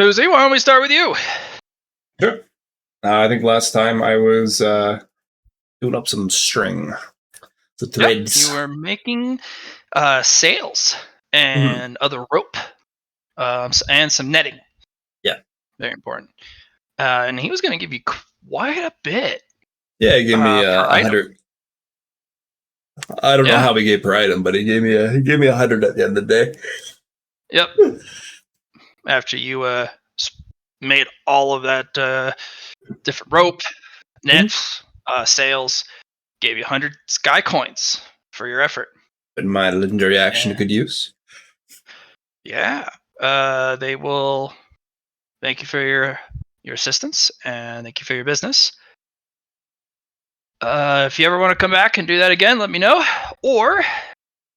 Susie, why don't we start with you? Sure. I think last time I was doing up some string. The threads. You were making sails and other rope and some netting. Yeah. Very important. And he was going to give you quite a bit. Yeah, he gave me 100. I don't know how he gave per item, but he gave me 100 at the end of the day. Yep. After you made all of that different rope, nets, sails, gave you 100 sky coins for your effort. And my legendary action to good use. Yeah. They will thank you for your assistance and thank you for your business. If you ever want to come back and do that again, let me know. Or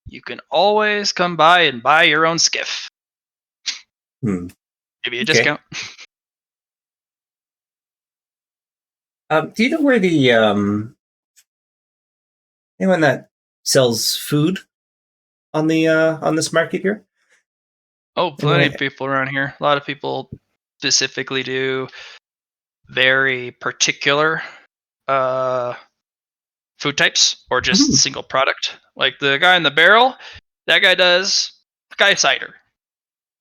you can always come by and buy your own skiff. Give you a discount. Do you know where the anyone that sells food on the on this market here? Oh, plenty of people around here. A lot of people specifically do very particular food types or just single product. Like the guy in the barrel, that guy does cider.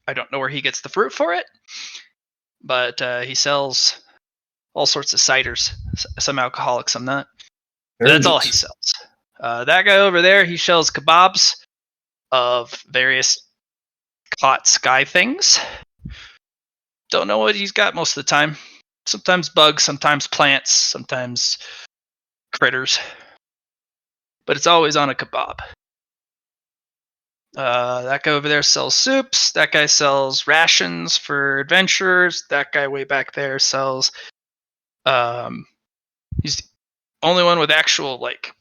I don't know where he gets the fruit for it, but he sells all sorts of ciders. Some alcoholic, some not. That's all he sells. That guy over there, he sells kebabs of various hot sky things. Don't know what he's got most of the time. Sometimes bugs, sometimes plants, sometimes critters. But it's always on a kebab. That guy over there sells soups. That guy sells rations for adventurers. That guy way back there sells... he's the only one with actual, like,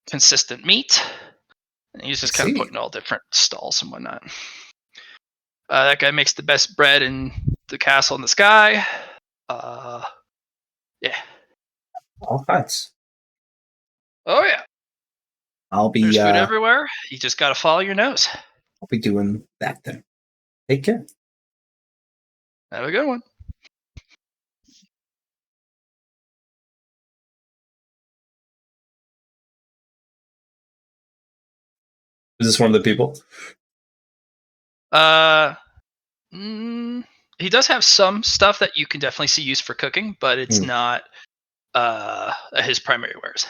consistent meat. And he's just kind of putting all different stalls and whatnot. That guy makes the best bread in the castle in the sky. Yeah. All kinds. Oh, yeah. I'll be... There's food everywhere. You just got to follow your nose. I'll be doing that then. Take care. Have a good one. Is this one of the people? He does have some stuff that you can definitely see used for cooking, but it's not his primary wares.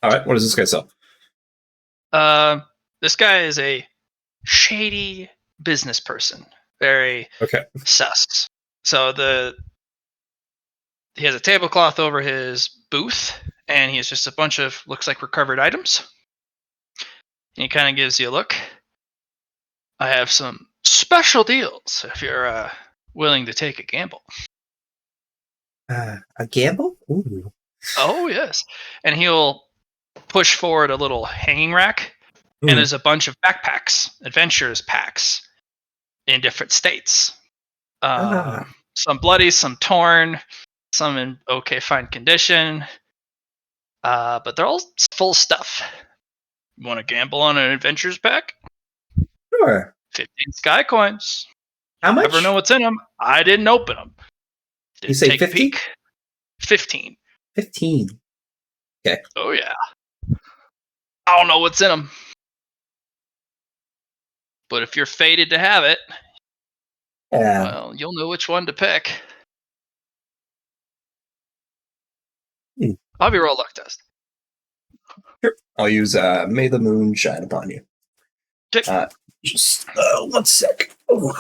All right. What does this guy sell? This guy is a shady business person. Very sus. So he has a tablecloth over his booth, and he has just a bunch of looks like recovered items. And he kind of gives you a look. I have some special deals if you're willing to take a gamble. A gamble? Ooh. Oh, yes. And he'll push forward a little hanging rack, and there's a bunch of backpacks, adventures packs, in different states. Some bloody, some torn, some in fine condition. But they're all full of stuff. You want to gamble on an adventures pack? Sure. 15 sky coins. How much? Never know what's in them. I didn't open them. You say 50? 15. 15. Okay. Oh, yeah. I don't know what's in them. But if you're fated to have it, well, you'll know which one to pick. I'll be roll luck test. Sure. I'll use May the Moon Shine Upon You. Just 1 sec. Oh.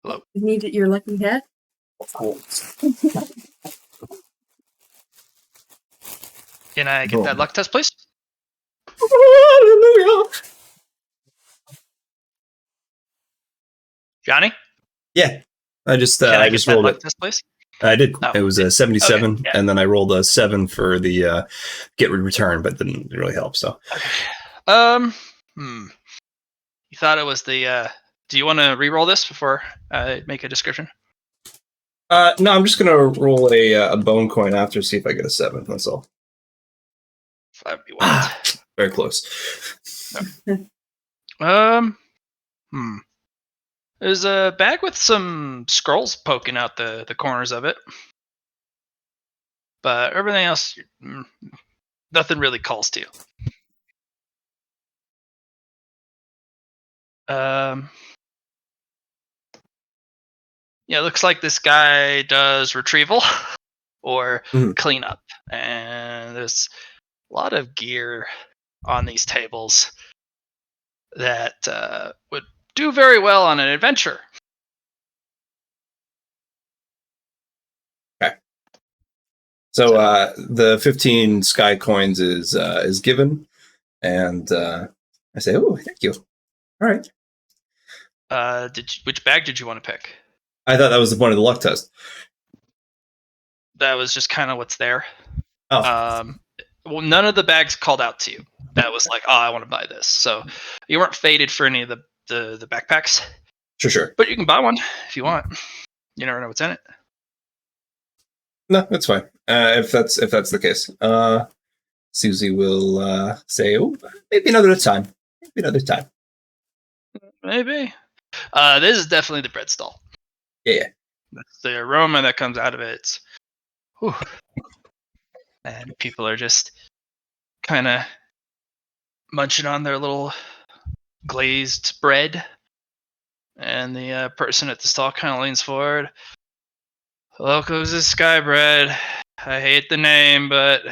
Hello. You need your lucky hat? Can I get that luck test, please? Hallelujah. Johnny? Yeah. I just rolled luck it. Test, please? I did. Oh. It was a 77, and then I rolled a 7 for the get return, but didn't really help. So, You thought it was the. Do you want to re-roll this before I make a description? No, I'm just gonna roll a bone coin after, see if I get a 7. That's all. That'd be wild. Very close. There's a bag with some scrolls poking out the corners of it, but everything else, nothing really calls to you. Yeah, it looks like this guy does retrieval or cleanup, and there's a lot of gear on these tables that would do very well on an adventure. Okay. So the 15 sky coins is given, and I say, "Oh, thank you." All right. Which bag did you want to pick? I thought that was the point of the luck test. That was just kind of what's there. Oh. Well, none of the bags called out to you. That was like, oh, I want to buy this. So you weren't fated for any of the backpacks. Sure. But you can buy one if you want. You never know what's in it. No, that's fine. If that's the case, Susie will say, "Oh, maybe another time. Maybe another time." Maybe. This is definitely the bread stall. Yeah. That's the aroma that comes out of it. And people are just kind of munching on their little glazed bread. And the person at the stall kind of leans forward. Hello, comes this sky bread. I hate the name, but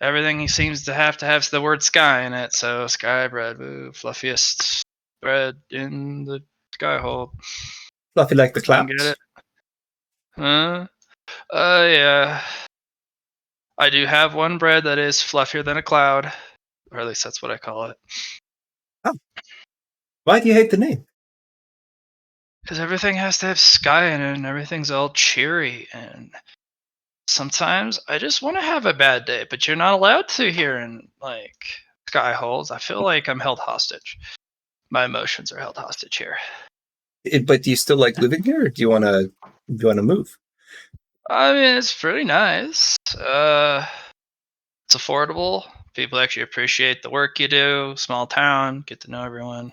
everything he seems to have the word sky in it. So sky bread, fluffiest bread in the sky hole. Fluffy like the clouds. Get it? Yeah. I do have one bread that is fluffier than a cloud, or at least that's what I call it. Oh. Why do you hate the name? Because everything has to have sky in it, and everything's all cheery. And sometimes I just want to have a bad day, but you're not allowed to here in like sky holes. I feel like I'm held hostage. My emotions are held hostage here. But do you still like living here, or do you want to move? I mean, it's pretty nice. It's affordable. People actually appreciate the work you do. Small town, get to know everyone.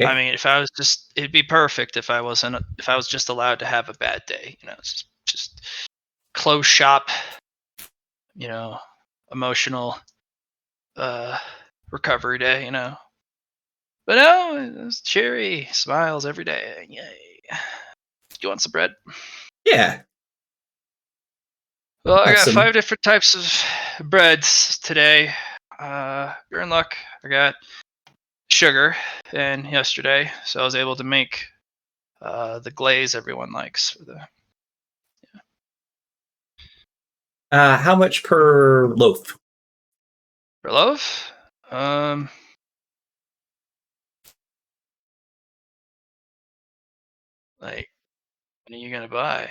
Okay. I mean, if I was just, it'd be perfect if I was just allowed to have a bad day. It's just close shop. Emotional recovery day. But no, it's cheery, smiles every day. Yay! You want some bread? Yeah. Well, I got 5 different types of breads today. You're in luck. I got sugar and yesterday, so I was able to make the glaze everyone likes for the. How much per loaf? For loaf? Like, what are you gonna buy?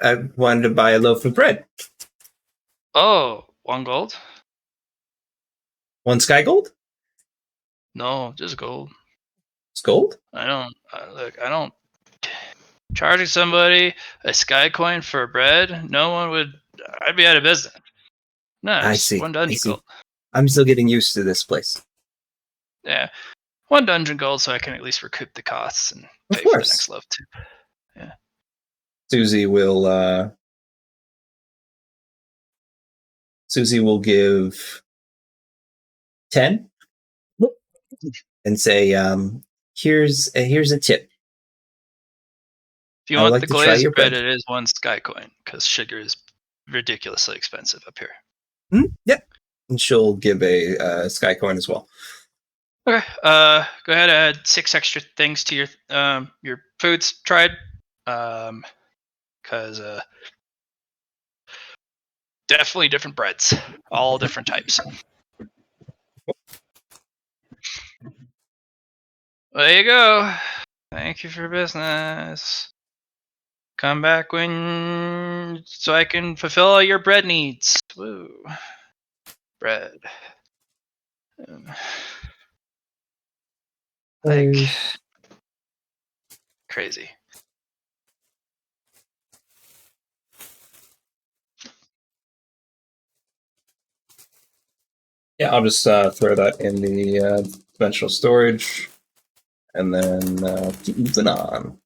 I wanted to buy a loaf of bread. Oh, 1 gold? 1 sky gold? No, just gold. It's gold? I don't. Charging somebody a sky coin for bread, no one would. I'd be out of business. No, I it's see. 1 dungeon gold. I'm still getting used to this place. Yeah, 1 dungeon gold, so I can at least recoup the costs and pay for the next loaf too. Yeah. Susie will give 10 and say, here's a tip. If you want the glazed bread, it is 1 sky coin because sugar is ridiculously expensive up here. Yep. And she'll give a sky coin as well. Okay. Go ahead. Add 6 extra things to your foods tried. Because definitely different breads, all different types. There you go. Thank you for business. Come back when so I can fulfill all your bread needs. Woo. Bread. Like crazy. Yeah, I'll just throw that in the dimensional storage, and then keep moving on.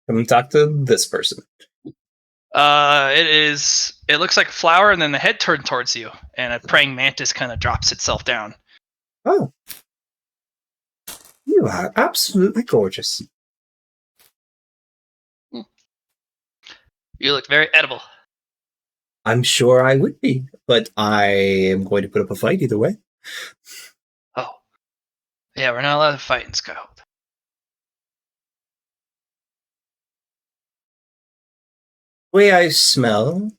Come talk to this person. It looks like a flower, and then the head turned towards you, and a praying mantis kind of drops itself down. Oh, you are absolutely gorgeous. You look very edible. I'm sure I would be, but I am going to put up a fight either way. Oh, yeah, we're not allowed to fight in Skyhold. The way I smell,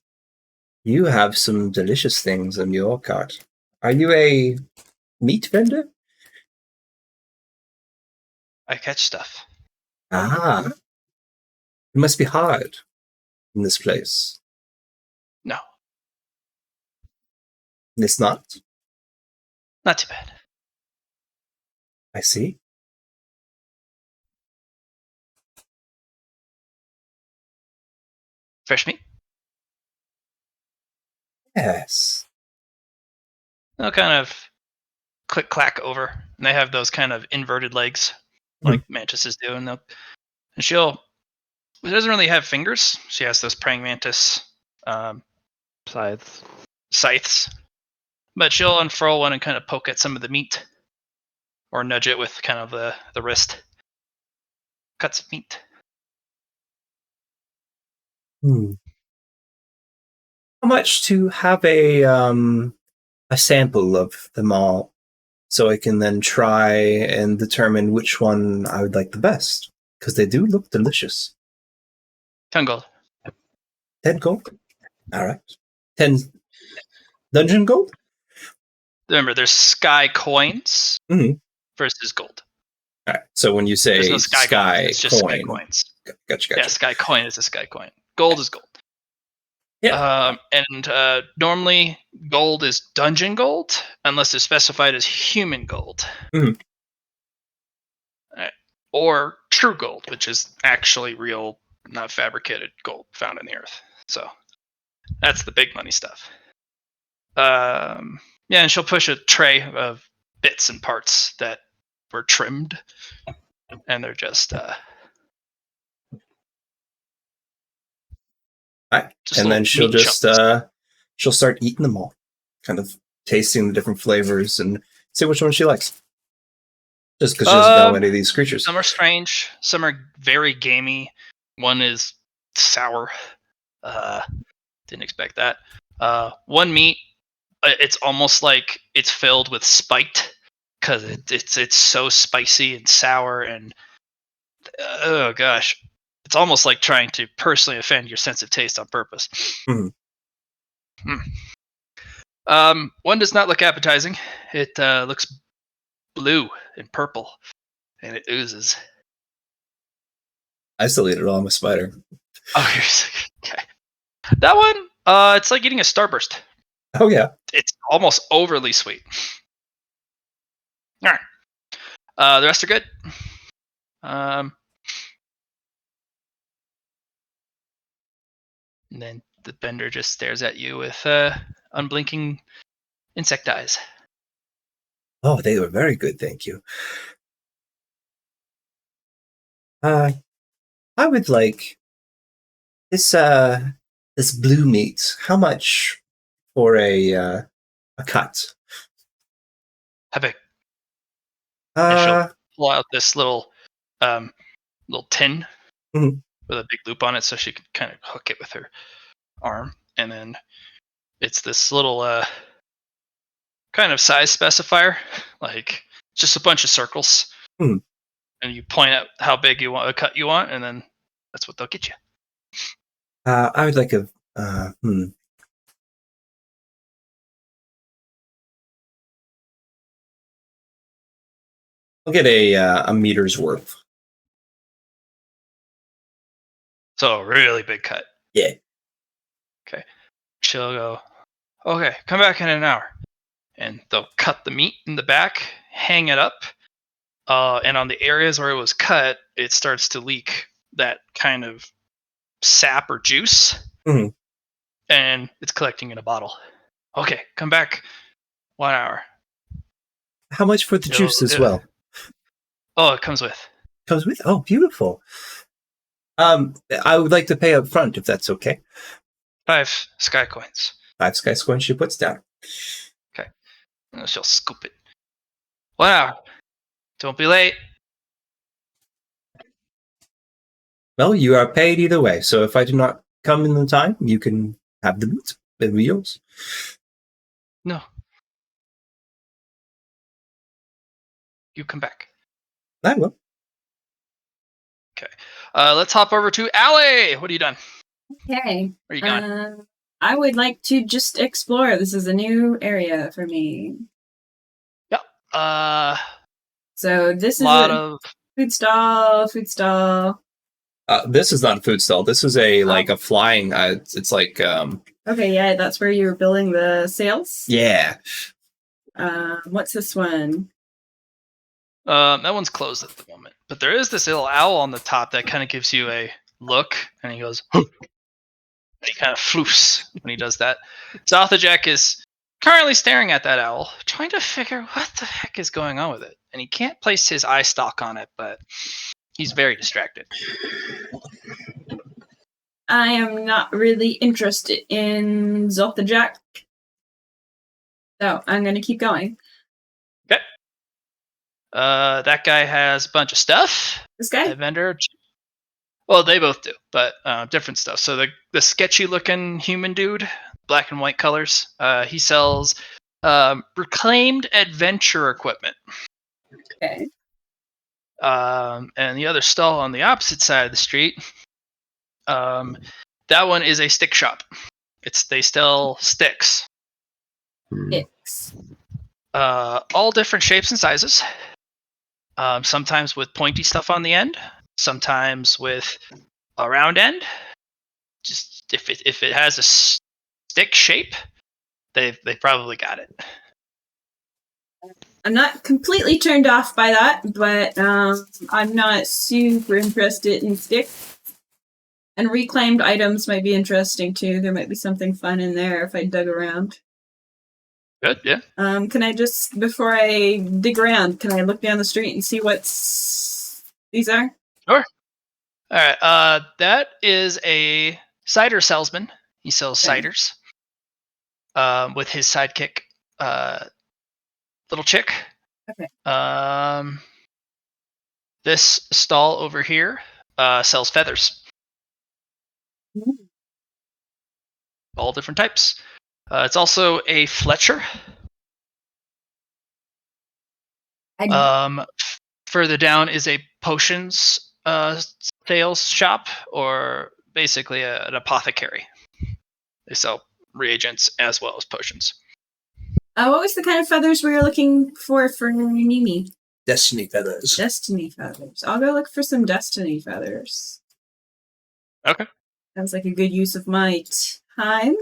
you have some delicious things in your cart. Are you a meat vendor? I catch stuff. Ah, it must be hard in this place. No, It's not. not too bad. I see. Fresh meat. Yes. They'll kind of click clack over, and they have those kind of inverted legs, Hmm. like mantises do, and she'll. She doesn't really have fingers. She has those praying mantis um, Scythes. scythes, but she'll unfurl one and kind of poke at some of the meat, or nudge it with kind of the wrist. Cuts of meat. Hmm. How much to have a sample of them all, so I can then try and determine which one I would like the best, because they do look delicious. 10 gold. 10 gold. All right. 10 dungeon gold. Remember, there's sky coins Mhm. versus gold. All right. So when you say There's no sky gold. It's just sky coin, coins. gotcha. Yeah, sky coin is a sky coin. Gold is gold. Yeah. And normally gold is dungeon gold unless it's specified as human gold. Mhm. Or true gold, which is actually real, not fabricated gold found in the earth. So that's the big money stuff. Yeah, and she'll push a tray of bits and parts that were trimmed, and they're just All right. just And little then she'll meat just chunks. she'll start eating them all, kind of tasting the different flavors and see which one she likes. Just because she doesn't know any of these creatures. Some are strange. Some are very gamey. One is sour. Didn't expect that. One meat, it's almost like it's filled with spite because it's so spicy and sour and oh gosh, it's almost like trying to personally offend your sense of taste on purpose. Mhm. One does not look appetizing. It looks blue and purple, and it oozes. I still eat it all. I'm a spider. Oh, okay. That one, it's like eating a Starburst. Oh yeah. It's almost overly sweet. All right. The rest are good. And then the bender just stares at you with unblinking insect eyes. Oh, they were very good, thank you. I would like this blue meat. How much for a cut? How big? And she'll Uh, pull out this little tin Mhm. with a big loop on it, so she can kind of hook it with her arm, and then it's this little kind of size specifier, like just a bunch of circles, Mhm. and you point out how big you want a cut you want, and then that's what they'll get you. I would like a I'll get a meter's worth. So really big cut. Yeah. Okay. She'll go, okay, come back in an hour. And they'll cut the meat in the back, hang it up, and on the areas where it was cut, it starts to leak that kind of sap or juice, and it's collecting in a bottle. Okay, come back 1 hour. How much for the juice as well? Oh, it comes with. Comes with? Oh, beautiful. I would like to pay up front if that's okay. 5 sky coins. 5 sky coins she puts down. Okay. And she'll scoop it. 1 hour. Don't be late. Well, you are paid either way, so if I do not come in the time, you can have the meat. It'll be yours. No. You come back. I will. Okay. Let's hop over to Allie. What are you done? Okay. Where are you going? I would like to just explore. This is a new area for me. Yep. So this is lot of food stall. This is not a food stall. This is a flying. It's like. Okay, yeah, that's where you were building the sails. Yeah. What's this one? That one's closed at the moment, but there is this little owl on the top that kind of gives you a look, and he goes, and he kind of floofs when he does that. Jack is currently staring at that owl, trying to figure what the heck is going on with it, and he can't place his eye stalk on it, but he's very distracted. I am not really interested in Jack, so I'm going to keep going. Okay. That guy has a bunch of stuff. This guy? The vendor. Well, they both do, but different stuff. So the sketchy looking human dude, black and white colors, he sells reclaimed adventure equipment. Okay. And the other stall on the opposite side of the street, that one is a stick shop. They sell sticks. Sticks. All different shapes and sizes. Sometimes with pointy stuff on the end. Sometimes with a round end. Just if it has a stick shape, they probably got it. I'm not completely turned off by that, but I'm not super interested in sticks. And reclaimed items might be interesting too. There might be something fun in there if I dug around. Good, yeah. Can I just, before I dig around, can I look down the street and see what these are? Sure. All right. That is a cider salesman. He sells ciders. With his sidekick, little chick. Okay. This stall over here sells feathers. Ooh. All different types. It's also a Fletcher. Further down is a potions sales shop, or basically an apothecary. They sell reagents as well as potions. What was the kind of feathers we were looking for Mimi? Destiny feathers. Destiny feathers. I'll go look for some destiny feathers. Okay. Sounds like a good use of my time.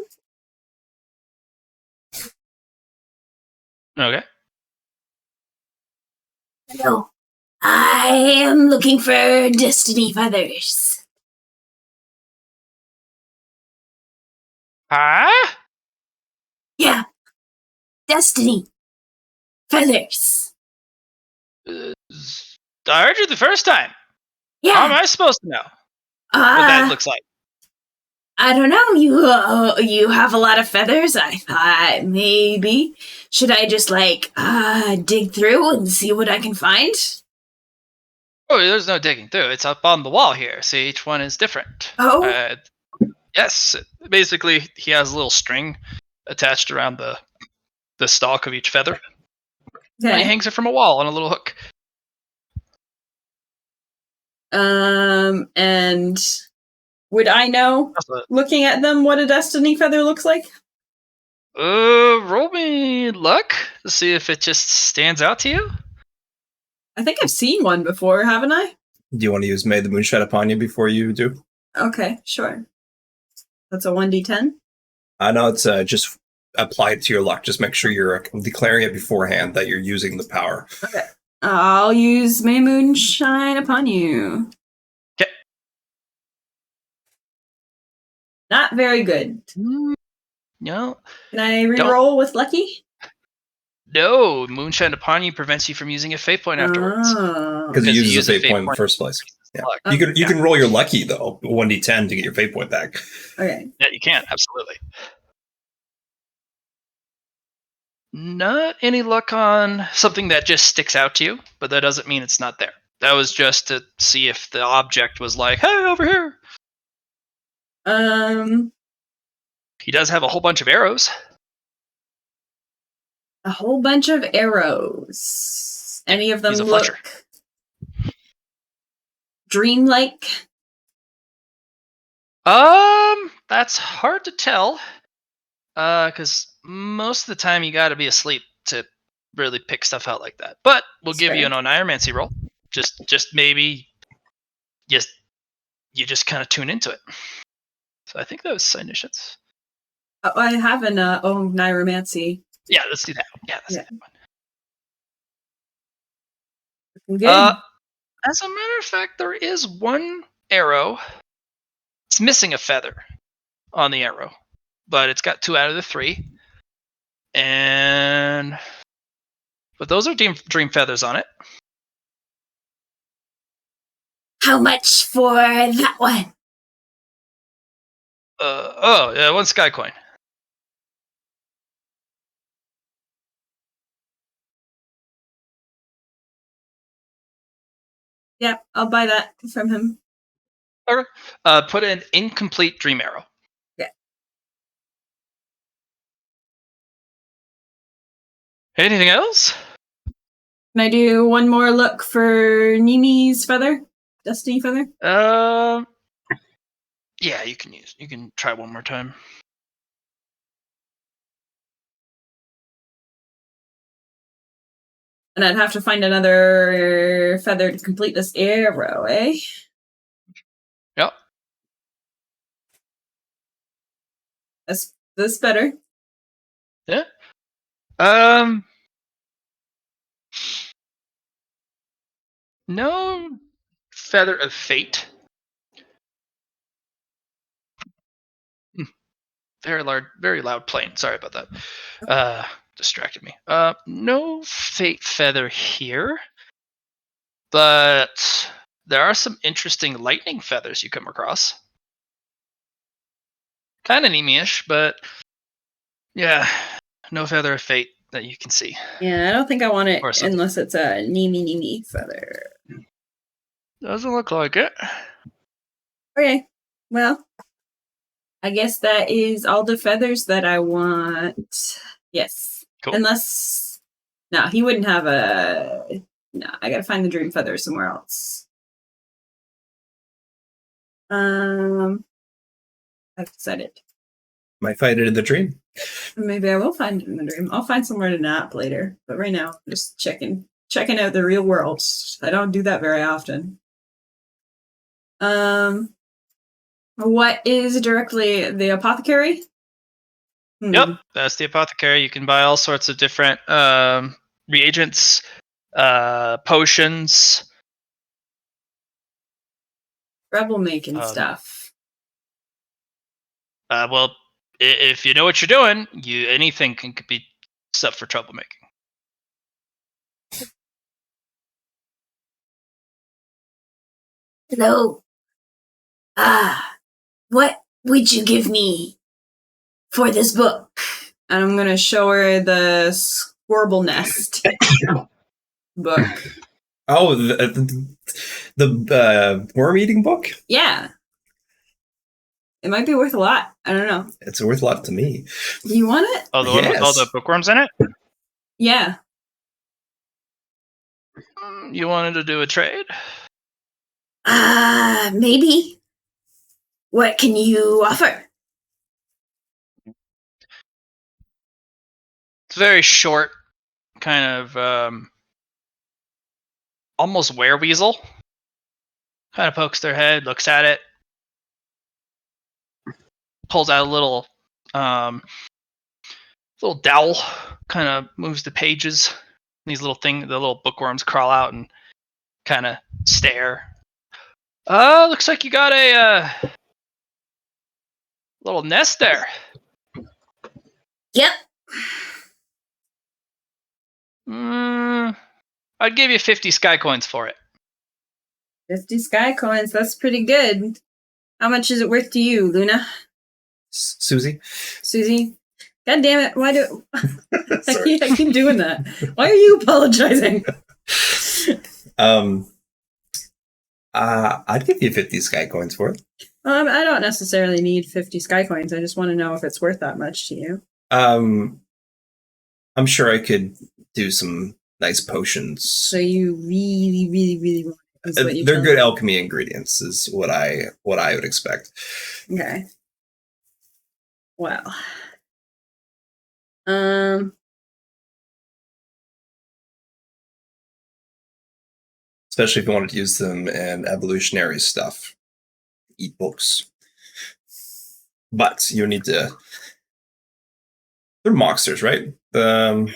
Okay. Hello. I am looking for destiny feathers. Huh? Yeah. Destiny feathers. I heard you the first time. Yeah. How am I supposed to know what that looks like? I don't know. You have a lot of feathers. I thought maybe should I just dig through and see what I can find? Oh, there's no digging through. It's up on the wall here. See, each one is different. Oh. Yes. Basically, he has a little string attached around the stalk of each feather. Okay. And he hangs it from a wall on a little hook. And would I know, looking at them, what a destiny feather looks like? Roll me luck to see if it just stands out to you. I think I've seen one before, haven't I? Do you want to use May the Moon Shine Upon You before you do? Okay, sure. That's a 1d10? I know it's just apply it to your luck. Just make sure you're declaring it beforehand that you're using the power. Okay. I'll use May Moon Shine Upon You. Okay. Not very good. No. Can I reroll with Lucky? No, Moonshine Upon You prevents you from using a fate point afterwards. Oh. Because you Because you use use a a fate fate point in the point. first place. Yeah. Luck. You can roll your lucky though, 1d10 to get your fate point back. Okay. Yeah, you can, absolutely. Not any luck on something that just sticks out to you, but that doesn't mean it's not there. That was just to see if the object was like, hey, over here. He does have a whole bunch of arrows. A whole bunch of arrows. Any of them He's a look fletcher. dreamlike? That's hard to tell. Because most of the time you got to be asleep to really pick stuff out like that. But we'll give you an oneiromancy roll. Just maybe, you just kind of tune into it. So I think that was Cynicians. Oh, I have an Niromancy. Yeah, let's do that. Yeah, that's Yeah. that Good. one. As a matter of fact, there is one arrow. It's missing a feather on the arrow, but it's got 2 out of the 3. But those are dream feathers on it. How much for that one? Yeah, 1 sky coin. Yeah, I'll buy that from him. Okay. Put an incomplete dream arrow. Yeah. Anything else? Can I do one more look for Nimi's feather? Destiny feather? Yeah, you can try one more time. And I'd have to find another feather to complete this arrow, eh? Yep. That's better. Yeah. No feather of fate. Very loud plane. Sorry about that. Distracted me. No fate feather here, but there are some interesting lightning feathers you come across. Kind of Nimi-ish, but yeah, no feather of fate that you can see. Yeah, I don't think I want it Or something. unless it's a Nimi feather. Doesn't look like it. Okay, well, I guess that is all the feathers that I want. Yes. Cool. Unless, no, he wouldn't have a. No, I gotta find the dream feather somewhere else. I've decided. Might find it in the dream. Maybe I will find it in the dream. I'll find somewhere to nap later. But right now, I'm just checking out the real world. I don't do that very often. What is directly the apothecary? Yep, that's the apothecary. You can buy all sorts of different reagents, potions. Rebel making stuff. Well, if you know what you're doing, anything can be stuff for troublemaking. Hello. What would you give me for this book? And I'm gonna show her the Squirble Nest book. Oh, the worm-eating book? Yeah. It might be worth a lot. I don't know. It's worth a lot to me. You want it? Oh, the one with all the bookworms in it? Yeah. You wanted to do a trade? Maybe. What can you offer? It's very short, kind of almost wereweasel. Kind of pokes their head, looks at it, pulls out a little dowel, kind of moves the pages. These the little bookworms crawl out and kind of stare. Looks like you got a little nest there. Yep. I'd give you 50 sky coins for it. 50 sky coins, that's pretty good. How much is it worth to you, Luna? Susie? Susie? God damn it, why do... I keep doing that. Why are you apologizing? I'd give you 50 sky coins for it. I don't necessarily need 50 sky coins. I just want to know if it's worth that much to you. I'm sure I could do some nice potions. So you really, really, really want it, is what you're They're telling good me. alchemy ingredients, is what I would expect. Okay. Well. Especially if you wanted to use them in evolutionary stuff. Eat books. But you need to... They're monsters, right? The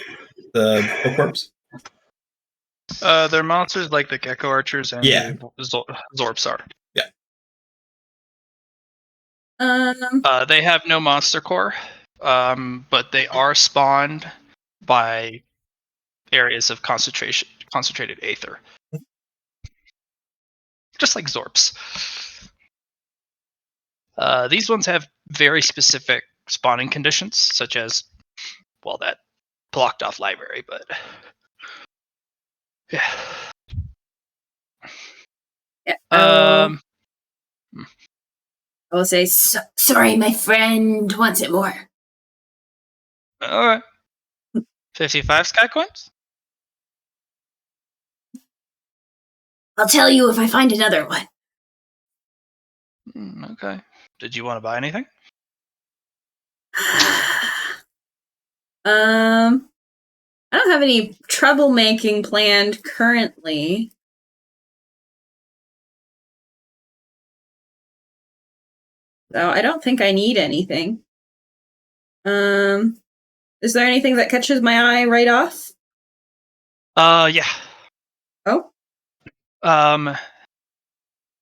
bookworms? They're monsters like the gecko archers and Yeah. the Zorps are. They have no monster core, but they are spawned by areas of concentrated aether. Just like Zorps. These ones have very specific spawning conditions, such as, well, that blocked off library, but yeah. Yeah, I will say, sorry, my friend wants it more. All right. 55 sky coins? I'll tell you if I find another one. Okay. Did you want to buy anything? I don't have any troublemaking planned currently. So I don't think I need anything. Is there anything that catches my eye right off? Yeah. Oh?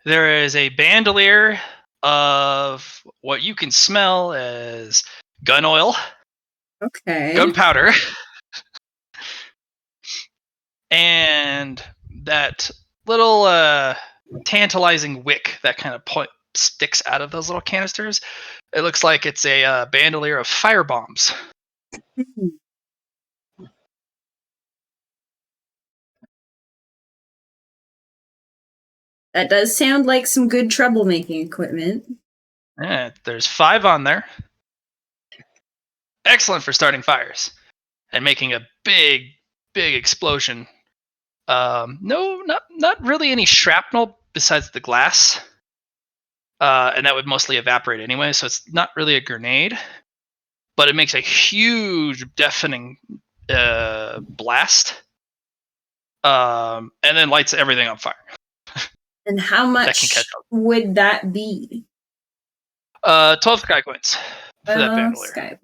There is a bandolier of what you can smell as gun oil, Okay. gunpowder, and that little tantalizing wick that kind of sticks out of those little canisters. It looks like it's a bandolier of fire bombs. That does sound like some good troublemaking equipment. There's 5 on there. Excellent for starting fires and making a big explosion. No, not really any shrapnel besides the glass. And that would mostly evaporate anyway, so it's not really a grenade. But it makes a huge, deafening blast. And then lights everything on fire. And how much would that be? 12 sky coins for that bandolier.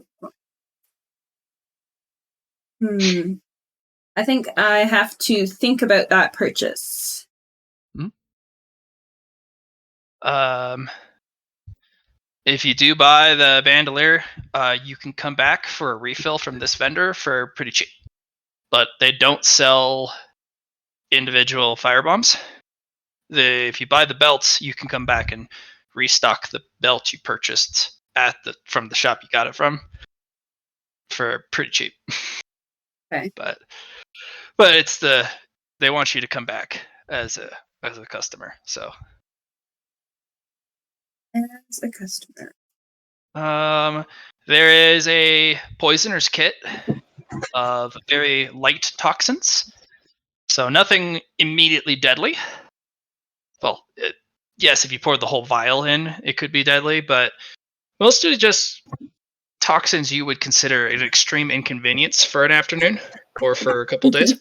I think I have to think about that purchase. If you do buy the bandolier, you can come back for a refill from this vendor for pretty cheap. But they don't sell individual firebombs. If you buy the belts, you can come back and restock the belt you purchased from the shop you got it from for pretty cheap. Okay. But it's they want you to come back as a customer. So as a customer. There is a poisoner's kit of very light toxins. So nothing immediately deadly. Well, yes, if you pour the whole vial in, it could be deadly, but mostly just toxins you would consider an extreme inconvenience for an afternoon or for a couple days.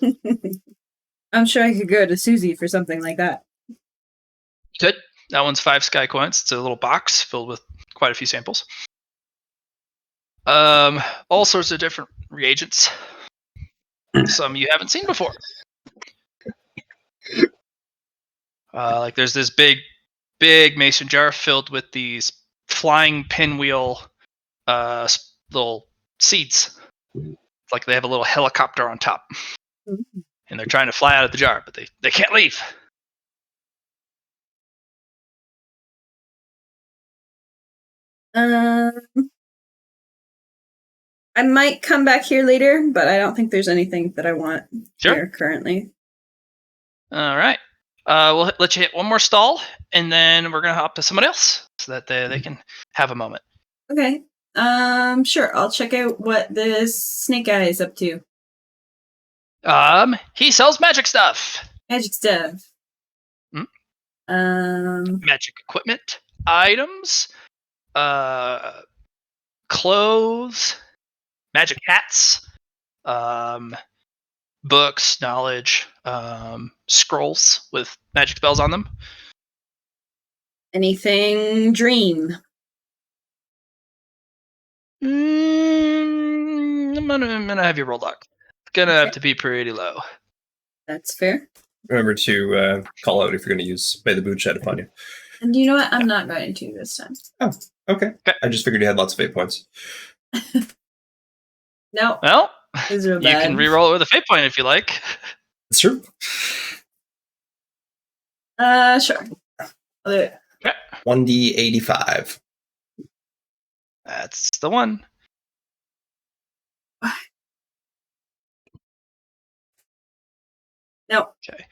I'm sure I could go to Susie for something like that. Good. That one's 5 sky coins. It's a little box filled with quite a few samples. All sorts of different reagents. Some you haven't seen before. Like there's this big mason jar filled with these flying pinwheel little seeds. It's like they have a little helicopter on top. Mm-hmm. And they're trying to fly out of the jar, but they can't leave. I might come back here later, but I don't think there's anything that I want here currently. All right. We'll let you hit one more stall, and then we're gonna hop to someone else so that they can have a moment. Okay. Sure. I'll check out what this snake guy is up to. He sells magic stuff. Magic stuff. Magic equipment, items, clothes, magic hats, books, knowledge, scrolls with magic spells on them. Anything dream? I'm gonna have you roll luck. It's gonna have to be pretty low. That's fair. Remember to call out if you're going to use May the Boot shed upon you. And you know what? I'm not going to this time. Oh, okay. I just figured you had lots of fate points. No. Well, These are you can re-roll it with a fate point if you like. That's true. Sure. I'll do it. Okay. 1d85. That's the one. No. Okay.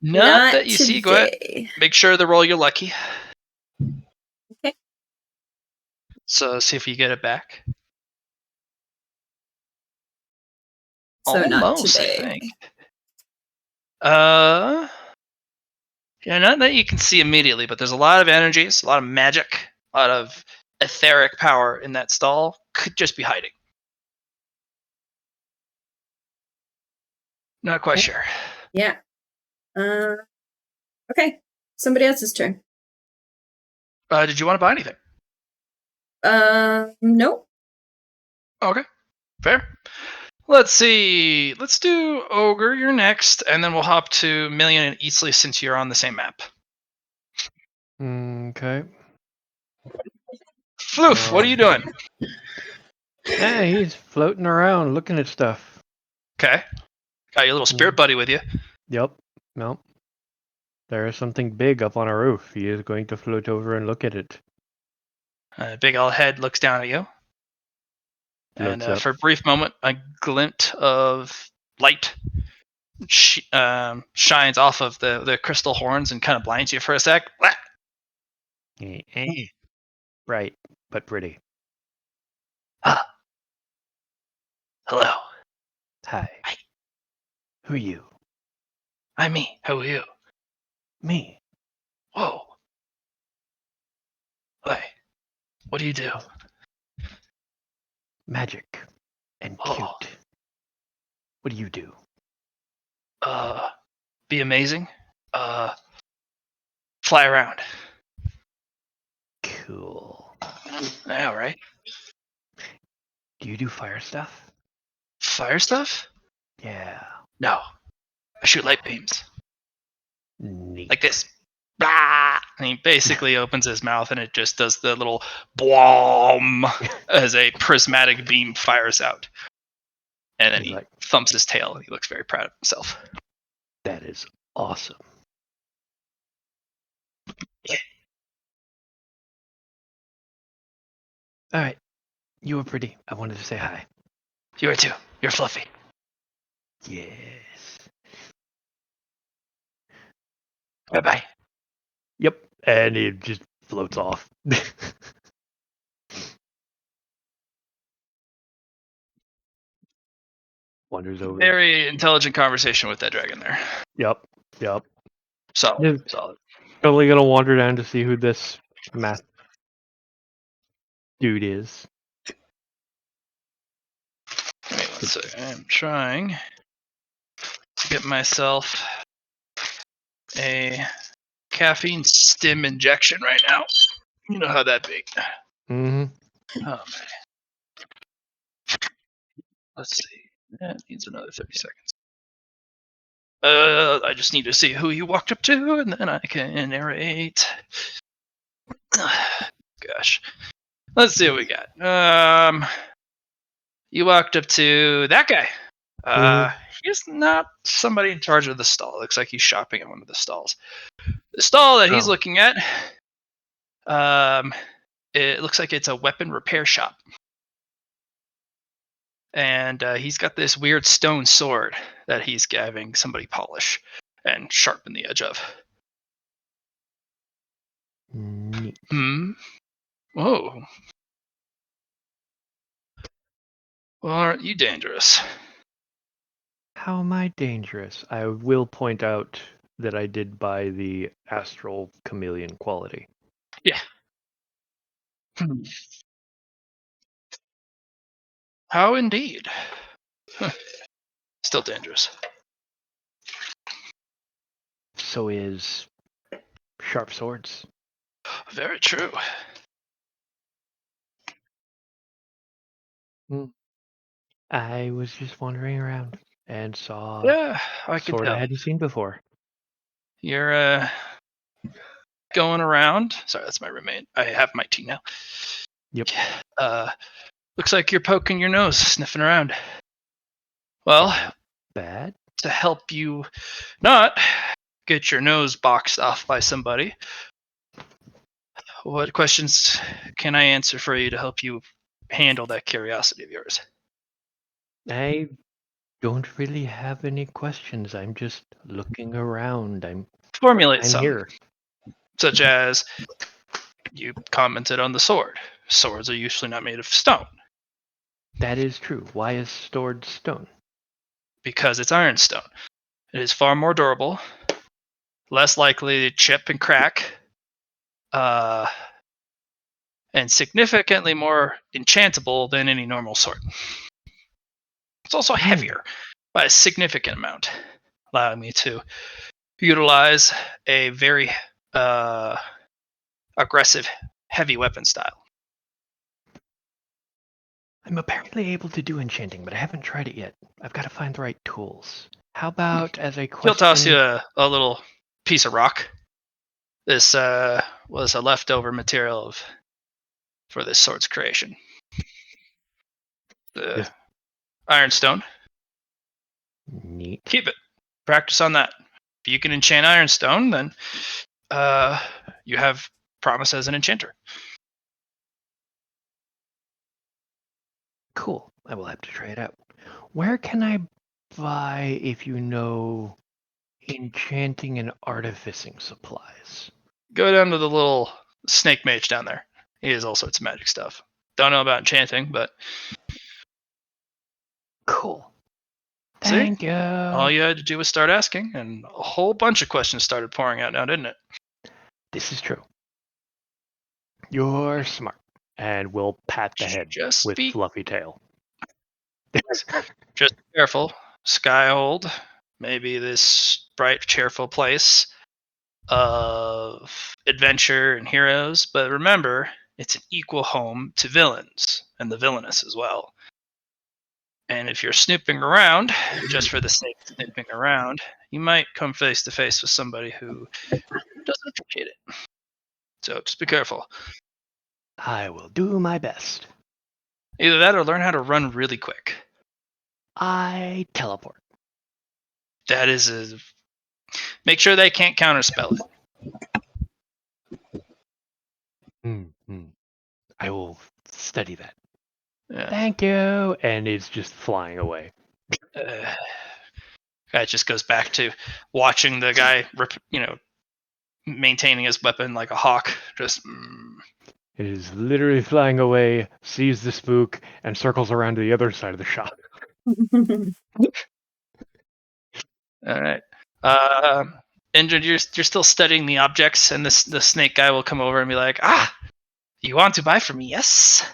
Not that you see. Go ahead. Make sure to roll your lucky. Okay. So see if you get it back. So Almost, not today. I think. Yeah, not that you can see immediately, but there's a lot of energies, a lot of magic, a lot of etheric power in that stall. Could just be hiding. Not quite sure. Yeah. Okay. Somebody else's turn. Did you want to buy anything? No. Okay. Fair. Let's see. Let's do Ogre, you're next, and then we'll hop to Million and Eastleigh since you're on the same map. Okay. Floof, what are you doing? Yeah, he's floating around looking at stuff. Okay. Got your little spirit buddy with you. Yep. Nope. There is something big up on a roof. He is going to float over and look at it. Big old head looks down at you. And for a brief moment, a glint of light shines off of the crystal horns and kind of blinds you for a sec. Bright, but pretty. Ah. Hello. Hi. Who are you? I'm me. Who are you? Me. Whoa. Hey. What do you do? Magic. And cute. What do you do? Be amazing. Fly around. Cool. Yeah, right. Do you do fire stuff? Fire stuff? Yeah. No. I shoot light beams. Neat. Like this. Blah! And he basically opens his mouth and it just does the little blom as a prismatic beam fires out. And then he thumps his tail and he looks very proud of himself. That is awesome. Yeah. All right. You were pretty. I wanted to say hi. You are too. You're fluffy. Yes. Bye-bye. Yep. And it just floats off. Wanders over. Very intelligent conversation with that dragon there. Yep. Solid. Totally gonna wander down to see who this math dude is. Wait one second. I'm trying to get myself a caffeine stim injection right now. You know how that be. Mm-hmm. Oh, man. Let's see. That needs another 30 seconds. I just need to see who you walked up to, and then I can narrate. Gosh. Let's see what we got. You walked up to that guy. He's not somebody in charge of the stall. Looks like he's shopping at one of the stalls. The stall that he's looking at, it looks like it's a weapon repair shop. And he's got this weird stone sword that he's having somebody polish and sharpen the edge of. Neat. Whoa. Well, aren't you dangerous? How am I dangerous? I will point out that I did buy the astral chameleon quality. Yeah. How indeed. Still dangerous. So is sharp swords. Very true. I was just wandering around and saw Yeah, I a can sword I tell. hadn't seen before. You're going around. Sorry, that's my roommate. I have my tea now. Yep. Looks like you're poking your nose, sniffing around. Well, Bad? to help you not get your nose boxed off by somebody, what questions can I answer for you to help you handle that curiosity of yours? I don't really have any questions. I'm just looking around. Formulate I'm some, here. such as you commented on the sword. Swords are usually not made of stone That is true. Why is sword stone? because it's ironstone. It is far more durable, less likely to chip and crack, and significantly more enchantable than any normal sword. It's also heavier by a significant amount, allowing me to utilize a very aggressive, heavy weapon style. I'm apparently able to do enchanting, but I haven't tried it yet. I've got to find the right tools. How about as a question? He'll toss you a little piece of rock. This was a leftover material for this sword's creation. The Yes. ironstone. Neat. Keep it. Practice on that. If you can enchant ironstone, then you have promise as an enchanter. Cool. I will have to try it out. Where can I buy, if you know, enchanting and artificing supplies? Go down to the little snake mage down there. He has all sorts of magic stuff. Don't know about enchanting, but Cool. See? Thank you. All you had to do was start asking, and a whole bunch of questions started pouring out now, didn't it? This is true. You're smart. And we'll pat the head Just with be fluffy tail. Just be careful. Skyhold, maybe this bright, cheerful place of adventure and heroes, but remember, it's an equal home to villains and the villainous as well. And if you're snooping around, just for the sake of snooping around, you might come face to face with somebody who doesn't appreciate it. So just be careful. I will do my best. Either that or learn how to run really quick. I teleport. That is a... Make sure they can't counterspell it. I will study that. Yeah. Thank you. And it's just flying away. Guy just goes back to watching the guy, maintaining his weapon like a hawk. Just. It is literally flying away, sees the spook, and circles around to the other side of the shop. All right. Injured, you're still studying the objects, and the snake guy will come over and be like, "Ah, you want to buy from me? Yes."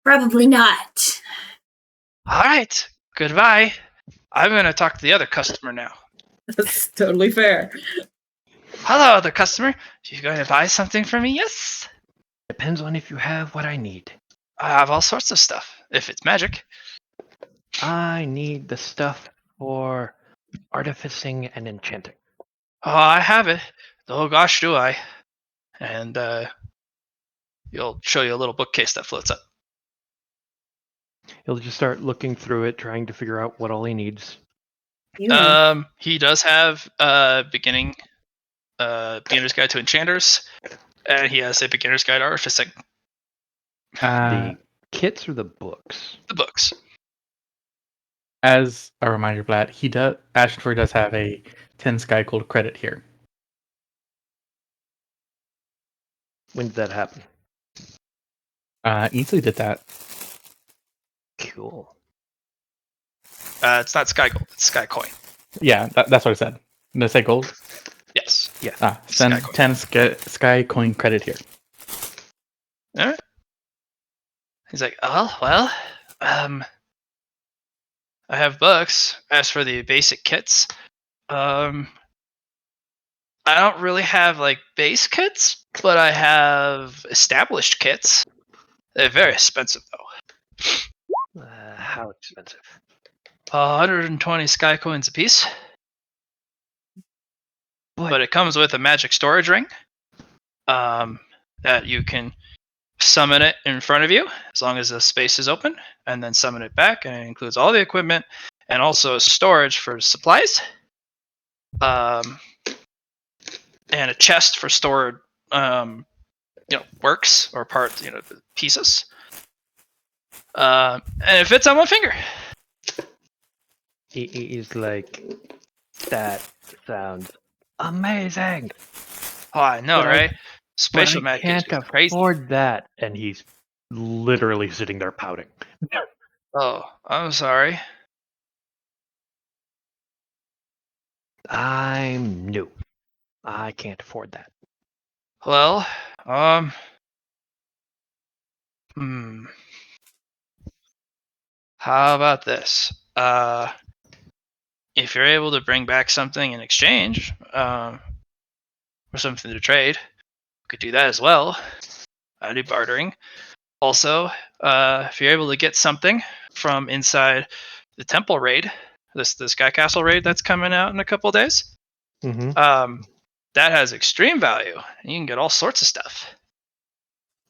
Probably not. All right. Goodbye. I'm going to talk to the other customer now. That's totally fair. Hello, other customer. You going to buy something from me? Yes. Depends on if you have what I need. I have all sorts of stuff, if it's magic. I need the stuff for artificing and enchanting. Oh, I have it. Oh gosh, do I. And you'll show you a little bookcase that floats up. He'll just start looking through it, trying to figure out what all he needs. He does have beginner's guide to enchanters, and he has a beginner's guide to artificing. The kits or the books? The books. As a reminder, Vlad, Ashenford does have a 10 Sky Gold credit here. When did that happen? Easily did that. Cool. It's not sky gold. It's sky coin. Yeah, that's what I said. Did I say gold? Yes. Send Sky coin. 10 Sky Coin credit here. All right. He's like, oh well, I have books. As for the basic kits, I don't really have like base kits, but I have established kits. They're very expensive though. How expensive? 120 sky coins apiece. But it comes with a magic storage ring that you can summon it in front of you as long as the space is open, and then summon it back, and it includes all the equipment and also storage for supplies, and a chest for stored works or parts, pieces, and it fits on one finger. He's like, that sounds amazing. Oh, I know, But right? Spatial But I magic is can't crazy. afford that. And he's literally sitting there pouting. Oh, I'm sorry. I'm new. I can't afford that. Well, how about this? If you're able to bring back something in exchange, or something to trade, you could do that as well. I do bartering. Also, if you're able to get something from inside the temple raid, the Sky Castle raid that's coming out in a couple of days, Mm-hmm. that has extreme value. You can get all sorts of stuff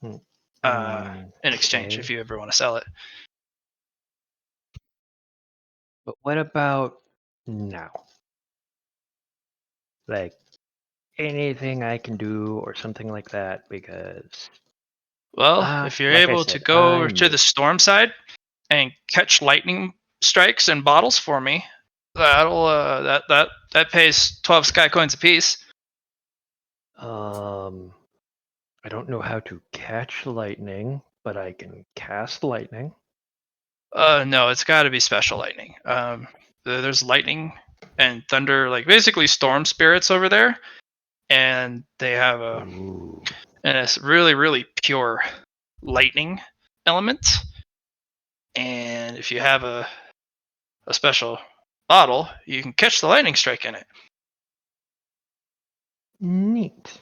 in exchange if you ever want to sell it. But what about now? Like, anything I can do or something like that, because... Well, if you're like I able to said, go I'm to new. the storm side and catch lightning strikes and bottles for me, that'll that pays 12 sky coins apiece. I don't know how to catch lightning, but I can cast lightning. No, it's got to be special lightning. There's lightning and thunder, like basically storm spirits over there, and they have Ooh. and it's really, really pure lightning element. And if you have a special bottle, you can catch the lightning strike in it. Neat.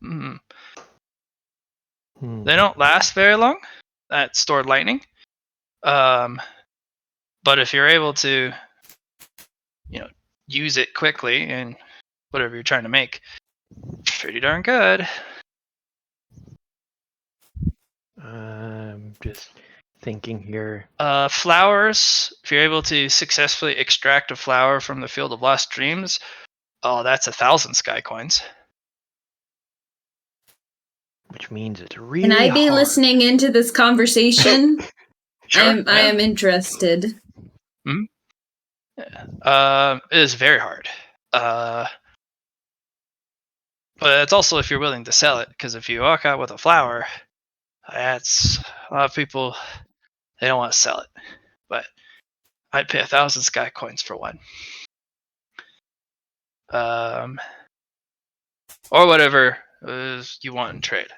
Mm. They don't last very long, that stored lightning. But if you're able to, use it quickly and whatever you're trying to make, pretty darn good. I'm just thinking here. Flowers, if you're able to successfully extract a flower from the Field of Lost Dreams, oh, that's 1,000 sky coins. Which means it's really Can I be hard. listening into this conversation? Sure, I am interested. It is very hard. But it's also if you're willing to sell it, because if you walk out with a flower, that's a lot of people, they don't want to sell it. But I'd pay 1,000 sky coins for one. Or whatever you want in trade.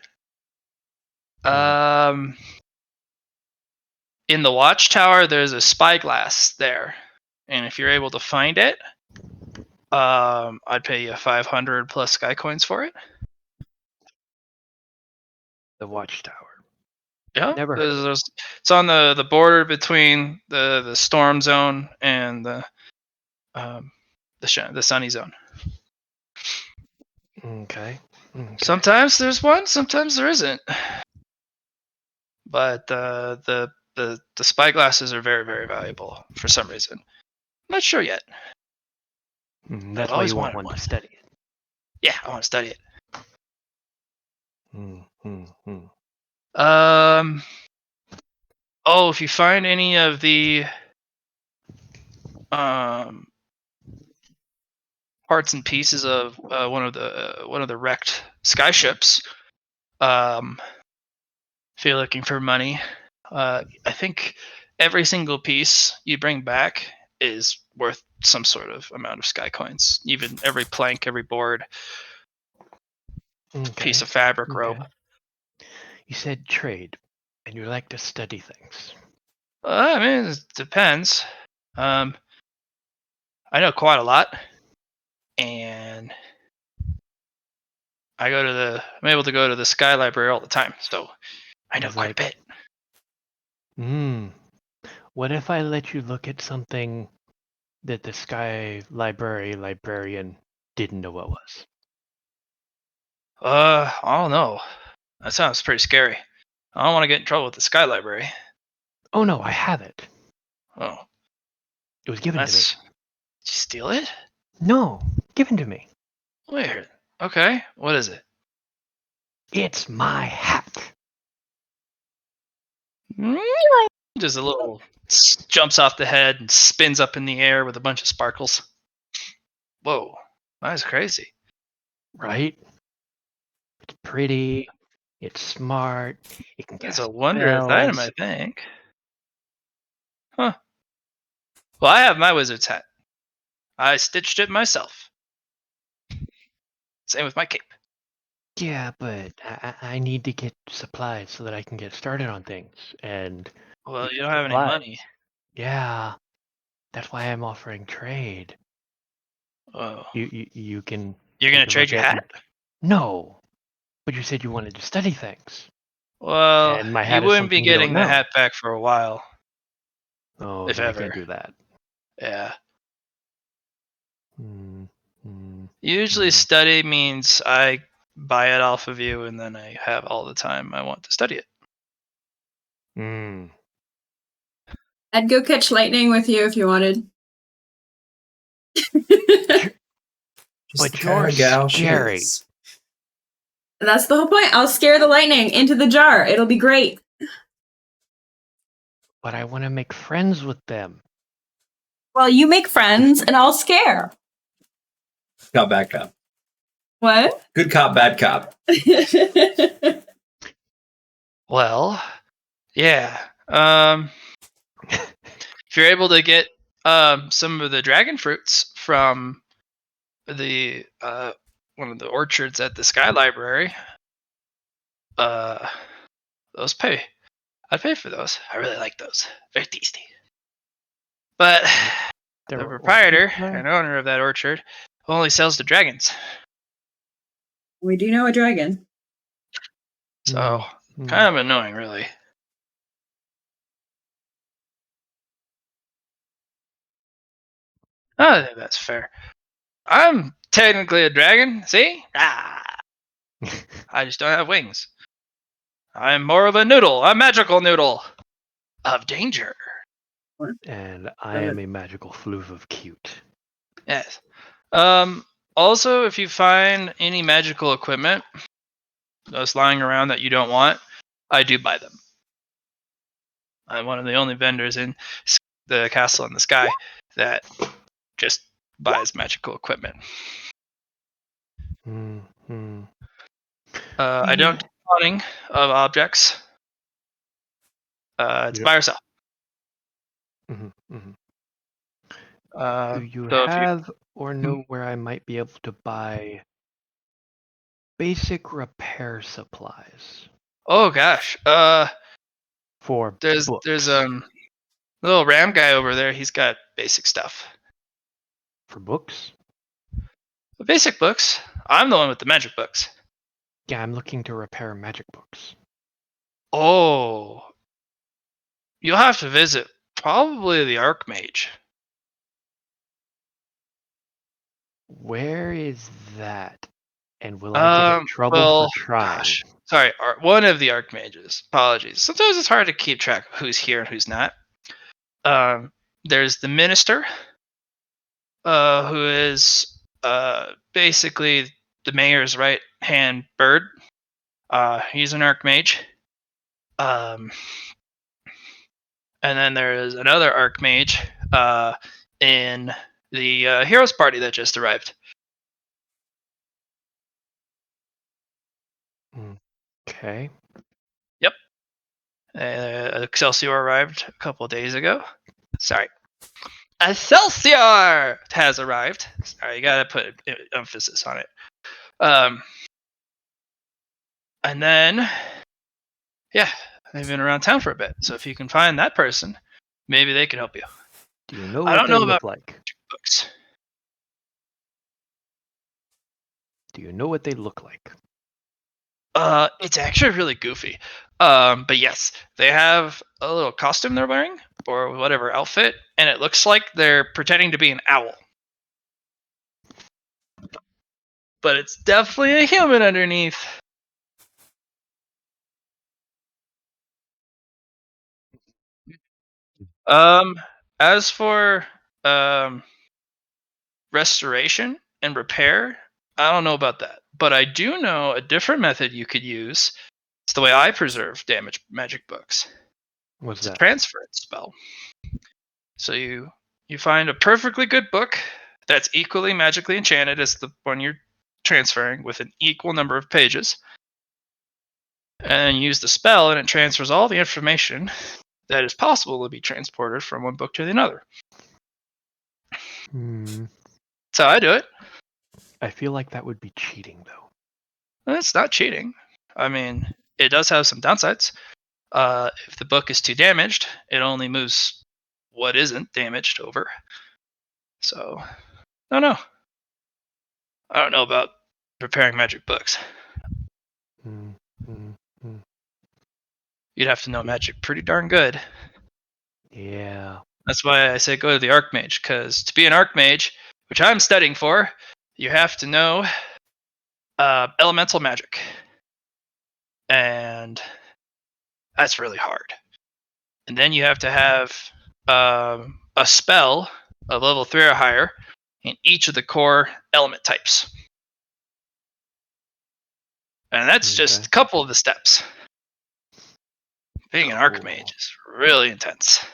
In the watchtower, there's a spyglass there, and if you're able to find it, I'd pay you 500 plus sky coins for it. The watchtower. Yeah, Never heard of it's on the border between the storm zone and the sunny zone. Okay. Sometimes there's one, sometimes there isn't. But the spyglasses are very, very valuable for some reason. I'm not sure yet. That's I've why you always want wanted one to study it. Yeah, I want to study it. Oh, if you find any of the parts and pieces of one of the wrecked skyships, if you're looking for money, I think every single piece you bring back is worth some sort of amount of sky coins. Even every plank, every board, piece of fabric, rope. You said trade, and you like to study things. I mean, it depends. I know quite a lot, and I'm able to go to the Sky Library all the time, so I know It's quite a bit. What if I let you look at something that the Sky librarian didn't know what was? I don't know. That sounds pretty scary. I don't want to get in trouble with the Sky Library. Oh no, I have it. Oh, It was given to me. did you steal it? No, given to me. Weird. Okay, what is it? It's my hat. Just a little jumps off the head and spins up in the air with a bunch of sparkles. Whoa, that's crazy. Right? It's pretty. It's smart. It can It's cast a wondrous spells. item, I think. Huh. Well, I have my wizard's hat. I stitched it myself. Same with my cape. Yeah, but I need to get supplies so that I can get started on things. And Well, you don't have any supplies. money. Yeah, that's why I'm offering trade. Oh. You can. You're gonna take a trade look your at- hat? No, but you said you wanted to study things. Well, And my you hat is wouldn't be something you don't getting the know. hat back for a while, Oh, if then I ever. can't do that. Yeah. Hmm. Usually study means I buy it off of you and then I have all the time I want to study it. I'd go catch lightning with you if you wanted. Just But the kind you're of gal she scary. is. That's the whole point. I'll scare the lightning into the jar. It'll be great. But I want to make friends with them. Well, you make friends and I'll scare. Cop, bad cop. What? Good cop, bad cop. Well, yeah. If you're able to get some of the dragon fruits from the one of the orchards at the Sky Library, those pay. I'd pay for those. I really like those. Very tasty. But There the were proprietor orchards there? and owner of that orchard only sells to dragons. We do know a dragon. So, kind of annoying, really. I think that's fair. I'm technically a dragon, see? I just don't have wings. I'm more of a noodle, a magical noodle of danger. And I am a magical floof of cute. Yes. Also, if you find any magical equipment that's lying around that you don't want, I do buy them. I'm one of the only vendors in the castle in the sky that just buys magical equipment. I don't do hunting of objects. It's by yourself. Do you So have or know where I might be able to buy basic repair supplies Oh gosh. for There's books? The little ram guy over there, he's got basic stuff. For books? The basic books. I'm the one with the magic books. Yeah, I'm looking to repair magic books. Oh. You'll have to visit probably the Archmage. Where is that? And will I get in trouble for trying? Gosh. Sorry, one of the Archmages. Apologies. Sometimes it's hard to keep track of who's here and who's not. There's the Minister, who is basically the mayor's right-hand bird. He's an Archmage. And then there is another Archmage in the Heroes Party that just arrived. Okay. Yep. Excelsior arrived a couple of days ago. Sorry. Excelsior has arrived. Sorry, you gotta put emphasis on it. And then, yeah, they've been around town for a bit. So if you can find that person, maybe they can help you. Do you know I what don't they know look about like? books. Do you know what they look like? It's actually really goofy. But yes, they have a little costume they're wearing, or whatever outfit, and it looks like they're pretending to be an owl. But it's definitely a human underneath. As for restoration and repair, I don't know about that. But I do know a different method you could use. It's the way I preserve damaged magic books. What's It's a that? transference spell. So you find a perfectly good book that's equally magically enchanted as the one you're transferring with an equal number of pages, and use the spell, and it transfers all the information that is possible to be transported from one book to another. That's how I do it. I feel like that would be cheating, though. It's not cheating. I mean, it does have some downsides. If the book is too damaged, it only moves what isn't damaged over. So, I don't know. I don't know about repairing magic books. You'd have to know magic pretty darn good. Yeah. That's why I say go to the Archmage, because to be an Archmage, which I'm studying for, you have to know elemental magic. And that's really hard. And then you have to have a spell of level 3 or higher in each of the core element types. And that's just a couple of the steps. Being an Archmage is really intense.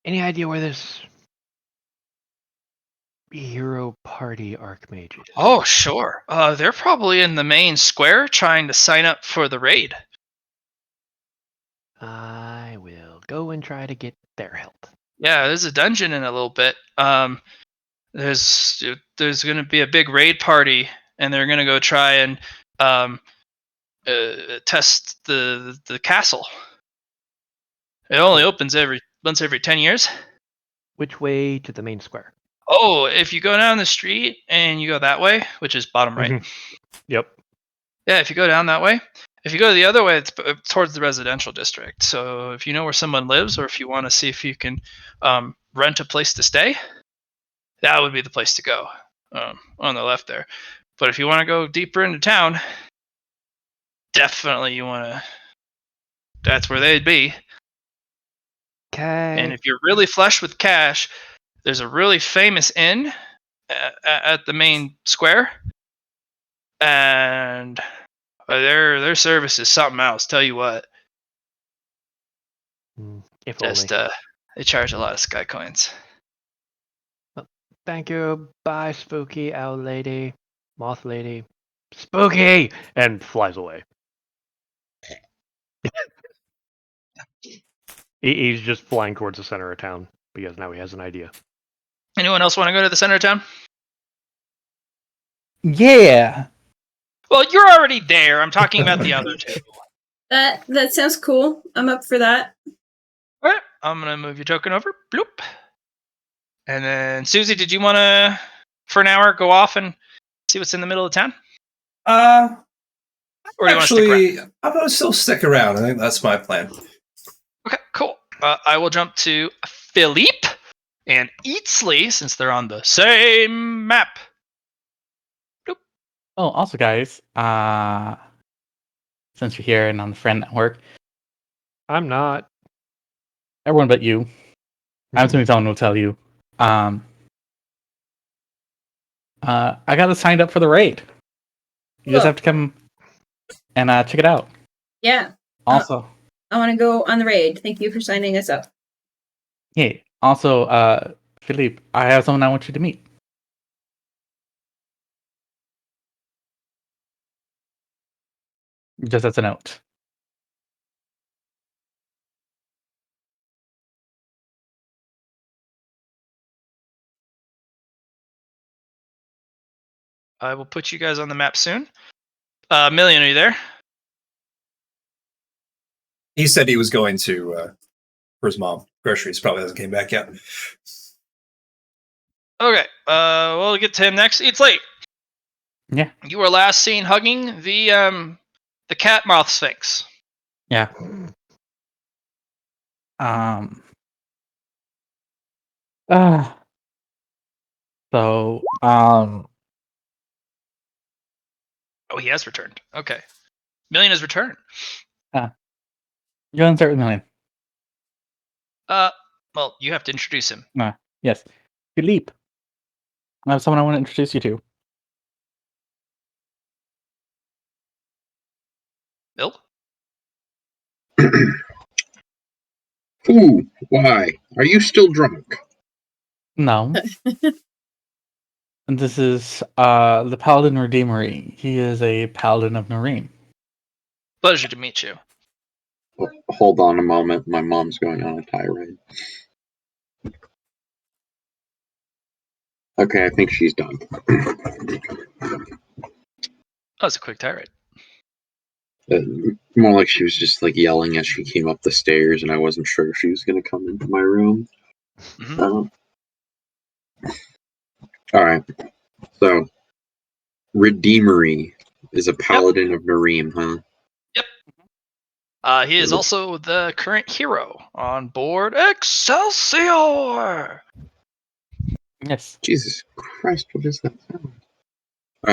Any idea where this hero party Archmage is? Oh, sure. They're probably in the main square trying to sign up for the raid. I will go and try to get their help. Yeah, there's a dungeon in a little bit. There's going to be a big raid party, and they're going to go try and test the castle. It only opens once every 10 years. Which way to the main square? Oh, if you go down the street and you go that way, which is bottom right. Yep. Yeah, if you go down that way. If you go the other way, it's towards the residential district. So if you know where someone lives, or if you want to see if you can rent a place to stay, that would be the place to go on the left there. But if you want to go deeper into town, definitely you want to. That's where they'd be. Okay. And if you're really flush with cash, there's a really famous inn at the main square, and their service is something else. Tell you what. If Just only. they charge a lot of sky coins. Well, thank you. Bye, spooky owl lady, moth lady, spooky, and flies away. He's just flying towards the center of town because now he has an idea. Anyone else want to go to the center of town? Yeah. Well, you're already there. I'm talking about the other two. That sounds cool. I'm up for that. All right, I'm gonna move your token over. Bloop. And then Susie, did you want to, for an hour, go off and see what's in the middle of town, or do you want to stick around? Actually, I'm gonna still stick around. I think that's my plan. Okay, cool. I will jump to Philippe and Eatsley since they're on the same map. Oh, also, guys, since you're here and on the friend network, I'm not. everyone but you, I'm assuming someone will tell you. I got us signed up for the raid. You just Cool. have to come and check it out. Yeah. Also, I want to go on the raid. Thank you for signing us up. hey, also, Philippe, I have someone I want you to meet. Just as a note. I will put you guys on the map soon. Million, are you there? He said he was going to for his mom groceries. Probably hasn't came back yet. Okay. We'll get to him next. It's late. Yeah. You were last seen hugging the cat mouth sphinx. Yeah. Um. So, Oh, he has returned. Okay. Million has returned. you want to start with Million? Well, you have to introduce him. Yes. Philippe. I have someone I want to introduce you to. Bill? Ooh, why? Are you still drunk? No. And this is the Paladin Redeemery. He is a Paladin of Nareem. Pleasure to meet you. Hold on a moment. My mom's going on a tirade. Okay, I think she's done. That was a quick tirade. More like she was just like yelling as she came up the stairs, and I wasn't sure if she was going to come into my room. Mm-hmm. All right. So, Redeemery is a paladin of Nareem, huh? He is also the current hero on board Excelsior. Yes. Jesus Christ, what is that sound? All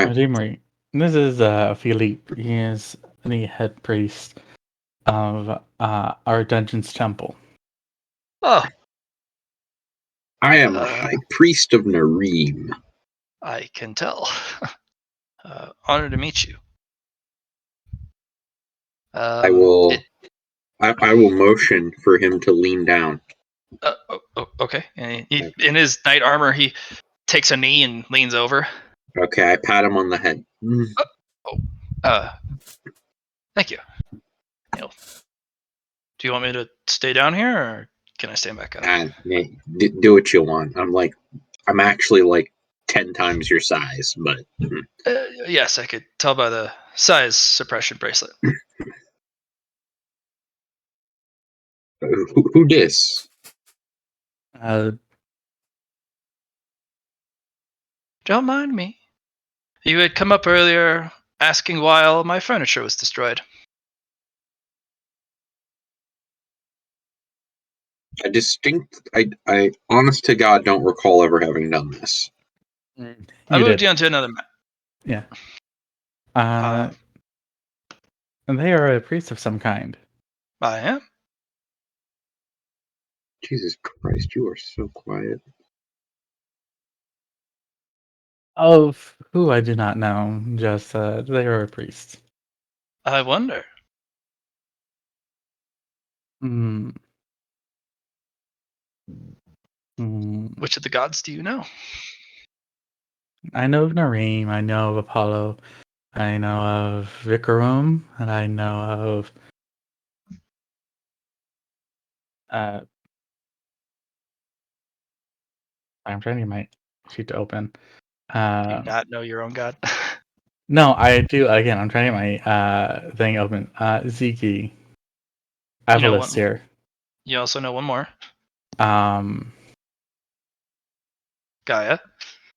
right. Redeemery. This is Philippe. He is the head priest of our dungeon's temple. Oh, I am a high priest of Nareem. I can tell. Honored to meet you. I will motion for him to lean down. Okay. And in his knight armor, he takes a knee and leans over. Okay, I pat him on the head. Thank you. Do you want me to stay down here, or can I stand back up? Do what you want. I'm actually like 10 times your size, but yes, I could tell by the size suppression bracelet. who dis? Don't mind me. You had come up earlier asking why all my furniture was destroyed. I honest to God don't recall ever having done this. I moved you onto another map. Yeah. And they are a priest of some kind. I am. Jesus Christ, you are so quiet. Of who I do not know, just they are a priest. I wonder. Which of the gods do you know? I know of Nareem, I know of Apollo, I know of Vikarum, and I know of I'm trying to get my sheet to open. Do you not know your own god? No, I do. Again, I'm trying to get my thing open. Ziki. I have You a know list one. here. You also know one more. Um. Gaia,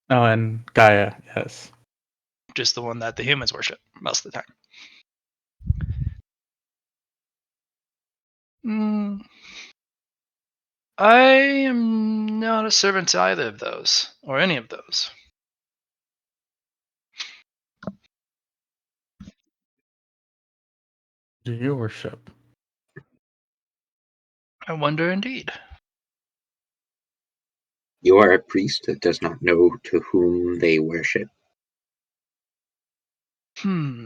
Oh, and Gaia. Yes. just the one that the humans worship most of the time. I am not a servant to either of those, or any of those. Do you worship? I wonder indeed. You are a priest that does not know to whom they worship. Hmm.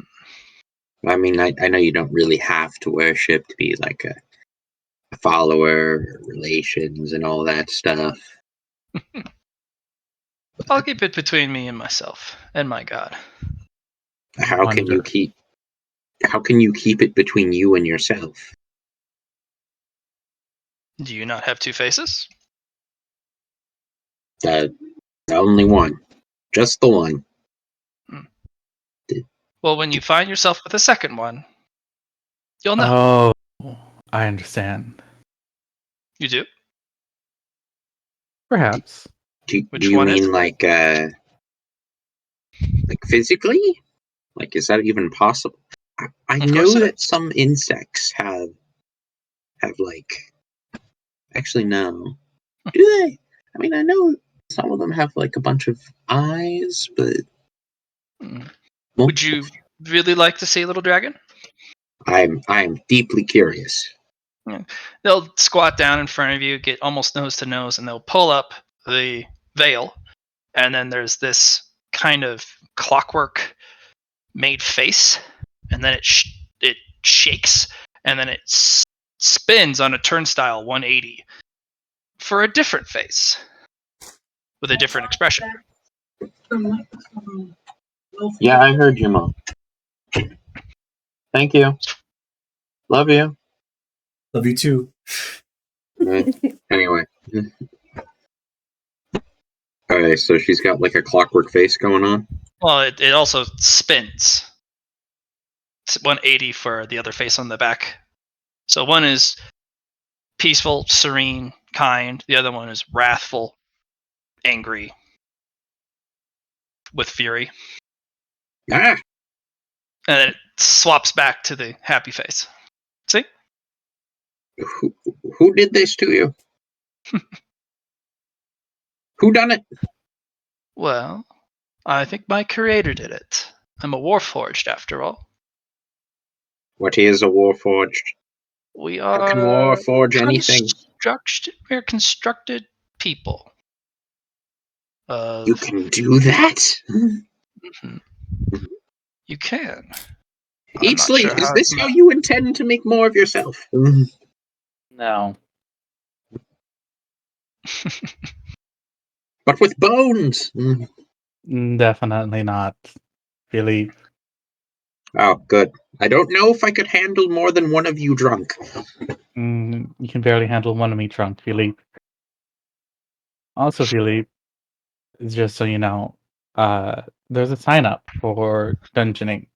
I mean, I know you don't really have to worship to be like a follower, relations, and all that stuff. I'll keep it between me and myself and my God. How can you Wonder. keep? How can you keep it between you and yourself? Do you not have two faces? The only one, just the one. Well, when you find yourself with a second one, you'll know. Oh, I understand. You do? Perhaps. Do Which you one is mean it? like physically? Like, is that even possible? I Of course know it that is. some insects have like. Actually, no. Do they? I mean, I know some of them have like a bunch of eyes, but Mm. well, Would you really like to see a little dragon? I'm deeply curious. Yeah. They'll squat down in front of you, get almost nose to nose, and they'll pull up the veil. And then there's this kind of clockwork made face, and then it shakes, and then it spins on a turnstile 180 for a different face with a different expression. Yeah, I heard you, Mom. Thank you. Love you. Love you too. Anyway. Alright, so she's got like a clockwork face going on. Well, it also spins. It's 180 for the other face on the back. So one is peaceful, serene, kind. The other one is wrathful, angry, with fury. Ah! And then it swaps back to the happy face. See? Who did this to you? Who done it? Well, I think my creator did it. I'm a warforged, after all. What is a warforged? We How can are warforge anything? we're constructed people. You can do that? Mhm. You can. I'm not Eatsley, sure is how. this how you intend to make more of yourself? No. But with bones! Definitely not. Philippe. Oh, good. I don't know if I could handle more than one of you drunk. You can barely handle one of me drunk, Philippe. Also, Philippe, just so you know, there's a sign up for dungeoning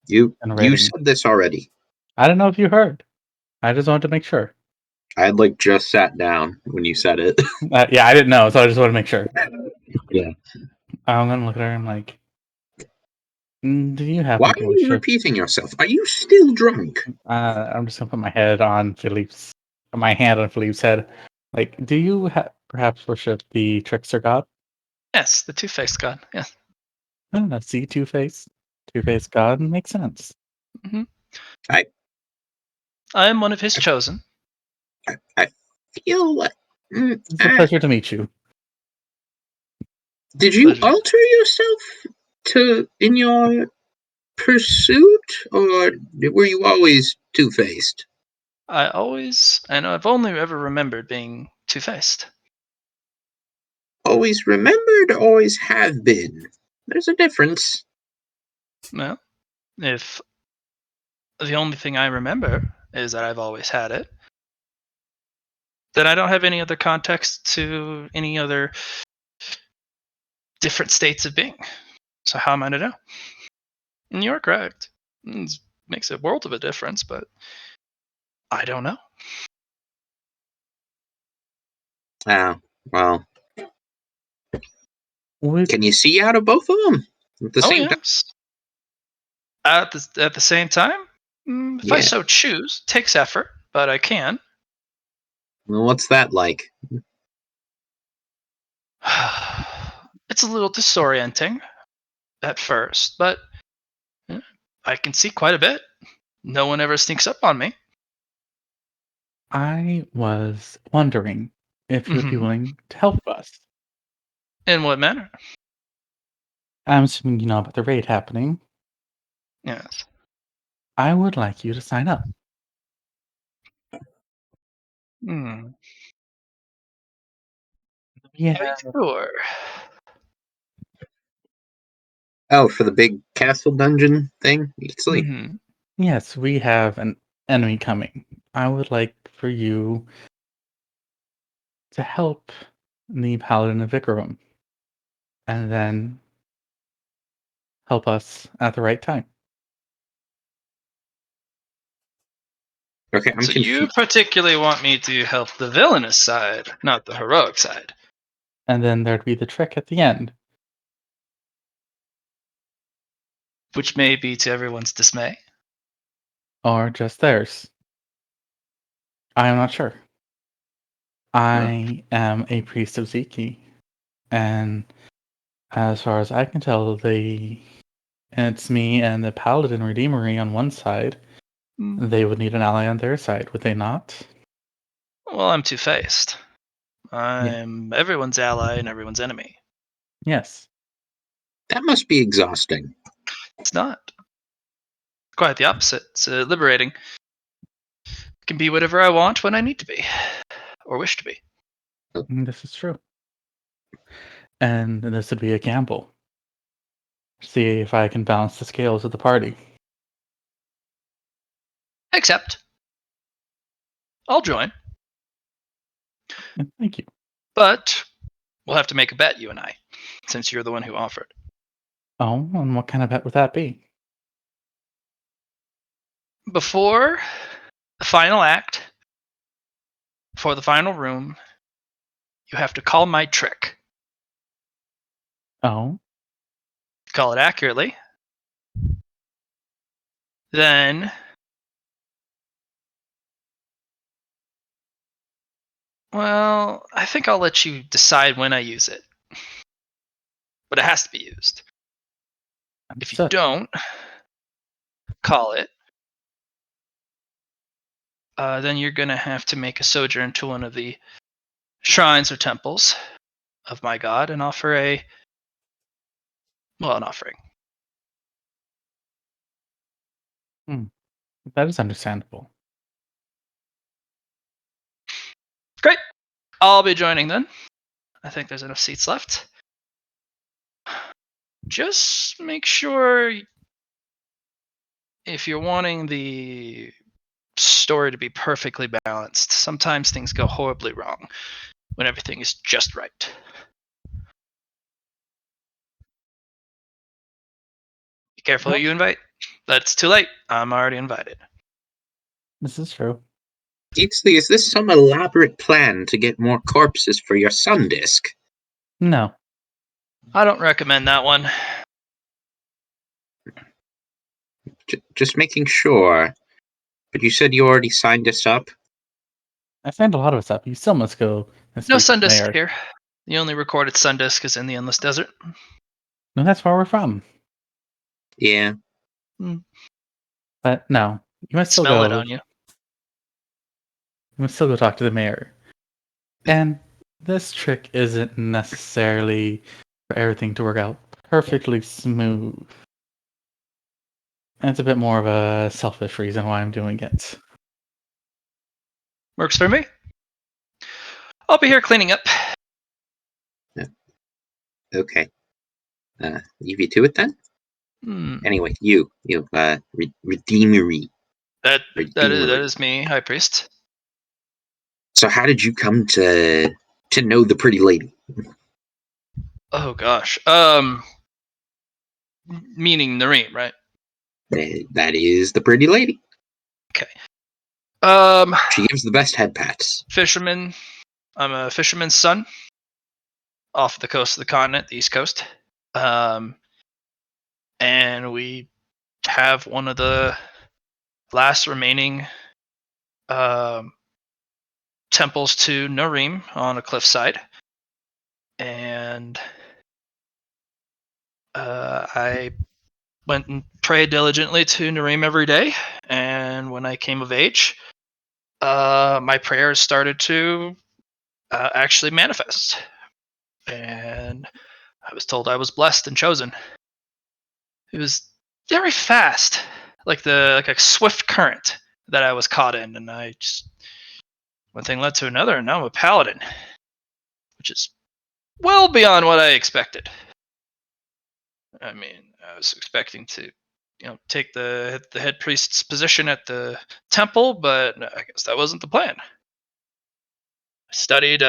You and raiding. said this already. I don't know if you heard. I just wanted to make sure. I had like just sat down when you said it. Yeah, I didn't know, so I just wanted to make sure. Yeah. I'm gonna look at her and like, do you Why happen are to you worship? repeating yourself? Are you still drunk? I'm just gonna put my hand on Philippe's head. Like, do you perhaps worship the trickster god? Yes, the two-faced god. Yes. See, two-faced god makes sense. Hmm. I I am one of his chosen. I feel like. It's a pleasure to meet you. Did you Pleasure. alter yourself in your pursuit, or were you always two-faced? I know I've only ever remembered being two-faced. Always remembered, always have been. There's a difference. Well, if the only thing I remember is that I've always had it, then I don't have any other context to any other different states of being. So how am I to know? And you're correct. Makes a world of a difference, but I don't know. Well, Would can you see out of both of them at the same time? Yes. At the same time, if I Yeah. so choose, takes effort, but I can. Well, what's that like? It's a little disorienting at first, but I can see quite a bit. No one ever sneaks up on me. I was wondering if you would be Mhm. willing to help us. In what manner? I'm assuming you know about the raid happening. Yes. I would like you to sign up. Hmm. Yeah. Are you sure? Oh, for the big castle dungeon thing? It's like, Mm-hmm. Yes, we have an enemy coming. I would like for you to help the Paladin of Ikarum, and then help us at the right time. okay, I'm So you confused. particularly want me to help the villainous side, not the heroic side. And then there'd be the trick at the end. Which may be to everyone's dismay. Or just theirs. I am not sure. I am a priest of Ziki, and as far as I can tell, it's me and the Paladin Redeemery on one side. They would need an ally on their side, would they not? Well, I'm two-faced. I'm everyone's ally and everyone's enemy. Yes. That must be exhausting. It's not. Quite the opposite. It's liberating. I can be whatever I want when I need to be. Or wish to be. This is true. And this would be a gamble. See if I can balance the scales of the party. Except, I'll join. Thank you. But we'll have to make a bet, you and I, since you're the one who offered. Oh, and what kind of bet would that be? Before the final act, before the final room, you have to call my trick. Oh, Call it accurately. Then, well, I think I'll let you decide when I use it. But it has to be used. If you understood. don't call it, then you're going to have to make a sojourn to one of the shrines or temples of my god and offer an offering. That is understandable. Great. I'll be joining then. I think there's enough seats left. Just make sure if you're wanting the story to be perfectly balanced, sometimes things go horribly wrong when everything is just right. Be careful who you invite. That's too late. I'm already invited. This is true. Eatsley, is this some elaborate plan to get more corpses for your sun disk? No. I don't recommend that one. Just making sure. But you said you already signed us up? I signed a lot of us up. You still must go and No speak to the Sundisk mayor. here. The only recorded Sundisk is in the Endless Desert. No, that's where we're from. Yeah. But no, you must still Smell go. it on you. You must still go talk to the mayor. And this trick isn't necessarily for everything to work out perfectly smooth. And it's a bit more of a selfish reason why I'm doing it. Works for me. I'll be here cleaning up. Okay. Leave you to it then? Anyway, Redeemery. That Redeemery. is me, High Priest. So how did you come to know the pretty lady? Oh gosh. Meaning Nareem, right? That is the pretty lady. She gives the best head pats. Fisherman. I'm a fisherman's son. Off the coast of the continent, the East Coast. And we have one of the last remaining temples to Narim on a cliffside. And I went and prayed diligently to Narim every day. And when I came of age, my prayers started to actually manifest. And I was told I was blessed and chosen. It was very fast, like a swift current that I was caught in, and I just one thing led to another, and now I'm a paladin, which is well beyond what I expected. I mean, I was expecting to, take the head priest's position at the temple, but I guess that wasn't the plan. I studied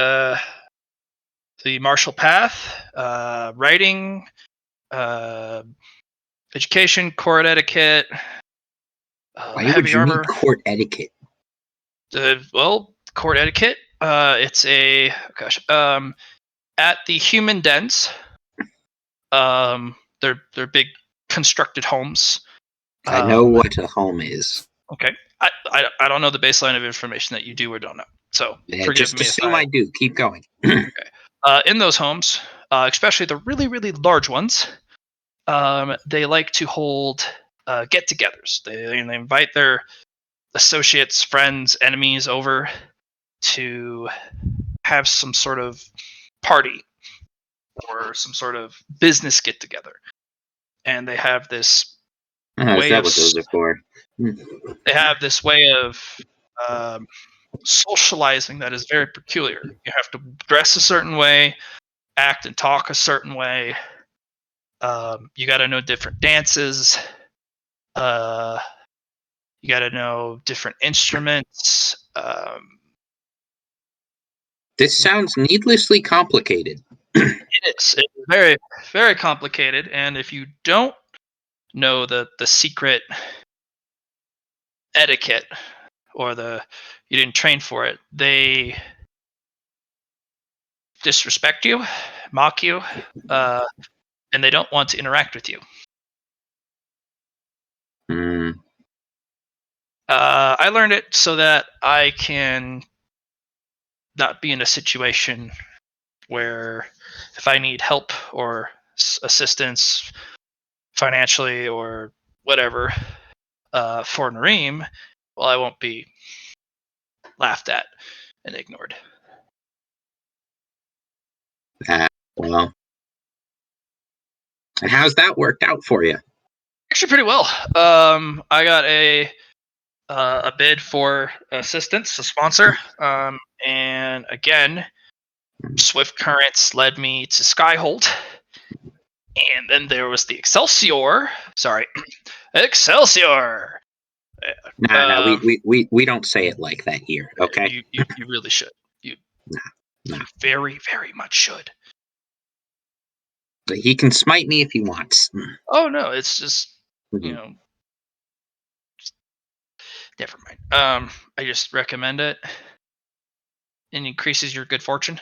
the martial path, writing, education, court etiquette, Why would heavy you armor. need court etiquette? Court etiquette. It's at the human dens. They're big constructed homes. I know what a home is. Okay. I don't know the baseline of information that you do or don't know. So forgive just me assume if I do. Keep going. in those homes, especially the really, really large ones, they like to hold get-togethers. They invite their associates, friends, enemies over to have some sort of party or some sort of business get-together. And they have this Is that what those are for? They have this way of socializing that is very peculiar. You have to dress a certain way, act and talk a certain way. You got to know different dances. You got to know different instruments. This sounds needlessly complicated. It is. It's very, very complicated. And if you don't know the secret etiquette or you didn't train for it, they disrespect you, mock you, and they don't want to interact with you. I learned it so that I can not be in a situation where if I need help or assistance financially or whatever for Nareem, well, I won't be laughed at and ignored. Well, and how's that worked out for you? Actually, pretty well. I got a bid for assistance, a sponsor, and again, swift currents led me to Skyhold, and then there was the Excelsior. Sorry, Excelsior. No, we don't say it like that here. Okay, you really should. You very, very much should. He can smite me if he wants. Oh no, it's just never mind. I just recommend it. It increases your good fortune.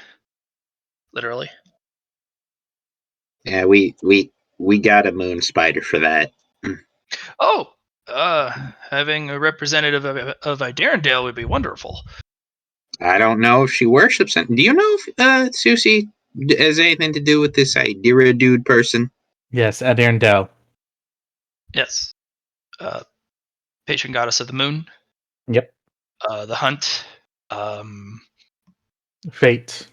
Literally. Yeah, we got a moon spider for that. Oh, having a representative of Idarendale would be wonderful. I don't know if she worships him. Do you know if Susie has anything to do with this Idira dude person? Yes, Adirndale. Yes. Patron goddess of the moon. Yep. The hunt. Fate.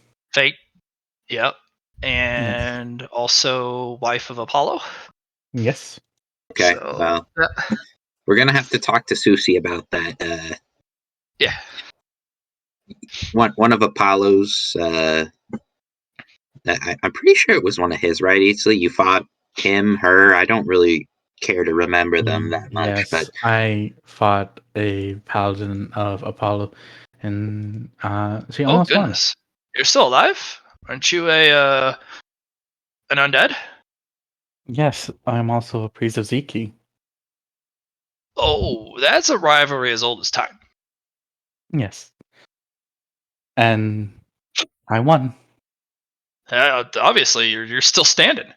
Yep. And also wife of Apollo. Yes. Okay. So, well, we're gonna have to talk to Susie about that. Yeah. One of Apollo's. I'm pretty sure it was one of his, right? Easley, you fought him, her. I don't really care to remember them that much. Yes, but I fought a paladin of Apollo, and she almost won. You're still alive? Aren't you an undead? Yes, I'm also a priest of Ziki. Oh, that's a rivalry as old as time. Yes. And I won. Obviously, you're still standing.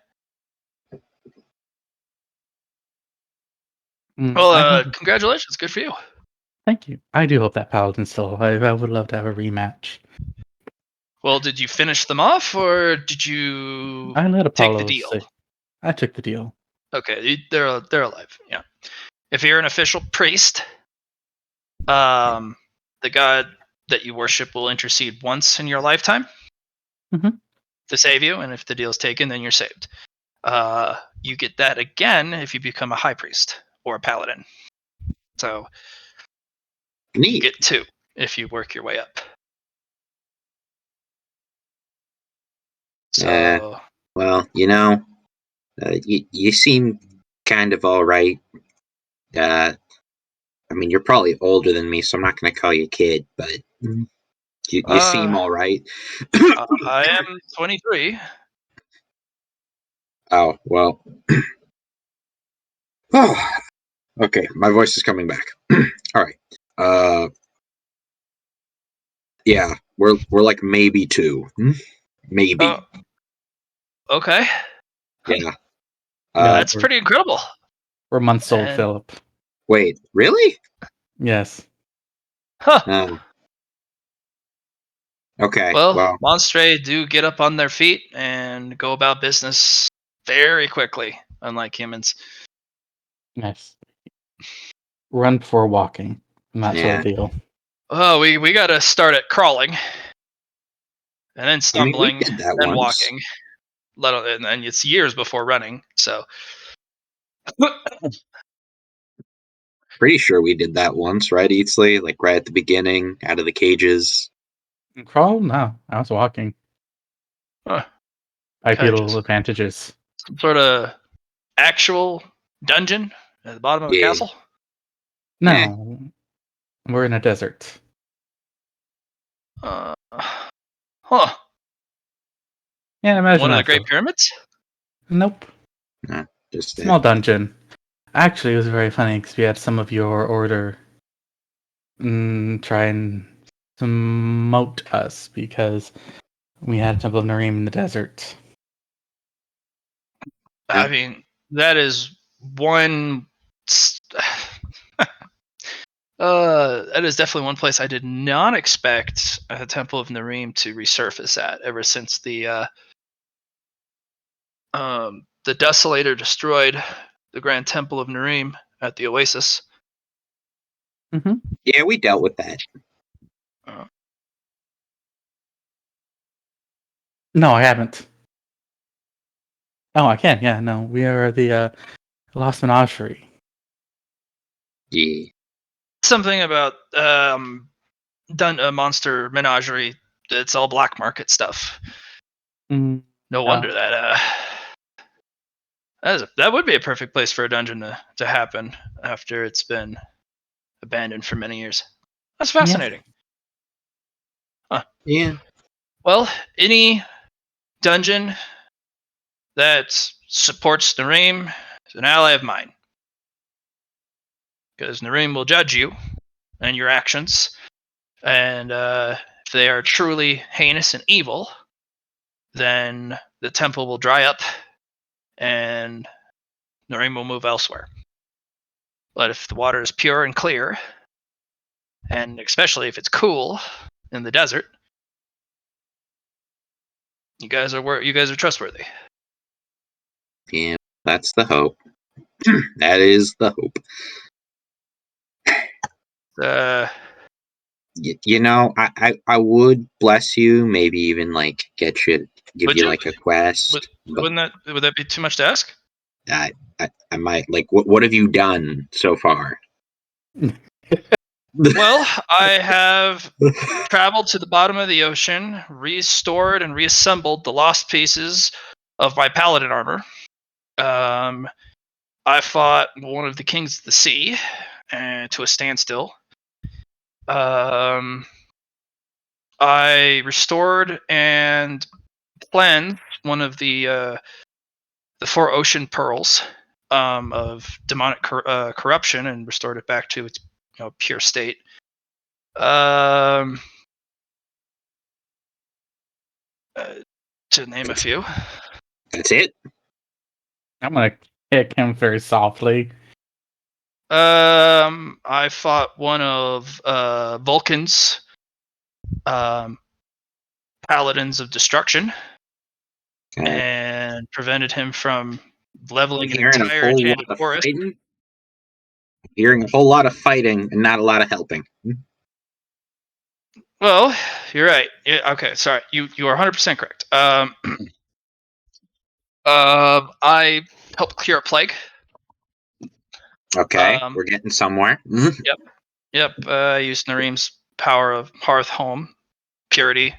Well, I hope, congratulations. Good for you. thank you. I do hope that Paladin's still alive. I would love to have a rematch. Well, did you finish them off, or did you I let take the Apollo deal? say. I took the deal. Okay, they're alive. Yeah. If you're an official priest, the god that you worship will intercede once in your lifetime Mhm. to save you, and if the deal's taken, then you're saved. You get that again if you become a high priest or a paladin. So you Neat. get 2 if you work your way up. So Yeah. Well, you seem kind of all right. I mean, you're probably older than me, so I'm not going to call you kid, but you seem all right. I am 23. Oh, well. Oh, okay, my voice is coming back. All right. Yeah, we're like maybe 2. Maybe. Oh, okay. Yeah. Yeah, That's pretty incredible. we're months old, And Philip. Wait, really? Yes. huh. Oh. Okay. Well, Well, Monstre do get up on their feet and go about business very quickly, unlike humans. Nice. Run before walking. And that sort yeah. of deal. Oh, we got to start at crawling, and then I mean, we stumbling, did that then once. walking. And it's years before running. So Pretty sure we did that once, right, Eatsley? Like right at the beginning, out of the cages. And crawl? No, I was walking. huh, I feel cages. advantages. Some sort of actual dungeon at the bottom of a Yeah. castle. Eh. No, we're in a desert. Huh. Yeah, imagine One of the that. Great Pyramids. Nope. Nah, just Small dungeon. Actually, it was very funny because we had some of your order try and smote us because we had a Temple of Nareem in the desert. I mean, that is one. That is definitely one place I did not expect a Temple of Nareem to resurface at. Ever since the Desolator destroyed the Grand Temple of Nareem at the Oasis. Mm-hmm. Yeah, we dealt with that. No, I haven't. Oh, I can. Yeah, no, we are the Lost Menagerie. Yeah. Something about Monster Menagerie. It's all black market stuff. Mm, No wonder that would be a perfect place for a dungeon to happen after it's been abandoned for many years. That's fascinating. Huh. Yeah. Well, any dungeon that supports Nareem is an ally of mine. Because Nareem will judge you and your actions. And if they are truly heinous and evil, then the temple will dry up and Nareem will move elsewhere. But if the water is pure and clear, and especially if it's cool in the desert, you guys are trustworthy. Yeah. That's the hope. That is the hope. I would bless you, maybe even like give Would you you? like a quest, but Would that be too much to ask? I might like what have you done so far? Well, I have traveled to the bottom of the ocean, restored and reassembled the lost pieces of my paladin armor. I fought one of the kings of the sea to a standstill. I restored and cleansed one of the 4 ocean pearls of demonic corruption and restored it back to its pure state. To name a few. That's it. I'm gonna kick him very softly. I fought one of Vulcan's paladins of destruction and prevented him from leveling an Hearing a entire whole enchanted lot of forest. fighting. Hearing a whole lot of fighting and not a lot of helping. Well, you're right. Yeah, okay, sorry. You are 100% correct. I helped cure a plague. Okay, we're getting somewhere. Yep. I used Nareem's power of Hearth Home, purity,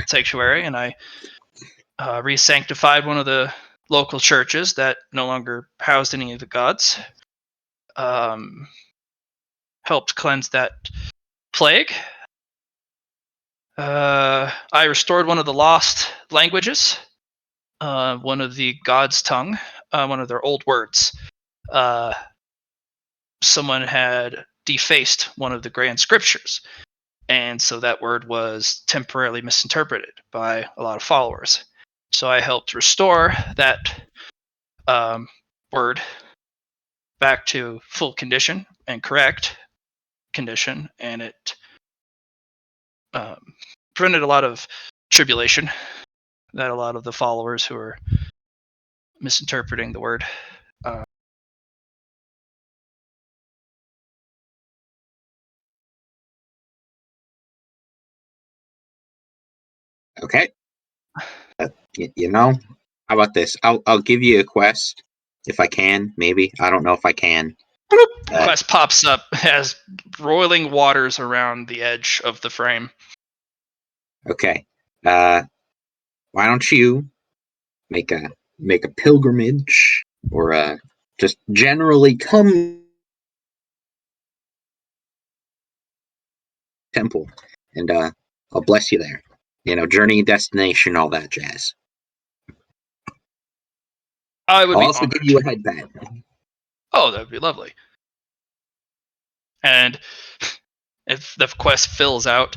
sanctuary, and I re-sanctified one of the local churches that no longer housed any of the gods. Helped cleanse that plague. I restored one of the lost languages, one of the gods' tongue, one of their old words. Someone had defaced one of the grand scriptures, and so that word was temporarily misinterpreted by a lot of followers. So I helped restore that word back to full condition and correct condition, and it prevented a lot of tribulation that a lot of the followers who were misinterpreting the word. Okay. How about this? I'll give you a quest if I can. Maybe I don't know if I can. Quest pops up, has roiling waters around the edge of the frame. Okay. Why don't you make a pilgrimage or just generally come temple and I'll bless you there. Journey, destination, all that jazz. I would I'll be also honored. give you a headband. Oh, that would be lovely. And if the quest fills out,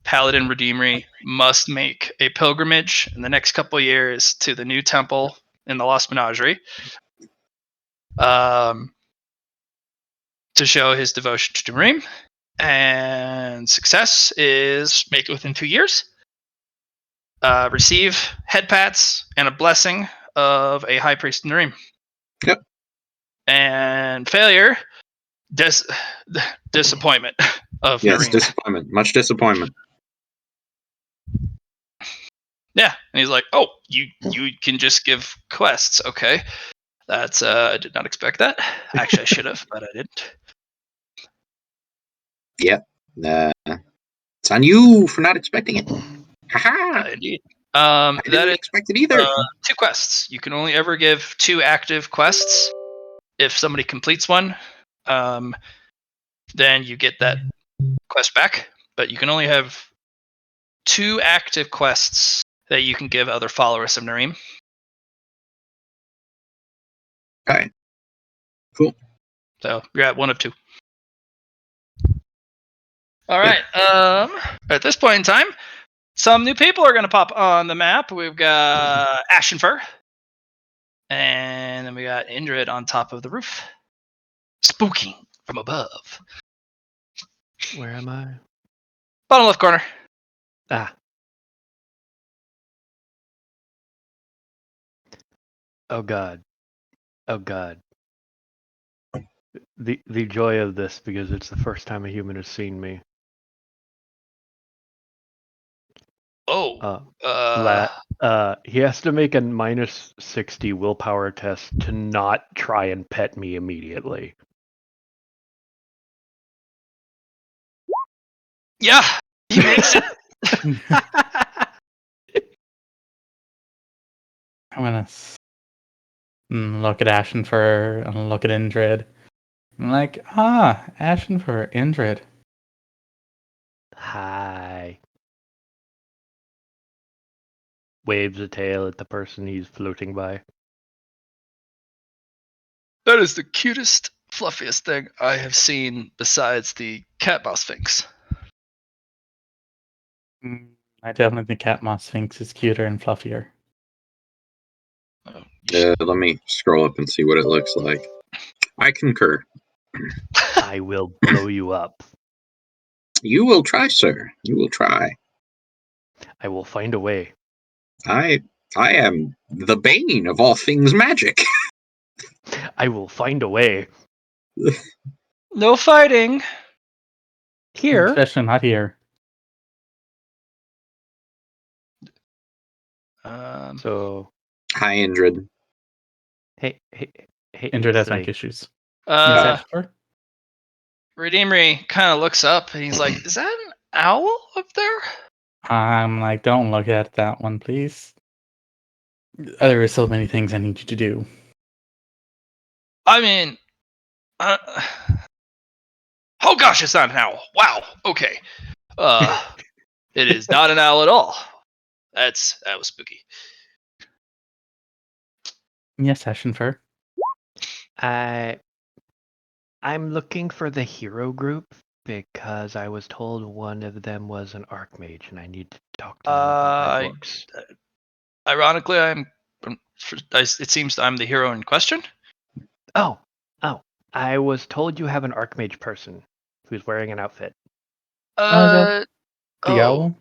Paladin Redeemery must make a pilgrimage in the next couple of years to the new temple in the Lost Menagerie, to show his devotion to Dream. And success is make it within 2 years. Receive head pats and a blessing of a high priest in Nareem. Yep. And failure, disappointment of Yes, Nareem. disappointment. Much disappointment. Yeah, and he's like, "Oh, you can just give quests, okay? That's I did not expect that. Actually, I should have, but I didn't." Yep. It's on you for not expecting it. Haha. Indeed. I That didn't is expect it either. 2 quests. You can only ever give 2 active quests. If somebody completes one, then you get that quest back. But you can only have 2 active quests that you can give other followers of Nareem. Okay. Cool. So you're at 1 of 2. All right. At this point in time, some new people are going to pop on the map. We've got Ashenfur, and then we got Indrid on top of the roof, spooking from above. Where am I? Bottom left corner. Ah. Oh God. Oh God. The joy of this, because it's the first time a human has seen me. Oh. He has to make a minus 60 willpower test to not try and pet me immediately. Yeah, he makes it. I'm gonna look at Ashenfur and look at Indrid. I'm like, Ashenfur, Indrid. Hi. Waves a tail at the person he's floating by. That is the cutest, fluffiest thing I have seen besides the cat mouse sphinx. I definitely think Cat Moss Sphinx is cuter and fluffier. Oh, Let me scroll up and see what it looks like. I concur. I will blow you up. You will try, sir. You will try. I will find a way. I am the bane of all things magic. I will find a way. No fighting. Here. Especially not here. So, Hi, Indrid. hey, Indrid has mic listening. issues. uh, Yes, Redeemery kind of looks up and he's like, "Is that an owl up there?" I'm like, don't look at that one, please. There are so many things I need you to do. I mean, oh gosh, it's not an owl. Wow. Okay. It is not an owl at all. That was spooky. Yes, Ashenfur. I'm looking for the hero group because I was told one of them was an archmage, and I need to talk to them about my books. Ironically, it seems I'm the hero in question. Oh, I was told you have an archmage person who's wearing an outfit. Is that the owl?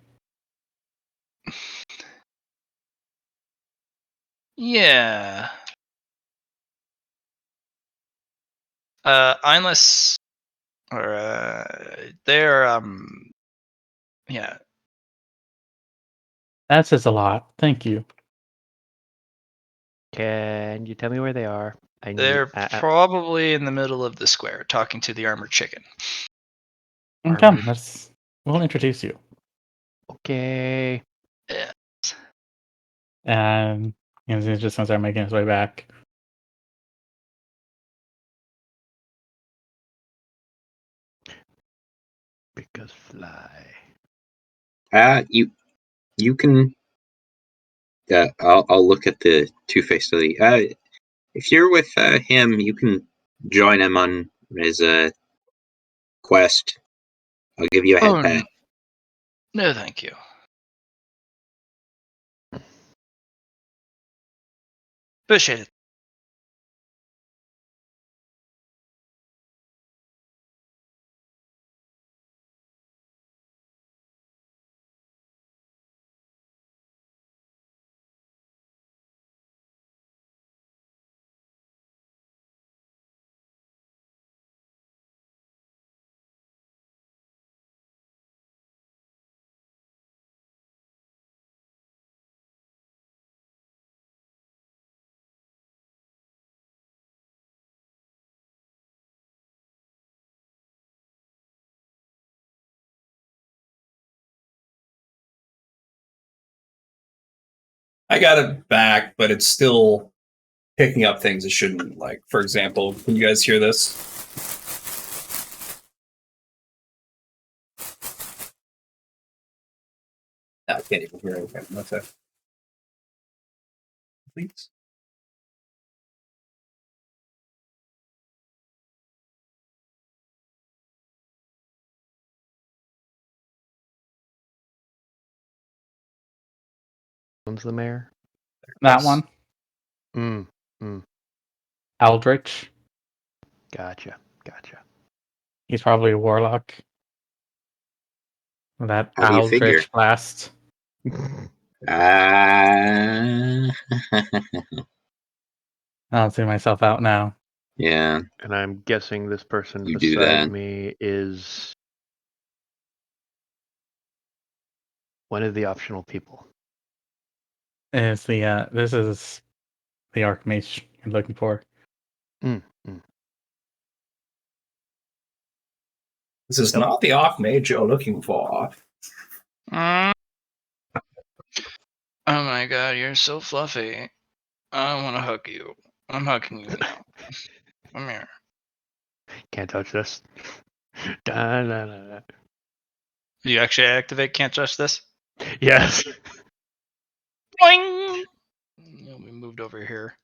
Yeah. Einless, or they're yeah. That says a lot. Thank you. Can you tell me where they are? They're probably in the middle of the square, talking to the armored chicken. Come, we'll introduce you. Okay. Yeah. And he just starts making his way back. Because fly. You can. I'll look at the two-faced lily. If you're with him, you can join him on his quest. I'll give you a head pat. No, thank you. Appreciate it. I got it back, but it's still picking up things it shouldn't. Like, for example, can you guys hear this? No, I can't even hear anything. What's that? Please. Who's the mayor? That one. Aldrich. Gotcha. He's probably a warlock. That How do you figure? Aldrich blast. I I'll see myself out now. Yeah. And I'm guessing this person You do beside that. me is one of the optional people. Is the this is the archmage you're looking for. This is not the archmage you're looking for. Oh my god, you're so fluffy. I want to hug you. I'm hugging you now. Come here. Can't touch this. Da, da, da, da. Do you actually activate Can't Touch This? Yes. Boing! We moved over here.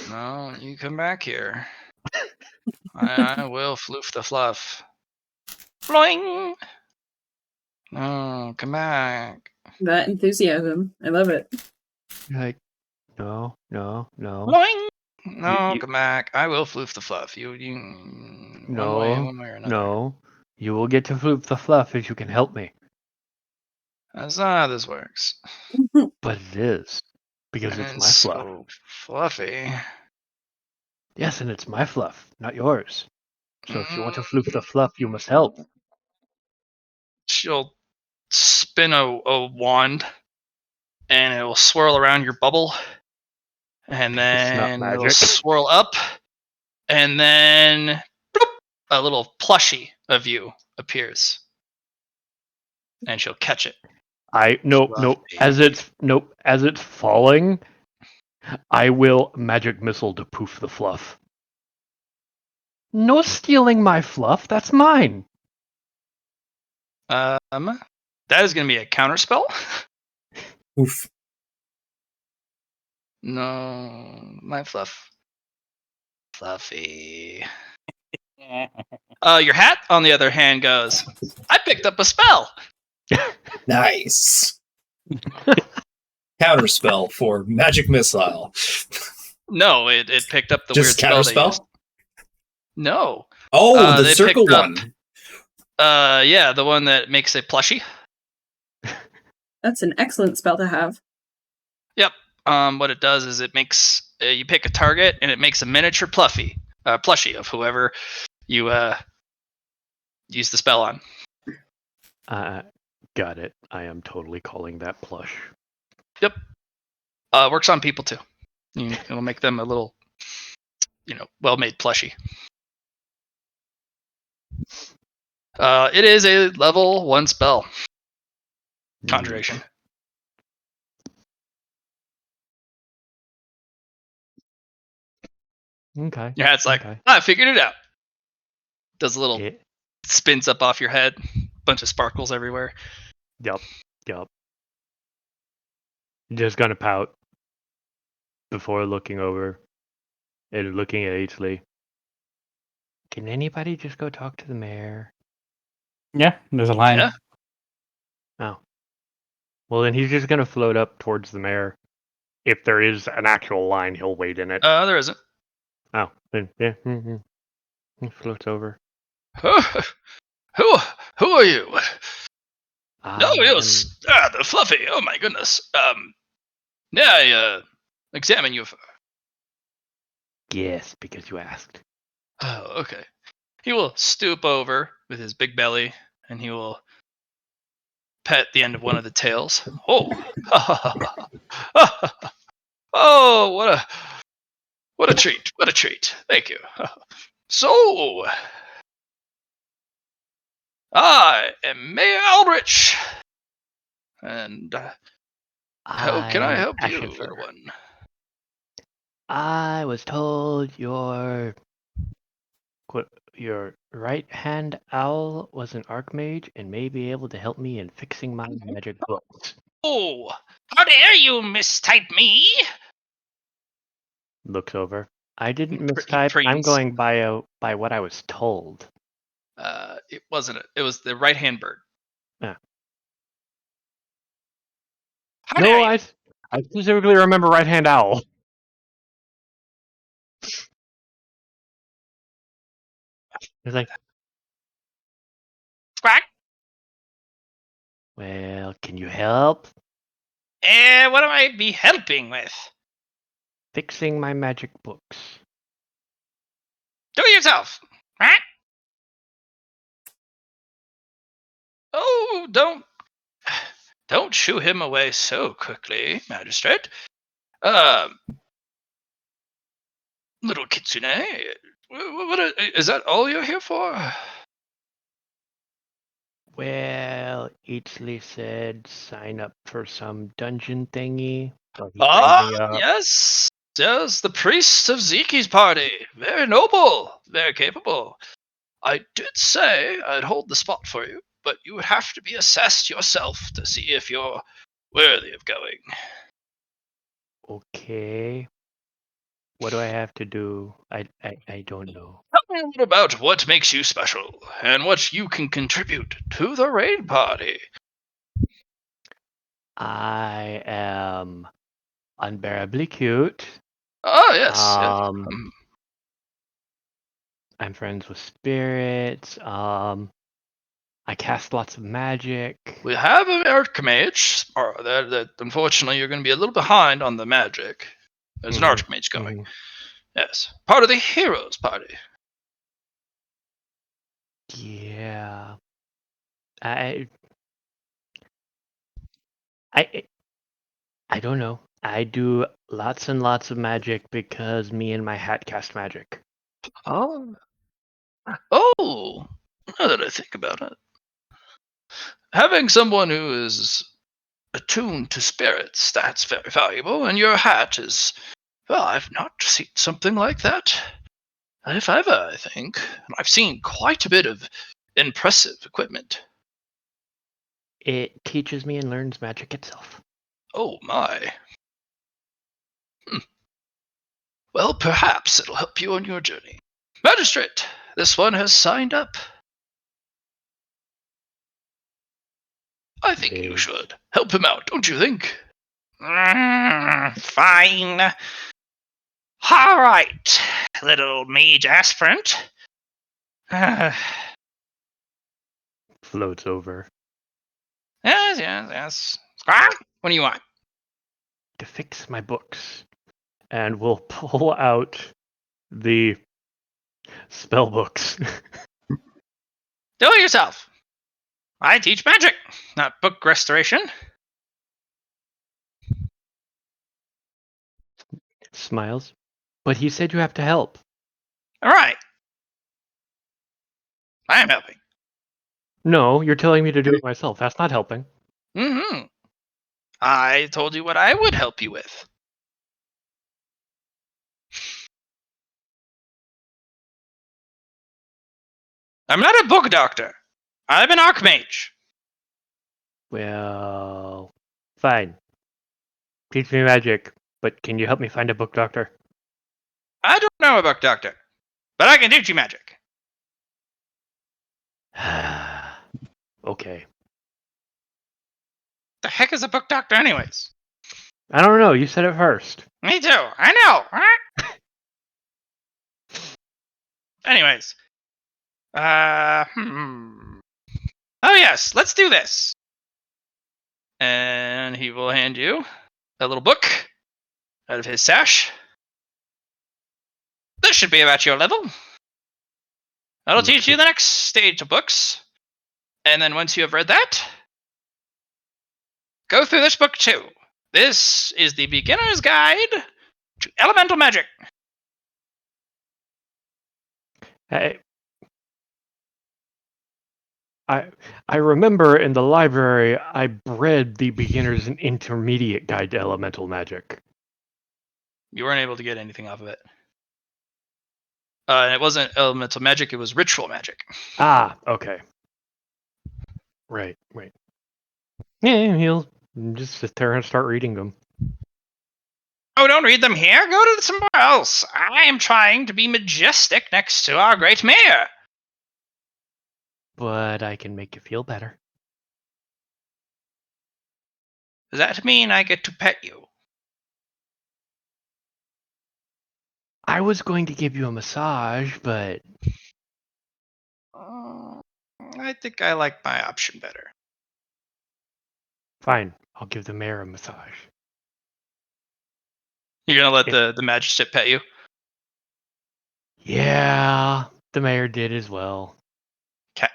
No, you come back here. I will floof the fluff. Floing! No, come back. That enthusiasm. I love it. You're like, no. Floing! No, You- come back. I will floof the fluff. You No, one way or another. no. You will get to floof the fluff if you can help me. That's not how this works. But it is. Because it's And my fluff. so fluffy. Yes, and it's my fluff, not yours. So if you want to floof the fluff, you must help. She'll spin a wand, and it will swirl around your bubble, and It's not then it'll magic. swirl up, and then bloop, a little plushie of you appears, and she'll catch it. Nope. Fluffy. As it's falling, I will magic missile to poof the fluff. No stealing my fluff, that's mine. That is going to be a counterspell. Oof. No, my fluff. Fluffy. Your hat, on the other hand, goes, I picked up a spell. Nice. Counterspell for magic missile. No, it picked up the Just weird spell they used. counterspell? No. Oh, the they circle picked up- one. Yeah, the one that makes a plushie. That's an excellent spell to have. Yep. What it does is it makes you pick a target and it makes a miniature plushie of whoever you use the spell on. Got it. I am totally calling that plush. Yep. Works on people too. It'll make them a little, well-made plushie. It is a level 1 spell. Conjuration. Okay. Your hat's like, Okay. I figured it out. Does a little It- spins up off your head, bunch of sparkles everywhere. Yup. Just gonna pout before looking over and looking at Aisley. Can anybody just go talk to the mayor? Yeah, there's a line. Yeah. Oh. Well, then he's just gonna float up towards the mayor. If there is an actual line, he'll wait in it. There isn't. Oh, then yeah. He floats over. Who are you? I Yes. The Fluffy. Oh my goodness. Yeah, I examine you. Yes, because you asked. Oh, okay. He will stoop over with his big belly, and he will pet the end of one of the tails. Oh, oh, what a treat! What a treat! Thank you. So, I am Mayor Aldrich, and how can I help you, Ashenfur. little one? I was told your right-hand owl was an archmage and may be able to help me in fixing my magic books. Oh, how dare you mistype me? Looks over. I didn't He mistype. I'm preens. going by what I was told. It wasn't. It was the right-hand bird. Yeah. How dare you? I specifically remember right-hand owl. It's like, Quack. well, can you help? What am I be helping with? Fixing my magic books. Do it yourself. Right? Oh, don't shoo him away so quickly, magistrate. Little kitsune. Is that all you're here for? Well, Eatsley said sign up for some dungeon thingy. So he brings me up. Yes. Yes, the priest of Zeki's party. Very noble, very capable. I did say I'd hold the spot for you, but you would have to be assessed yourself to see if you're worthy of going. Okay. What do I have to do? I don't know. Tell me a little about what makes you special and what you can contribute to the raid party. I am unbearably cute. Ah, yes. I'm friends with spirits. I cast lots of magic. We have an archmage. That unfortunately you're going to be a little behind on the magic. There's an archmage coming. Yes, part of the heroes party. Yeah. I I don't know. I do lots and lots of magic because me and my hat cast magic. Oh. Oh. Now that I think about it, having someone who is attuned to spirits, that's very valuable. And your hat is, well, I've not seen something like that. If ever, I think. I've seen quite a bit of impressive equipment. It teaches me and learns magic itself. Oh my. Well, perhaps it'll help you on your journey. Magistrate, this one has signed up. I think you should help him out, don't you think? Fine. All right, little mage aspirant. Floats over. Yes. What do you want? To fix my books. And we'll pull out the spell books. Do it yourself. I teach magic, not book restoration. Smiles. But he said you have to help. All right. I am helping. No, you're telling me to do it myself. That's not helping. Mm-hmm. I told you what I would help you with. I'm not a book doctor. I'm an archmage. Well, fine. Teach me magic, but can you help me find a book doctor? I don't know a book doctor, but I can teach you magic. Okay. The heck is a book doctor, anyways? I don't know. You said it first. Me too. I know. Anyways. Oh yes, let's do this. And he will hand you a little book out of his sash. This should be about your level. That'll teach you the next stage of books. And then once you have read that, go through this book too. This is the Beginner's Guide to Elemental Magic. I remember in the library I read the Beginner's and Intermediate Guide to Elemental Magic. You weren't able to get anything off of it. And it wasn't elemental magic, it was ritual magic. Ah, okay. Right. Yeah, he'll just sit there and start reading them. Oh, don't read them here. Go to somewhere else. I am trying to be majestic next to our great mayor. But I can make you feel better. Does that mean I get to pet you? I was going to give you a massage, but... I think I like my option better. Fine, I'll give the mayor a massage. You're gonna let the magistrate pet you? Yeah, the mayor did as well. Okay.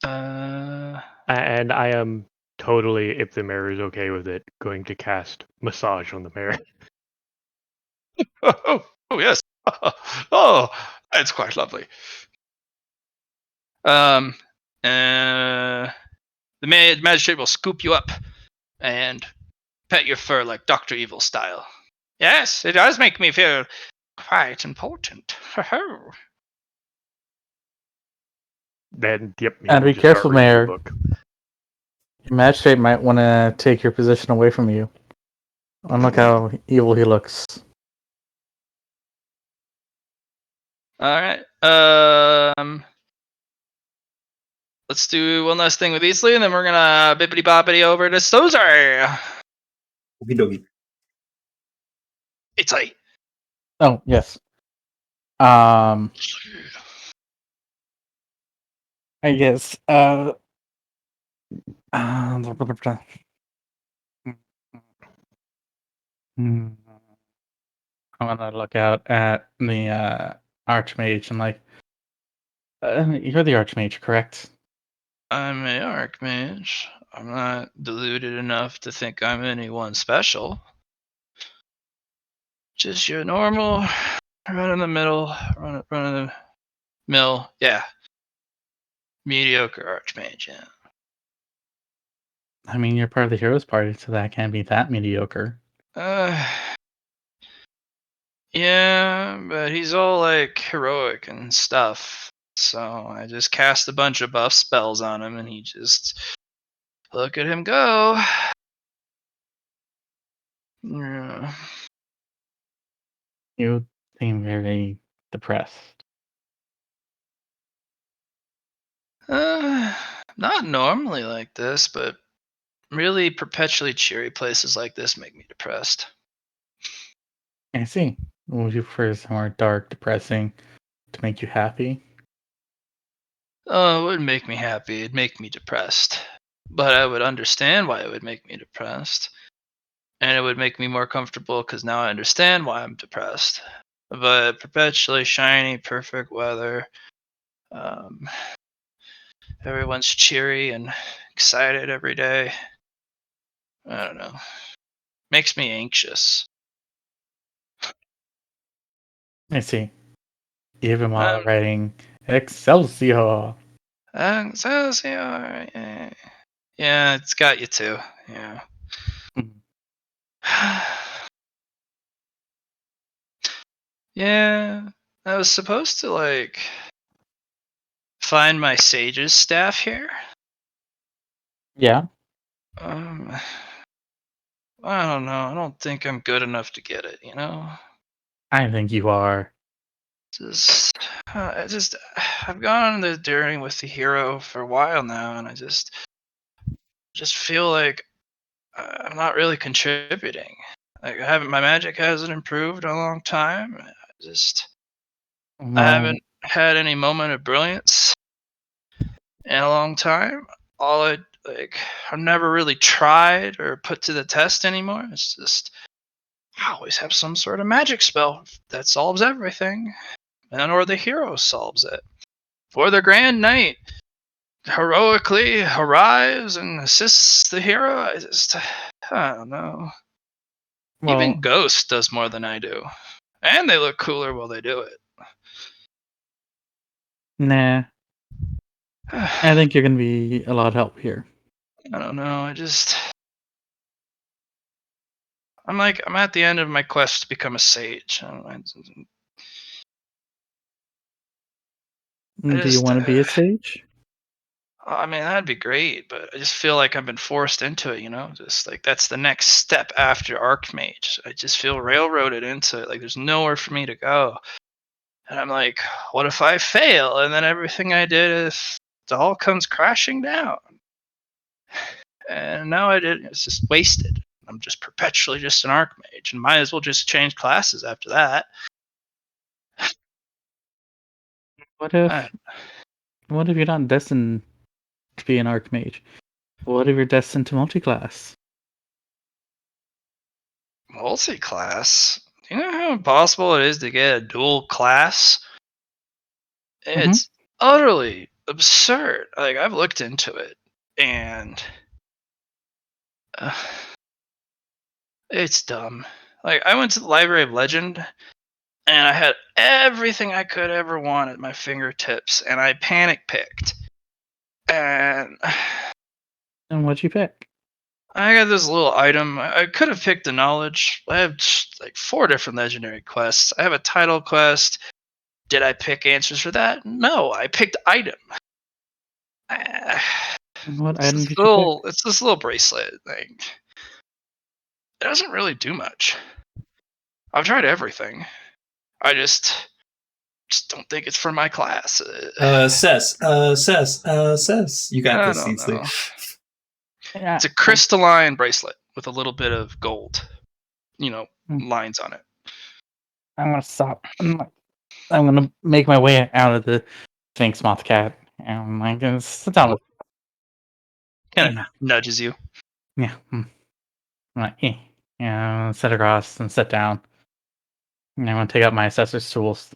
And I am totally, if the mayor is okay with it, going to cast massage on the mayor. Oh, yes. Oh, that's quite lovely. The magistrate will scoop you up and pet your fur like Dr. Evil style. Yes, it does make me feel quite important. Then, yep. And be careful, Mayor. Your magistrate might want to take your position away from you. And look how evil he looks. All right. Let's do one last thing with Easley, and then we're gonna bippity boppity over to Stozer. Okie dokie. It's like Oh, yes. I guess. Hmm. I'm gonna look out at the Archmage and like, you're the Archmage, correct? I'm a Archmage. I'm not deluded enough to think I'm anyone special. Just your normal, run in the middle, run in the mill. Yeah, mediocre Archmage. Yeah. I mean, you're part of the Heroes Party, so that can't be that mediocre. Uh, yeah, but he's all like heroic and stuff. So I just cast a bunch of buff spells on him, and he just look at him go. Yeah. You seem very depressed. Not normally like this, but really perpetually cheery places like this make me depressed. I see. Would you prefer somewhere dark, depressing, to make you happy? Oh, it wouldn't make me happy. It'd make me depressed. But I would understand why it would make me depressed. And it would make me more comfortable because now I understand why I'm depressed. But perpetually shiny, perfect weather. Um, everyone's cheery and excited every day. I don't know. Makes me anxious. I see. Even while Um, writing Excelsior. Excelsior. Yeah, it's got you too. Yeah. Yeah, I was supposed to like find my sage's staff here. Yeah, Um, I don't know. I don't think I'm good enough to get it. You know, I think you are. just I've gone on the journey with the hero for a while now, and I just feel like I'm not really contributing. Like my magic hasn't improved in a long time. I Well, haven't had any moment of brilliance in a long time. All I like, I've never really tried or put to the test anymore. It's just I always have some sort of magic spell that solves everything, and or the hero solves it. For the Grand Knight heroically arrives and assists the hero. I don't know. Even well, Ghost does more than I do, and they look cooler while they do it. nah. I think you're gonna be a lot of help here. I don't know. I'm at the end of my quest to become a sage. I Do you just, want to be a sage? I mean, that'd be great, but I just feel like I've been forced into it. You know, just like that's the next step after Archmage. I just feel railroaded into it. Like there's nowhere for me to go, and I'm like, what if I fail? And then everything I did it all comes crashing down. And now it's just wasted. I'm just perpetually just an Archmage, and might as well just change classes after that. What I, if you're not destined to be an archmage? What if you're destined to multiclass? multi-class. Do you know how impossible it is to get a dual class? Mm-hmm. It's utterly absurd. Like I've looked into it, and uh, it's dumb. Like I went to the Library of Legend, and I had everything I could ever want at my fingertips, and I panic picked. And And what'd you pick? I got this little item. I could have picked the knowledge. I have like 4 different legendary quests. I have a title quest. Did I pick answers for that? No, I picked item. And what It's item this did you pick? little, it's this little bracelet thing. it doesn't really do much. I've tried everything. I just don't think it's for my class. Cess. You got I this, don't Easley. know. Yeah, It's a crystalline bracelet with a little bit of gold, Hmm. lines on it. I'm gonna stop. I'm gonna make my way out of the Sphinx Moth Cat. And I'm gonna sit down. Kind of nudges you. Yeah. I'm like, yeah, sit across and sit down. And I'm gonna take out my assessor's tools.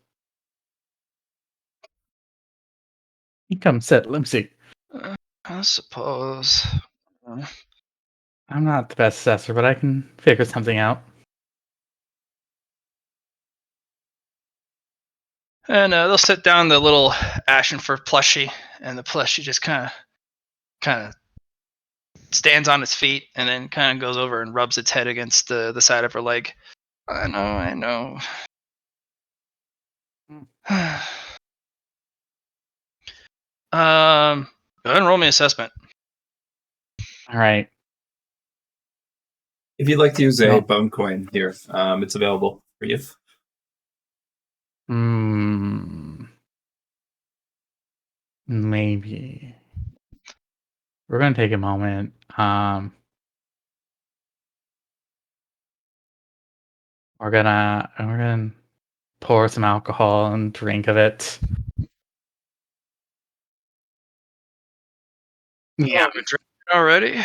You come sit. Let me see. I suppose. I'm not the best assessor, but I can figure something out. And they'll sit down the little Ashenford plushie, and the plushie just kind of stands on its feet, and then kind of goes over and rubs its head against the side of her leg. I know. Go ahead and roll me assessment. All right. If you'd like to use a No. bone coin here, it's available for you. Maybe. We're gonna take a moment. We're gonna pour some alcohol and drink of it. Yeah. Oh, we're drinking already.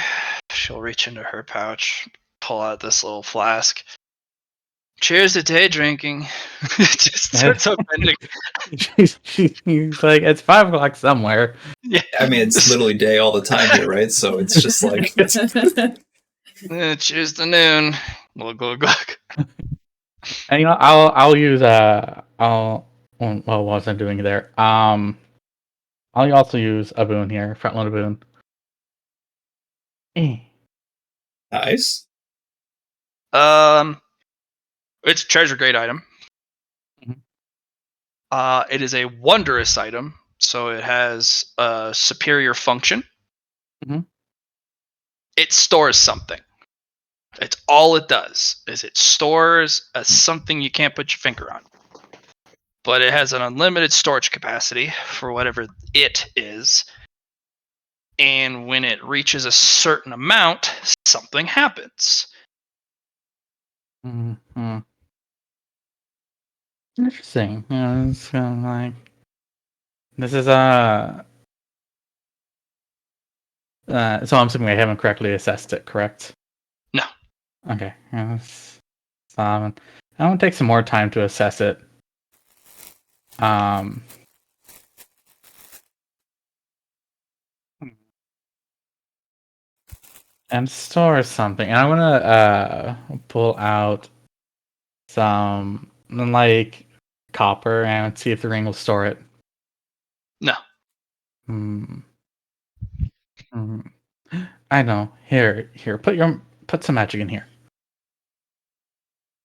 She'll reach into her pouch, pull out this little flask. Cheers to day drinking. Just starts opening. She's like, it's 5 o'clock somewhere. Yeah. I mean, it's literally day all the time here, right? So it's just like Cheers to noon. Glug glug glug. And I'll use well, what was I doing there? I'll also use a boon here, front load a boon. nice. It's a treasure grade item. Mhm. It is a wondrous item, so it has a superior function. Mhm. It stores something. It's all it does is it stores something you can't put your finger on. But it has an unlimited storage capacity for whatever it is. And when it reaches a certain amount, something happens. Mm-hmm. Interesting. It's kind of like this is so I'm assuming I haven't correctly assessed it, correct? No. Okay. Yes. I want to take some more time to assess it. And store something. And I'm gonna pull out some like copper and see if the ring will store it. No. I know. Here. Put some magic in here.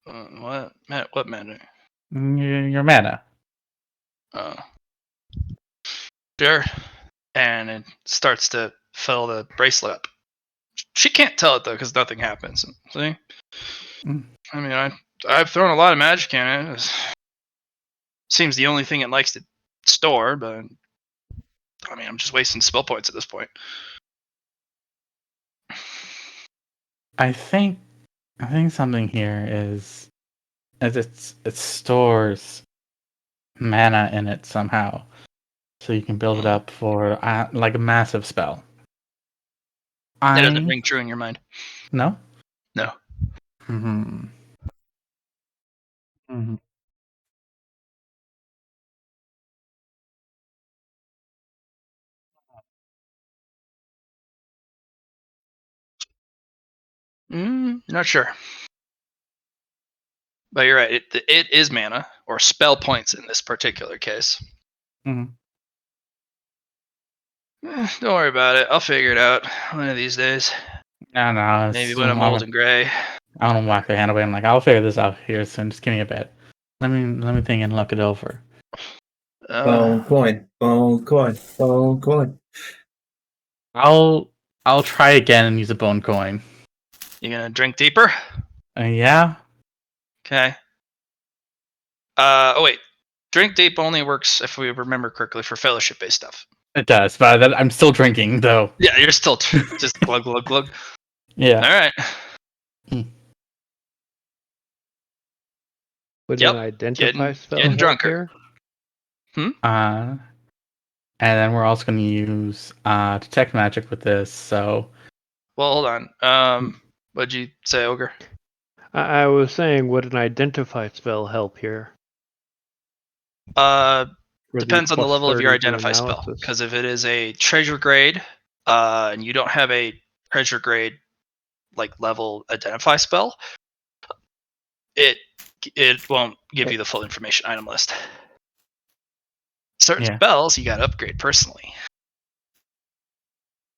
What? What matter? Your mana. Oh. Sure. And it starts to fill the bracelet up. She can't tell it though, because nothing happens. See? Mm. I mean, I've thrown a lot of magic in it. Seems the only thing it likes to store, but I mean, I'm just wasting spell points at this point. I think something here is it stores mana in it somehow, so you can build it up for like a massive spell. It doesn't ring true in your mind. No. No. Not sure. But you're right. It is mana or spell points in this particular case. Mhm. Don't worry about it. I'll figure it out one of these days. No. Maybe when I'm old and gray. I don't whack the hand away. I'm like, I'll figure this out here soon. Just give me a bit. Let me think and look it over. Bone coin. I'll try again and use a bone coin. You gonna drink deeper? Yeah. Okay. Wait. Drink deep only works, if we remember correctly, for fellowship-based stuff. It does, but I'm still drinking though. Yeah, you're still just glug glug glug. Yeah. All right. Would Yep, an identify spell getting help drunker. here? And then we're also going to use detect magic with this. So Well, hold on. What'd you say, Ogre? I was saying, would an identify spell help here? Uh, For the depends on the plus level of your 30 to identify spell. analysis? Because if it is a treasure grade, and you don't have a treasure grade like level identify spell, it won't give you the full information item list. Certain Yeah. spells you got to upgrade personally.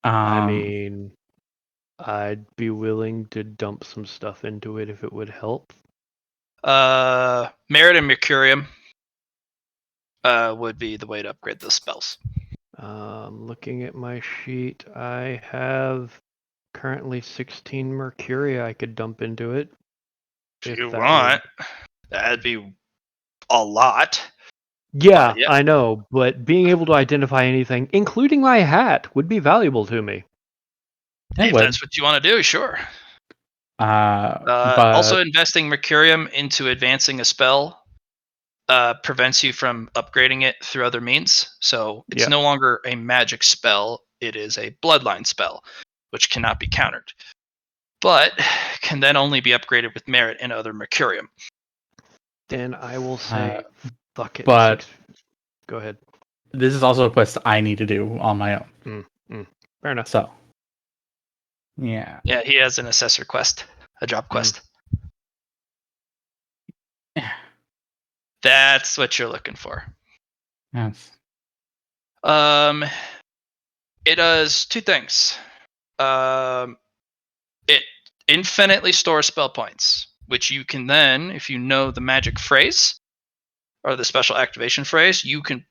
I mean, I'd be willing to dump some stuff into it if it would help. Merit and Mercurium would be the way to upgrade those spells. Looking at my sheet, I have currently 16 Mercury I could dump into it. If If you that want, that'd be a lot. Yeah, yeah. I know, but being able to identify anything, including my hat, would be valuable to me. If that's what you want to do, sure. But also, investing Mercurium into advancing a spell prevents you from upgrading it through other means. So it's no longer a magic spell; it is a bloodline spell, which cannot be countered, but can then only be upgraded with merit and other Mercurium. Then I will say, fuck it. But go ahead. This is also a quest I need to do on my own. Fair enough. So, yeah. Yeah, he has an assessor quest, a job quest. That's what you're looking for. Yes. It does two things. It infinitely stores spell points, which you can then, if you know the magic phrase or the special activation phrase, you can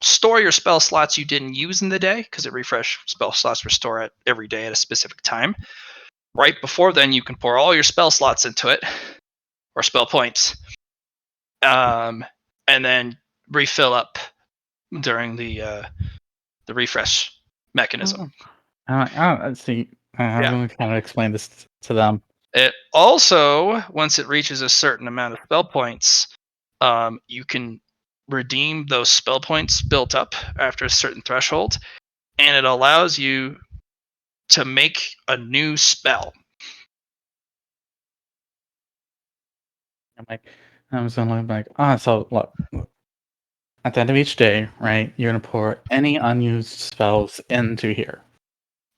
store your spell slots you didn't use in the day, because it refresh spell slots restore it every day at a specific time. Right before then, you can pour all your spell slots into it, or spell points, and then refill up during the refresh mechanism. Let's see. I'm going to kind of explain this to them. It also, once it reaches a certain amount of spell points, you can redeem those spell points built up after a certain threshold, and it allows you to make a new spell. I'm just gonna look like, so look. At the end of each day, right, you're gonna pour any unused spells into here.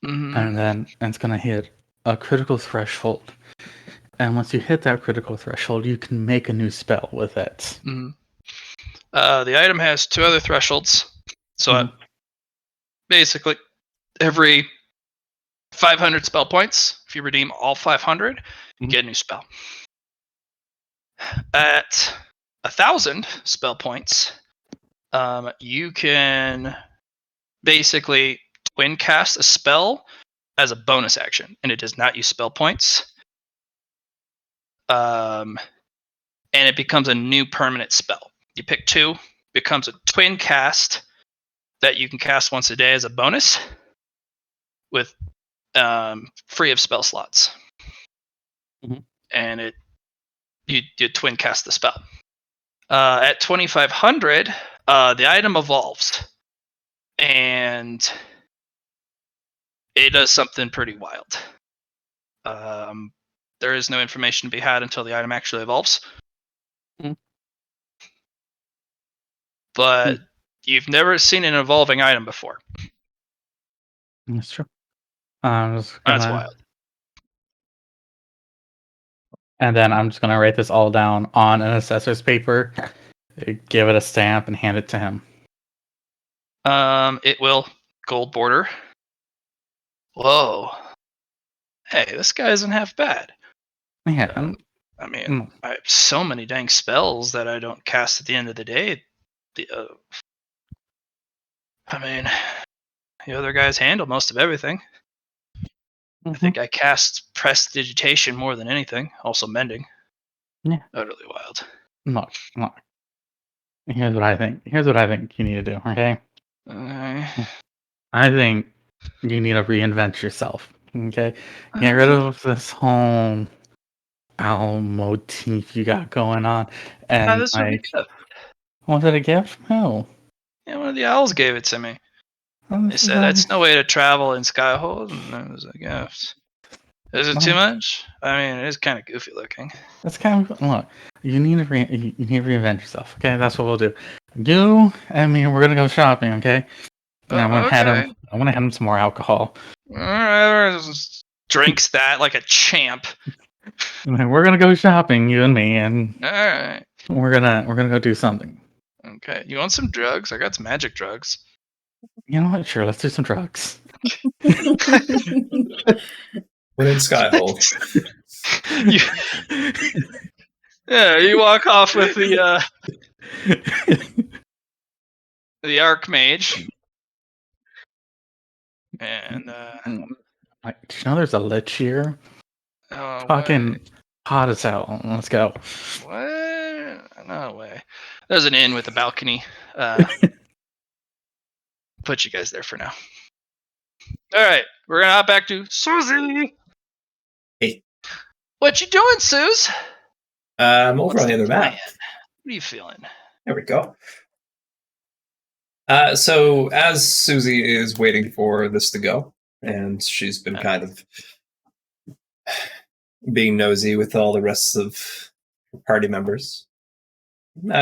And then it's gonna hit a critical threshold. And once you hit that critical threshold, you can make a new spell with it. The item has two other thresholds. So basically, every 500 spell points, if you redeem all 500, you get a new spell. At 1,000 spell points, you can basically twin cast a spell as a bonus action, and it does not use spell points. And it becomes a new permanent spell. You pick two, becomes a twin cast that you can cast once a day as a bonus, with free of spell slots. And you twin cast the spell. At 2,500, the item evolves, and it does something pretty wild. There is no information to be had until the item actually evolves. But you've never seen an evolving item before. That's true. That's wild. And then I'm just gonna write this all down on an assessor's paper, give it a stamp, and hand it to him. It will gold border. Whoa. Hey, this guy isn't half bad. Yeah. I mean, I have so many dang spells that I don't cast at the end of the day. I mean, the other guys handle most of everything. I think I cast prestidigitation more than anything. Also mending. Yeah. Utterly wild. Look. Here's what I think. Here's what I think you need to do. Okay. I think you need to reinvent yourself. Okay. Get rid of this whole owl motif you got going on, and this would be good. was it a gift? No. Yeah, one of the owls gave it to me. Oh, They said that's no way to travel in Skyhold, and it was a gift. Is it too much? I mean, it is kind of goofy looking. That's kind of look. You need to reinvent yourself. Okay, that's what we'll do. You and me, we're gonna go shopping. Okay. And I'm gonna hand him. I want to hand him some more alcohol. Drinks that like a champ. We're gonna go shopping, you and me, and All right. we're gonna go do something. Okay. You want some drugs? I got some magic drugs. You know what? Sure, let's do some drugs. When in Skyhold. Yeah, you walk off with the Archmage. And do you know there's a lich here? Oh, fucking hot as hell. Let's go. What? No way. There's an inn with a balcony. Put you guys there for now. All right, we're gonna hop back to Susie. Hey. What you doing, Suze? I'm over on the other map. What are you feeling? There we go. So as Susie is waiting for this to go, and she's been kind of being nosy with all the rest of her party members,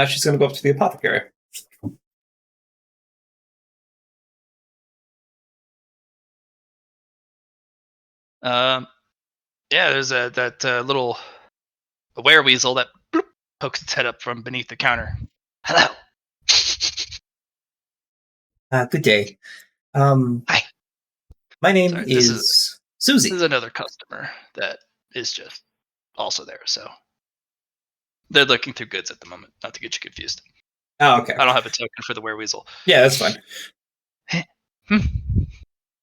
she's going to go up to the apothecary. Yeah, there's that little wereweasel that bloop, pokes its head up from beneath the counter. Hello. Good day. Hi. My name is Susie. This is another customer that is just also there, so they're looking through goods at the moment, not to get you confused. Oh, okay. I don't have a token for the wereweasel. Yeah, that's fine.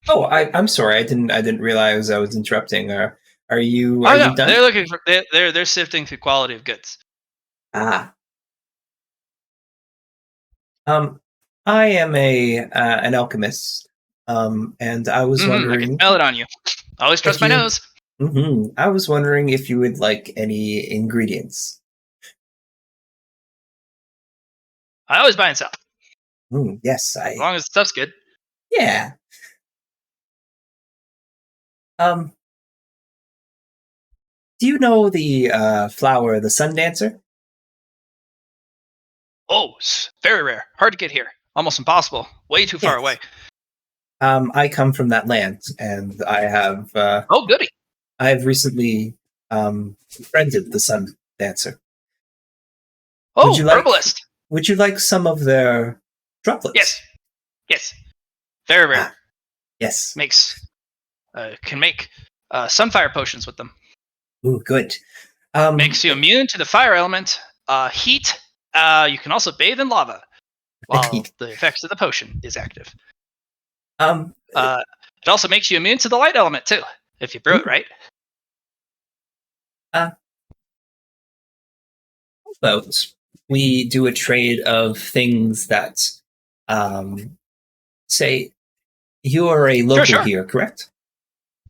Oh, I'm sorry. I didn't realize I was interrupting. Are you done? They're looking for they're sifting through quality of goods. Ah. I am an alchemist. And I was wondering. I can smell it on you. I always trust my nose. I was wondering if you would like any ingredients. I always buy and sell. Yes, As long as the stuff's good. Yeah. Do you know the flower, the sun dancer? Oh, very rare. Hard to get here. Almost impossible. Way too far away. I come from that land, and I have. Oh, goody! I have recently befriended the sun dancer. Oh, herbalist. Would you like some of their droplets? Yes. Very rare. Yes. Can make sunfire potions with them. Ooh, good. Makes you immune to the fire element. Heat. You can also bathe in lava while the effects of the potion is active. It also makes you immune to the light element too, if you brew it right. About we do a trade of things that, say, you are a local here, correct?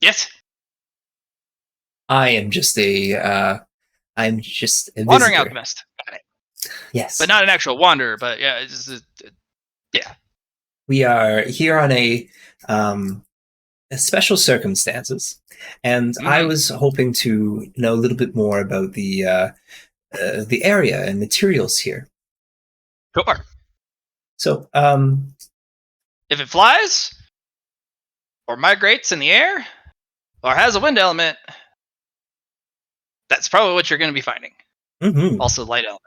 Yes. I am just a wandering alchemist. Got it. Yes, but not an actual wanderer. But yeah, yeah. We are here on a special circumstances, and I was hoping to know a little bit more about the area and materials here. Sure. So, if it flies, or migrates in the air, or has a wind element, that's probably what you're going to be finding. Also, light element.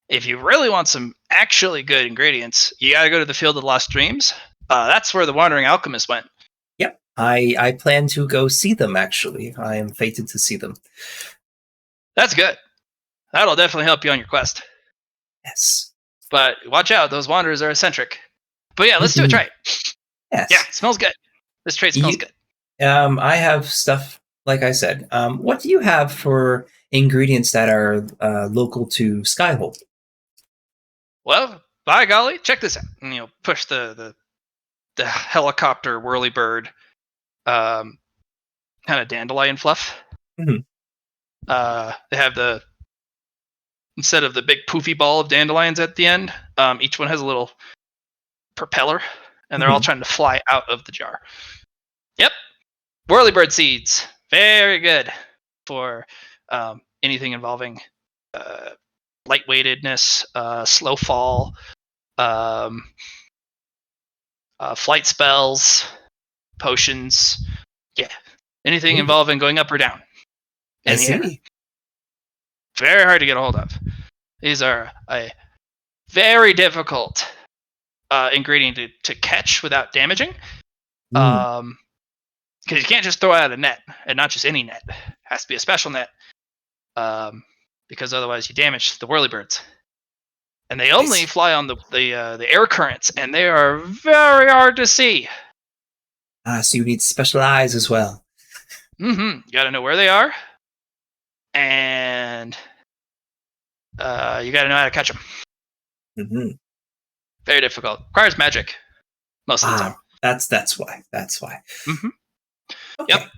If you really want some actually good ingredients, you got to go to the Field of Lost Dreams. That's where the Wandering Alchemist went. Yep, I plan to go see them. Actually, I am fated to see them. That's good. That'll definitely help you on your quest. Yes, but watch out; those wanderers are eccentric. But yeah, let's do it right. Yes. Yeah, it smells good. This trade smells good. I have stuff, like I said. What do you have for ingredients that are local to Skyhold? Well, by golly, check this out. And, push the helicopter whirlybird kind of dandelion fluff. Mhm. They have instead of the big poofy ball of dandelions at the end, each one has a little propeller, and they're all trying to fly out of the jar. Yep, whirlybird seeds, very good for anything involving lightweightedness, slow fall, um, flight spells, potions. Yeah, anything Ooh. involving going up or down I in the air. see. Very hard to get a hold of. These are a very difficult ingredient to catch without damaging. Because you can't just throw out a net, and not just any net. It has to be a special net. Because otherwise you damage the whirlybirds. And they only fly on the air currents, and they are very hard to see. So you need special eyes as well. You got to know where they are, and you got to know how to catch them. Very difficult. Requires magic most of the time. That's why. That's why. Okay. Yep.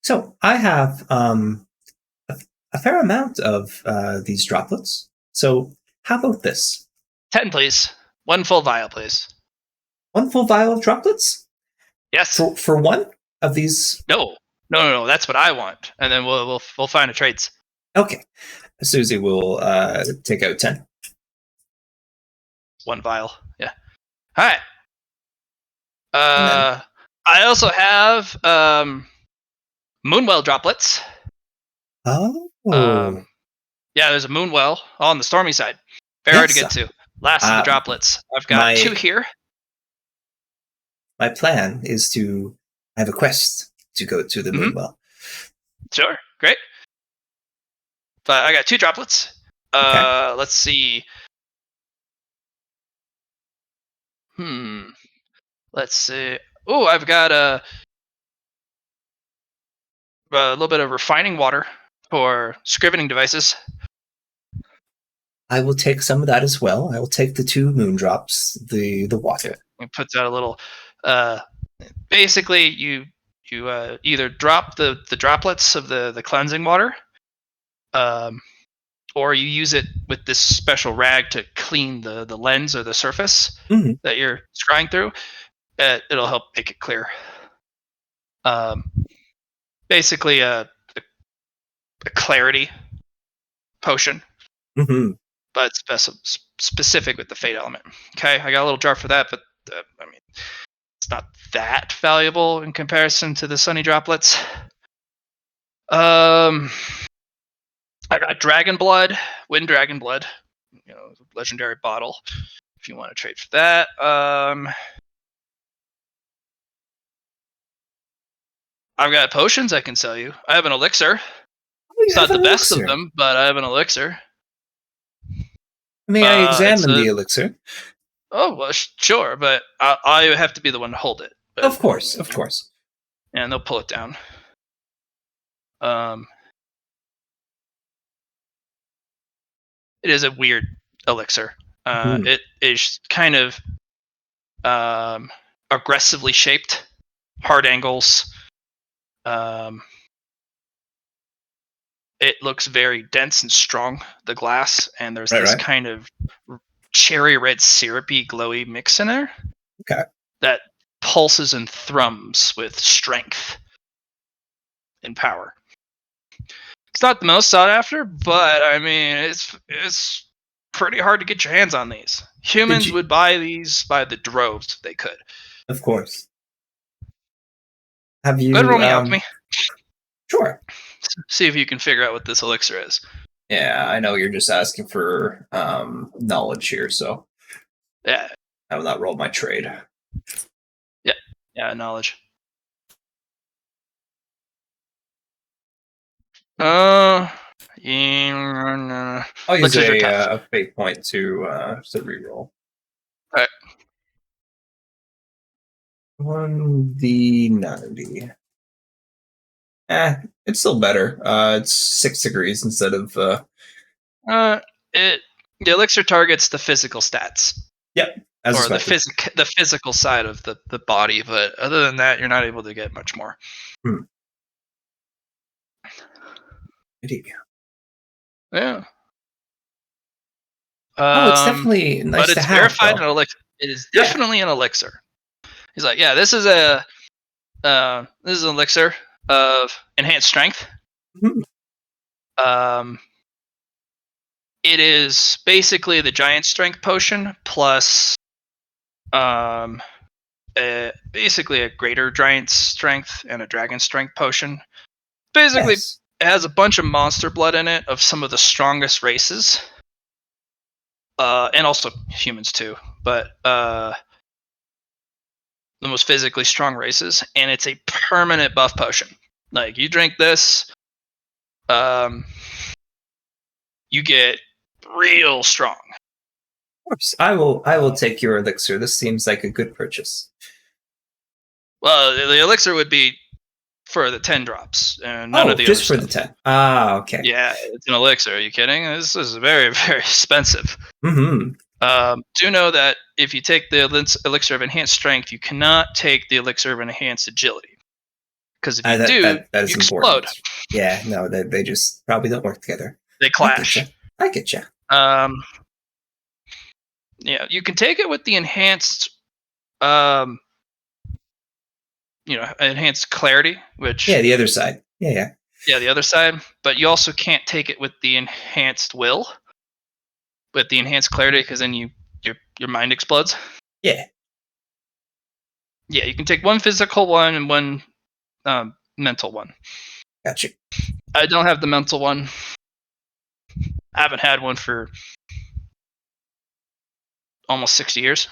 So I have a fair amount of these droplets. So how about this? 10, please. 1 full vial, please. 1 full vial of droplets? Yes. For one of these? No. That's what I want, and then we'll find a trades. Okay. Susie will take out 10. 1 vial. Yeah. All right. Then, I also have Moonwell droplets. oh. Yeah, there's a Moonwell on the stormy side. Very hard to get to. Last of the droplets. I've got 2 here. My plan is to have a quest to go to the Moonwell. Sure, great. But I got 2 droplets. Okay. Let's see. Let's see. Oh, I've got a little bit of refining water for scrivening devices. I will take some of that as well. I will take the 2 moon drops, the water. It puts out a little. Basically, you either drop the droplets of the cleansing water, or you use it with this special rag to clean the lens or the surface that you're scrying through. It'll help make it clear. Basically, a clarity potion, but specific with the fate element. Okay, I got a little jar for that, but I mean, it's not that valuable in comparison to the sunny droplets. I got dragon blood, wind dragon blood, legendary bottle. If you want to trade for that. I've got potions I can sell you. I have an elixir. It's not the best of them, but I have an elixir. May I examine the elixir? Oh, well, sure, but I have to be the one to hold it. But, of course. And they'll pull it down. It is a weird elixir. It is kind of aggressively shaped, hard angles. It looks very dense and strong, the glass, and there's this kind of cherry red syrupy glowy mix in there. Okay. That pulses and thrums with strength and power. It's not the most sought after, but I mean it's pretty hard to get your hands on these. Humans would buy these by the droves if they could. Of course. Have you go ahead and roll me alchemy? Sure. See if you can figure out what this elixir is. Yeah, I know you're just asking for knowledge here, so yeah, I will not roll my trade. Yeah, knowledge. I'll use a fate point to reroll. All right. 1d90. It's still better. It's 6 degrees instead of. The elixir targets the physical stats. Yep. As or expected. the physical side of the body, but other than that, you're not able to get much more. Yeah. It's definitely nice but to it's have. verified Though. an elixir. It is definitely an elixir. He's like, yeah, this is an elixir of enhanced strength. Mm-hmm. It is basically the giant strength potion plus basically a greater giant strength and a dragon strength potion. Basically, Yes. It has a bunch of monster blood in it of some of the strongest races, and also humans too. But the most physically strong races, and it's a permanent buff potion. Like you drink this, you get real strong. Of course, I will take your elixir. This seems like a good purchase. Well, the elixir would be for the 10 drops, and none of the just other for stuff. the 10. Ah, okay. Yeah, it's an elixir. Are you kidding? This is very, very expensive. Mm-hmm. Do know that if you take the elixir of enhanced strength, you cannot take the elixir of enhanced agility. Because if you that is you important. explode. Yeah, no, they just probably don't work together. They clash. I get you. Yeah, you can take it with the enhanced, enhanced clarity, which the other side. Yeah, the other side. But you also can't take it with the enhanced will, with the enhanced clarity, because then your mind explodes. Yeah. Yeah, you can take one physical one and one mental one. Gotcha. I don't have the mental one. I haven't had one for almost 60 years.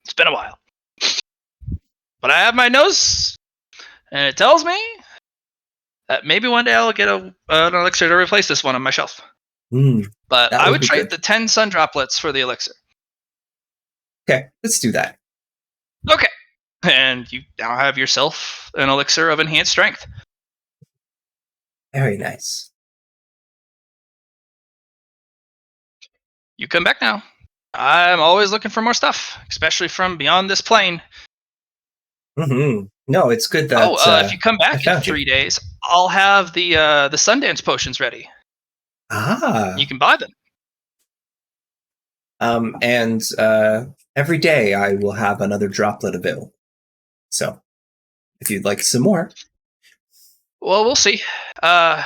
It's been a while. But I have my nose, and it tells me that maybe one day I'll get an elixir to replace this one on my shelf. But I would trade the 10 sun droplets for the elixir. Okay, let's do that. Okay. And you now have yourself an elixir of enhanced strength. Very nice. You come back now. I'm always looking for more stuff, especially from beyond this plane. Mm-hmm. No, it's good that. If you come back in 3 days, I'll have the Sundance potions ready. Ah. You can buy them. And every day I will have another droplet available. So, if you'd like some more. Well, we'll see. I'd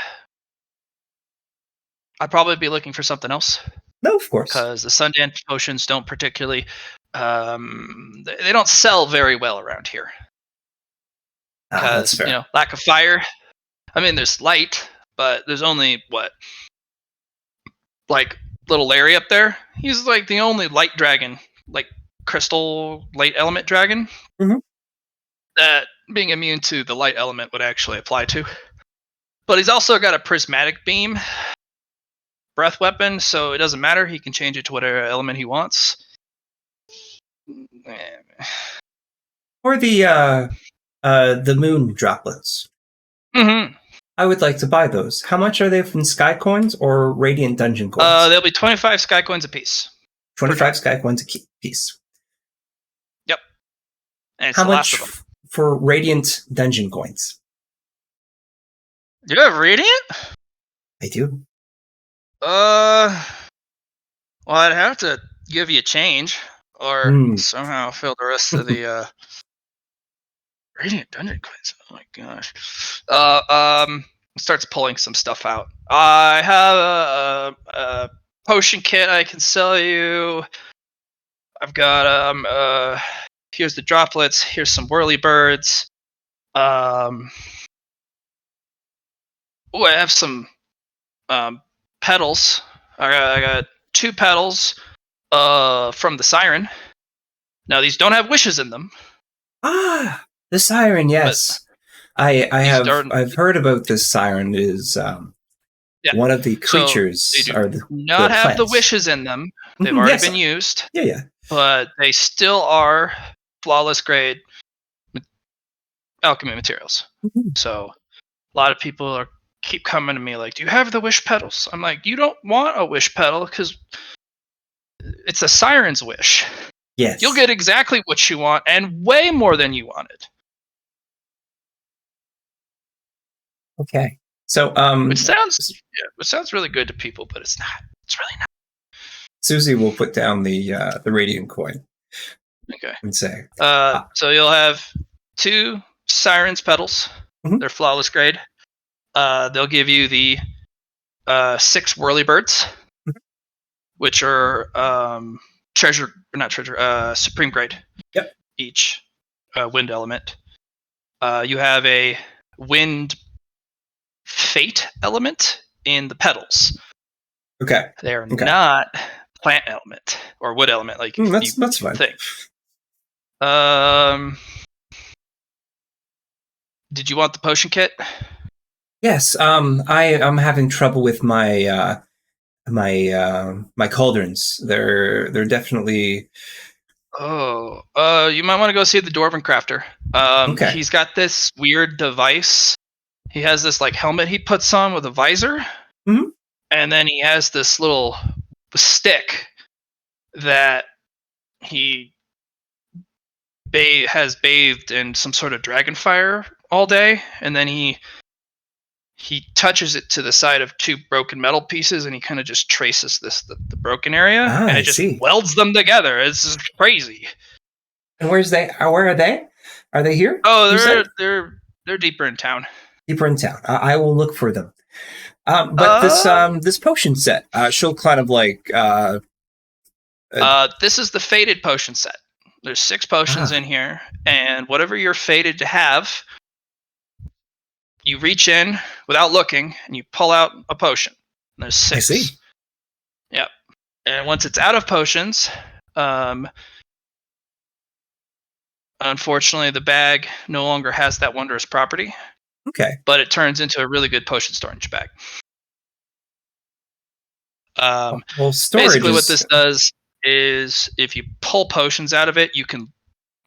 probably be looking for something else. No, of course. Because the Sundance potions don't particularly, they don't sell very well around here. Because, lack of fire. I mean, there's light, but there's only, little Larry up there? He's like the only light dragon, like crystal light element dragon, that being immune to the light element would actually apply to. But he's also got a prismatic beam breath weapon, so it doesn't matter. He can change it to whatever element he wants. Or the moon droplets. Mm-hmm. I would like to buy those. How much are they from Sky Coins or Radiant Dungeon Coins? They'll be 25 Sky Coins a piece. 25 Sky Coins a piece. Yep. And it's how the much last of them. For Radiant Dungeon Coins? You have Radiant? I do. Well, I'd have to give you a change, or somehow fill the rest of the Radiant Dungeon Coins. Oh my gosh. Starts pulling some stuff out. I have a potion kit I can sell you. I've got here's the droplets. Here's some whirly birds. I have some petals. I got 2 petals from the siren. Now these don't have wishes in them. Ah, the siren, yes. I've heard about this siren. It is one of the creatures. So they do not have the wishes in them. They've already been used. Yeah. but they still are flawless grade alchemy materials. Mhm. So a lot of people keep coming to me like, "Do you have the wish petals?" I'm like, "You don't want a wish petal because it's a siren's wish. Yes. You'll get exactly what you want and way more than you wanted." Okay. So, Which sounds really good to people, but it's not. It's really not. Susie will put down the radiant coin Okay. and say, So you'll have 2 sirens petals. Mhm. They're flawless grade. They'll give you the 6 whirlybirds, Mhm. which are supreme grade. Yep. Each wind element. You have a wind fate element in the petals. Okay. They are Okay. not plant element or wood element like you That's fine. think. Did you want the potion kit? Yes. I'm having trouble with my my cauldrons. They're definitely Oh, you might want to go see the Dwarven Crafter. okay. He's got this weird device. He has this like helmet he puts on with a visor, Mhm. and then he has this little stick that he has bathed in some sort of dragon fire all day, and then he touches it to the side of 2 broken metal pieces, and he kind of just traces the broken area, and I it just see. welds them together. It's just crazy. And where are they? Are they here? Oh, You said? they're deeper in town. Deeper in town. I will look for them. But this potion set, she'll kind of like This is the fated potion set. There's 6 potions in here, and whatever you're fated to have, you reach in without looking, and you pull out a potion. And there's 6. I see. Yep. And once it's out of potions, unfortunately, the bag no longer has that wondrous property, Okay. but it turns into a really good potion storage bag. Well, storage Basically, is what this does is if you pull potions out of it,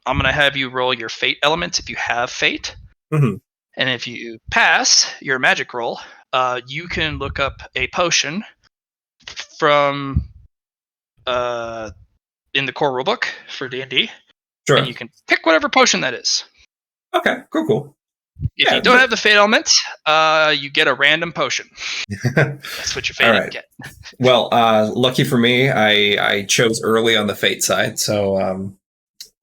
I'm going to have you roll your fate elements if you have fate. Mhm. And if you pass your magic roll, you can look up a potion from in the core rulebook for D&D, sure. and you can pick whatever potion that is. Okay, cool. If you don't have the fate element, you get a random potion. That's what your fate All right. get. Well, lucky for me, I chose early on the fate side, so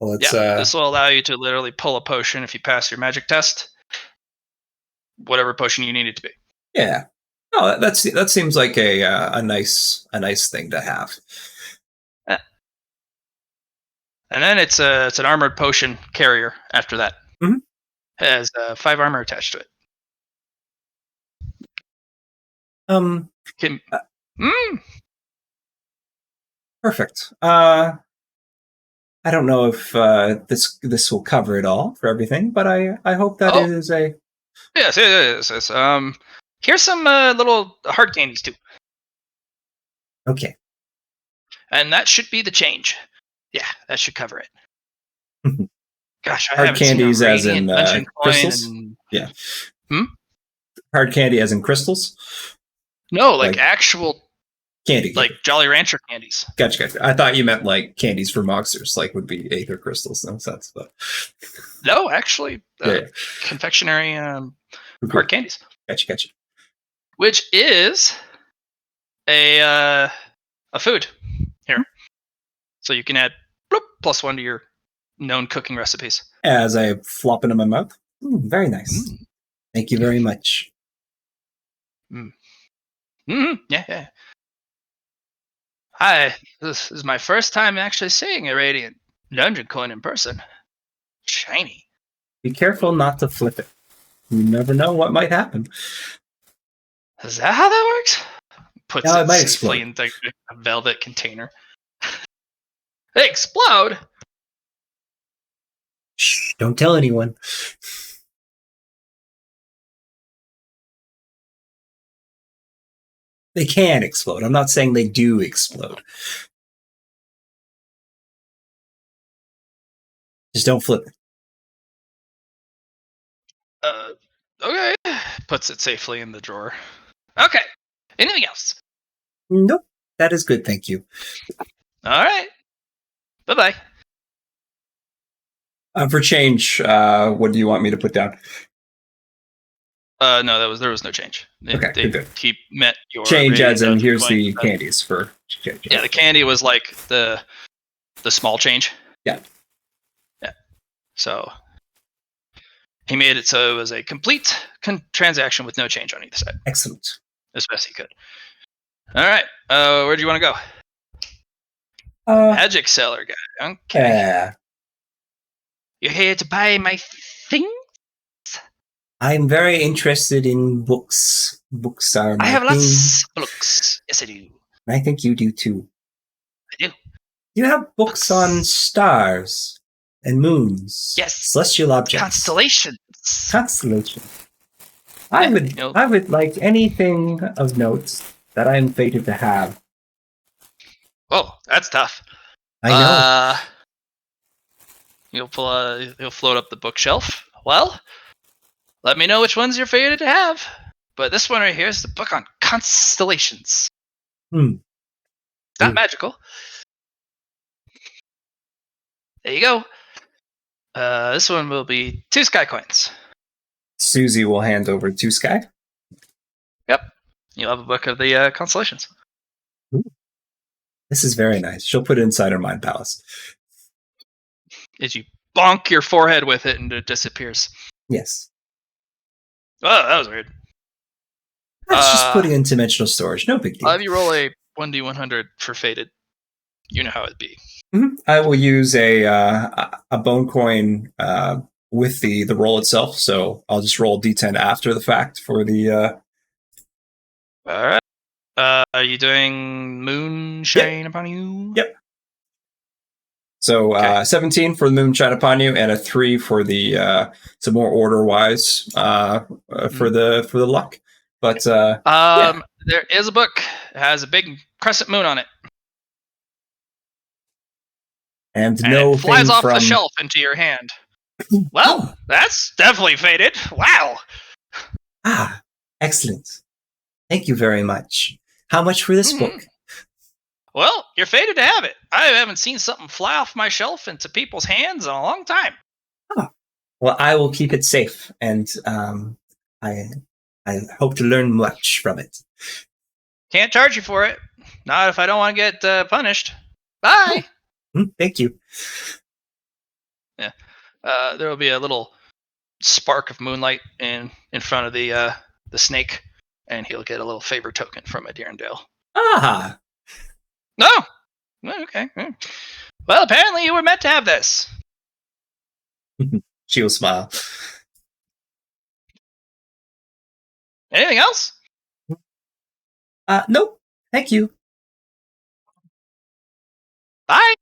let's. This will allow you to literally pull a potion if you pass your magic test, whatever potion you need it to be. Yeah. No, that seems like a nice thing to have. And then it's an armored potion carrier after that. Mhm. Has 5 armor attached to it. Perfect. I don't know if this will cover it all for everything, but I hope that is a Yes. Here's some little hard candies too, okay. and that should be the change. Yeah, that should cover it. Gosh, I Hard haven't seen candies a as in Radiant coin crystals? in- Yeah. Hard candy as in crystals? No, like Like- actual, Candy. like Jolly Rancher candies. Gotcha. I thought you meant like candies for monsters, like would be aether crystals. No sense, but No, actually, yeah. confectionery Cool. hard candies, Gotcha. which is a food here, so you can add +1 to your known cooking recipes. As I flop into my mouth. Very nice. Thank you very much. Yeah. Hi, this is my first time actually seeing a Radiant Dungeon coin in person. Shiny. Be careful not to flip it. You never know what might happen. Is that how that works? Puts No, it it might safely explode. in a velvet container. They explode? Shh, don't tell anyone. They can explode. I'm not saying they do explode. Just don't flip it. Okay. Puts it safely in the drawer. Okay. Anything else? Nope. That is good, thank you. All right. Bye-bye. For change, what do you want me to put down? No, there was no change. Okay, good. He met your Change as in radiant here's touch the point. candies for change. Yeah, the candy was like the small change. Yeah. Yeah. So he made it so it was a complete transaction with no change on either side, Excellent. as best he could. All right. Where do you want to go? Magic seller guy. Okay. Yeah. You're here to buy my thing? I'm very interested in books. Books are my I have thing. lots of books. Yes, I do. I think you do too. I do. You have books on stars and moons. Yes. Celestial objects. Constellations. Constellation. I would like anything of note that I'm fated to have. Oh, that's tough. I know. You'll float up the bookshelf. Well, let me know which ones you're fated to have. But this one right here is the book on constellations. Not magical. There you go. This one will be 2 sky coins. Susie will hand over 2 sky. Yep. You'll have a book of the constellations. Ooh. This is very nice. She'll put it inside her mind palace. As you bonk your forehead with it and it disappears. Yes. Oh, that was weird. That's just putting in dimensional storage. No big deal. I'll have you roll a 1d100 for fated. You know how it'd be. Mm-hmm. I will use a bone coin with the roll itself, so I'll just roll d10 after the fact for the. All right. Are you doing moonshine upon you? Yep. So Okay. 17 for the moonshine upon you, and a 3 for the some more order wise for the luck. But there is a book. It has a big crescent moon on it. And And no it flies thing off from the shelf into your hand. Well, that's definitely fated. Wow. Ah, excellent. Thank you very much. How much for this book? Well, you're fated to have it. I haven't seen something fly off my shelf into people's hands in a long time. Oh. Well, I will keep it safe, and I hope to learn much from it. Can't charge you for it. Not if I don't want to get punished. Bye. Thank you. Yeah. There will be a little spark of moonlight in front of the snake, and he'll get a little favor token from Adirondale. Ah. No. Okay. Well, apparently you were meant to have this. She will smile. Anything else? Nope. Thank you. Bye.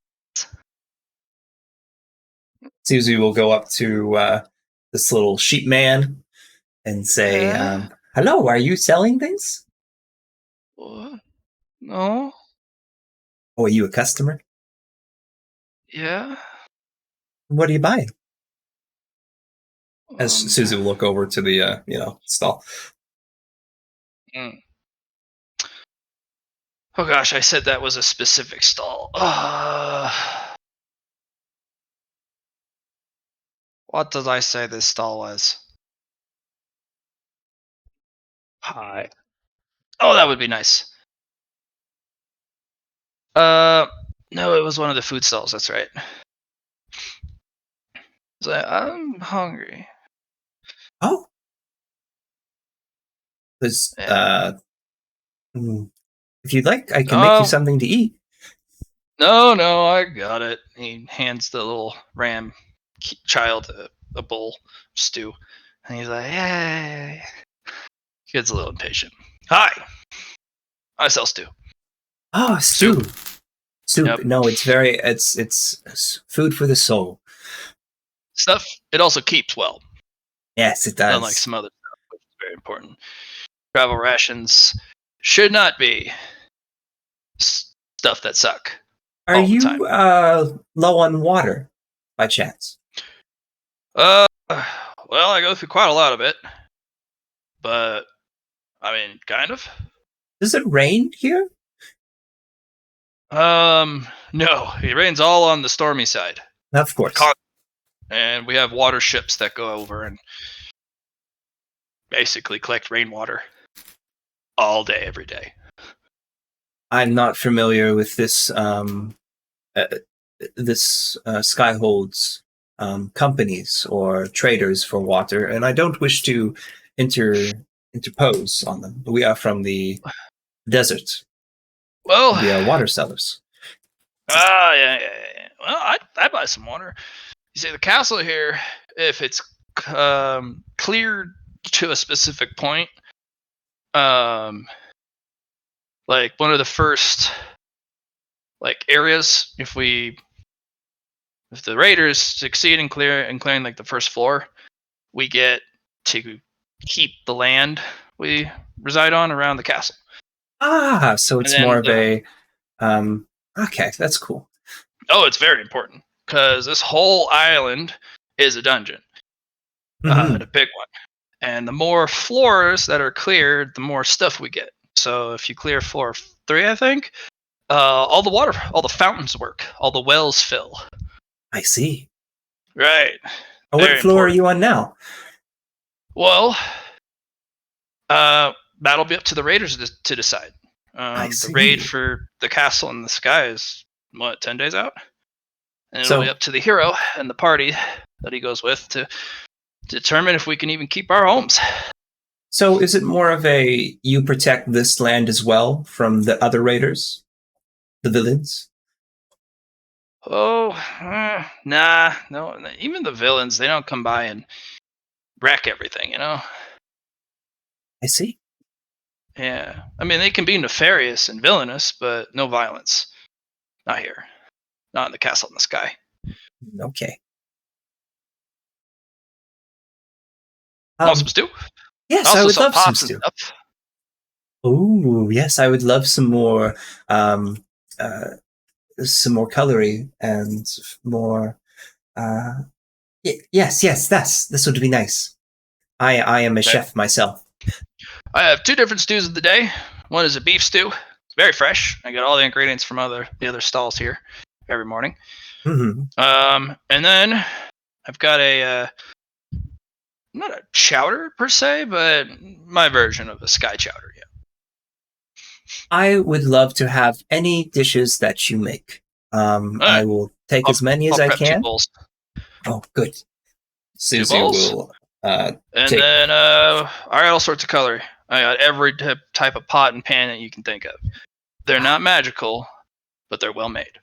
Susie will go up to this little sheep man and say, hello, are you selling things? No. Oh, are you a customer? Yeah. What are you buying? As Susie will look over to the stall. Oh gosh, I said that was a specific stall. What did I say this stall was? Hi. Oh, that would be nice. No, it was one of the food stalls. That's right. So I'm hungry. Oh. There's, if you'd like, I can make you something to eat. No, I got it. He hands the little ram child a bowl of stew. And he's like, hey. Kid's a little impatient. Hi. I sell stew. Oh, stew. Soup. Yep. No, it's food for the soul. Stuff. It also keeps well. Yes, it does. Unlike some other stuff, which is very important. Travel rations should not be stuff that suck. Are you low on water, by chance? Well, I go through quite a lot of it, but I mean, kind of. Does it rain here? No, it rains all on the stormy side. Of course. And we have water ships that go over and basically collect rainwater all day, every day. I'm not familiar with this Skyhold's companies or traders for water, and I don't wish to interpose on them. We are from the desert. Well, We are water sellers. yeah. Well, I buy some water. You see, the castle here, if it's cleared to a specific point, like one of the first areas, if the raiders succeed in clearing like the first floor, we get to keep the land we reside on around the castle. Ah, so it's more of a okay, that's cool. Oh, it's very important because this whole island is a dungeon, Mhm. a big one. And the more floors that are cleared, the more stuff we get. So if you clear floor 3, I think, all the fountains work, all the wells fill. I see. Right. What floor are you on now? Well, that'll be up to the raiders to decide. The raid for the castle in the sky is 10 days out, and it'll be up to the hero and the party that he goes with to determine if we can even keep our homes. So is it more of a you protect this land as well from the other raiders, the villains? Oh, nah, no. Even the villains, they don't come by and wreck everything, you know? I see. Yeah. I mean, they can be nefarious and villainous, but no violence. Not here. Not in the castle in the sky. Okay. Want some stew? Yes, I would love some stew. Oh, yes, I would love some more cutlery and more yes, this would be nice. I am a chef myself. I have 2 different stews of the day. One is a beef stew. It's very fresh. I get all the ingredients from the other stalls here every morning. Mm-hmm. And then I've got not a chowder per se, but my version of a sky chowder. Yeah. I would love to have any dishes that you make. I will take as many as I can. 2 bowls. Oh, good. 2 bowls. Will, and then I got all sorts of cutlery. I got every type of pot and pan that you can think of. They're not magical, but they're well made.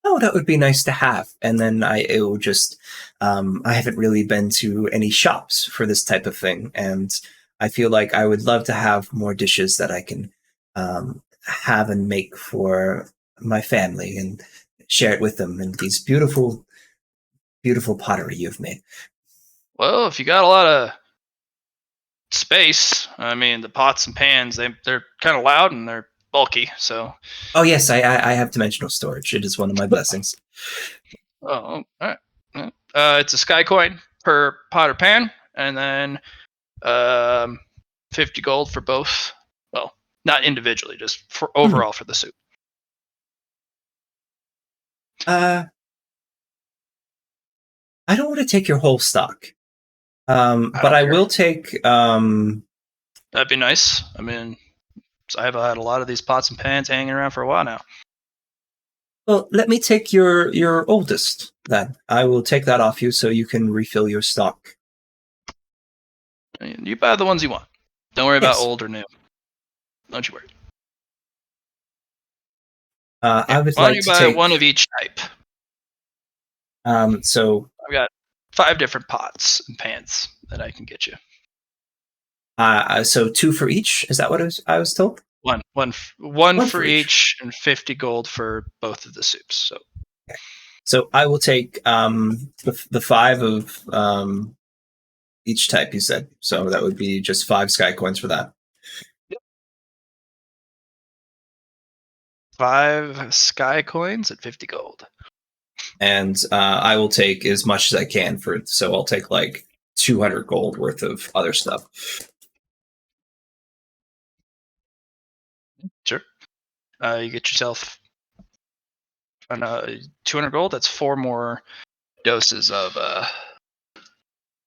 Oh, that would be nice to have. And then it will just, I haven't really been to any shops for this type of thing. And I feel like I would love to have more dishes that I can have and make for my family and share it with them. And these beautiful, beautiful pottery you've made. Well, if you got a lot of space, I mean, the pots and pans, they're kind of loud and they're bulky, so. Oh, yes, I have dimensional storage. It is one of my blessings. Oh, all right. It's a sky coin per pot or pan, and then 50 gold for both. Well, not individually, just for overall for the soup. I don't want to take your whole stock, but I will take. That'd be nice. I mean, I've had a lot of these pots and pans hanging around for a while now. Well, let me take your oldest then. I will take that off you so you can refill your stock. You buy the ones you want. Don't worry about old or new. Don't you worry. I would why like don't to you buy take one of each type. So I've got 5 different pots and pans that I can get you. So 2 for each. Is that what I was told? One for each, and 50 gold for both of the soups. So, okay. So I will take the 5 of each type. You said so. That would be just 5 sky coins for that. Yep. 5 sky coins at 50 gold. and I will take as much as I can for it. So I'll take like 200 gold worth of other stuff. Sure. You get yourself 200 gold. That's 4 more doses of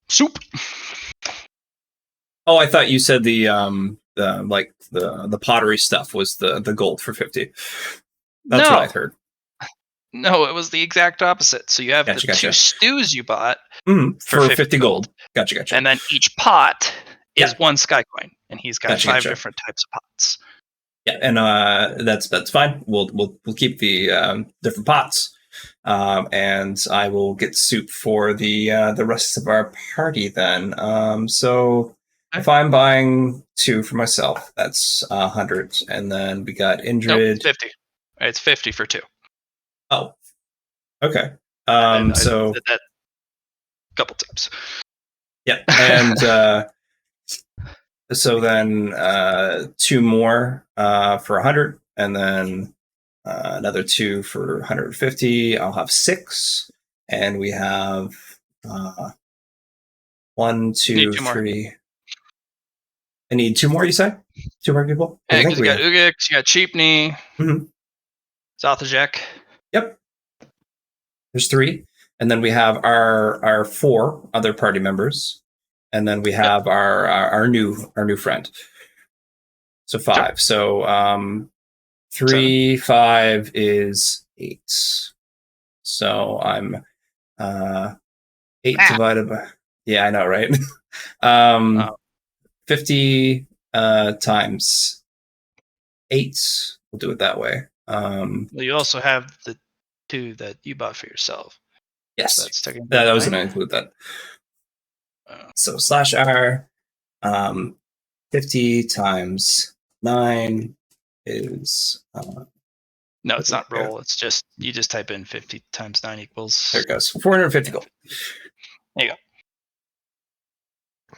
soup. Oh, I thought you said the pottery stuff was the gold for 50. That's what I heard. No, it was the exact opposite. So you have Gotcha, the gotcha. 2 stews you bought for 50 gold. Gotcha. And then each pot is Yeah. 1 sky coin, and he's got Gotcha, 5 gotcha. different types of pots. Yeah, and that's fine. We'll keep the different pots, and I will get soup for the rest of our party then. So if I'm buying 2 for myself, that's 100, and then we got Indrid. Nope, it's 50. It's 50 for 2. Oh, okay. I So did that a couple times. yeah, and so then 2 more for 100, and then another 2 for 150. I'll have 6, and we have 1, 2, 3. I need 2 more. You say 2 more people? Yeah, because you got Ugix, you got Cheapney, Zothajek. Yep. There's 3, and then we have our 4 other party members, and then we have our new friend. So 5. Sure. So 3, 5 is 8. So I'm 8 divided by, yeah, I know, right? 50 times 8. We'll do it that way. Well, you also have the 2 that you bought for yourself. Yes, So that's taking that was going to include that. So /r 50 times 9 is no, it's not roll. It's just you just type in 50 times 9 equals. There it goes. 450 gold. There you go.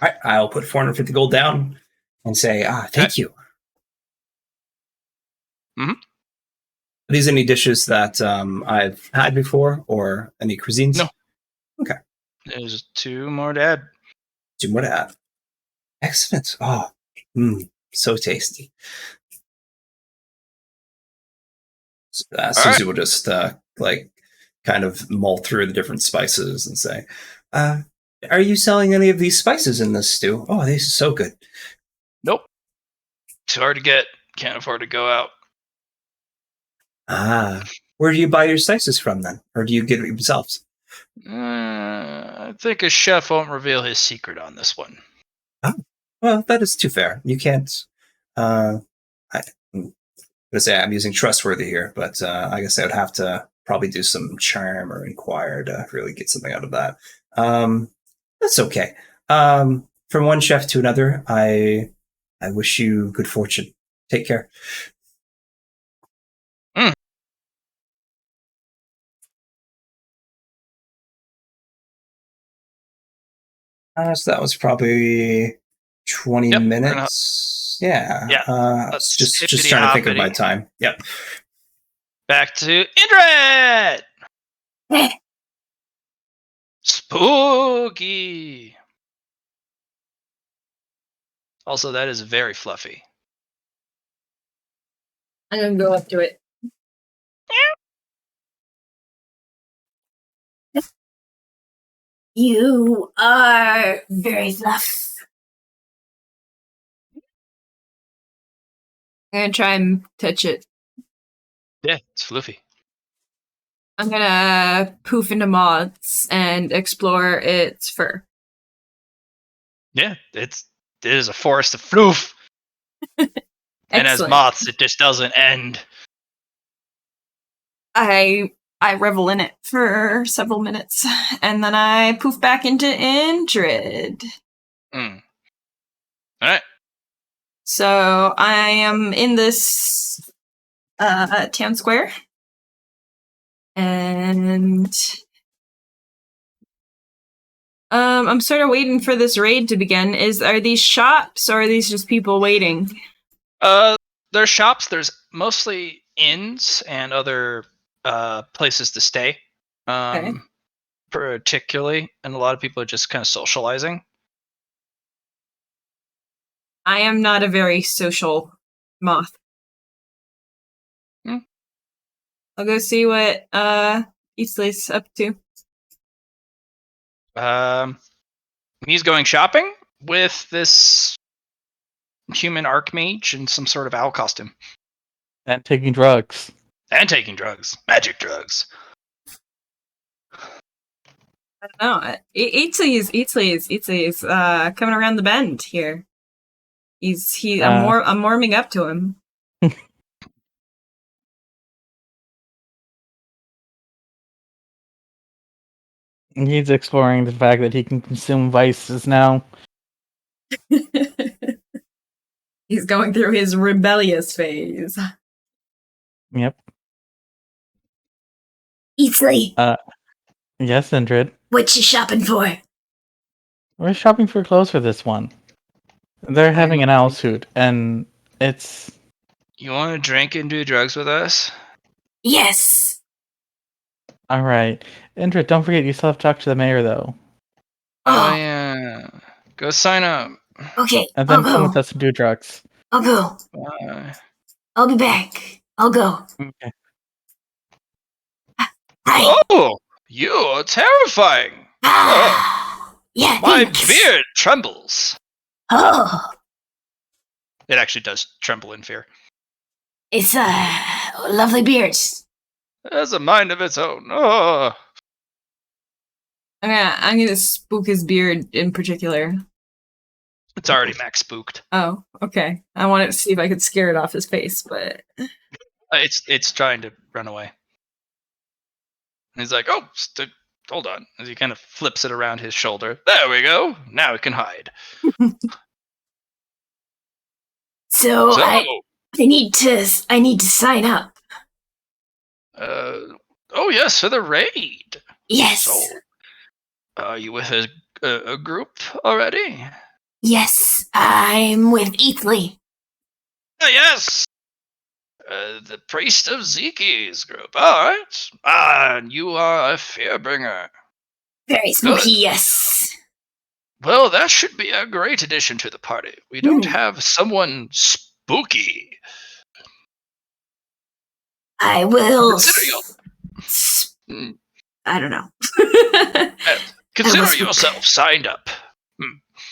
All right, I'll put 450 gold down and say, thank you. Mm-hmm. Are these any dishes that I've had before, or any cuisines? No. Okay. There's 2 more to add. 2 more to add. Excellent. Oh, so tasty. Susie will just kind of mull through the different spices and say, are you selling any of these spices in this stew? Oh, these are so good. Nope. Too hard to get. Can't afford to go out. Where do you buy your spices from then? Or do you get it yourselves? I think a chef won't reveal his secret on this one. Oh, well, that is too fair. You can't. I'm going to say I'm using trustworthy here, but I guess I would have to probably do some charm or inquire to really get something out of that. That's okay. From one chef to another, I wish you good fortune. Take care. So that was probably 20 minutes. Yeah. Just trying to think of my time. Yep. Back to Indrid! Spooky! Also, that is very fluffy. I'm going to go up to it. You are very fluff. I'm going to try and touch it. Yeah, it's fluffy. I'm going to poof into moths and explore its fur. Yeah, it is a forest of floof. And as moths, it just doesn't end. I revel in it for several minutes, and then I poof back into Indrid. All right. So I am in this town square, and I'm sort of waiting for this raid to begin. Are these shops, or are these just people waiting? There's shops. There's mostly inns and other places to stay. particularly, and a lot of people are just kind of socializing. I am not a very social moth. Hmm. I'll go see what Eastleigh's up to. He's going shopping with this human archmage in some sort of owl costume. And taking drugs. And taking drugs. Magic drugs. I don't know. Eastleigh's coming around the bend here. I'm warming up to him. He's exploring the fact that he can consume vices now. He's going through his rebellious phase. Yep. Eatsley, Yes, Indrid. what you shopping for? We're shopping for clothes for this one. They're having an owl suit, and it's... You want to drink and do drugs with us? Yes. Alright. Indrid, don't forget you still have to talk to the mayor, though. Oh yeah. Go sign up. Okay, And then I'll come go. with us to do drugs. I'll go. I'll be back. I'll go. Okay. Hi. Oh, you are terrifying. Yeah, My thanks. beard trembles. Oh, It actually does tremble in fear. it's lovely beard. It has a mind of its own. Oh. I'm gonna spook his beard in particular. It's already max spooked. Oh, okay. I wanted to see if I could scare it off his face, but It's trying to run away. And he's like, oh, hold on. As he kind of flips it around his shoulder. There we go. Now it can hide. So I need to sign up. Oh yes, for the raid. Yes. So, are you with a group already? Yes, I'm with Eathley. Ah, yes. The priest of Zeki's group. All right. And you are a fearbringer. Very spooky, Good. yes. Well, that should be a great addition to the party. We don't have someone spooky. I will. I don't know. Consider yourself signed up.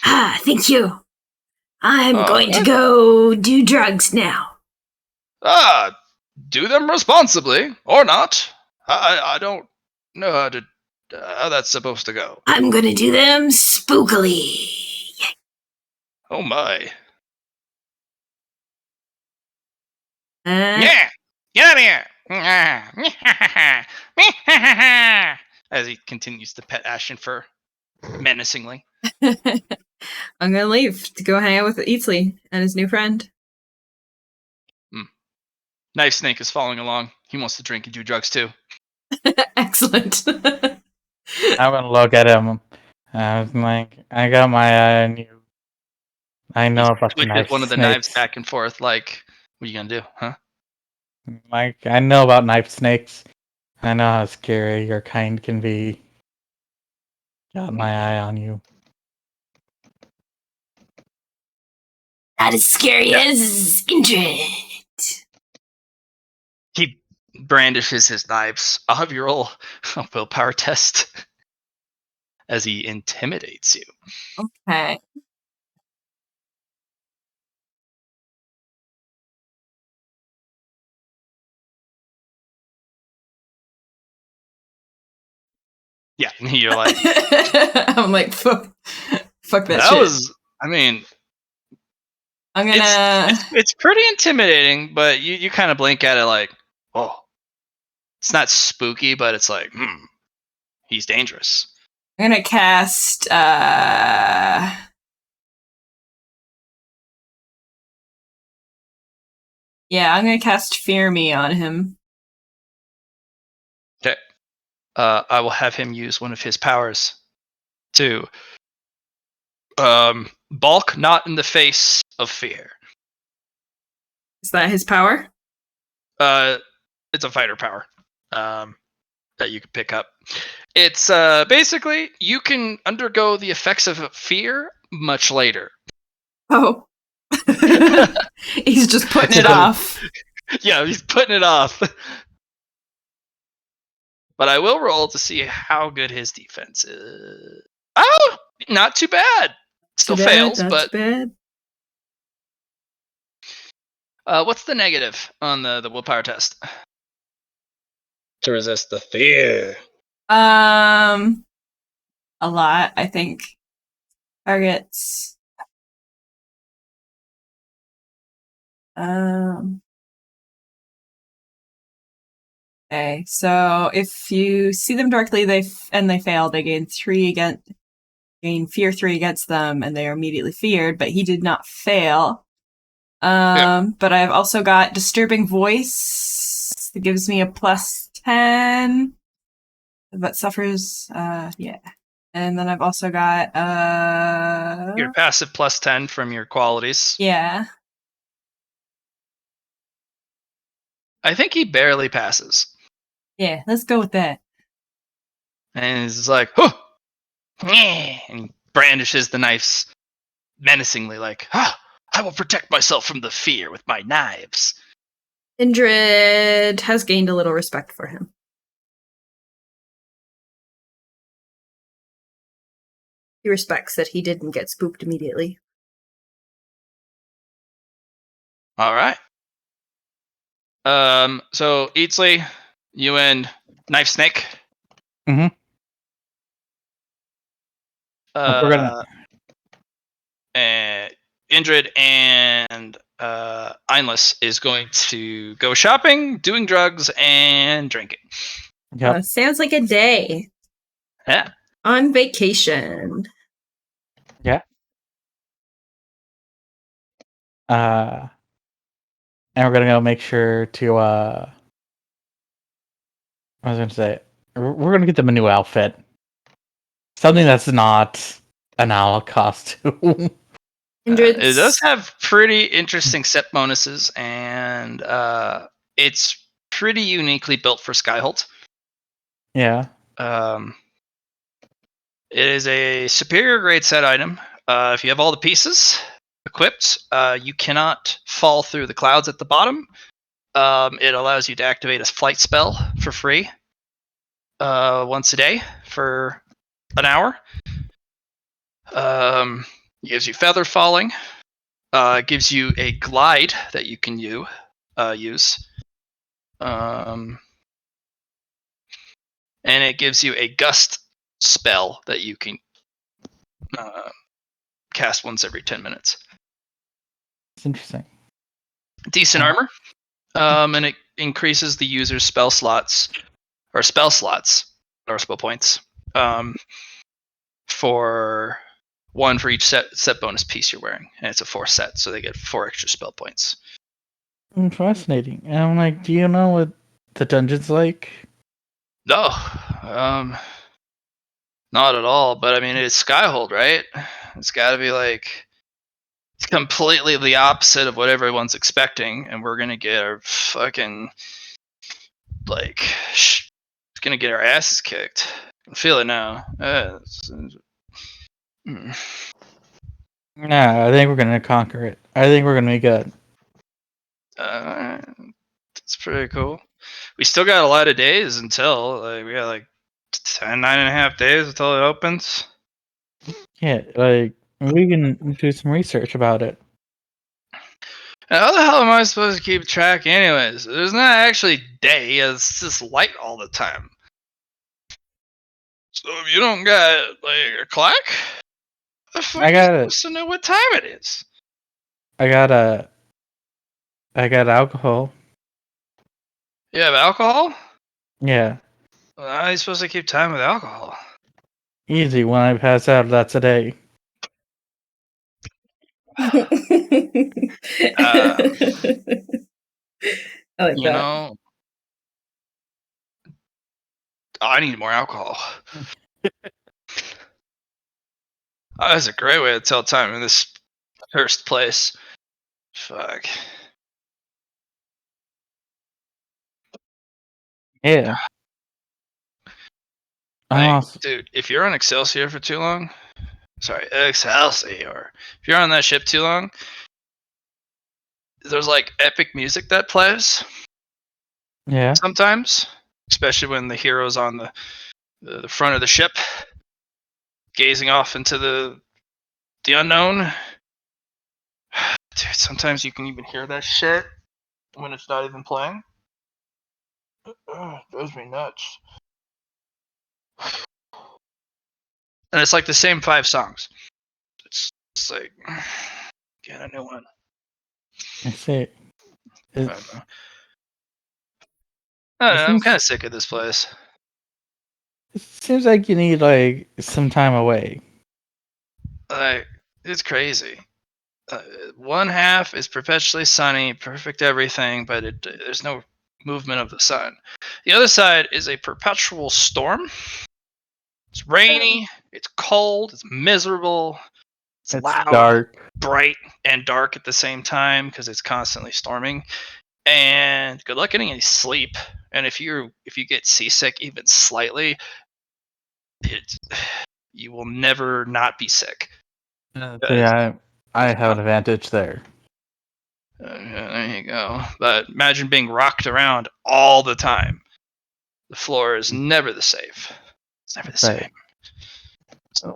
Thank you. I'm going to go do drugs now. Do them responsibly, or not. I don't know how that's supposed to go. I'm going to do them spookily. Oh my. Yeah. Get out of here! As he continues to pet Ashenfur menacingly. I'm gonna leave to go hang out with Eatsley and his new friend. Knife Snake is following along. He wants to drink and do drugs too. Excellent. I'm gonna look at him. I was like, I got my eye on you. I know about the knife one of the snakes. knives back and forth, like, what are you gonna do, huh? Like, I know about knife snakes. I know how scary your kind can be. Got my eye on you. Not as scary as Indrid. He brandishes his knives. I'll have you roll a willpower test as he intimidates you. Okay. Yeah, you're like, I'm like, fuck that that shit. I mean, I'm gonna. it's pretty intimidating, but you kind of blink at it like, oh, it's not spooky, but it's like, he's dangerous. I'm gonna cast. Yeah, I'm gonna cast Fear Me on him. Okay. I will have him use one of his powers to bulk not in the face of fear. Is that his power? It's a fighter power. that you can pick up. It's basically you can undergo the effects of fear much later. Oh. He's just putting it So- off. Yeah, he's putting it off. But I will roll to see how good his defense is. Oh, not too bad. Still fails, but bad. what's the negative on the willpower test? To resist the fear. A lot, I think. Targets. Okay, so if you see them directly, they fail. They gain fear 3 against them, and they are immediately feared. But he did not fail. But I've also got disturbing voice that gives me a +10, but suffers. Yeah, and then I've also got Your passive +10 from your qualities. yeah. I think he barely passes. Yeah, let's go with that. And he's like, huh! And he brandishes the knives menacingly, like, I will protect myself from the fear with my knives. Indrid has gained a little respect for him. He respects that he didn't get spooked immediately. All right. So Eatsley, you and Knife Snake. Mhm. We're gonna. Indrid and Einless is going to go shopping, doing drugs, and drinking. Yep. Sounds like a day. Yeah. On vacation. Yeah. And we're gonna go make sure to. I was gonna say we're gonna get them a new outfit. Something that's not an owl costume. Indrid. It does have pretty interesting set bonuses, and it's pretty uniquely built for Skyholt. Yeah. It is a superior grade set item. If you have all the pieces equipped, you cannot fall through the clouds at the bottom. It allows you to activate a flight spell for free once a day for an hour. It gives you feather falling. It gives you a glide that you can use. And it gives you a gust spell that you can cast once every 10 minutes. It's interesting. Decent armor. And it increases the user's spell slots or spell points for one for each set bonus piece you're wearing, and it's a 4 set, so they get 4 extra spell points. Fascinating. And I'm like, do you know what the dungeon's like? No, not at all. But I mean, it's Skyhold, right? It's got to be like it's completely the opposite of what everyone's expecting, and we're gonna get our fucking like gonna get our asses kicked. I feel it now. Yeah, I think we're gonna conquer it. I think we're gonna be good. That's pretty cool. We still got a lot of days until we got like 9.5 days until it opens. Yeah, like we can do some research about it. And how the hell am I supposed to keep track anyways? There's not actually day, it's just light all the time. So if you don't got like a clock, the fuck I got you it. supposed to know what time it is? I got alcohol. You have alcohol? Yeah. Well, how are you supposed to keep time with alcohol? Easy. When I pass out, that's a day. I like You that. know, I need more alcohol. That's a great way to tell time in this cursed place. Fuck. Yeah. I'm Like, also, dude, if you're on Excelsior for too long, sorry, Excelsior. If you're on that ship too long, there's like epic music that plays yeah. sometimes, especially when the hero's on the front of the ship, gazing off into the unknown. Dude, sometimes you can even hear that shit when it's not even playing. It drives me nuts. And it's like the same 5 songs. It's like, get a new one. I see. I It, don't know. I don't know, I'm seems, kind of sick of this place. it seems like you need like some time away. Like, it's crazy. One half is perpetually sunny, perfect everything, but there's no movement of the sun. The other side is a perpetual storm. It's rainy, it's cold, it's miserable, it's It's loud, dark. bright, and dark at the same time because it's constantly storming. And good luck getting any sleep. And if you get seasick even slightly, it you will never not be sick. So yeah, I have an advantage there. There you go. But imagine being rocked around all the time. The floor is never the safe. It's never the same. Right.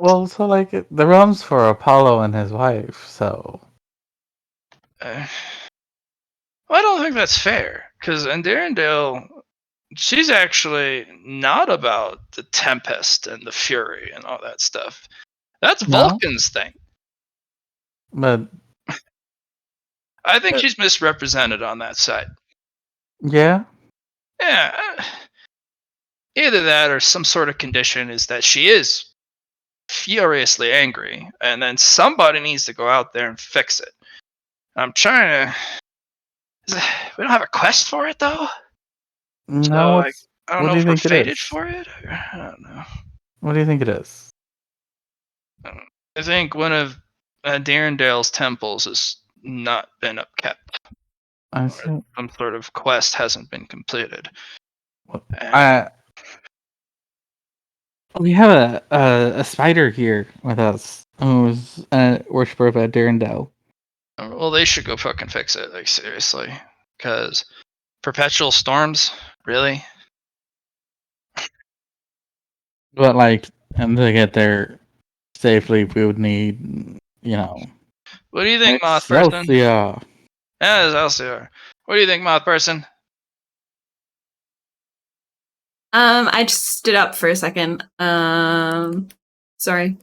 Well, so like the room's for Apollo and his wife, so Well, I don't think that's fair because in Darendale, she's actually not about the tempest and the fury and all that stuff. That's No? Vulcan's thing. but I think she's misrepresented on that side. yeah, Yeah. Either that or some sort of condition is that she is furiously angry, and then somebody needs to go out there and fix it. I'm trying to. We don't have a quest for it though. no. So like, I don't What know do you if we're think it fated is? for it. I don't know. What do you think it is? I think one of Darendale's temples has not been upkept, I or see. some sort of quest hasn't been completed. I we have a spider here with us who's a worshiper of Darendelle. Well, they should go fucking fix it, like seriously, because perpetual storms, really. But like, and to get there safely, we would need, What do you think, Moth Person? Excelsior. Yeah, it's Elsior. What do you think, Moth Person? I just stood up for a second. Sorry.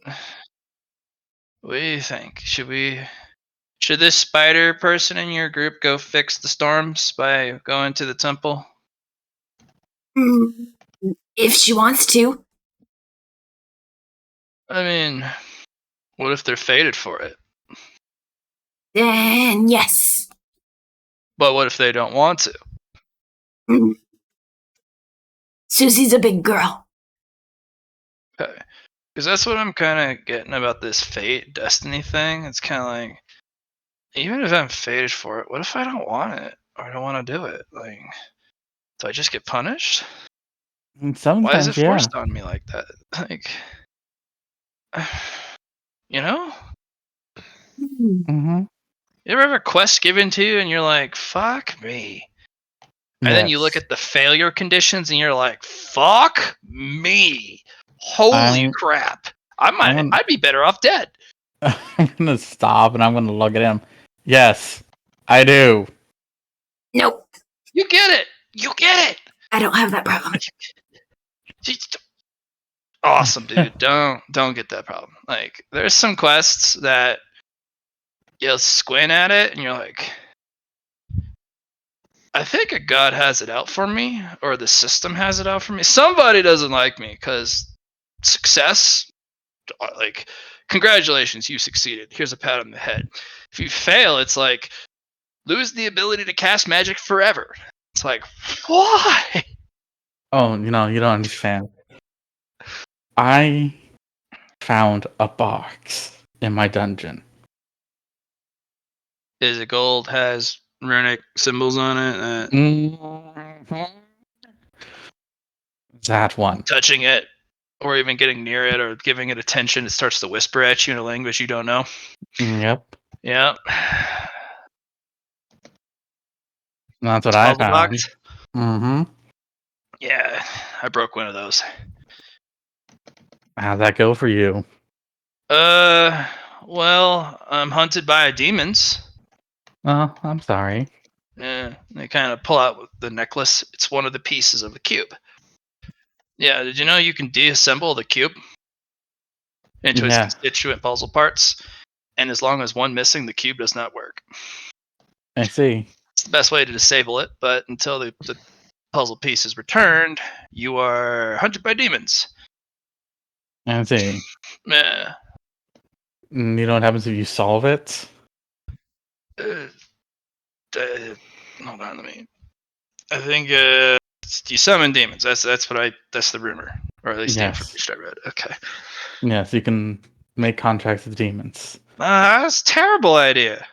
What do you think? Should this spider person in your group go fix the storms by going to the temple? If she wants to. I mean, what if they're fated for it? Then yes. But what if they don't want to? Susie's a big girl. Okay. Because that's what I'm kind of getting about this fate, destiny thing. It's kind of like, even if I'm fated for it, what if I don't want it? Or I don't want to do it? Like, do I just get punished? And Why is it sometimes, yeah. forced on me like that? Like, you know? Mm-hmm. You ever have a quest given to you and you're like, fuck me? And then you look Yes. at the failure conditions and you're like, fuck me. Holy crap. I'd be better off dead. I'm gonna stop and I'm gonna look at him. Yes, I do. Nope. You get it. You get it. I don't have that problem. Awesome, dude. Don't get that problem. Like, there's some quests that you'll squint at it and you're like, I think a god has it out for me, or the system has it out for me. Somebody doesn't like me because success, like, congratulations, you succeeded. Here's a pat on the head. If you fail, it's like, lose the ability to cast magic forever. It's like, why? Oh, you don't understand. I found a box in my dungeon. Is it gold? Has runic symbols on it? Mhm. That one. Touching it or even getting near it or giving it attention, it starts to whisper at you in a language you don't know. Yep. Yeah. That's what I Puzzle found. box. Mm-hmm. Yeah, I broke one of those. How'd that go for you? Well, I'm hunted by demons. Oh, I'm sorry. Yeah, they kind of pull out the necklace. It's one of the pieces of the cube. Yeah, did you know you can deassemble the cube into its Yeah, constituent puzzle parts? And as long as one missing, the cube does not work. I see. It's the best way to disable it, but until the puzzle piece is returned, you are hunted by demons. I see. Yeah. You know what happens if you solve it? Uh, hold on, I think you summon demons. That's the rumor, or at least the Yes. information I read. Okay. Yes, you can make contracts with demons. That's a terrible idea.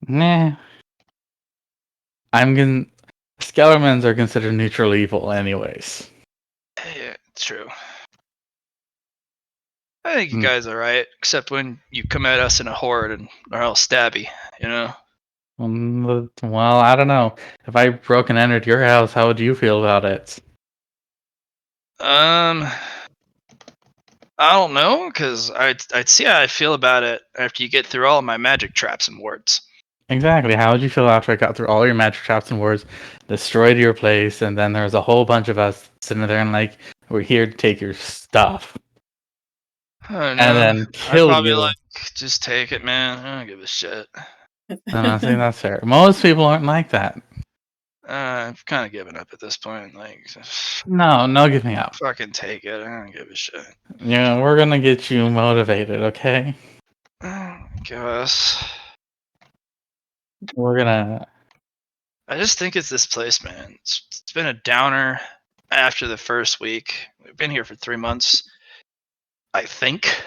Nah. Skeletons are considered neutral evil anyways. Yeah, it's true. I think you Hmm. guys are right, except when you come at us in a horde and are all stabby, you know? Well, I don't know. If I broke and entered your house, how would you feel about it? I don't know, because I'd see how I feel about it after you get through all of my magic traps and wards. Exactly. How would you feel after I got through all your magic traps and wards, destroyed your place, and then there was a whole bunch of us sitting there and like, we're here to take your stuff, I don't know. and then I'd kill probably you? just take it, man. I don't give a shit. And I think that's fair. Most people aren't like that. I've kind of given up at this point. Like, No giving up. fucking take it. I don't give a shit. Yeah, we're gonna get you motivated, okay? Guess. We're gonna. I just think it's this place, man. It's been a downer after the first week. We've been here for 3 months, I think,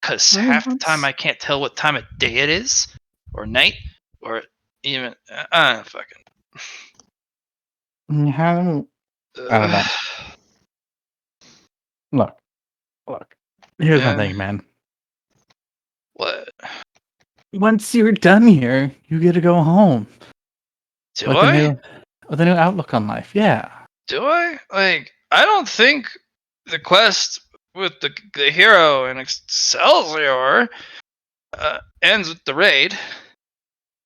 because 3 half the months? time I can't tell what time of day it is, or night, or even fucking. How? I don't know. Look. Here's my Yeah. thing, man. What? Once you're done here, you get to go home Do with I? a new outlook on life. Yeah. Do I? Like, I don't think the quest with the hero in Excelsior ends with the raid.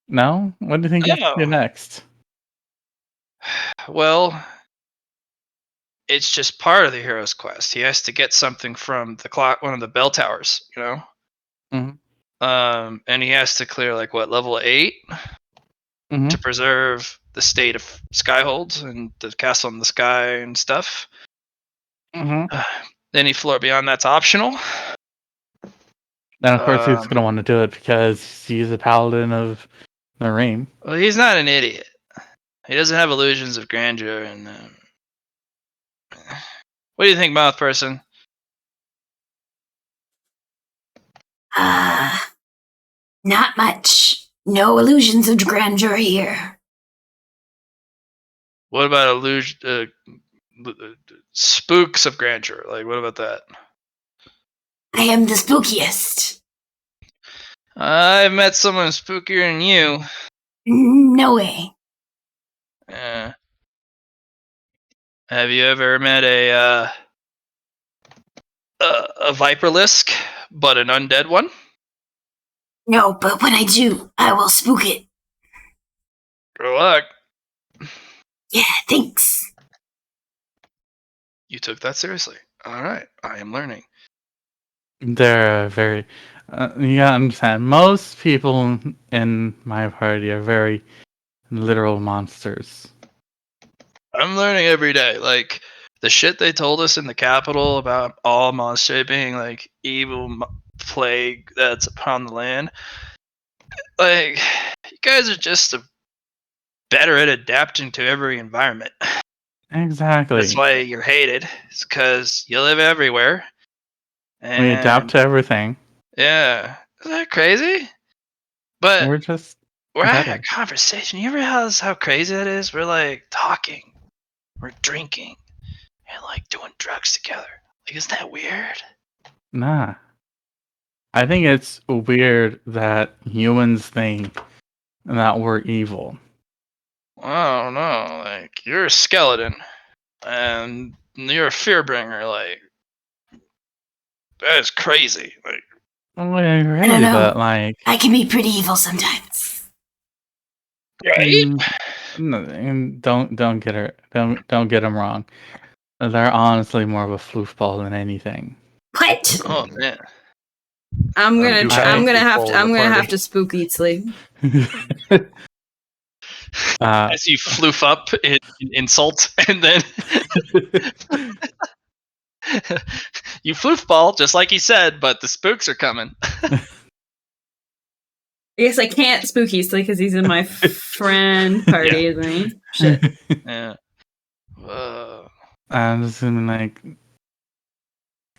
No? What do you think you have to do No. next? Well, it's just part of the hero's quest. He has to get something from the clock, one of the bell towers, you know. Mhm. And he has to clear like what, level 8 Mhm. to preserve the state of Skyhold and the castle in the sky and stuff. Mhm. Any floor beyond that's optional. And of course, he's Um, gonna want to do it because he's a paladin of Nareem. well, he's not an idiot. He doesn't have illusions of grandeur. And what do you think, mouth person? Not much. No illusions of grandeur here. What about spooks of grandeur? Like, what about that? I am the spookiest. I've met someone spookier than you. No way. Have you ever met a viperlisk, but an undead one? No, but when I do, I will spook it. Good luck. Yeah, thanks. You took that seriously. All right, I am learning. They're very. You gotta understand. Most people in my party are very literal monsters. I'm learning every day. Like the shit they told us in the capital about all monster being like evil plague that's upon the land. Like you guys are just better at adapting to every environment. Exactly. That's why you're hated. It's because you live everywhere. And We adapt to everything. yeah, isn't that crazy? But We're just we're having a better. conversation. You realize how crazy that is? We're like talking, we're drinking, and like doing drugs together. Like, isn't that weird? Nah. I think it's weird that humans think that we're evil. I don't know. Like, you're a skeleton, and you're a fearbringer. Like, that is crazy. Like, Oh, yeah, you're I don't right, know. but like, I can be pretty evil sometimes. right? don't get her, don't get them wrong. They're honestly more of a floofball than anything. What? Oh man. I'm I do have a I'm gonna have to spook Eatsley. As you floof up in insult, and then you floofball just like he said, but the spooks are coming. I guess I can't spook Eatsley because he's in my friend party, isn't he? Shit. Yeah. Whoa. I'm assuming like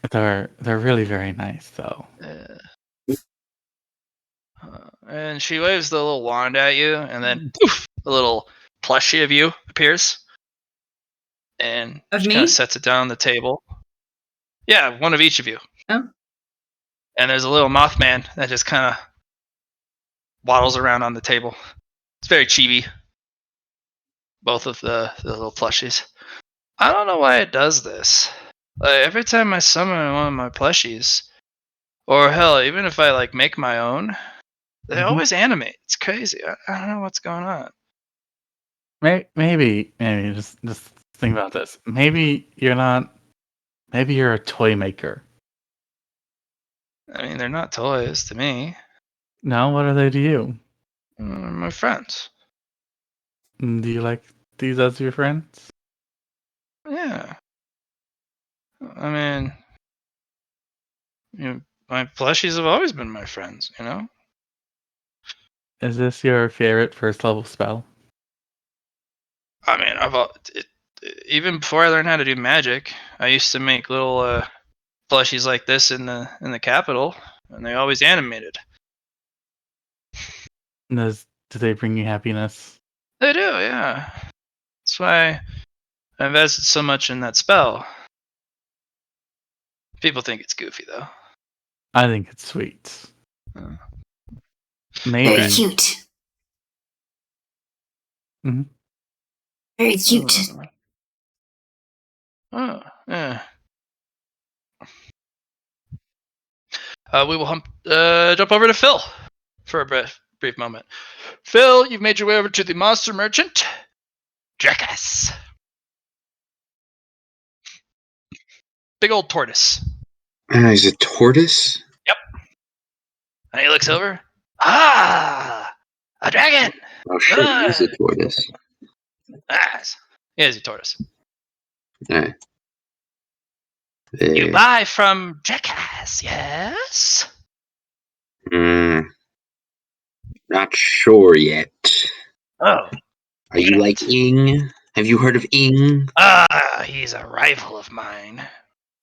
they're really very nice though. And she waves the little wand at you, and then poof, a little plushie of you appears, and Of she me? kind of sets it down on the table. Yeah, one of each of you. Oh. And there's a little Mothman that just kind of waddles around on the table. It's very chibi. Both of the little plushies. I don't know why it does this. Like, every time I summon one of my plushies, or hell, even if I like make my own, they always animate. It's crazy. I don't know what's going on. Maybe just think about this. Maybe you're not. Maybe you're a toy maker. I mean, they're not toys to me. No, what are they to you? My friends. Do you like these as your friends? Yeah. I mean, my plushies have always been my friends, you know? Is this your favorite first level spell? I mean, even before I learned how to do magic, I used to make little plushies like this in the capital, and they always animated. Do they bring you happiness? They do, yeah. That's why I invested so much in that spell. People think it's goofy, though. I think it's sweet. Uh, Maybe. Very cute. Mhm. Very cute. Oh, yeah. We will jump over to Phil for a brief moment. Phil, you've made your way over to the monster merchant, Jackass. Big old tortoise. He's a tortoise? Yep. And he looks over. Ah, a dragon. Oh, sure, he's a Good. tortoise. Nice. He is a tortoise. Alright. You buy from Jackass, yes? Not sure yet. Oh. Are you like Ing? Have you heard of Ing? He's a rival of mine.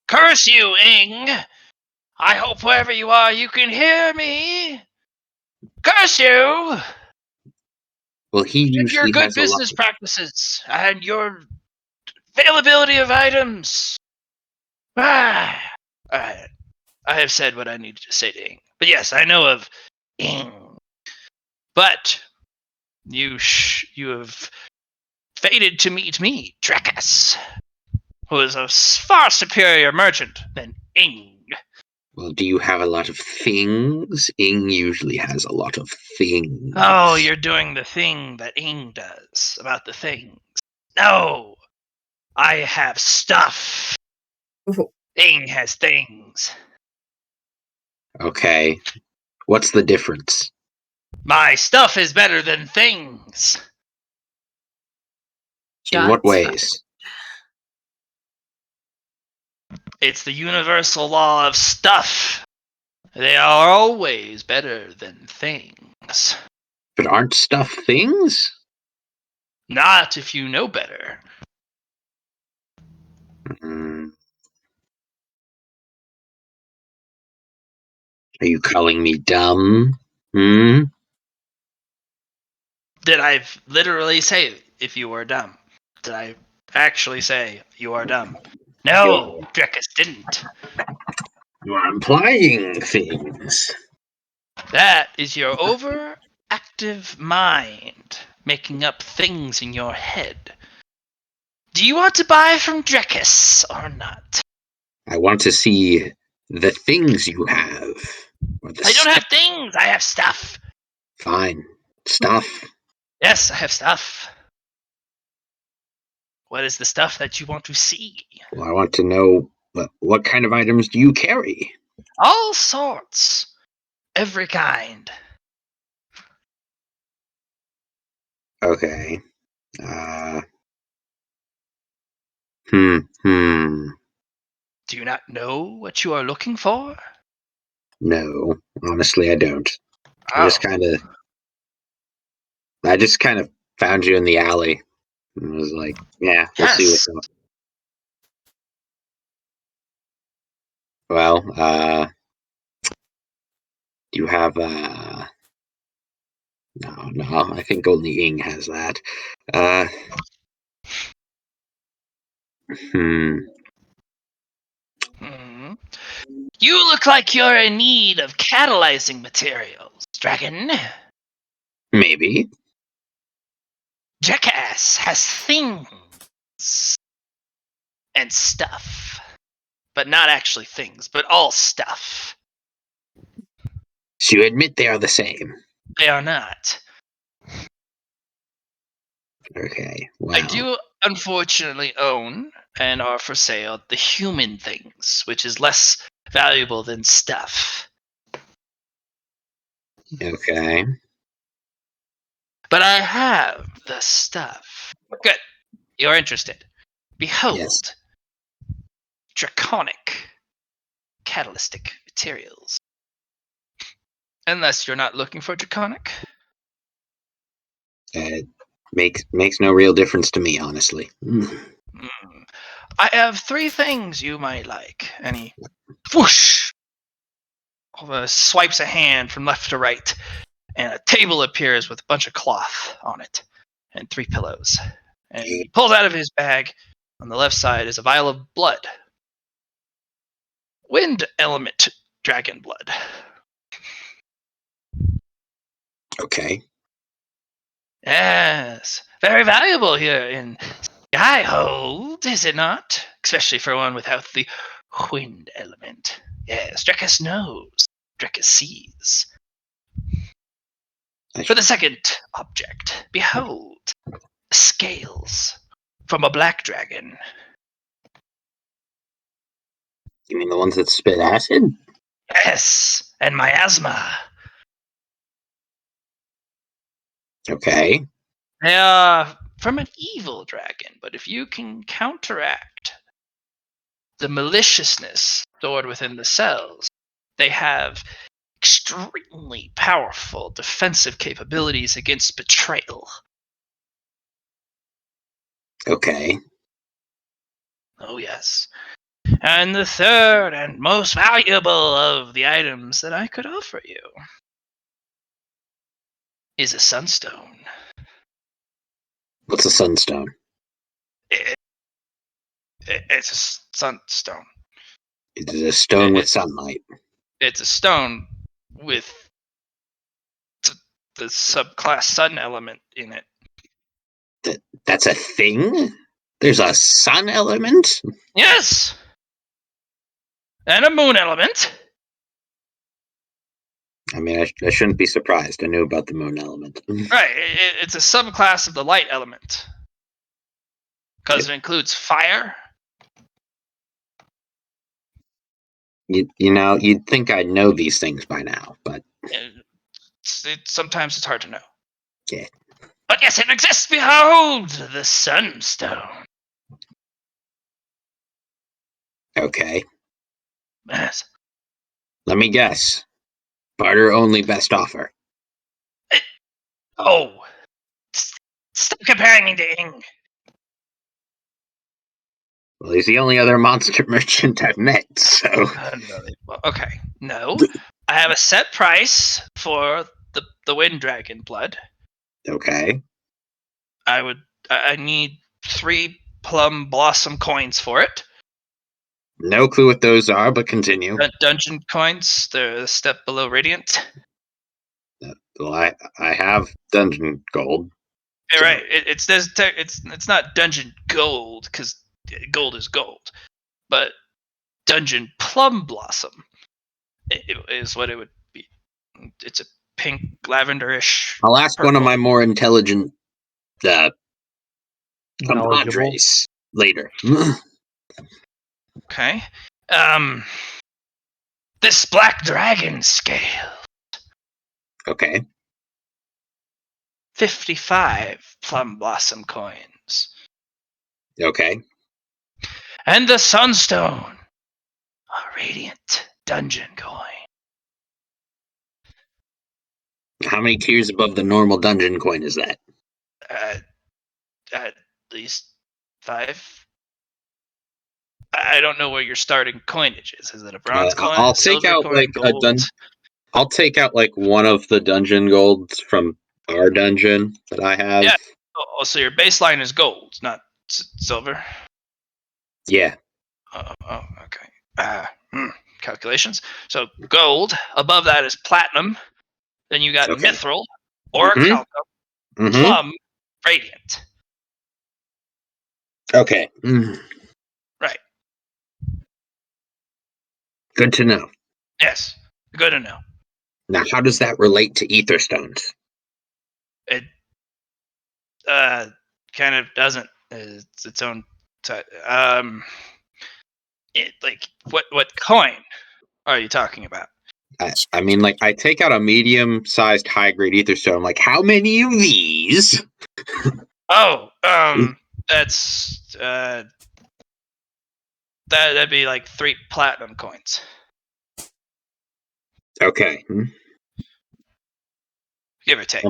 Curse you, Ing! I hope wherever you are you can hear me! Curse you! Well, he And your usually good has a lot business of... practices and your availability of items. I have said what I needed to say to Ing. But yes, I know of Ing. But you have fated to meet me, Drekkas, who is a far superior merchant than Ing. Well, do you have a lot of things? Ing usually has a lot of things. Oh, you're doing the thing that Ing does about the things. No, I have stuff. Ing has things. Okay. What's the difference? My stuff is better than things. In what ways? It's the universal law of stuff. They are always better than things. But aren't stuff things? Not if you know better. Are you calling me dumb? Did I literally say if you are dumb? Did I actually say you are dumb? No, Drekis didn't. You are implying things. That is your overactive mind making up things in your head. Do you want to buy from Drekis or not? I want to see the things you have. Or the I don't have things, I have stuff. Fine. Stuff. Yes, I have stuff. What is the stuff that you want to see? Well, I want to know what kind of items do you carry? All sorts. Every kind. Okay. Hmm. Do you not know what you are looking for? No, honestly, I don't. Oh. I just kind of found you in the alley and was like, yeah, we'll see Yes. what's up. Well, do you have, no, I think only Ing has that. Hmm. You look like you're in need of catalyzing materials, Dragon. Maybe. Jackass has things and stuff. But not actually things, but all stuff. So you admit they are the same. They are not. Okay, well. I do unfortunately own and are for sale the human things, which is less valuable than stuff. Okay. But I have the stuff. Good. You're interested. Behold. Yes. Draconic catalytic materials. Unless you're not looking for draconic. Makes no real difference to me, honestly. I have 3 things you might like. And he whoosh swipes a hand from left to right, and a table appears with a bunch of cloth on it and 3 pillows. And he pulls out of his bag. On the left side is a vial of blood. Wind element dragon blood. Okay. Yes, very valuable here in Skyhold, is it not? Especially for one without the wind element. Yes, Drekis knows. Drekis sees. For the second object, behold, scales from a black dragon. You mean the ones that spit acid? Yes, and miasma. Okay. They are from an evil dragon, but if you can counteract the maliciousness stored within the cells, they have extremely powerful defensive capabilities against betrayal. Okay. Oh, yes. And the third and most valuable of the items that I could offer you is a sunstone. What's a sunstone? It's a sunstone. It is a stone with sunlight. It's a stone with the subclass sun element in it. That's a thing? There's a sun element? Yes! And a moon element. I mean, I shouldn't be surprised. I knew about the moon element. Right, it's a subclass of the light element. Because it includes fire. You'd think I'd know these things by now, but Sometimes it's hard to know. yeah. But yes, it exists. Behold, the sunstone. Okay. Yes. Let me guess. Barter only, best offer. Oh. Stop comparing me to Ing. Well, he's the only other monster merchant I've met, so. Well, okay. No. I have a set price for the wind dragon blood. Okay. I need 3 plum blossom coins for it. No clue what those are, but continue. Dungeon coins. They're a step below radiant. Well, I have dungeon gold. Yeah, So- right. It's not dungeon gold because gold is gold, but dungeon plum blossom is what it would be. It's a pink lavenderish. I'll ask one of purple. my more intelligent Knowledgeable. compadres later. Okay. This black dragon scale. Okay. 55 plum blossom coins. Okay. And the sunstone. A radiant dungeon coin. How many tiers above the normal dungeon coin is that? At least 5. I don't know what your starting coinage is. Is it a bronze coin? I'll a take silver out coin, like a gold? I'll take out like one of the dungeon golds from our dungeon that I have. Yeah. Oh, so your baseline is gold, not silver. Yeah. Okay. Calculations. So gold. Above that is platinum. Then you got Okay. mithril, orichalcum, Mm-hmm. plum, radiant. Okay. Right. Good to know. Yes. Good to know. Now, how does that relate to ether stones? It kind of doesn't. It's its own. It like what coin are you talking about? I mean, like, I take out a medium-sized high-grade ether stone. Like, how many of these? Oh, that's that'd be like 3 platinum coins. Okay. Give or take.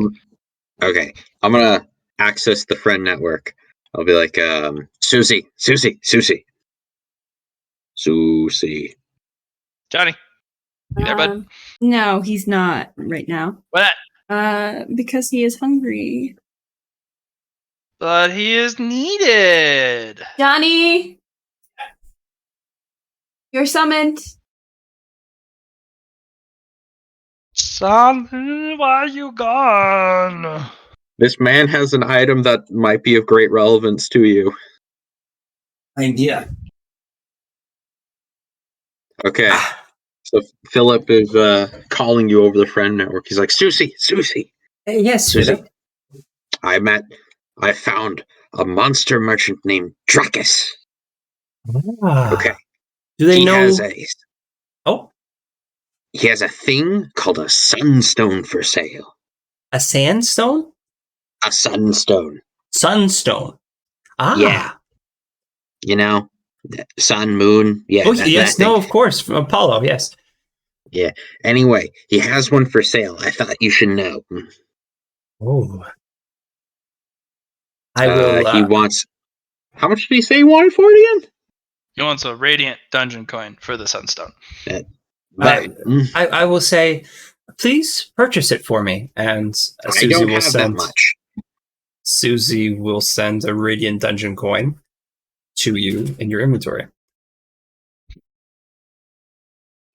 Okay. I'm gonna access the friend network. I'll be like, Susie. Johnny, you there, bud? No, he's not right now. What? Because he is hungry. But he is needed. Johnny, you're summoned. Son, why are you gone? This man has an item that might be of great relevance to you. Idea. Okay. So Philip is calling you over the friend network. He's like, Susie. Yes, Susie. Philip. I found a monster merchant named Dracus. Okay. Do they know? Oh. He has a thing called a sunstone for sale. A sandstone? A sunstone. Sunstone. Ah. Yeah. You know, sun, moon. Yeah. Oh, yes. No, of course. From Apollo. Yes. Yeah. Anyway, he has one for sale. I thought you should know. Oh. I will. He wants. How much did he say he wanted for it again? He wants a radiant dungeon coin for the sunstone. I will say, please purchase it for me, and Susie I don't will have send. that much. Susie will send a radiant dungeon coin to you in your inventory.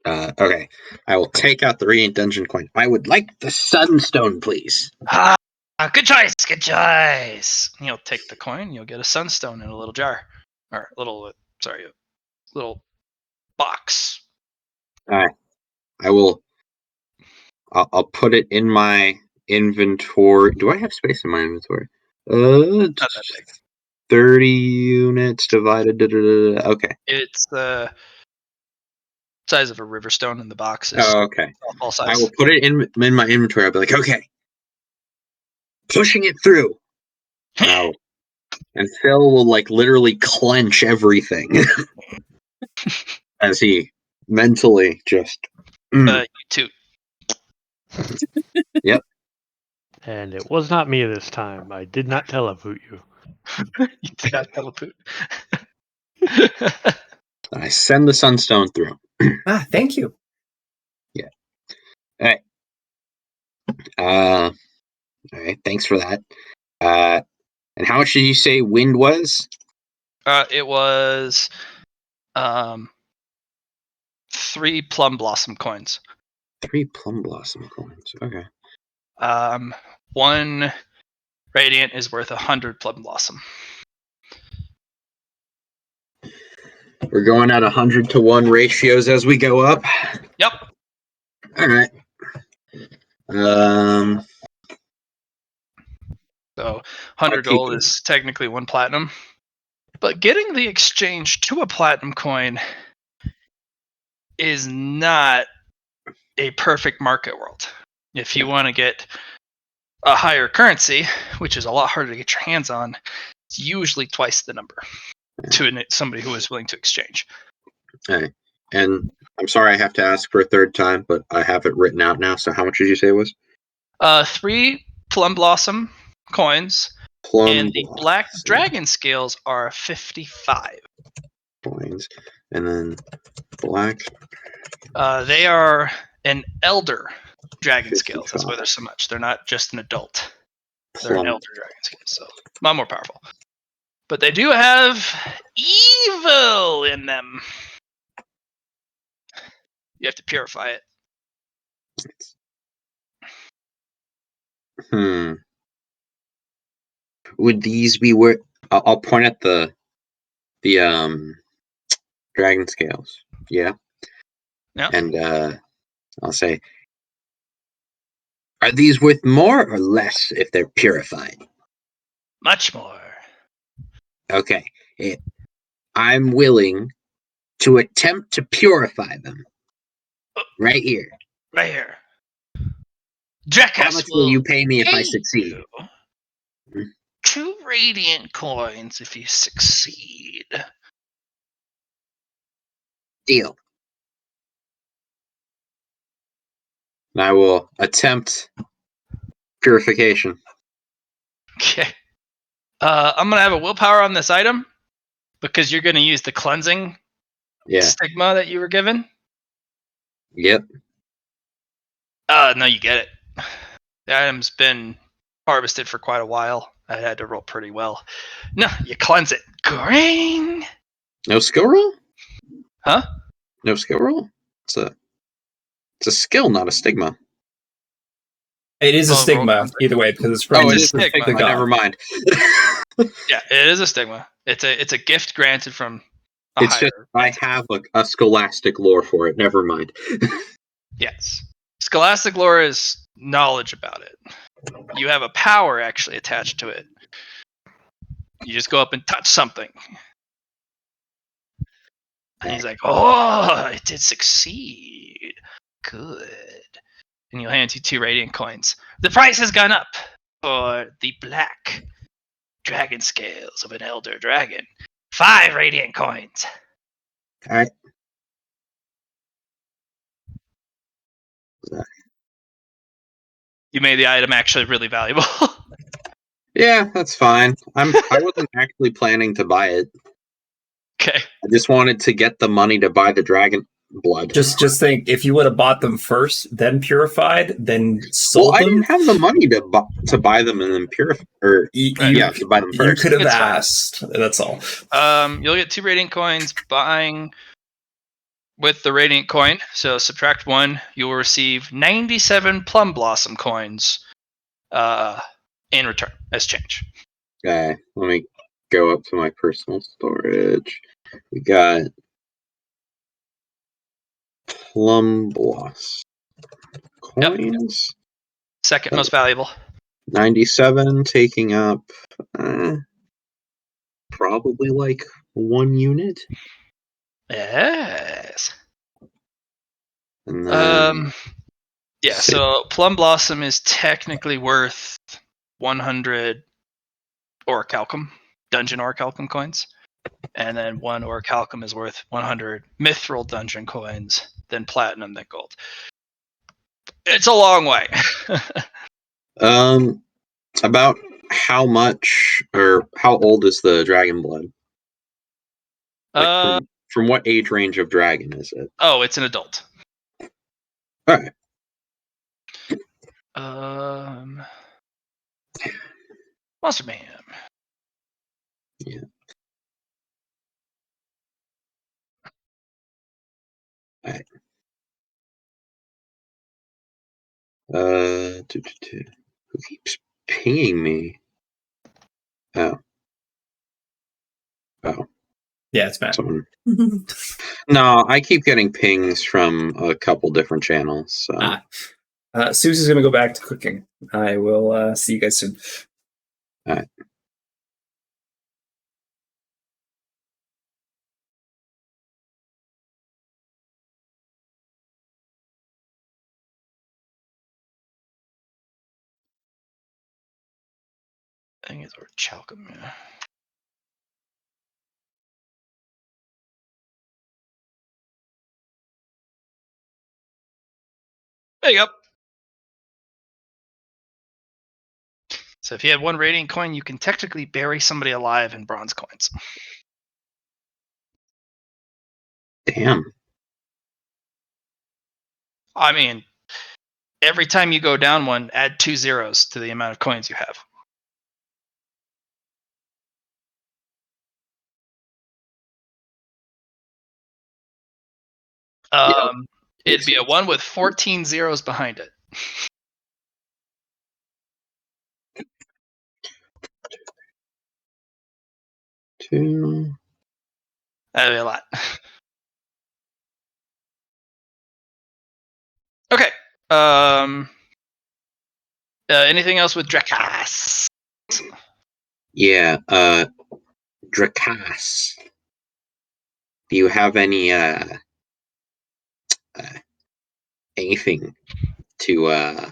Okay. I will take out the radiant dungeon coin. I would like the sunstone, please. Good choice. You'll take the coin. You'll get a sunstone in a little jar, or a little box. All right. I will. I'll put it in my inventory. Do I have space in my inventory? 30 units divided. Okay. It's the size of a river stone, and the box is Oh, okay. all size. I will put it in my inventory. I'll be like, okay, pushing it through. Now, and Phil will like literally clench everything as he mentally just. You too. Yep. And it was not me this time. I did not telepoot you. You did not telepoot. I send the sunstone through. Thank you. Yeah. All right. All right. Thanks for that. And how much did you say wind was? It was 3 plum blossom coins. 3 plum blossom coins. Okay. 1 radiant is worth 100 plum blossom. We're going at 100-to-1 ratios as we go up. Yep. All right. So 100 keep gold it. is technically 1 platinum. But getting the exchange to a platinum coin is not a perfect market world. If you want to get a higher currency, which is a lot harder to get your hands on, it's usually twice the number to somebody who is willing to exchange. Okay. And I'm sorry I have to ask for a third time, but I have it written out now. So how much did you say it was? 3 plum blossom coins, and the black dragon scales are 55 coins, and then black. They are an elder dragon 55. scales. That's why there's so much. They're not just an adult. They're Plum. an elder dragon scale, so a lot more powerful. But they do have evil in them. You have to purify it. Would these be worth? I'll point at the dragon scales. Yeah. Yeah. And I'll say, are these worth more or less if they're purified? Much more. Okay. I'm willing to attempt to purify them. Right here. Right here. How much will you pay me if I succeed? 2 radiant coins if you succeed. Deal. And I will attempt purification. Okay. I'm going to have a willpower on this item because you're going to use the cleansing stigma that you were given. Yep. No, you get it. The item's been harvested for quite a while. I had to roll pretty well. No, you cleanse it. Green. No skill roll? Huh? No skill roll? It's a skill, not a stigma. It is a stigma either way because it's from it is a stigma. stigma. Never mind. Yeah, it is a stigma. It's a gift granted from a It's higher. just I have a scholastic lore for it. Never mind. Yes. Scholastic lore is knowledge about it. You have a power actually attached to it. You just go up and touch something. And he's like, oh, it did succeed. Good. And he'll hand you 2 radiant coins. The price has gone up for the black dragon scales of an elder dragon. 5 radiant coins. All right. You made the item actually really valuable. Yeah, that's fine. I wasn't actually planning to buy it. Okay. I just wanted to get the money to buy the dragon blood. Just think, if you would have bought them first, then purified, then sold I them. didn't have the money to buy them and then purify. Or to buy them first. You could have It's fine. asked. That's all. You'll get 2 radiant coins buying with the radiant coin. So subtract 1, you will receive 97 plum blossom coins in return as change. Okay, let me go up to my personal storage. We got plum blossom coins. Yep. Second most valuable. 97, taking up probably like 1 unit. Yes. And then yeah, so plum blossom is technically worth 100 orichalcum, dungeon orichalcum coins. And then 1 orichalcum is worth 100 mithril dungeon coins, then platinum, then gold. It's a long way. About how much or how old is the dragon blood? Like from what age range of dragon is it? Oh, it's an adult. All right. Monster Mayhem. Yeah. Alright. Who keeps pinging me? Oh. Yeah, it's bad. Someone. No, I keep getting pings from a couple different channels. So. Susie's gonna go back to cooking. I will see you guys soon. All right. I think it's or Chalcom. Yeah. There you go. So if you have one radiant coin, you can technically bury somebody alive in bronze coins. Damn. I mean, every time you go down one, add 2 zeros to the amount of coins you have. It'd be a 1 with 14 zeros behind it. Two. That'd be a lot. Okay. Anything else with Drakas? Yeah. Drakas. Do you have any anything to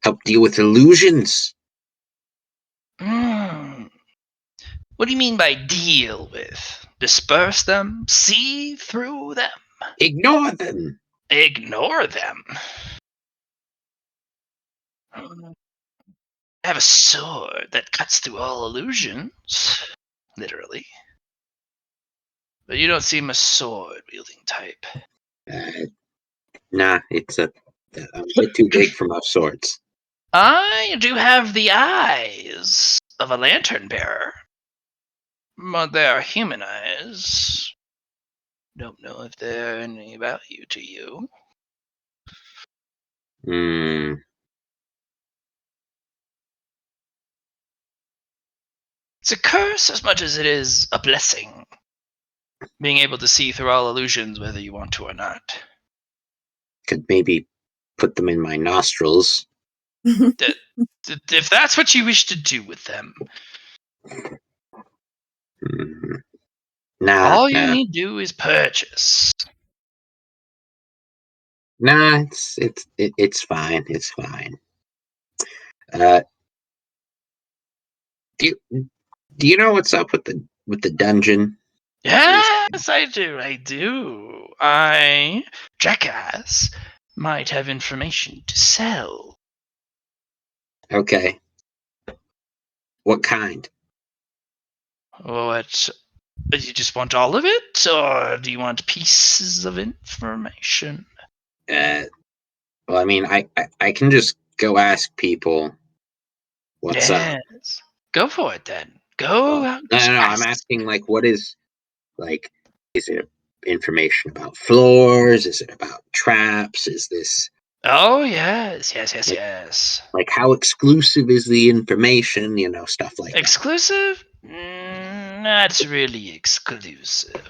help deal with illusions? What do you mean by deal with? Disperse them? See through them? Ignore them. Ignore them? I have a sword that cuts through all illusions. Literally. But you don't seem a sword-wielding type. Nah, it's a bit too big for most swords. I do have the eyes of a lantern bearer. But they are human eyes. Don't know if they're any value to you. It's a curse as much as it is a blessing. Being able to see through all illusions, whether you want to or not. Could maybe put them in my nostrils. If that's what you wish to do with them. Nah. All you need to do is purchase. Nah, it's fine. It's fine. Do you know what's up with the dungeon? Yes, I do. Jackass, might have information to sell. Okay. What kind? What? You just want all of it, or do you want pieces of information? Well, I mean, I can just go ask people what's up. Yes. Go for it then. Go out. No, I'm asking, like, what is, like, is it information about floors? Is it about traps? Is this... Oh, yes. Like, how exclusive is the information? You know, stuff like that. Exclusive? Not really exclusive.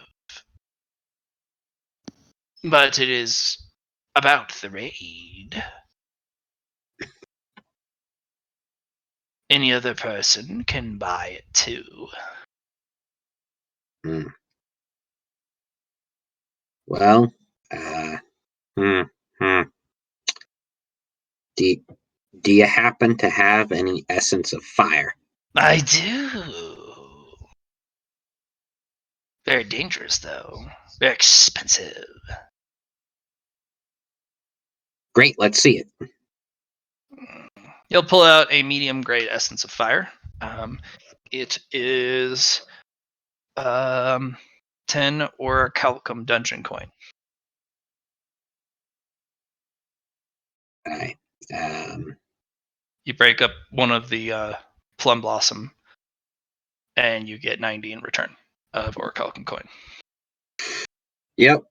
But it is about the raid. Any other person can buy it too. Well, do you happen to have any essence of fire? I do. Very dangerous, though. Very expensive. Great, let's see it. You'll pull out a medium grade essence of fire. It is 10 or Calcum dungeon coin. Alright. You break up one of the plum blossom, and you get 90 in return of orichalcum coin. Yep.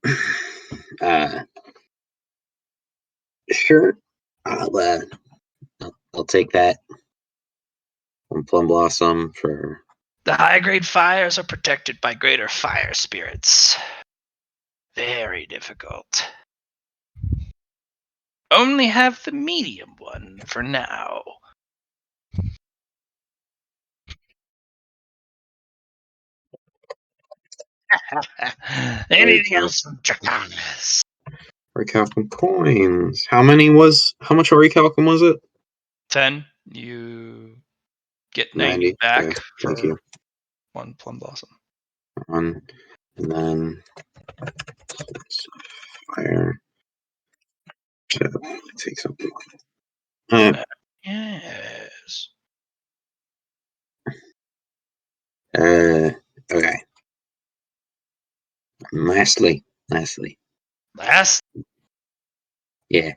Sure. I'll take that. One plum blossom for. The high-grade fires are protected by greater fire spirits. Very difficult. Only have the medium one for now. Anything else from Draconis? Orichalcum coins. How much orichalcum was it? 10. You get 90. 90 back Okay, thank you. one plum blossom. One, and then fire. Take something. Yes. Okay. Lastly. Last. Yeah.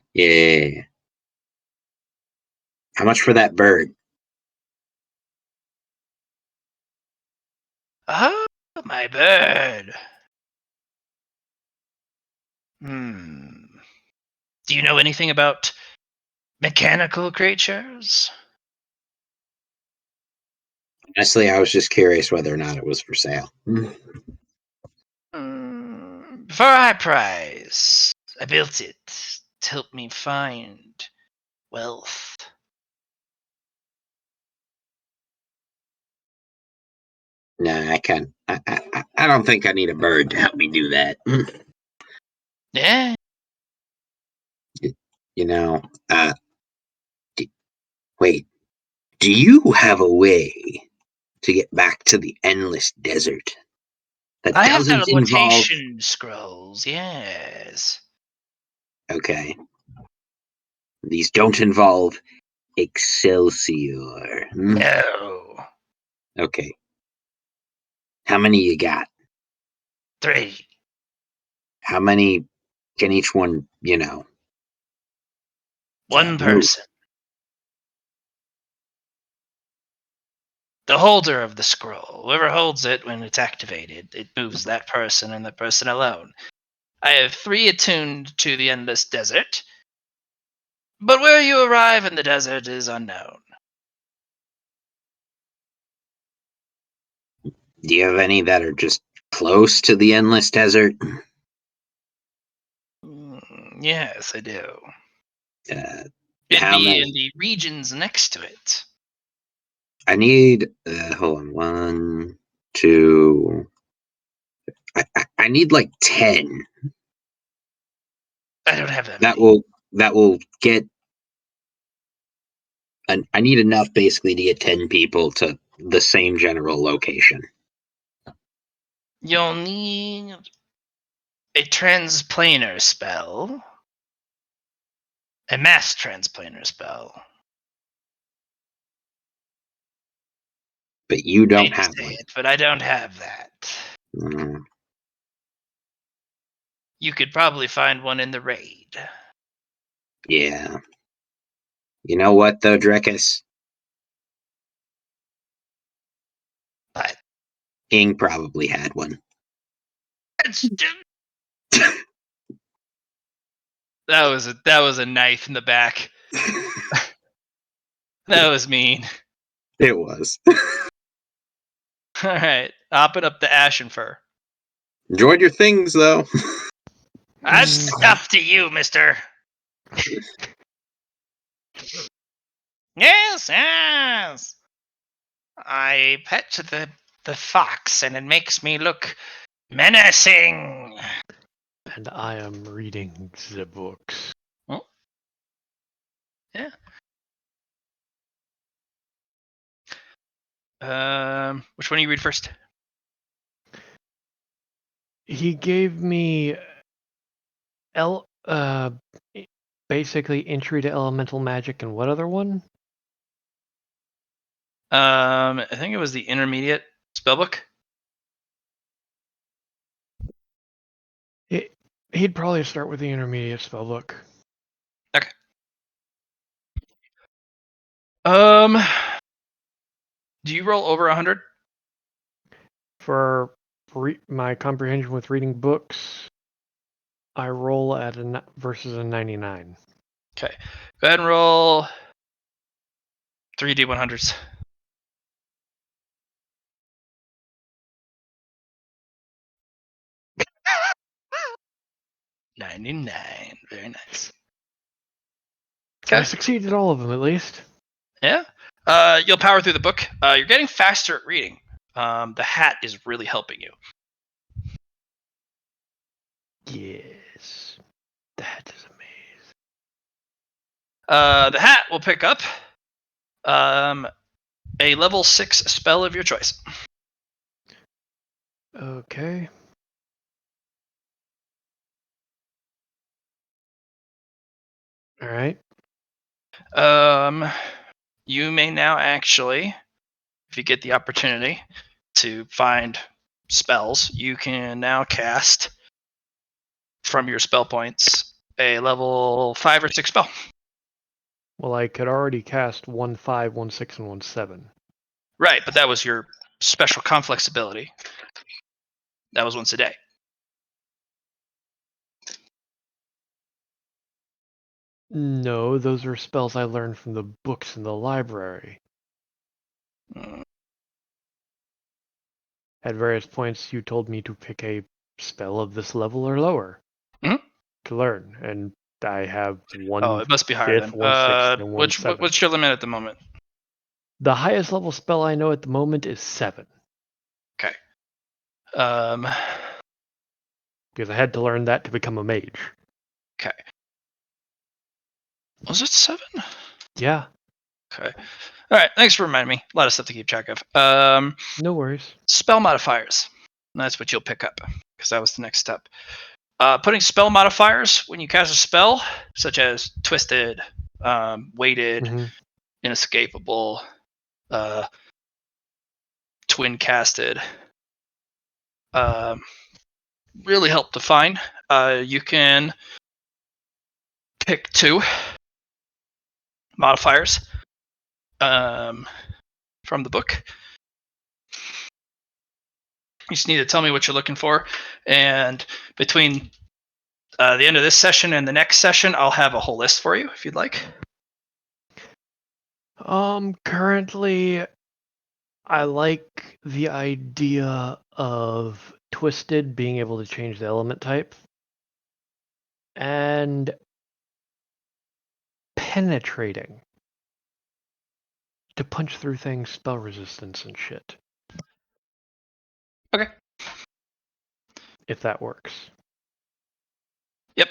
How much for that bird? Oh, my bird. Do you know anything about mechanical creatures? Honestly, I was just curious whether or not it was for sale. For a high price. I built it to help me find wealth. Nah, I can't. I don't think I need a bird to help me do that. Yeah. You know, wait. Do you have a way to get back to the endless desert that I have doesn't involve? teleportation scrolls, yes. Okay, these don't involve Excelsior. No. Okay. How many you got? 3. How many can each one, One move? person. The holder of the scroll. Whoever holds it when it's activated, it moves that person and that person alone. I have 3 attuned to the endless desert, but where you arrive in the desert is unknown. Do you have any that are just close to the endless desert? Yes, I do. It'd How be in many? the regions next to it. I need. Hold on. 1, 2. I need like 10. I don't have that That many. will get. I need enough basically to get 10 people to the same general location. You'll need a transplanar spell. A mass transplanar spell. But you I don't hate to have say one. it, but I don't have that. Mm, You could probably find one in the raid. yeah. You know what though, Drekis? But King probably had one. that was a knife in the back. That was mean. It was. All right, hopping up the ashen fur. Enjoyed your things though. That's up to you, mister. Yes. I pet the fox, and it makes me look menacing. And I am reading the books. Oh. Yeah. Which one do you read first? He gave me basically entry to elemental magic, and what other one? I think it was the intermediate spellbook. He'd probably start with the intermediate spellbook. Okay. Do you roll over 100? For my comprehension with reading books, I roll at versus a 99. Okay. Go ahead and roll 3d100s. 99. Very nice. So I Okay. succeeded all of them, at least. Yeah. You'll power through the book. You're getting faster at reading. The hat is really helping you. Yes. That is amazing. The hat will pick up a level 6 spell of your choice. Okay. All right. You may now actually, if you get the opportunity to find spells, you can now cast from your spell points a level 5 or 6 spell. Well, I could already cast 1/5, 1/6, and 1/7. Right, but that was your special conflicts ability. That was once a day. No, those are spells I learned from the books in the library. Mm. At various points, you told me to pick a spell of this level or lower Mhm. to learn, and I have Oh, it must be higher 1/5, then. 1/6, and What's 1/7. your limit at the moment? The highest level spell I know at the moment is 7, Okay. because I had to learn that to become a mage. Okay. Was it 7? Yeah, Okay. All right. Thanks for reminding me. A lot of stuff to keep track of. no worries. Spell modifiers. That's what you'll pick up because that was the next step. Putting spell modifiers when you cast a spell, such as twisted, weighted, Mhm. inescapable, twin casted, really help define. You can pick 2 modifiers from the book. You just need to tell me what you're looking for, and between the end of this session and the next session, I'll have a whole list for you if you'd like. Currently, I like the idea of Twisted being able to change the element type, and Penetrating to punch through things, spell resistance and shit. Okay. If that works. Yep.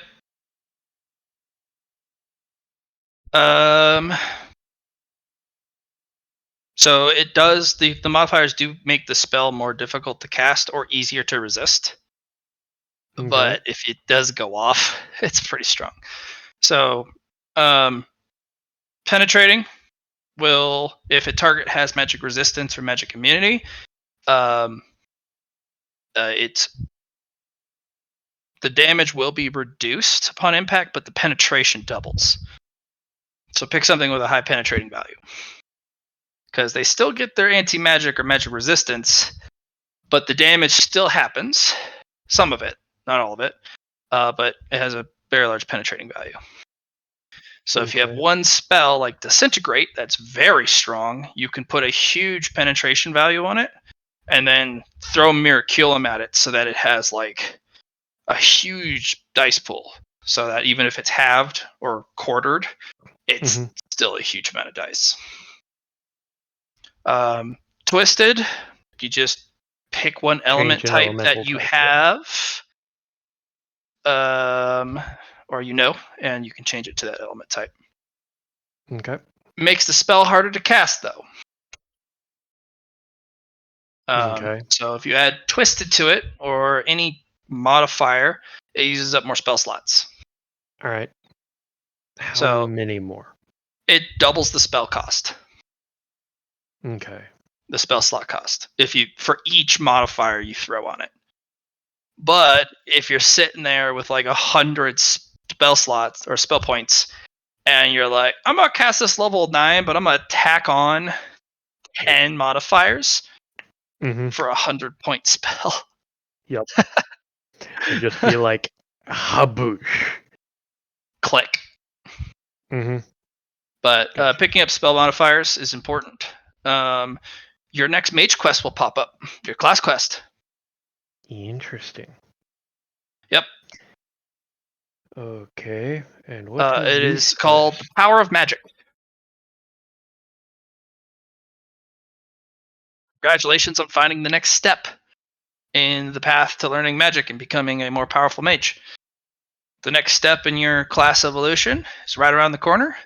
So it does, the modifiers do make the spell more difficult to cast or easier to resist. Okay. But if it does go off, it's pretty strong. So penetrating will, if a target has magic resistance or magic immunity, the damage will be reduced upon impact, but the penetration doubles. So pick something with a high penetrating value, because they still get their anti-magic or magic resistance, but the damage still happens. Some of it, not all of it, but it has a very large penetrating value. So if you have Okay. one spell like Disintegrate that's very strong, you can put a huge penetration value on it, and then throw Miraculum at it so that it has like a huge dice pool. So that even if it's halved or quartered, it's still a huge amount of dice. Twisted, you just pick one element an type elemental that you type, have, or you know, and you can change it to that element type. Okay. Makes the spell harder to cast, though. Okay. So if you add Twisted to it or any modifier, it uses up more spell slots. All right. How So many more? it doubles the spell cost, Okay. the spell slot cost, if you for each modifier you throw on it. But if you're sitting there with like 100 spell slots or spell points, and you're like, I'm gonna cast this level 9, but I'm gonna tack on 10 modifiers Mm-hmm. for a 100-point spell. Yep. I just feel like Haboosh. Click. Mm-hmm. But Gotcha. picking up spell modifiers is important. Your next mage quest will pop up. Your class quest. Interesting. Yep. Okay. And what does It these is called the Power of Magic. Congratulations on finding the next step in the path to learning magic and becoming a more powerful mage. The next step in your class evolution is right around the corner.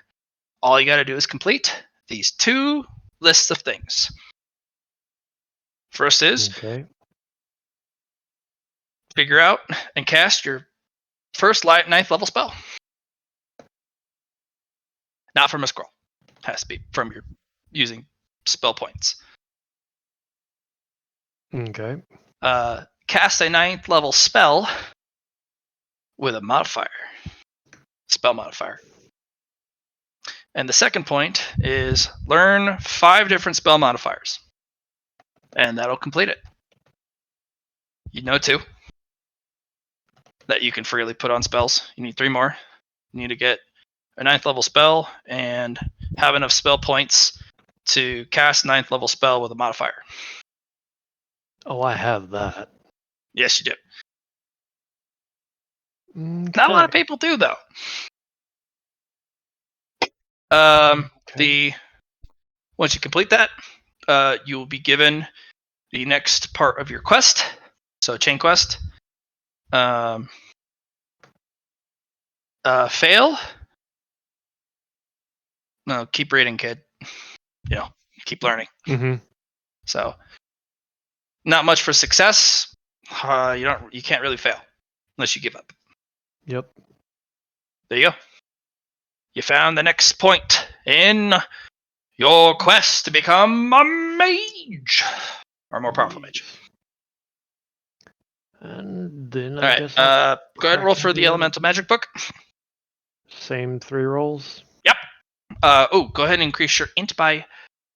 All you got to do is complete these 2 lists of things. First is Okay. figure out and cast your first 9th level spell. Not from a scroll. It has to be from your using spell points. Okay. Cast a 9th level spell with a modifier. Spell modifier. And the second point is learn 5 different spell modifiers. And that'll complete it. You know 2 that you can freely put on spells. You need 3 more. You need to get a 9th level spell and have enough spell points to cast 9th level spell with a modifier. Oh, I have that. Yes, you do. Okay. Not a lot of people do, though. Once you complete that, you will be given the next part of your quest. So chain quest. Fail. No, keep reading, kid. Keep learning. Mm-hmm. So, not much for success. You can't really fail unless you give up. Yep. There you go. You found the next point in your quest to become a mage or a more powerful mage. And then All I right. guess I'll Go ahead and roll crack for the into elemental magic book. Same 3 rolls. Yep. Go ahead and increase your int by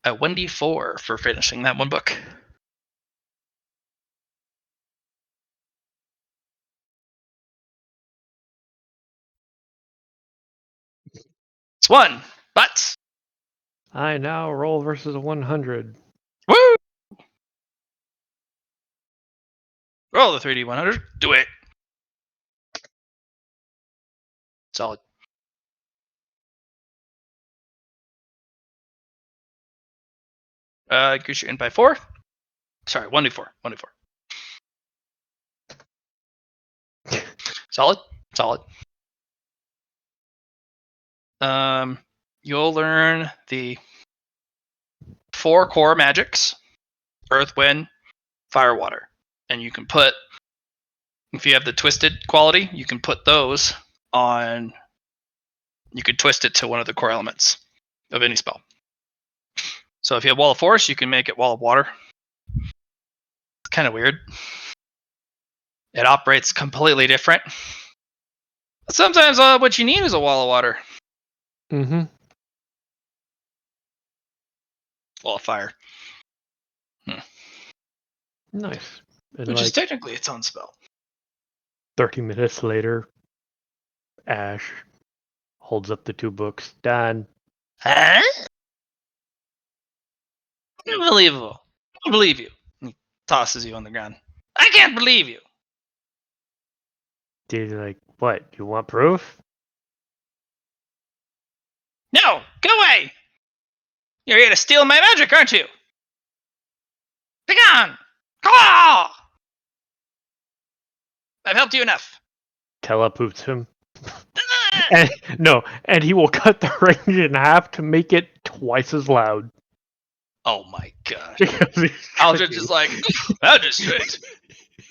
a 1d4 for finishing that one book. It's 1, but I now roll versus a 100. woo! Roll the 3d 100. Do it. Solid. Increase your int by 4. Sorry, 1d4. 1d4. Solid. You'll learn the 4 core magics: earth, wind, fire, water. And you can put, if you have the twisted quality, you can put those on, you could twist it to one of the core elements of any spell. So if you have Wall of Force, you can make it Wall of Water. It's kind of weird. It operates completely different. But sometimes what you need is a Wall of Water. Mm-hmm. Wall of Fire. Nice. And Which like is technically its own spell. 30 minutes later, Ash holds up the 2 books. Done. Huh? Unbelievable. I don't believe you. He tosses you on the ground. I can't believe you. Dude, like, what? You want proof? No, go away. You're here to steal my magic, aren't you? Be gone. Claw! I've helped you enough. Telepoots him. And he will cut the range in half to make it twice as loud. Oh my gosh. Because he's Aldrich tricky. is like, Magistrate,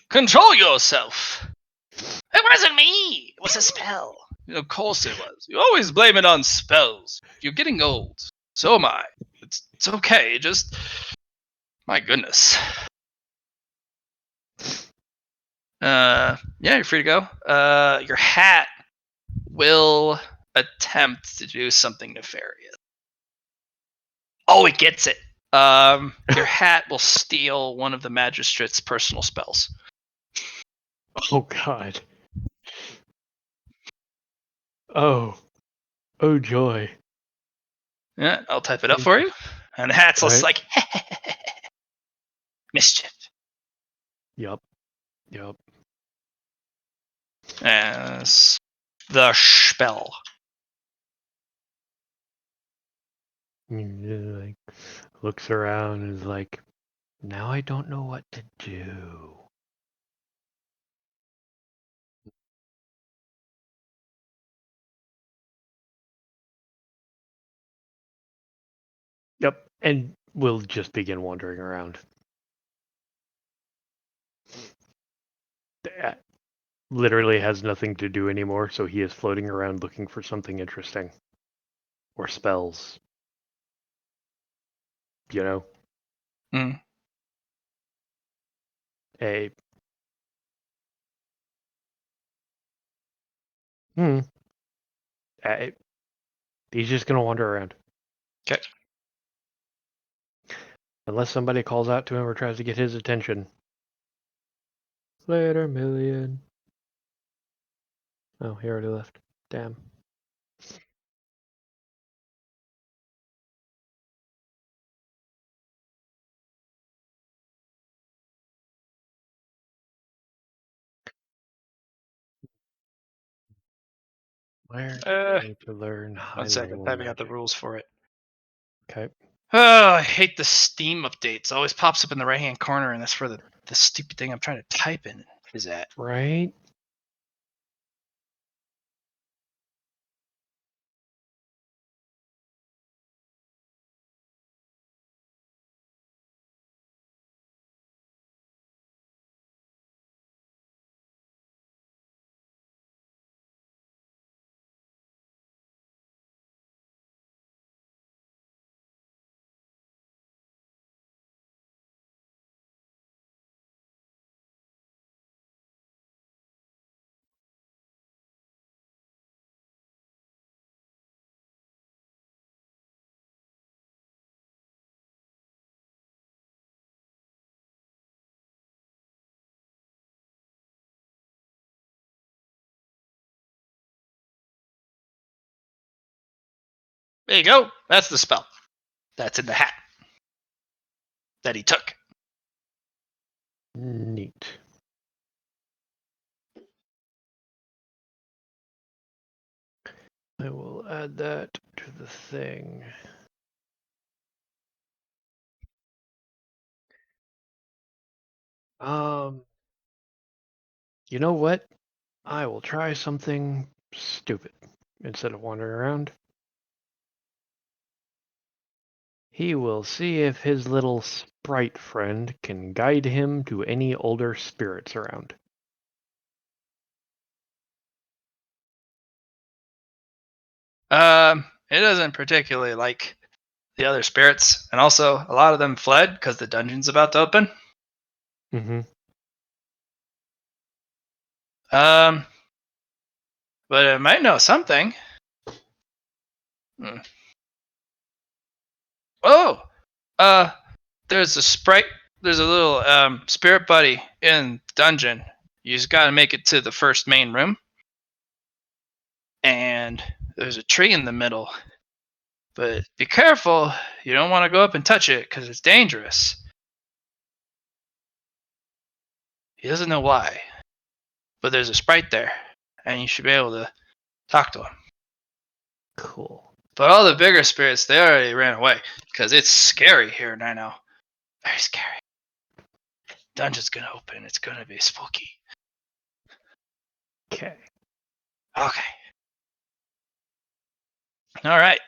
control yourself. It wasn't me. It was a spell. Of course it was. You always blame it on spells. You're getting old. So am I. It's okay. Just, my goodness. Yeah, you're free to go. Your hat will attempt to do something nefarious. Oh, it gets it. Your hat will steal one of the magistrate's personal spells. Oh, God. Oh joy. Yeah, I'll type it up for you. And Hatzel's Right. like, mischief. Yep. As the spell. Like, looks around and is like, now I don't know what to do. Yep. And we'll just begin wandering around. That literally has nothing to do anymore, so he is floating around looking for something interesting. Or spells. You know? Mm. A he's just gonna wander around. Okay. Unless somebody calls out to him or tries to get his attention. Later, Million. Oh, he already left. Damn. Where to learn high 1 second, level typing out the magic? rules for it. Okay. Oh, I hate the Steam updates. It always pops up in the right-hand corner, and that's where the stupid thing I'm trying to type in is at. Right? There you go. That's the spell. That's in the hat that he took. Neat. I will add that to the thing. You know what? I will try something stupid instead of wandering around. He will see if his little sprite friend can guide him to any older spirits around. It doesn't particularly like the other spirits, and also a lot of them fled because the dungeon's about to open. Mm-hmm. But it might know something. Oh, there's a sprite. There's a little spirit buddy in the dungeon. You just got to make it to the first main room, and there's a tree in the middle. But be careful. You don't want to go up and touch it because it's dangerous. He doesn't know why, but there's a sprite there, and you should be able to talk to him. Cool. But all the bigger spirits, they already ran away because it's scary here right now. Very scary. Dungeon's gonna open. It's gonna be spooky. Okay. Okay. All right.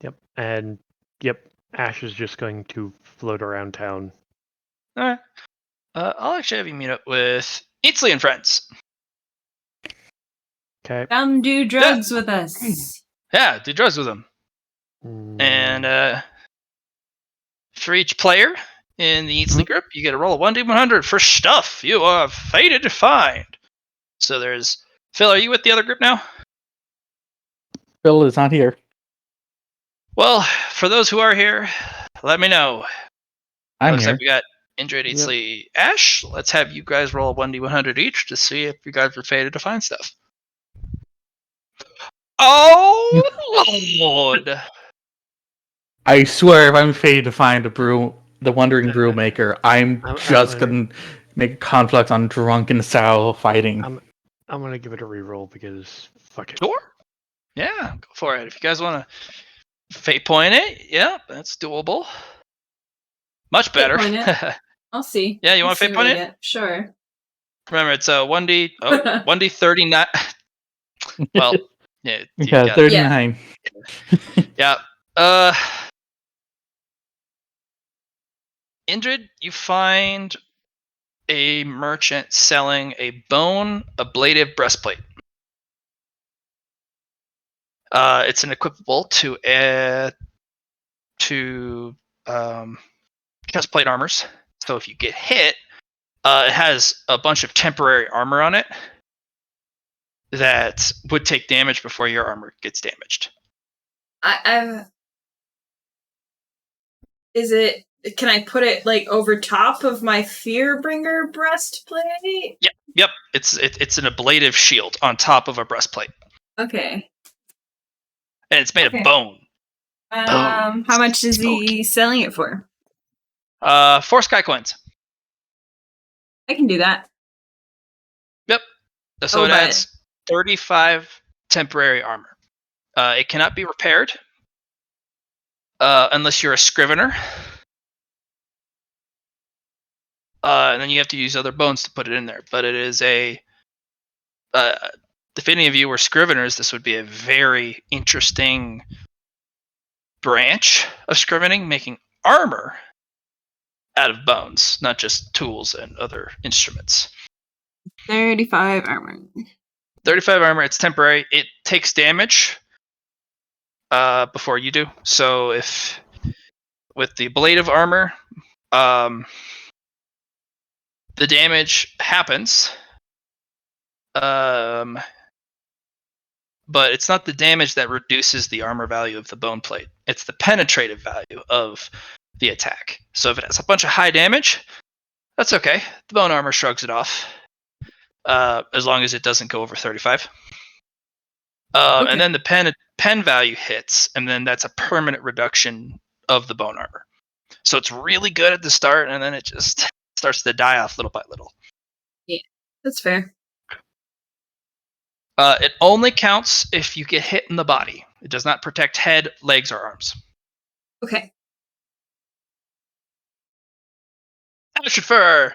Yep. And yep, Ash is just going to float around town. All right. I'll actually have you meet up with Eatsley and friends. Okay. Come do drugs with us. Yeah, do drugs with them. And for each player in the Eatsley group, you get a roll of 1d100 for stuff you are fated to find. So there's Phil. Are you with the other group now? Phil is not here. Well, for those who are here, let me know. I'm Looks here. like we got Indrid, Eatsley, Ash. Let's have you guys roll 1d100 each to see if you guys were fated to find stuff. Oh Lord! I swear, if I'm fated to find the Wandering Brew Maker, I'm I'm just gonna- gonna make a conflict on drunken style fighting. I'm gonna give it a reroll because fuck it. Sure. Yeah, go for it. If you guys want to fate point it, yeah, that's doable. Much better. Fate point I'll see. Yeah, you We'll want to see fate what point I it? get. Sure. Remember, it's a 1d. Oh, 1d39. Well, yeah, you Yeah, got 39. yeah. Indrid, you find a merchant selling a bone ablative breastplate. It's an equipable to chestplate armors. So if you get hit, it has a bunch of temporary armor on it that would take damage before your armor gets damaged. Is it? Can I put it like over top of my Fearbringer breastplate? Yep. It's an ablative shield on top of a breastplate, Okay. and it's made Okay. of bone. How much is he selling it for? 4 sky coins. I can do that. Yep. So Oh, it but- adds 35 temporary armor. It cannot be repaired unless you're a scrivener. And then you have to use other bones to put it in there. But it is a... if any of you were scriveners, this would be a very interesting branch of scrivening, making armor out of bones, not just tools and other instruments. 35 armor. 35 armor, it's temporary. It takes damage before you do. So if with the blade of armor, the damage happens, but it's not the damage that reduces the armor value of the bone plate. It's the penetrative value of the attack. So if it has a bunch of high damage, that's okay. The bone armor shrugs it off, as long as it doesn't go over 35. Okay. And then the pen value hits, and then that's a permanent reduction of the bone armor. So it's really good at the start, and then it just starts to die off little by little. That's fair. It only counts if you get hit in the body. It does not protect head, legs, or arms. Okay. Action fur.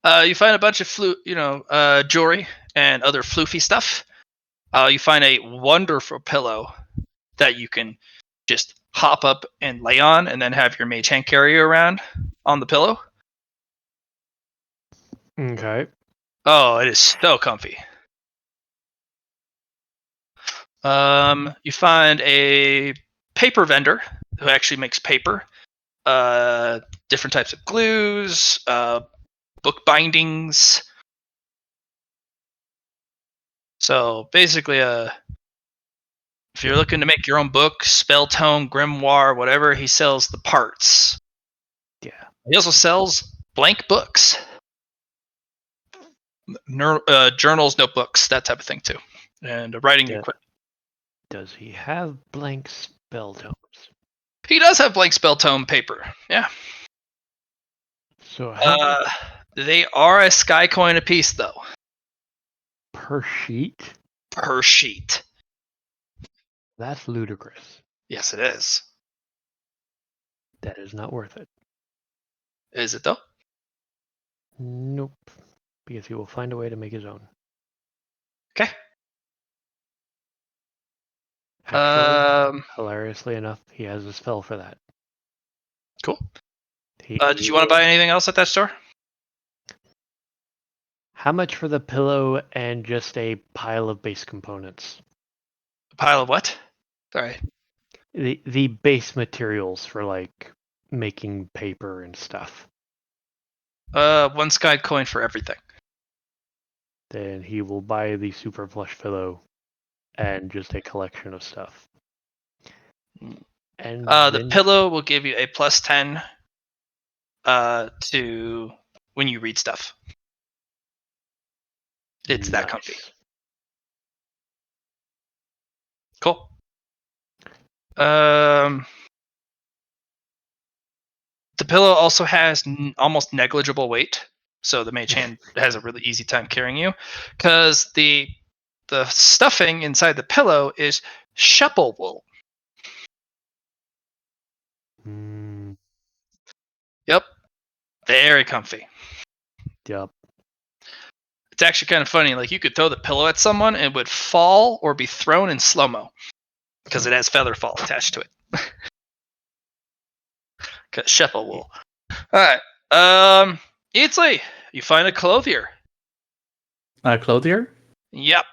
You find a bunch of jewelry and other floofy stuff. You find a wonderful pillow that you can just hop up and lay on, and then have your mage hand carry you around on the pillow. Okay. Oh, it is so comfy. You find a paper vendor who actually makes paper, different types of glues, book bindings. So basically, if you're looking to make your own book, spell tome, grimoire, whatever, he sells the parts. Yeah. He also sells blank books, journals, notebooks, that type of thing too, and writing Yeah. equipment. Does he have blank spell tomes? He does have blank spell tome paper. Yeah. So how They are a sky coin apiece, though, per sheet? per sheet. That's ludicrous. Yes, it is. That is not worth it. Is it though? Nope. Because he will find a way to make his own. Okay. Actually, hilariously enough, he has a spell for that. Cool. Did you want to buy anything else at that store? How much for the pillow and just a pile of base components? A pile of what? Sorry. The base materials for like making paper and stuff. 1 sky coin for everything. Then he will buy the super plush pillow and just a collection of stuff. And The pillow will give you a plus 10 to when you read stuff. It's that comfy. The pillow also has almost negligible weight, so the mage hand has a really easy time carrying you, because the stuffing inside the pillow is sheppel wool. Mm, Yep, very comfy. yep. It's actually kind of funny. Like you could throw the pillow at someone and it would fall or be thrown in slow mo because it has feather fall attached to it. Cause sheppel wool. All right. Italy, you find a clothier. Clothier? Yep.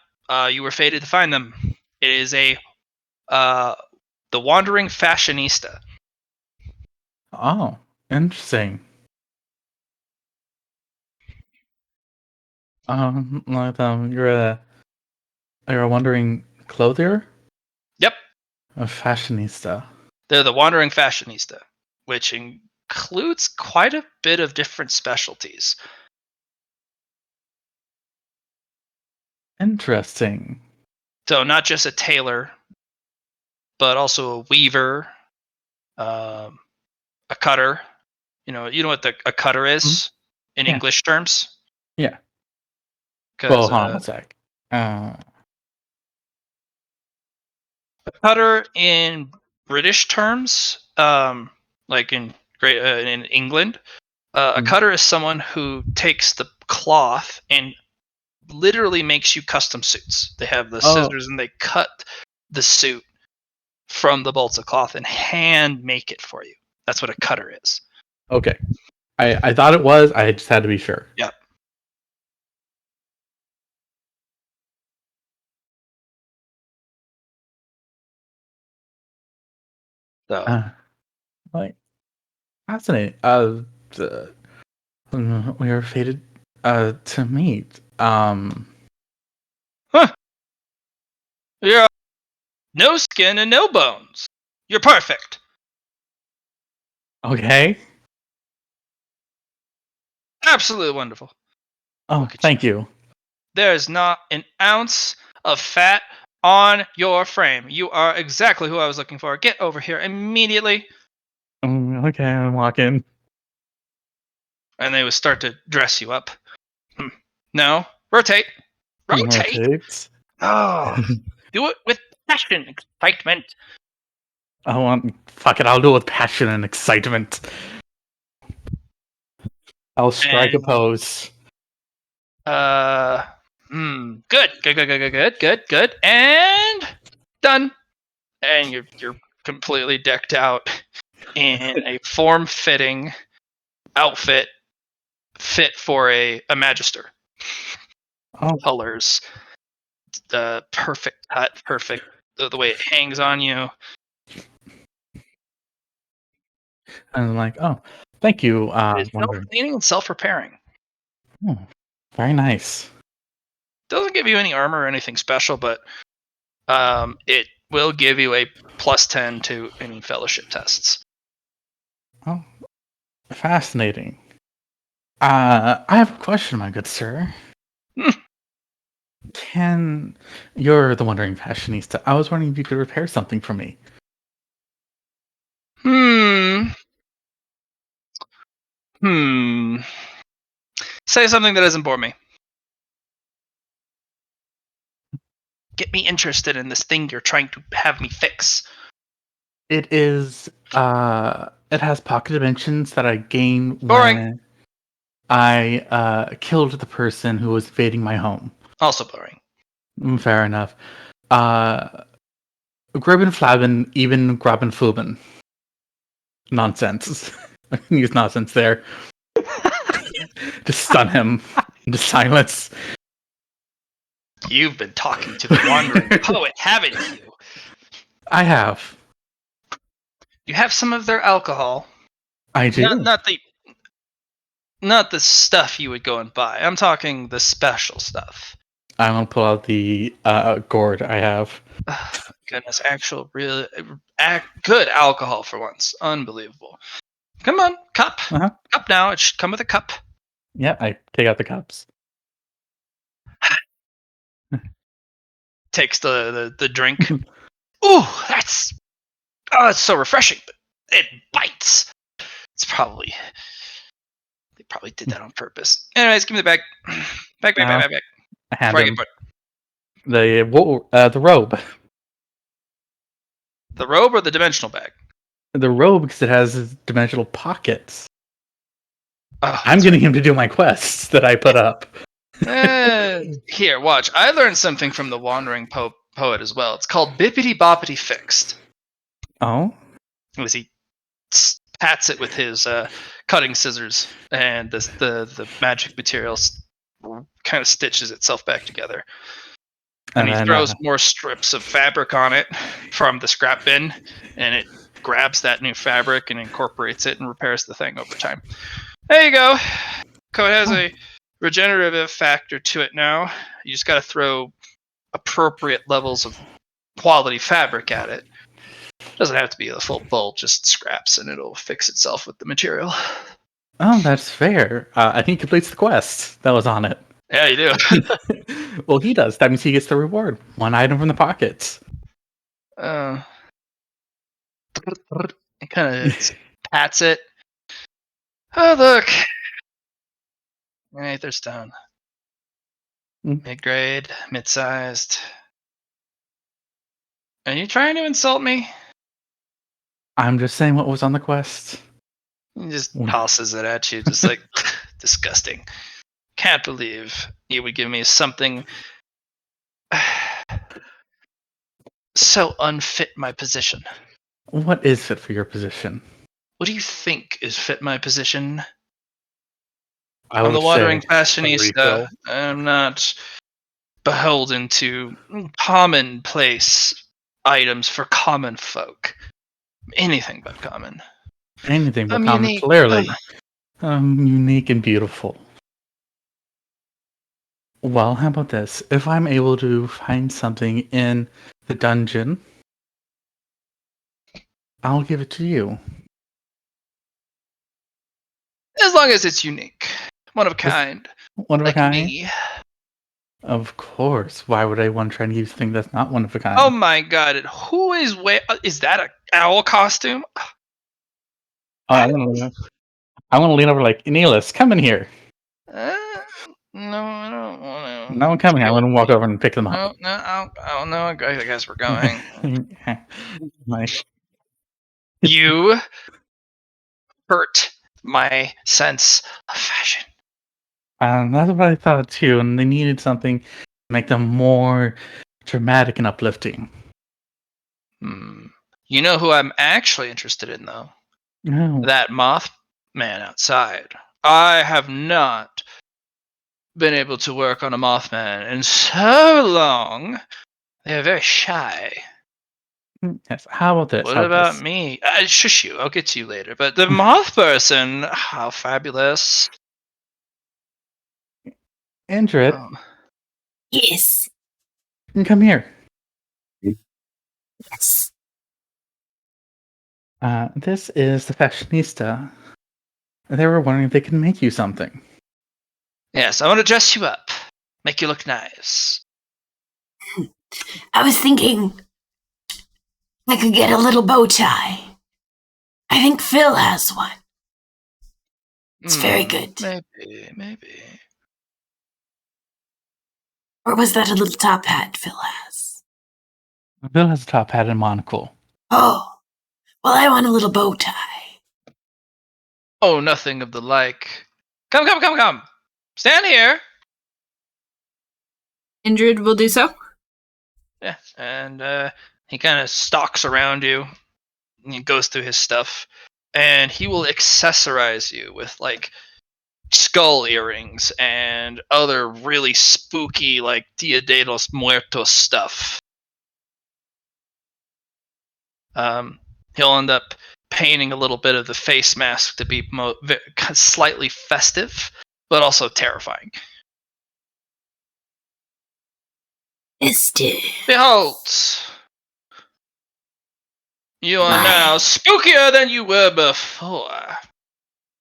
You were fated to find them. It is the wandering fashionista. Oh, interesting. You're a wandering clothier? Yep. A fashionista. They're the wandering fashionista, which includes quite a bit of different specialties. Interesting. So not just a tailor, but also a weaver, a cutter. You know what a cutter is in Yeah. English terms. Yeah. Because Well, hold on one sec. a cutter in British terms, like in in England, a cutter is someone who takes the cloth and literally makes you custom suits. They have the scissors and they cut the suit from the bolts of cloth and hand make it for you. That's what a cutter is. Okay. I thought it was. I just had to be sure. Yeah. So Like, fascinating. We were fated to meet. you're no skin and no bones. You're perfect. Okay. Absolutely wonderful. Oh, Look at thank you. There's not an ounce of fat on your frame. You are exactly who I was looking for. Get over here immediately. Okay, I'm walking. And they would start to dress you up. No. Rotate. Rotate. Rotate. Oh. Do it with passion, excitement. Fuck it, I'll do it with passion and excitement. I'll strike a And, pose. Good. And done. And you're completely decked out in a form-fitting outfit fit for a magister. Oh. Colors, the perfect cut, perfect the way it hangs on you. And I'm like, oh, thank you. It's self-cleaning and self-repairing. Very nice. Doesn't give you any armor or anything special, but it will give you a +10 to any fellowship tests. Oh, fascinating. I have a question, my good sir. You're the wandering fashionista. I was wondering if you could repair something for me. Say something that doesn't bore me. Get me interested in this thing you're trying to have me fix. It is it has pocket dimensions that I gain Boring. when I killed the person who was invading my home. Also boring. Fair enough. Gribben Flabben, even Grabben Fluben. Nonsense. I can use nonsense there. Just stun him into silence. You've been talking to the wandering poet, haven't you? I have. You have some of their alcohol. I do. Not the stuff you would go and buy. I'm talking the special stuff. I'm gonna pull out the gourd I have. Goodness, actual really good alcohol for once. Unbelievable. Come on, cup. Cup now. It should come with a cup. Yeah, I take out the cups. Takes the drink. Ooh, that's Oh, it's so refreshing, but it bites. It's probably they probably did that on purpose. Anyways, give me the bag. Back. I hand Before I him get put the robe. the robe or the dimensional bag. The robe because it has dimensional pockets. Oh, I'm getting him to do my quests that I put up. Here, watch. I learned something from the wandering poet as well. It's called Bippity Boppity Fixed. Oh, As he pats it with his cutting scissors, and the magic materials kind of stitches itself back together. And he then, throws more strips of fabric on it from the scrap bin, and it grabs that new fabric and incorporates it and repairs the thing over time. There you go. Code has a regenerative factor to it now. You just got to throw appropriate levels of quality fabric at it. Doesn't have to be the full bolt, just scraps, and it'll fix itself with the material. oh, that's fair. I think he completes the quest that was on it. Yeah, you do. Well, he does. That means he gets the reward. One item from the pockets. It kind of pats it. Oh, look. Aether stone. Mid-grade, mid-sized. Are you trying to insult me? I'm just saying what was on the quest. He just tosses it at you, just like, disgusting. Can't believe you would give me something so unfit my position. What is fit for your position? What do you think is fit my position? I I'm would the wandering say fashionista. I'm not beholden to commonplace items for common folk. Anything but common. anything but I'm common. unique. Clearly, unique and beautiful. Well, how about this? If I'm able to find something in the dungeon, I'll give it to you. As long as it's unique. One of a kind. One of like a kind? me. Of course. Why would I want to try and give you something that's not one of a kind? Oh my god. Who is is that an owl costume? Oh, I want to lean over like, Neelis, come in here. No, I don't want to. No, I'm coming. I want to walk over and pick them up. No, I guess we're going. You hurt my sense of fashion. That's what I thought too, and they needed something to make them more dramatic and uplifting. You know who I'm actually interested in, though? No. That Mothman outside. I have not been able to work on a Mothman in so long. They're very shy. Yes. How about this? What about me? Shush you. I'll get to you later. But the moth person, how fabulous. Indrid, Yes. come here. Yes. This is the fashionista. They were wondering if they could make you something. Yes, I want to dress you up. Make you look nice. I was thinking I could get a little bow tie. I think Phil has one. It's very good. Maybe. Or was that a little top hat Phil has? Phil has a top hat and monocle. Oh, well, I want a little bow tie. Oh, nothing of the like. Come. Stand here. Indrid will do so. Yeah, and he kind of stalks around you. And he goes through his stuff, and he will accessorize you with like skull earrings and other really spooky like Dia de los Muertos stuff. He'll end up painting a little bit of the face mask to be slightly festive, but also terrifying. Behold, you are now spookier than you were before.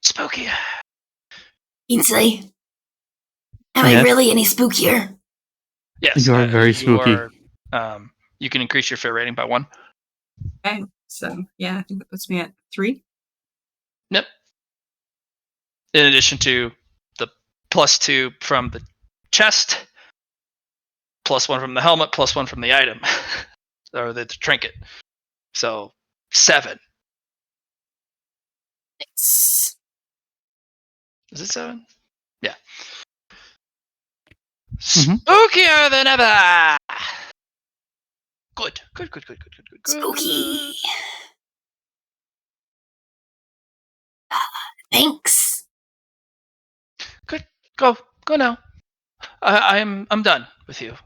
Spookier. Ainsley, am I really any spookier? Yes, you are very spooky. You can increase your fear rating by 1. Okay. So yeah, I think that puts me at 3. Yep. In addition to the +2 from the chest, +1 from the helmet, +1 from the item, or the trinket. So 7. Nice. Is it 7? Yeah. Mhm. Spookier than ever. Good. Spooky. Thanks. Good. Go now. I'm done with you.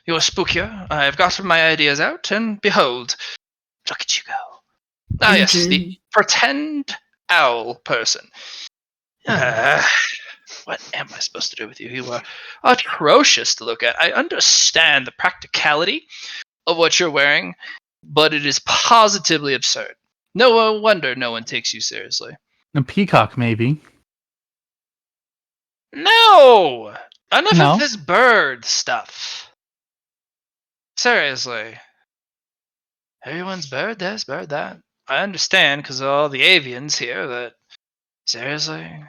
You're spookier. I've gotten my ideas out, and behold, look at you go. Ah, yes, the pretend owl person. What am I supposed to do with you? You are atrocious to look at. I understand the practicality of what you're wearing, but it is positively absurd. No wonder no one takes you seriously. A peacock, maybe. No! Enough No? of this bird stuff. Seriously. Everyone's bird this, bird that. I understand because of all the avians here that. Seriously?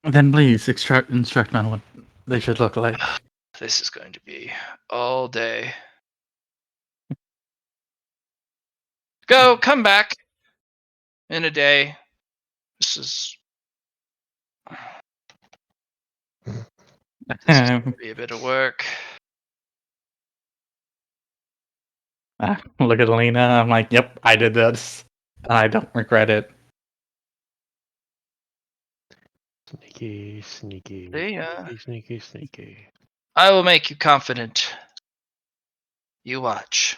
Then please instruct me on what they should look like. This is going to be all day. Come back in a day. This is going to be a bit of work. Look at Lena. I'm like, yep, I did this. And I don't regret it. Sneaky, sneaky, Yeah. sneaky, sneaky. I will make you confident. You watch.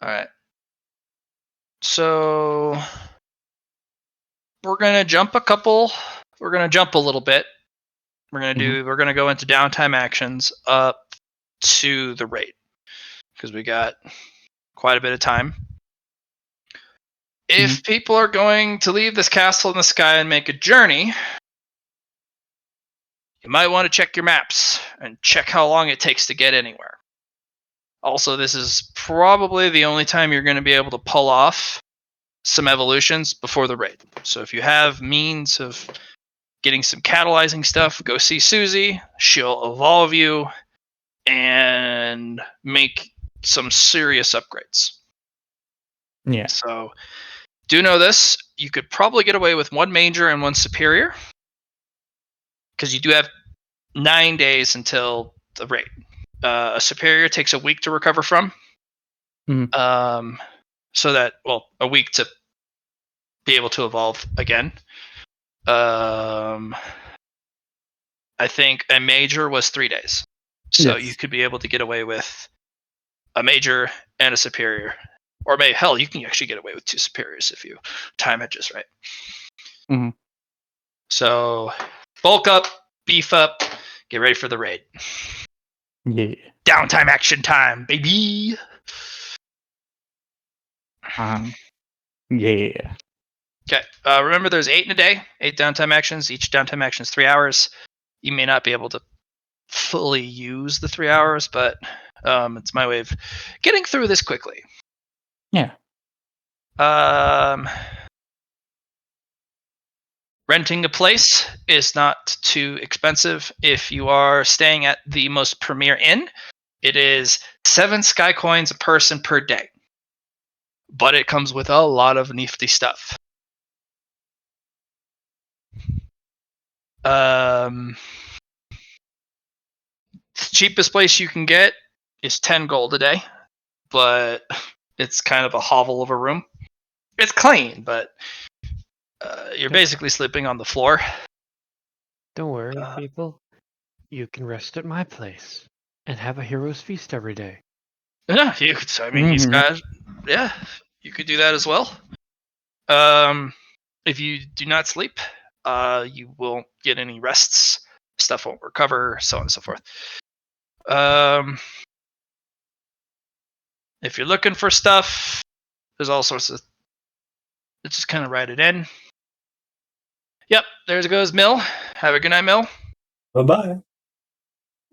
Alright. So we're gonna jump a little bit. We're gonna go into downtime actions up to the raid. Because we got quite a bit of time. If people are going to leave this castle in the sky and make a journey, you might want to check your maps and check how long it takes to get anywhere. Also, this is probably the only time you're going to be able to pull off some evolutions before the raid. So if you have means of getting some catalyzing stuff, go see Susie. She'll evolve you and make some serious upgrades. Yeah. So do know this. You could probably get away with 1 major and 1 superior. Because you do have 9 days until the raid. A superior takes a week to recover from. So that, a week to be able to evolve again. I think a major was 3 days. So Yes. you could be able to get away with a major and a superior. Or hell, you can actually get away with 2 superiors if you time it just right. Mm-hmm. So bulk up, beef up, get ready for the raid. Yeah. Downtime action time, baby. Yeah. Okay. Remember, there's 8 in a day. 8 downtime actions. Each downtime action is 3 hours. You may not be able to fully use the 3 hours, but it's my way of getting through this quickly. Yeah. Renting a place is not too expensive. If you are staying at the most premier inn, it is 7 sky coins a person per day. But it comes with a lot of nifty stuff. The cheapest place you can get is 10 gold a day, but it's kind of a hovel of a room. It's clean, but you're basically sleeping on the floor. Don't worry, people. You can rest at my place and have a hero's feast every day. Yeah, you could. I mean, he's got. Yeah, you could do that as well. If you do not sleep, you won't get any rests. Stuff won't recover, so on and so forth. If you're looking for stuff, there's all sorts of. Let's just kind of write it in. Yep, there goes Mill. Have a good night, Mill. Bye-bye.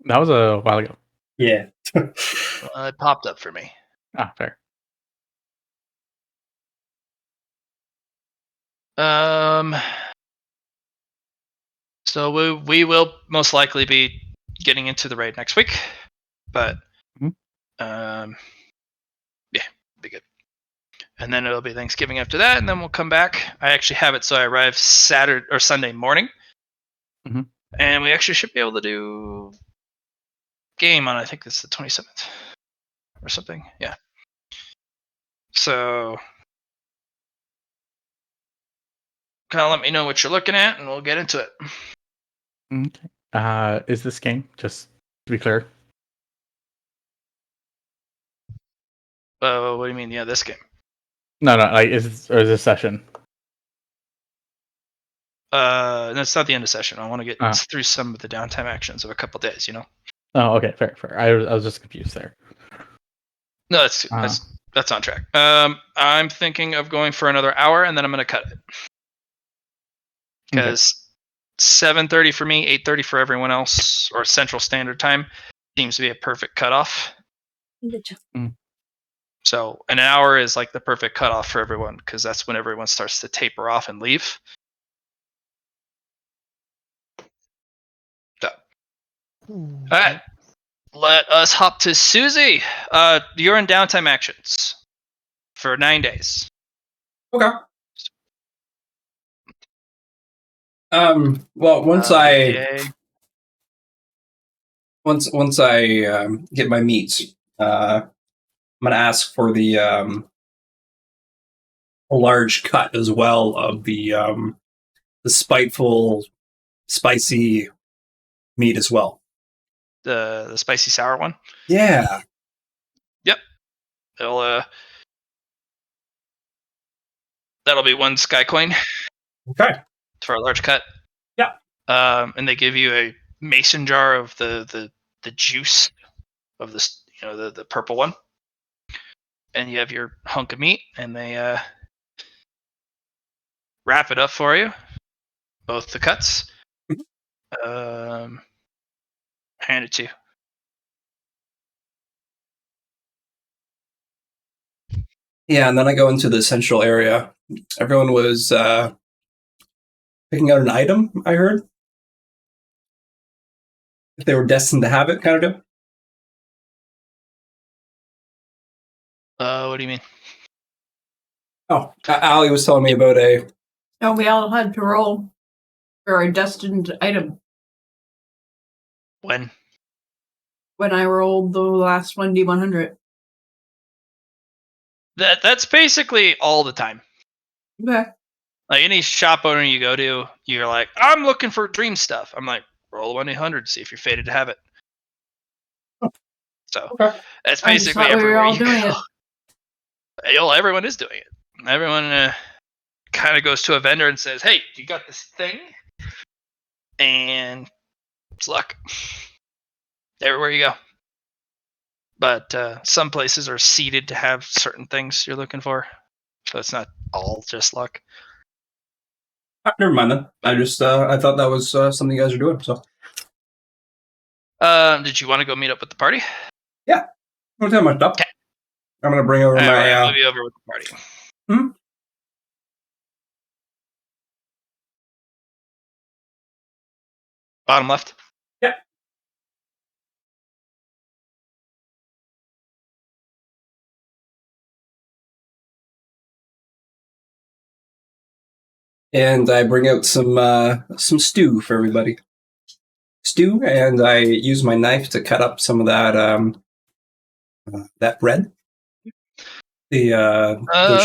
That was a while ago. Yeah. It popped up for me. Fair. So we will most likely be getting into the raid next week, but Mhm. yeah, be good. And then it'll be Thanksgiving after that, and then we'll come back. I actually have it so I arrive Saturday or Sunday morning, Mhm. and we actually should be able to do game on I think it's the 27th or something. Yeah. So kind of let me know what you're looking at, and we'll get into it. Okay. Is this game, just to be clear? What do you mean? Yeah, this game. No, like is this session? No, it's not the end of session. I want to get Ah. through some of the downtime actions of a couple days. Oh, okay, fair. I was just confused there. No, that's on track. I'm thinking of going for another hour, and then I'm going to cut it because 7:30 for me, 8:30 for everyone else, or Central Standard Time seems to be a perfect cutoff. So an hour is like the perfect cutoff for everyone because that's when everyone starts to taper off and leave. So, all right, let us hop to Susie. You're in downtime actions for 9 days. Okay. Well, once I get my meat, I'm gonna ask for the a large cut as well of the spiteful, spicy meat as well. The spicy sour one. Yeah. Yep. That'll be 1 sky coin. Okay. For a large cut. Yeah. And they give you a mason jar of the juice of this, the purple one. And you have your hunk of meat, and they wrap it up for you, both the cuts. Hand it to you. Yeah, and then I go into the central area. Everyone was picking out an item, I heard. If they were destined to have it, kind of deal. What do you mean? Oh, Ali was telling me about a... Oh, we all had to roll for a destined item. When? When I rolled the last 1d100. That's basically all the time. Okay. Like any shop owner you go to, you're like, I'm looking for dream stuff. I'm like, roll a 1-800, see if you're fated to have it. So Okay. that's basically everywhere you go. Everyone is doing it. Everyone kind of goes to a vendor and says, "Hey, you got this thing?" And it's luck. Everywhere you go. But some places are seeded to have certain things you're looking for, so it's not all just luck. Never mind then. I just I thought that was something you guys are doing. So. Did you want to go meet up with the party? Yeah. Don't tell my stuff. Okay. I'm gonna bring over All right, my. we're gonna move you over with the party. Bottom left. Yeah. And I bring out some stew for everybody. Stew, and I use my knife to cut up some of that bread, the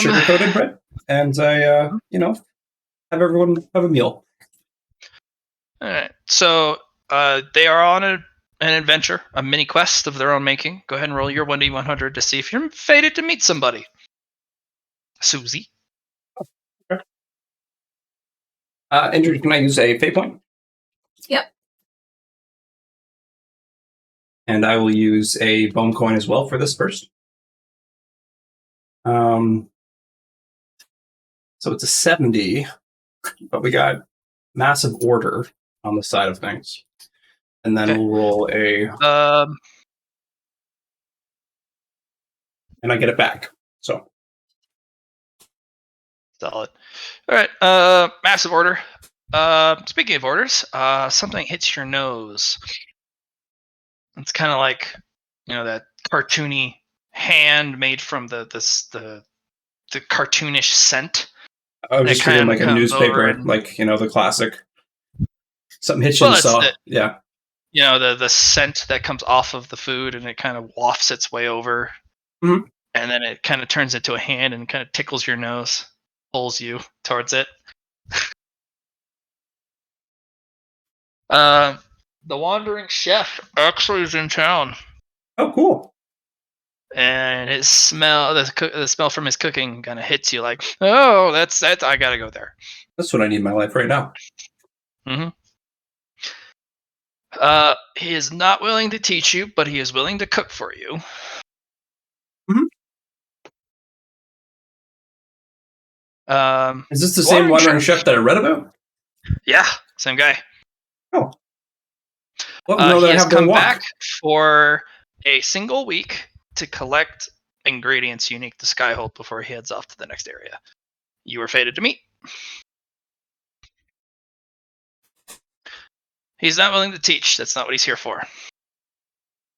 sugar coated bread, and I have everyone have a meal. All right. So they are on an adventure, a mini quest of their own making. Go ahead and roll your 1d100 to see if you're fated to meet somebody. Susie. Okay. Andrew, can I use a fate point? Yep. And I will use a bone coin as well for this first. So it's a 70, but we got massive order on the side of things. And then we'll roll a... and I get it back. So Solid. All right. Massive order. Speaking of orders, something hits your nose. It's kind of like, that cartoony hand made from the cartoonish scent. I was It just figuring kinda like a comes over newspaper, and- like the classic. Something hits you Well, in the it's saw. the- Yeah. The scent that comes off of the food, and it kind of wafts its way over, Mhm. and then it kind of turns into a hand and kind of tickles your nose, pulls you towards it. The wandering chef actually is in town, Oh, cool. and his smell, the smell from his cooking, kind of hits you like, oh, that's I gotta go there. That's what I need in my life right now. Mm-hmm. He is not willing to teach you, but he is willing to cook for you. Mhm. Is this the same wandering chef that I read about? Yeah, same guy. Oh. Well, know that He I has have to come walk. back for a single week to collect ingredients unique to Skyhold before he heads off to the next area. You were fated to meet. He's not willing to teach. That's not what he's here for.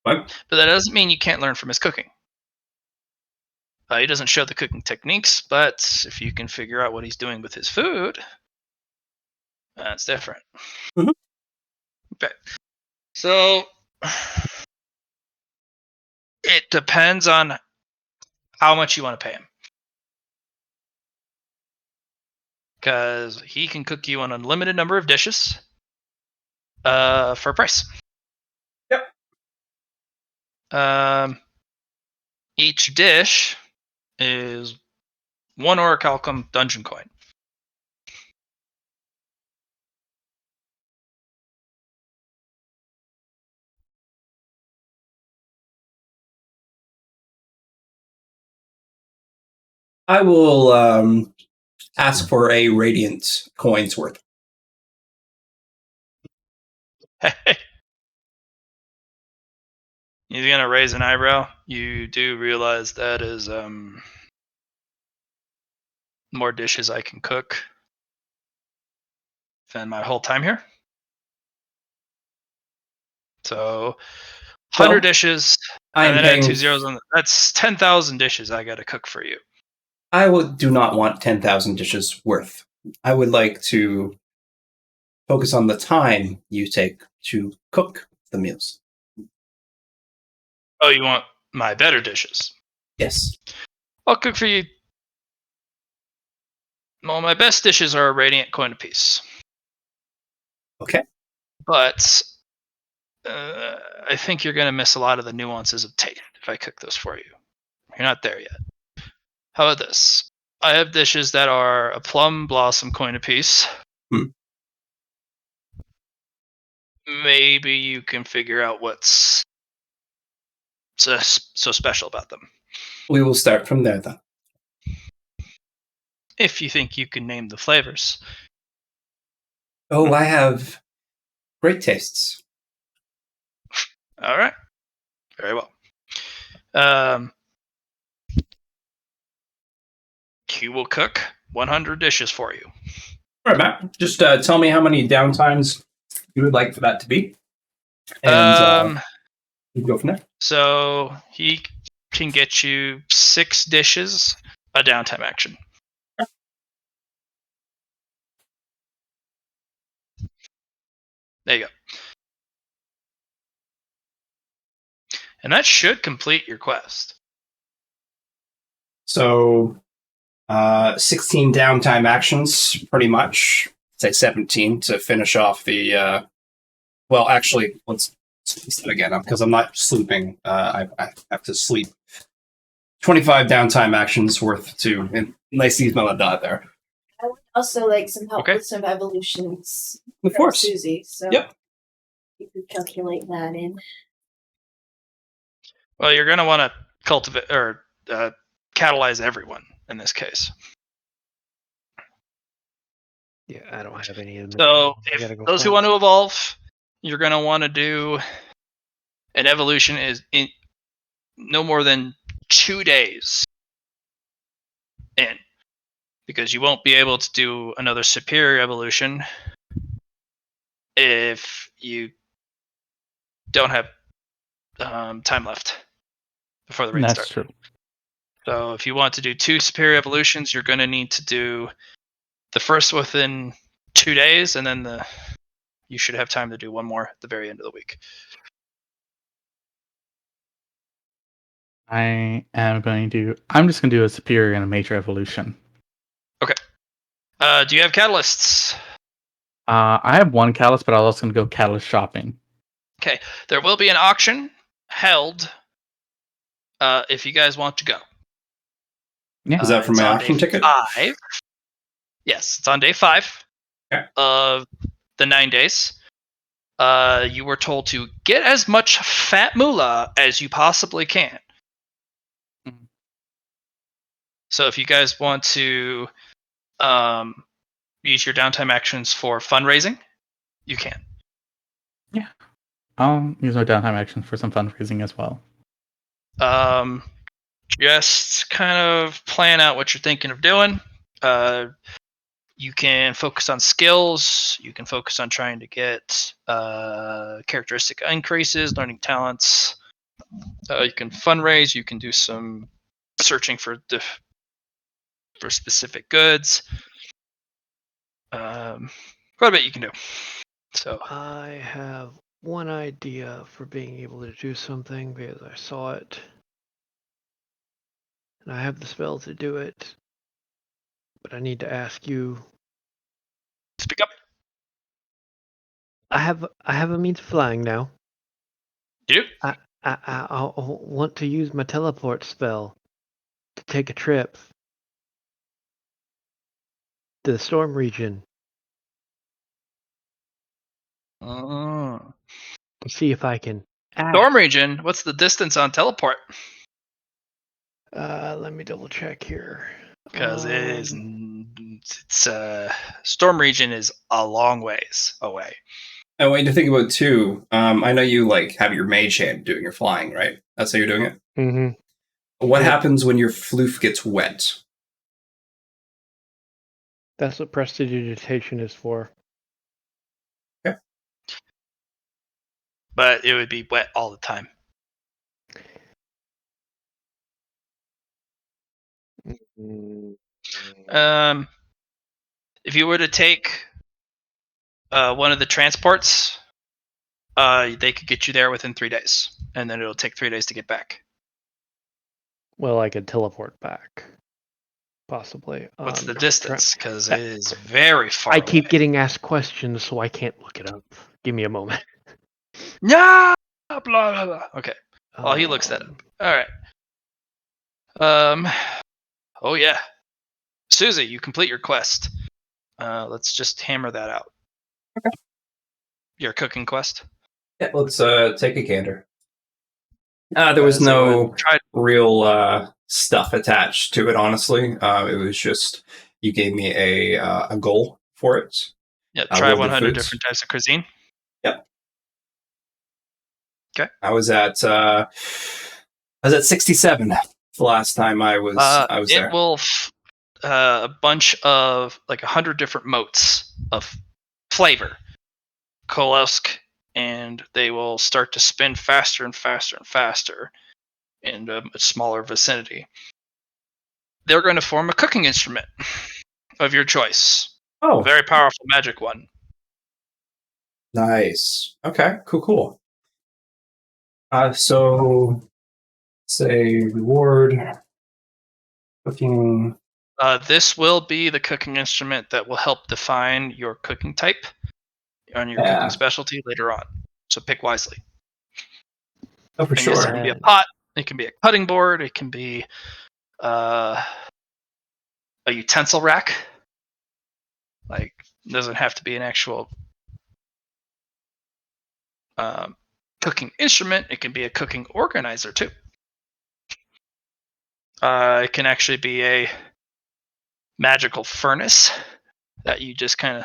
What? But that doesn't mean you can't learn from his cooking. He doesn't show the cooking techniques, but if you can figure out what he's doing with his food, that's different. Mhm. Okay. So it depends on how much you want to pay him. Because he can cook you an unlimited number of dishes for a price. Yep. Each dish is 1 orichalcum dungeon coin. I will ask for a radiant coin's worth. He's gonna raise an eyebrow. You do realize that is more dishes I can cook than my whole time here. So 100 Well, dishes, I am and then add paying. 2 zeros on that's 10,000 dishes I gotta cook for you. Do not want 10,000 dishes worth. I would like to focus on the time you take to cook the meals. Oh, you want my better dishes? Yes. I'll cook for you. Well, my best dishes are a radiant coin apiece. Okay. But I think you're going to miss a lot of the nuances of taste if I cook those for you. You're not there yet. How about this? I have dishes that are a plum blossom coin apiece. Maybe you can figure out what's so special about them. We will start from there then. If you think you can name the flavors. Oh, I have great tastes. All right. Very well. He will cook 100 dishes for you. All right, Matt. Just tell me how many downtimes you would like for that to be. And we can go from there. So he can get you 6 dishes, a downtime action. There you go. And that should complete your quest. So 16 downtime actions, pretty much. Say 17 to finish off the. Well, actually, let's do that again because I'm not sleeping. I have to sleep. 25 downtime actions worth to. And nice email of that there. I would also like some help Okay. with some evolutions Of from course. Susie. So Yep. you could calculate that in. Well, you're going to want to cultivate or catalyze everyone in this case. Yeah, I don't have any of them. So I gotta if go those who find- want to evolve, you're going to want to do an evolution is in no more than 2 days in, because you won't be able to do another superior evolution if you don't have time left before the raid That's starts. true. So if you want to do 2 superior evolutions, you're going to need to do the first within 2 days, and then you should have time to do one more at the very end of the week. I'm just going to do a superior and a major evolution. Do you have catalysts? I have one catalyst, but I was also going to go catalyst shopping. There will be an auction held if you guys want to go. Yeah. Is that for it's my on auction day ticket? 5. Yes, it's on day 5 Okay. of the 9 days. You were told to get as much fat moolah as you possibly can. Mhm. So if you guys want to use your downtime actions for fundraising, you can. I'll use my downtime action for some fundraising as well. Just kind of plan out what you're thinking of doing. You can focus on skills. You can focus on trying to get characteristic increases, learning talents. You can fundraise. You can do some searching for specific goods. Quite a bit you can do. So I have one idea for being able to do something because I saw it. And I have the spell to do it. But I need to ask you. speak up. I have a means of flying now. You? I want to use my teleport spell to take a trip to the storm region Oh. to see if I can act. Storm region. What's the distance on teleport? Let me double check here. Because storm region is a long ways away. I want you to think about too. I know you like have your mage hand doing your flying, right? That's how you're doing it. Mm-hmm. What Yep. happens when your floof gets wet? That's what prestidigitation is for. But it would be wet all the time. If you were to take one of the transports, they could get you there within 3 days, and then it'll take 3 days to get back. Well, I could teleport back, possibly. What's the Try- distance? Because it is very far. I keep away. getting asked questions, so I can't look it up. Give me a moment. Yeah. Blah blah blah. Okay. Well, he looks that up. All right. Oh yeah. Susie, you complete your quest. Let's just hammer that out. Okay. Your cooking quest. Yeah, let's take a gander. There was So go ahead no and try. real stuff attached to it, honestly. It was just you gave me a goal for it. Yeah, I try love the 100 foods. different types of cuisine. Yep. Okay. I was at 67 the last time I was there. It will a bunch of like 100 different motes of flavor, Kolosk, and they will start to spin faster and faster and faster in a much smaller vicinity. They're going to form a cooking instrument of your choice. Oh, A very powerful magic one. nice. Okay, cool. So, say reward cooking. This will be the cooking instrument that will help define your cooking type and your cooking specialty later on. So pick wisely. Oh, for And yes, it sure. can be a pot. It can be a cutting board. It can be a utensil rack. Like, it doesn't have to be an actual cooking instrument. It can be a cooking organizer too. It can actually be a magical furnace that you just kind of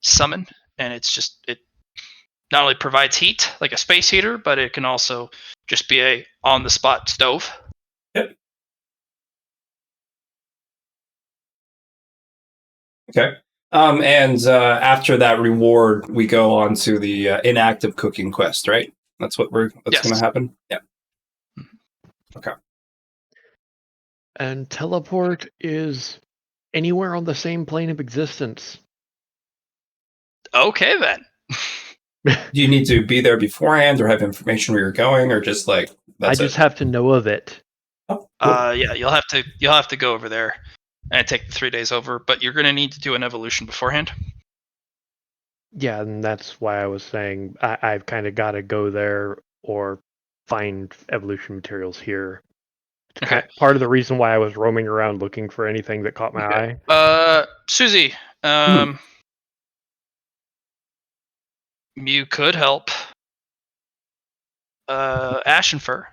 summon, and it not only provides heat like a space heater, but it can also just be a on the spot stove Yep. Okay. And after that reward, we go on to the inactive cooking quest, right? That's what's Yes. going to happen. Yeah. Okay. And teleport is anywhere on the same plane of existence. Okay then. Do you need to be there beforehand, or have information where you're going, or just like I just have to know of it. Oh, cool. Yeah, you'll have to go over there and take the 3 days over, but you're gonna need to do an evolution beforehand. Yeah, and that's why I was saying I've kind of got to go there or find evolution materials here. It's Okay. part of the reason why I was roaming around looking for anything that caught my eye. Susie, you could help Ashenfur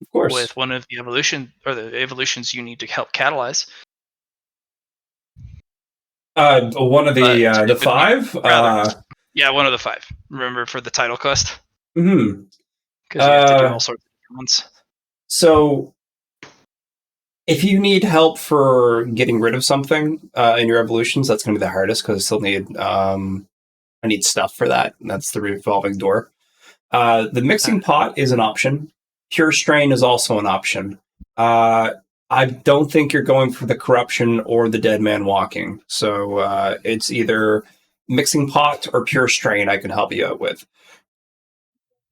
Of course. with one of the evolutions you need to help catalyze. One of the 5. Yeah, one of the 5. Remember, for the title quest, Hmm. because you have to do all sorts of different ones. So, if you need help for getting rid of something in your evolutions, that's going to be the hardest because I still need I need stuff for that. And that's the revolving door. The mixing pot is an option. Pure strain is also an option. I don't think you're going for the corruption or the dead man walking. So it's either mixing pot or pure strain I can help you out with.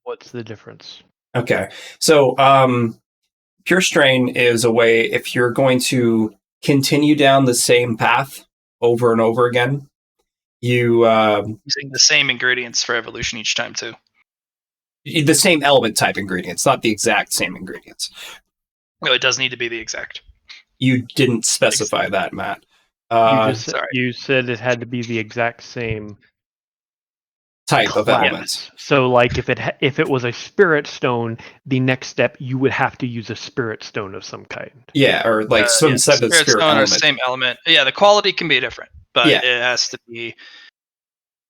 What's the difference? Okay. So pure strain is a way, if you're going to continue down the same path over and over again, you using the same ingredients for evolution each time too. The same element type ingredients, not the exact same ingredients. No, it does need to be the exact. You didn't specify that, Matt. You said it had to be the exact same type class. of elements. So, like, if it was a spirit stone, the next step you would have to use a spirit stone of some kind. Yeah, or like some set of spirit stone element. Or same element. Yeah, the quality can be different, but Yeah. it has to be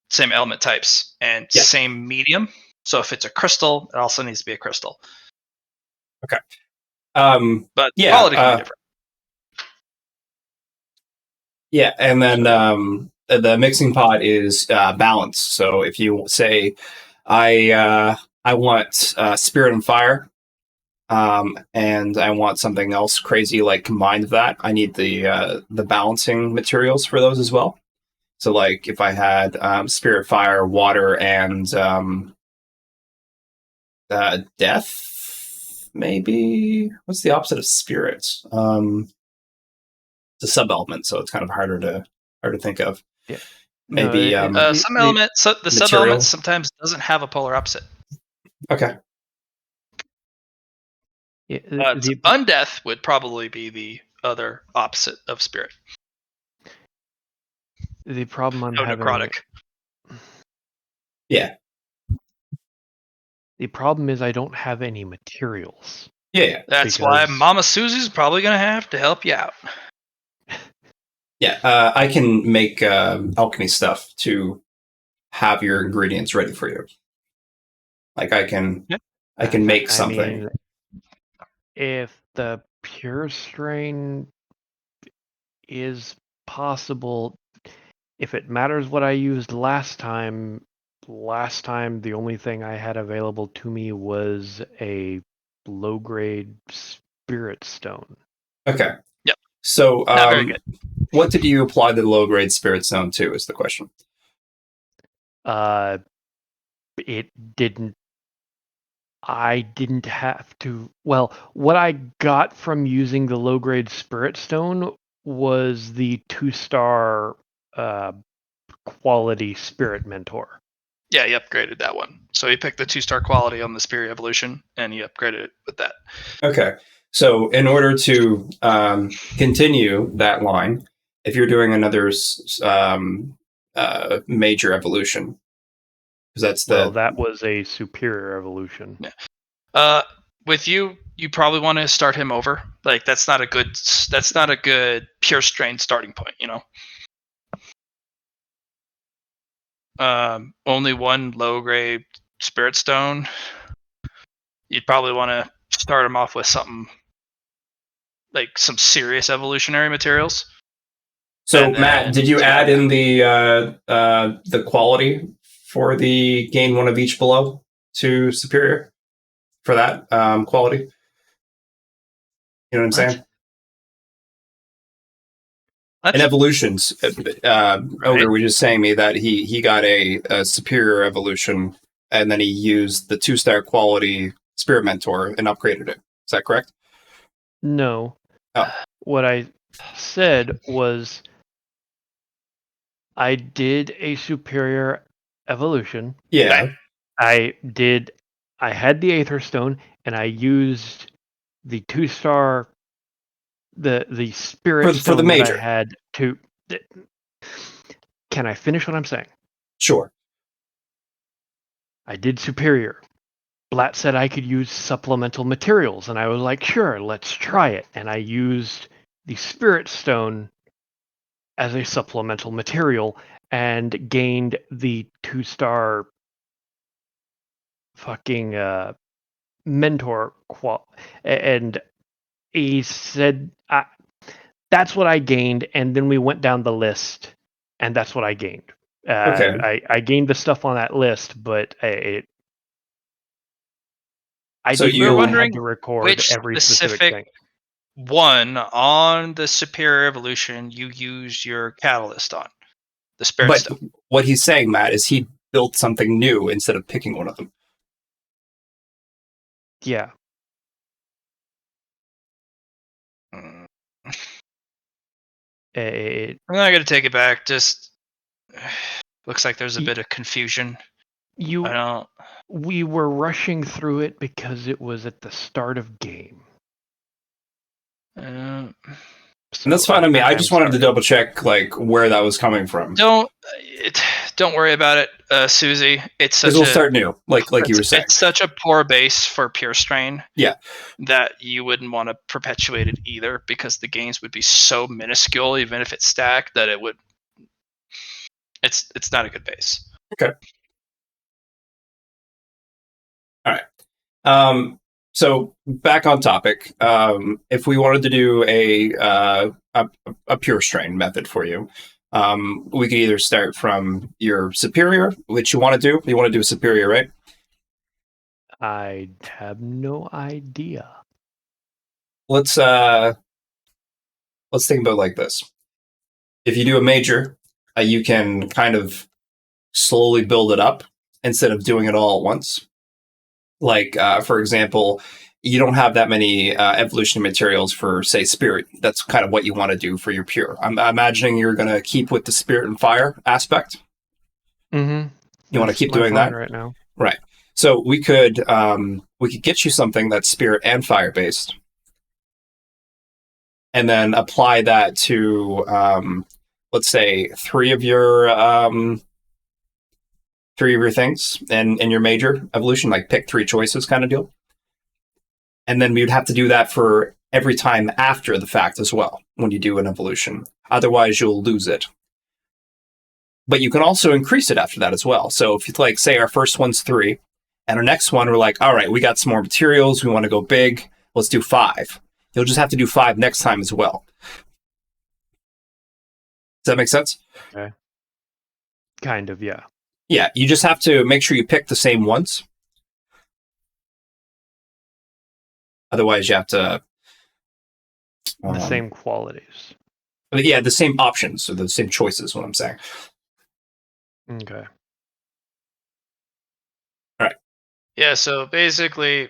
same element types and same medium. So if it's a crystal, it also needs to be a crystal. Okay. But quality can be different. Yeah, and then the mixing pot is balanced. So if you say, I want spirit and fire, and I want something else crazy like combined with that, I need the balancing materials for those as well. So like if I had spirit, fire, water, and death, maybe. What's the opposite of spirit? It's a sub element, so it's kind of harder to think of. Yeah. Maybe some element. So the sub material. element sometimes doesn't have a polar opposite. Okay. Yeah, the undeath would probably be the other opposite of spirit. The problem I'm having. Necrotic. Yeah. The problem is I don't have any materials. Yeah. That's why Mama Susie's probably going to have to help you out. Yeah, I can make alchemy stuff to have your ingredients ready for you. Like I can make something. Mean, if the pure strain is possible, if it matters what I used last time the only thing I had available to me was a low grade spirit stone. Okay. Yep. So not very good. What did you apply the low grade spirit stone to is the question. It didn't. I didn't have to. Well, what I got from using the low grade spirit stone was the 2-star quality spirit mentor. Yeah, he upgraded that one. So he picked the 2-star quality on the spirit evolution, and he upgraded it with that. Okay. So in order to continue that line, if you're doing another major evolution, because that's that was a superior evolution. Yeah. With you probably want to start him over. Like that's not a good pure strain starting point, you know. Only one low grade spirit stone. You'd probably want to start him off with something like some serious evolutionary materials. So, And Matt, then did you to add add- in the quality for the gain one of each below to superior for that quality? You know what I'm saying? In evolutions, Ogre was just saying me that he got a superior evolution, and then he used the 2-star quality Spirit Mentor and upgraded it. Is that correct? No. Oh. What I said was I did a superior evolution. Yeah. I had the Aether Stone, and I used the 2-star the Spirit For the Stone that major. I had to. Can I finish what I'm saying? Sure. I did superior. Blatt said I could use supplemental materials, and I was like, sure, let's try it. And I used the Spirit Stone as a supplemental material and gained the 2-star fucking mentor and he said that's what I gained, and then we went down the list, and that's what I gained. Okay. I gained the stuff on that list, but I So didn't you know were I had wondering to record which every specific specific thing. one on the superior evolution you used your catalyst on the Spirit But Stone. what he's saying, Matt, is he built something new instead of picking one of them. Yeah. Mm. It, I'm not gonna take it back. Just looks like there's a bit of confusion. you I don't. we were rushing through it because it was at the start of game. And that's fine. I just wanted to double check like where that was coming from. Don't worry about it, Susie. It's such Because we'll start new, like you were saying. It's such a poor base for pure strain. Yeah. That you wouldn't want to perpetuate it either, because the gains would be so minuscule, even if it's stacked, that it would. It's not a good base. Okay. All right. So back on topic. If we wanted to do a pure strain method for you, we could either start from your superior, which you want to do. You want to do a superior, right? I have no idea. Let's think about it like this. If you do a major, you can kind of slowly build it up instead of doing it all at once. Like, for example, you don't have that many evolution materials for, say, spirit. That's kind of what you want to do for your pure. I'm imagining you're going to keep with the spirit and fire aspect. Mm-hmm. You want to keep doing that right now, right? So we could get you something that's spirit and fire based, and then apply that to let's say three of your things in your major evolution, like pick 3 choices kind of deal. And then we'd have to do that for every time after the fact as well when you do an evolution. Otherwise, you'll lose it. But you can also increase it after that as well. So if you like, say our first one's 3, and our next one, we're like, all right, we got some more materials. We want to go big. Let's do 5. You'll just have to do 5 next time as well. Does that make sense? Okay. Kind of, yeah. Yeah, you just have to make sure you pick the same ones. Otherwise, you have to... The same qualities. Yeah, the same options, or the same choices, what I'm saying. Okay. All right. Yeah, so basically,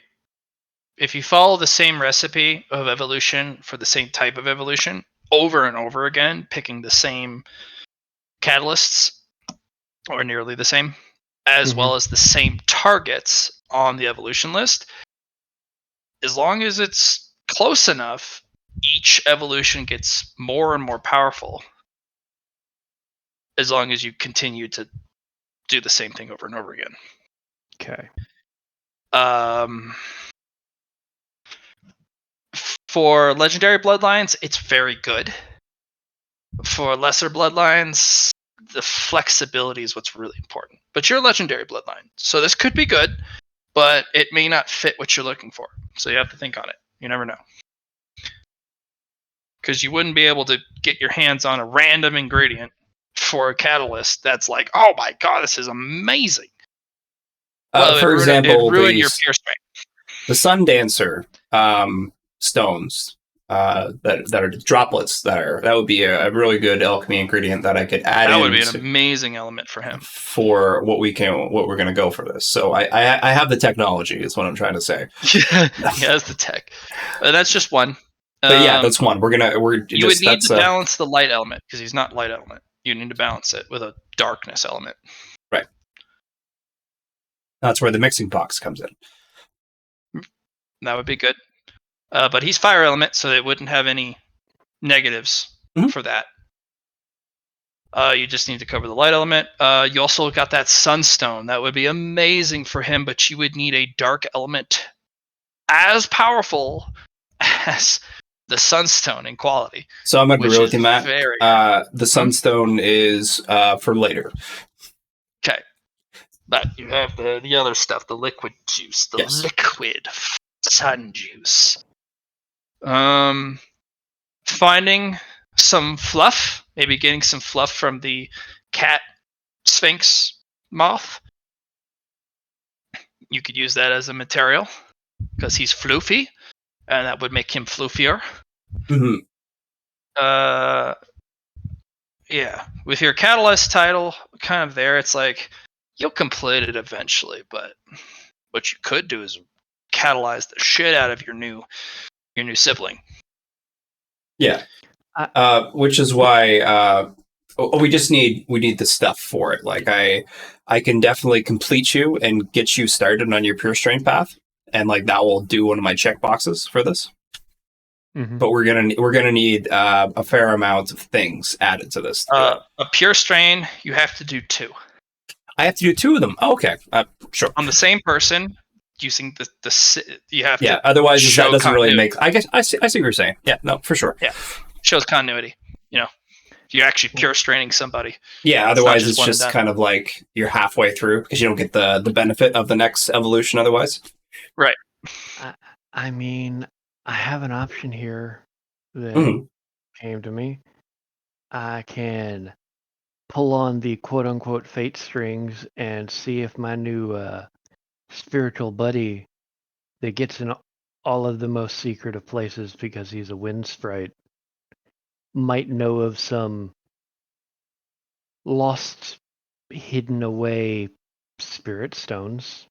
if you follow the same recipe of evolution for the same type of evolution over and over again, picking the same catalysts, or nearly the same, as well as the same targets on the evolution list, as long as it's close enough, each evolution gets more and more powerful, as long as you continue to do the same thing over and over again. Okay. For legendary bloodlines, it's very good. For lesser bloodlines, the flexibility is what's really important. But you're a legendary bloodline, so this could be good, but it may not fit what you're looking for. So you have to think on it. You never know. because you wouldn't be able to get your hands on a random ingredient for a catalyst that's like, oh my god, this is amazing. Well, for example, it ruined your pure strength. The Sundancer stones that are droplets that would be a really good alchemy ingredient that I could add That in. would be an amazing element for him for what we're going to go for this. So I have the technology is what I'm trying to say. Yeah, that's the tech. That's just one. But yeah, that's one. You would need to balance the light element because he's not light element. You need to balance it with a darkness element. Right. That's where the mixing box comes in. That would be good. But he's fire element, so it wouldn't have any negatives for that. You just need to cover the light element. You also got that sunstone. That would be amazing for him, but you would need a dark element as powerful as the sunstone in quality. So I'm going to be real with you, Matt. The sunstone is for later. Okay. But you have the other stuff, the liquid juice, liquid sun juice. Finding some fluff, maybe getting some fluff from the cat sphinx moth. You could use that as a material because he's floofy, and that would make him floofier. Mm-hmm. Yeah, with your catalyst title kind of there, it's like you'll complete it eventually, but what you could do is catalyze the shit out of your new sibling. Yeah, which is why we need the stuff for it. Like I can definitely complete you and get you started on your pure strength path, and like that will do one of my check boxes for this. Mm-hmm. But we're gonna need a fair amount of things added to this. A pure strain, you have to do 2. I have to do 2 of them. Oh, okay, sure. On the same person, using the you have to. Yeah. Otherwise, that doesn't continuity. Really make. I guess I see what you're saying. Yeah. No, for sure. Yeah. Shows continuity. You know, you're actually pure straining somebody. Yeah. Otherwise, it's just kind of like you're halfway through because you don't get the benefit of the next evolution. Otherwise. Right. I mean, I have an option here that came to me. I can pull on the quote-unquote fate strings and see if my new spiritual buddy that gets in all of the most secret of places because he's a wind sprite might know of some lost, hidden away spirit stones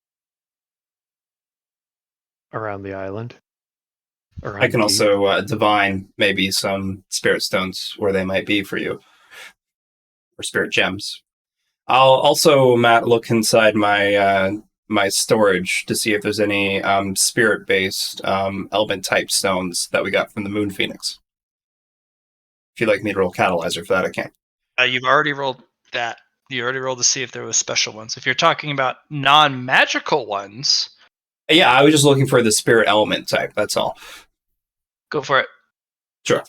around the island. I can also divine maybe some spirit stones where they might be for you, or spirit gems. I'll also, Matt, look inside my my storage to see if there's any spirit-based element type stones that we got from the Moon Phoenix. If you'd like me to roll Catalyzer for that, I can. You've already rolled that. You already rolled to see if there was special ones. If you're talking about non-magical ones... Yeah, I was just looking for the spirit element type, that's all. Go for it. Sure.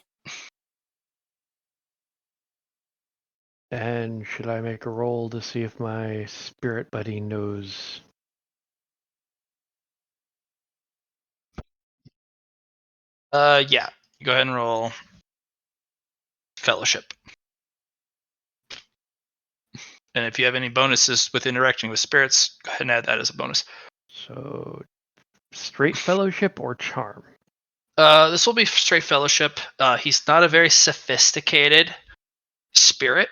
And should I make a roll to see if my spirit buddy knows? Yeah. Go ahead and roll Fellowship. And if you have any bonuses with interacting with spirits, go ahead and add that as a bonus. So, straight Fellowship or Charm? This will be straight Fellowship. He's not a very sophisticated spirit.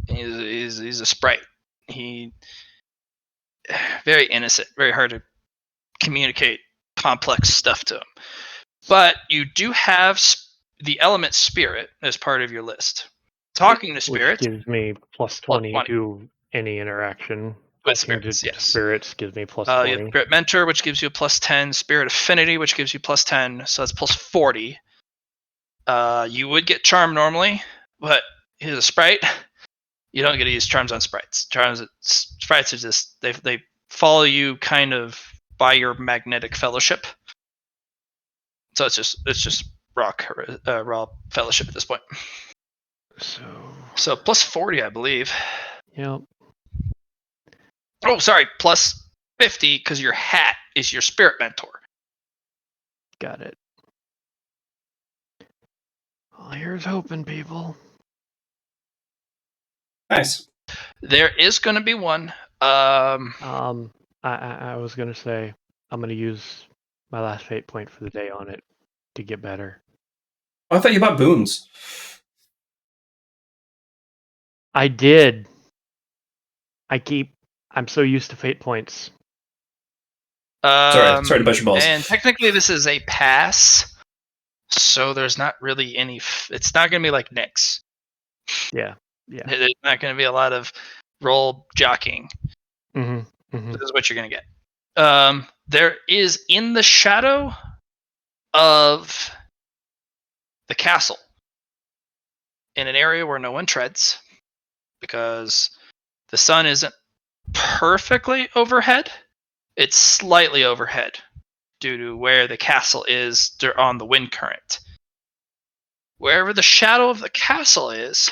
He's a sprite. He very innocent, very hard to communicate complex stuff to him. But you do have the element spirit as part of your list. Talking to spirits, which gives me plus 20 to any interaction. With spirits, yes. Spirits gives me plus 20. You have Spirit Mentor, which gives you a plus 10. Spirit Affinity, which gives you plus 10. So that's plus 40. You would get Charm normally, but he's a sprite. You don't get to use charms on sprites. Sprites are just they follow you kind of by your magnetic fellowship. So it's just raw fellowship at this point. So plus 40, I believe. Yep. Oh, sorry, plus 50 because your hat is your spirit mentor. Got it. Here's hoping, people. Nice. There is going to be one. I was gonna say I'm gonna use my last fate point for the day on it to get better. Oh, I thought you bought boons. I did. I'm so used to fate points. Sorry to bust your balls. And technically, this is a pass, so there's not really any. It's not going to be like Nyx. Yeah. There's not going to be a lot of roll jockeying. Mm-hmm. This is what you're going to get. There is in the shadow of the castle, in an area where no one treads, because the sun isn't perfectly overhead. It's slightly overhead due to where the castle is on the wind current. Wherever the shadow of the castle is,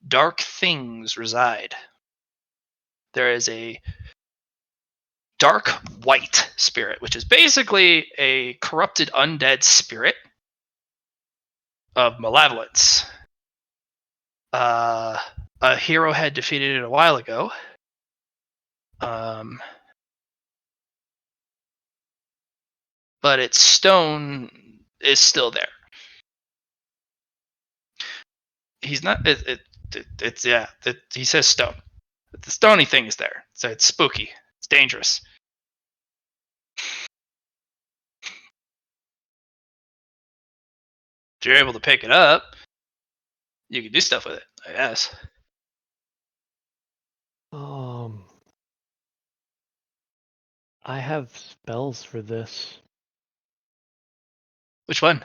dark things reside. There is a dark white spirit, which is basically a corrupted undead spirit of malevolence. A hero had defeated it a while ago. But its stone is still there. He's not. He says stone. The stony thing is there, so it's spooky. It's dangerous. If you're able to pick it up, you can do stuff with it, I guess. I have spells for this. Which one?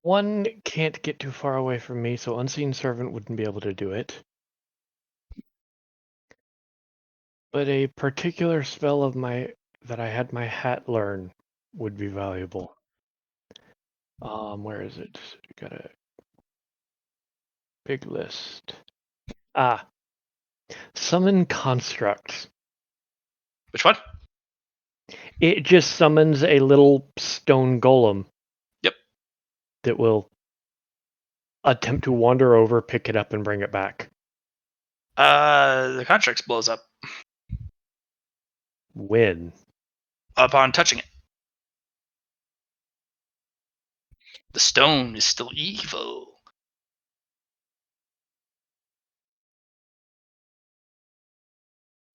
One can't get too far away from me, so Unseen Servant wouldn't be able to do it. But a particular spell of that I had my hat learn would be valuable. Where is it? Got a big list. Summon Constructs. Which one? It just summons a little stone golem. Yep. That will attempt to wander over, pick it up, and bring it back. The construct blows up. When? Upon touching it. The stone is still evil.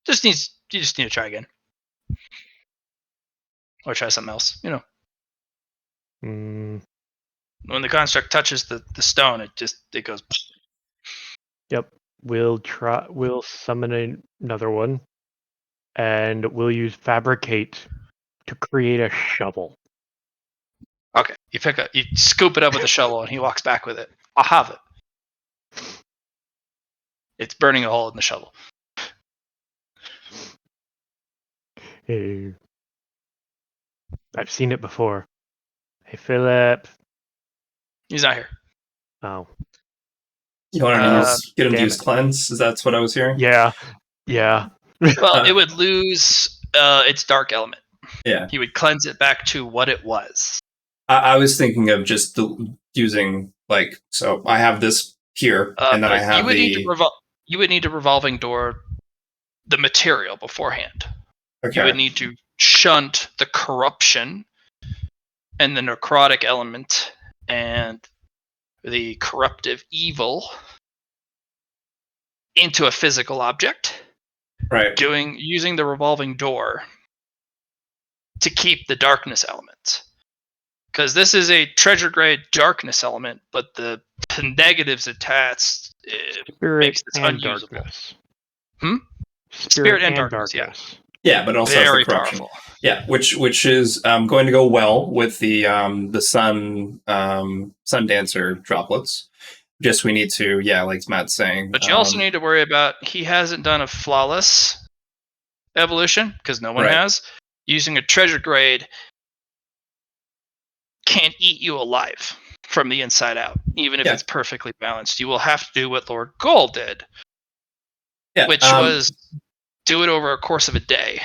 You just need to try again. Or try something else, you know. When the construct touches the stone, it goes. Yep. We'll summon another one. And we'll use Fabricate to create a shovel. Okay. You scoop it up with a shovel and he walks back with it. I'll have it. It's burning a hole in the shovel. Hey. I've seen it before. Hey, Philip. He's not here. Oh. You want to get him to use cleanse? Is that what I was hearing? Yeah. Well, it would lose its dark element. Yeah. He would cleanse it back to what it was. I was thinking of just using, so I have this here, and then I have you would need to revolving door the material beforehand. Okay. You would need to shunt the corruption and the necrotic element and the corruptive evil into a physical object. Right. Using the revolving door to keep the darkness element. Because this is a treasure grade darkness element, but the negatives attached makes this unusable. Darkness. Spirit and darkness, darkness. Yeah, but also very the corruption. powerful. Yeah, which is going to go well with the sun dancer droplets. Just we need to, like Matt's saying. But you also need to worry about he hasn't done a flawless evolution because no one has. Using a treasure grade can't eat you alive from the inside out, even if it's perfectly balanced. You will have to do what Lord Gold did, which was do it over a course of a day.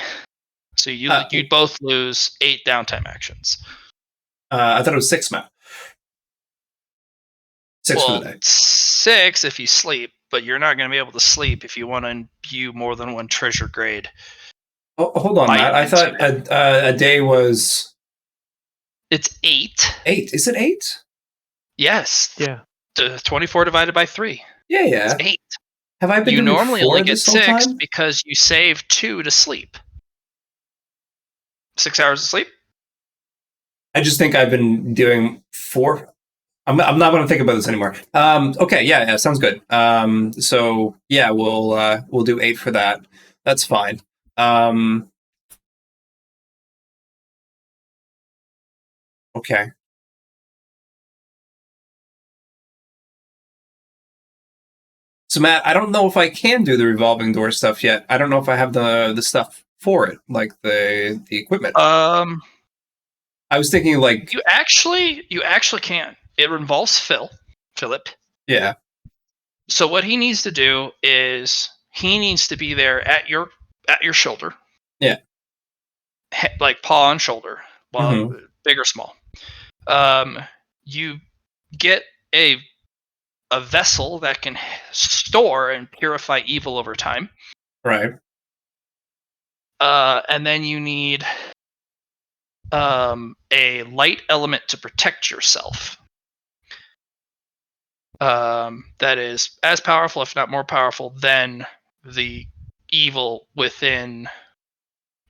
So you'd both lose 8 downtime actions. I thought it was 6, Matt. 6 for the day. 6 if you sleep, but you're not going to be able to sleep if you want to imbue more than one treasure grade. Oh, hold on, Matt. I thought a day was... It's 8. 8. Is it 8? Yes. Yeah. 24 divided by 3. Yeah. It's 8. Have I been You doing normally 4 only get this whole 6 time? because you save 2 to sleep. 6 hours of sleep? I just think I've been doing 4. I'm not going to think about this anymore. Okay, yeah, sounds good. So yeah, we'll do 8 for that. That's fine. Okay. So Matt, I don't know if I can do the revolving door stuff yet. I don't know if I have the stuff for it, like the equipment. I was thinking like you actually can. It involves Philip. Yeah. So what he needs to do is he needs to be there at your shoulder. Yeah. Like paw on shoulder, big or small. You get a vessel that can store and purify evil over time. Right. And then you need a light element to protect yourself. That is as powerful, if not more powerful, than the evil within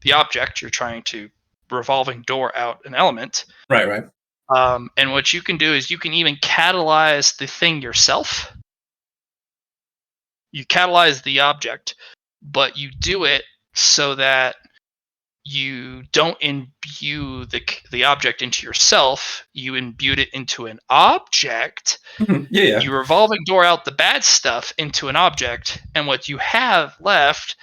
the object you're trying to revolving door out an element. Right. And what you can do is you can even catalyze the thing yourself. You catalyze the object, but you do it so that you don't imbue the object into yourself. You imbue it into an object. Yeah. You revolving door out the bad stuff into an object, and what you have left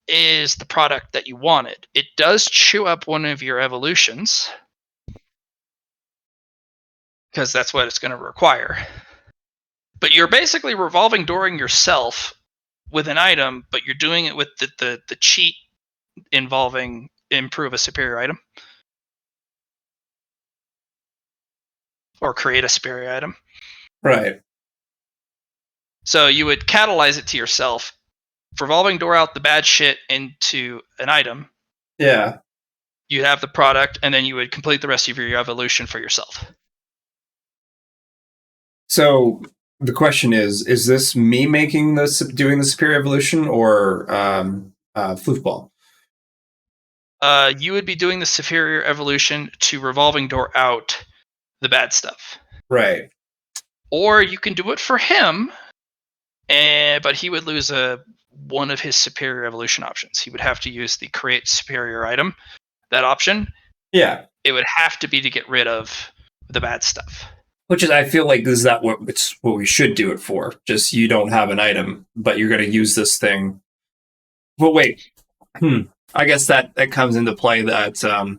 is the product that you wanted. It does chew up one of your evolutions, because that's what it's going to require. But you're basically revolving dooring yourself with an item, but you're doing it with the cheat involving improve a superior item. Or create a superior item. Right. So you would catalyze it to yourself, revolving door out the bad shit into an item. Yeah. You'd have the product, and then you would complete the rest of your evolution for yourself. So the question is this me doing the superior evolution, or Floofball? You would be doing the superior evolution to revolving door out the bad stuff. Right. Or you can do it for him, but he would lose one of his superior evolution options. He would have to use the create superior item, that option. Yeah. It would have to be to get rid of the bad stuff. Which is, I feel like is that what we should do it for? Just you don't have an item, but you're going to use this thing. But wait, I guess that comes into play that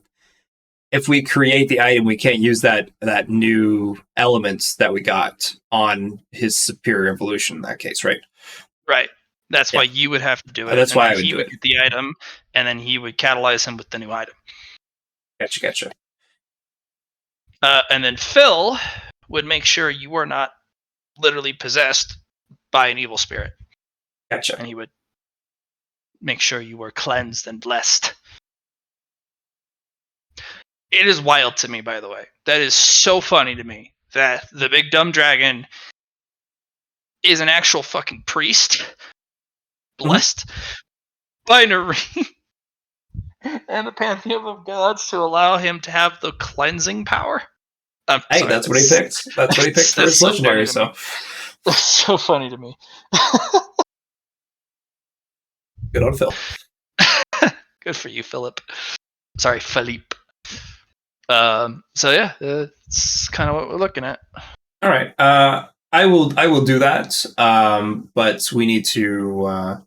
if we create the item, we can't use that new elements that we got on his superior evolution in that case, right? Right. That's why you would have to do it. That's why I would he do would it. get the item, and then he would catalyze him with the new item. Gotcha. And then Phil would make sure you were not literally possessed by an evil spirit. Gotcha. And he would make sure you were cleansed and blessed. It is wild to me, by the way. That is so funny to me that the big dumb dragon is an actual fucking priest, blessed by Nareen and the pantheon of gods to allow him to have the cleansing power. Hey, that's what he picked. That's what he picked for his legendary. So that's so funny to me. Good on Phil. Good for you, Philip. Sorry, Philippe. So yeah, it's kind of what we're looking at. All right. I will do that. But we need to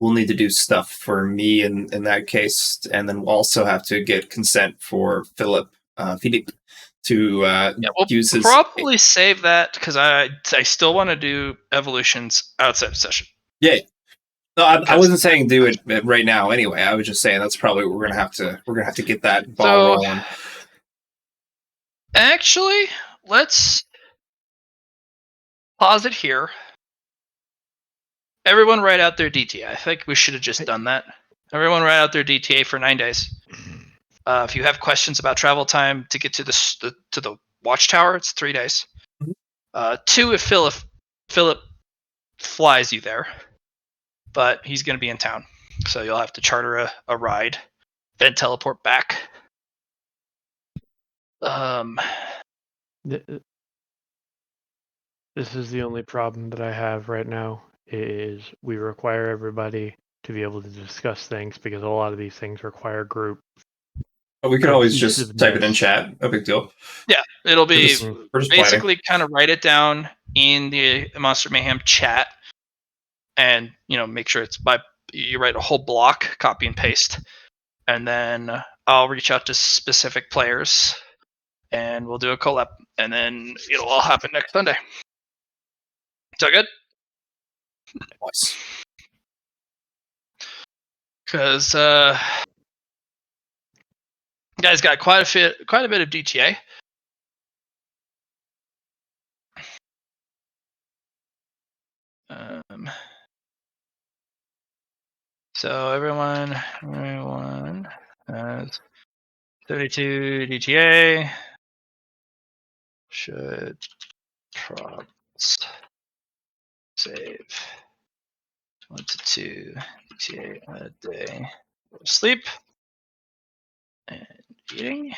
we'll need to do stuff for me in that case, and then we'll also have to get consent for Philippe to we'll use his. Probably save that because I still want to do evolutions outside of session. Yeah. No, I wasn't saying do it right now. Anyway, I was just saying that's probably what we're gonna have to get that ball rolling. Actually, let's pause it here. Everyone write out their DTA. I think we should have just done that. Everyone write out their DTA for 9 days. If you have questions about travel time to get to the watchtower, it's 3 days. 2 if Philip flies you there, but he's going to be in town, so you'll have to charter a ride, then teleport back. This is the only problem that I have right now. Is we require everybody to be able to discuss things because a lot of these things require group. But we could always just type it in chat. No big deal. Yeah, it'll be we're just basically kind of write it down in the Monster Mayhem chat, and make sure it's you write a whole block, copy and paste, and then I'll reach out to specific players, and we'll do a collab, and then it'll all happen next Sunday. Is that good? Nice. Because you guys got quite a bit of DTA. So everyone has 32 DTA. Should props save 1 to 2 DTA a day for sleep and eating.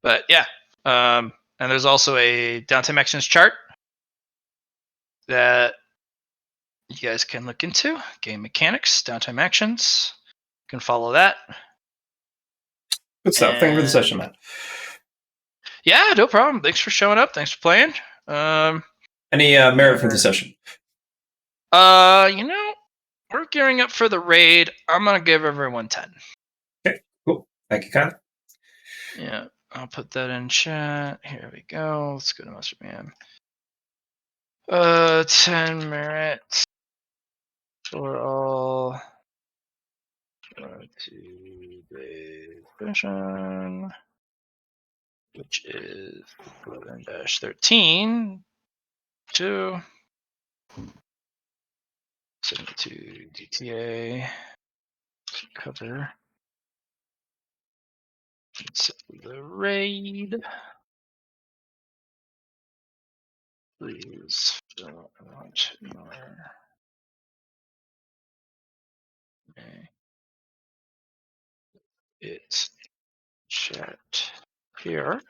But yeah, and there's also a downtime actions chart that you guys can look into. Game mechanics, downtime actions. You can follow that. Good stuff. Thank you for the session, Matt. Yeah, no problem. Thanks for showing up. Thanks for playing. Any merit for the session? We're gearing up for the raid. I'm gonna give everyone 10. Okay, cool. Thank you, Connor. Yeah, I'll put that in chat. Here we go. Let's go to Monster Mayhem. 10 merits for all 2-day session, which is 11-13 to 72 DTA to cover. It's the raid. Please don't want more. Okay. It's chat here.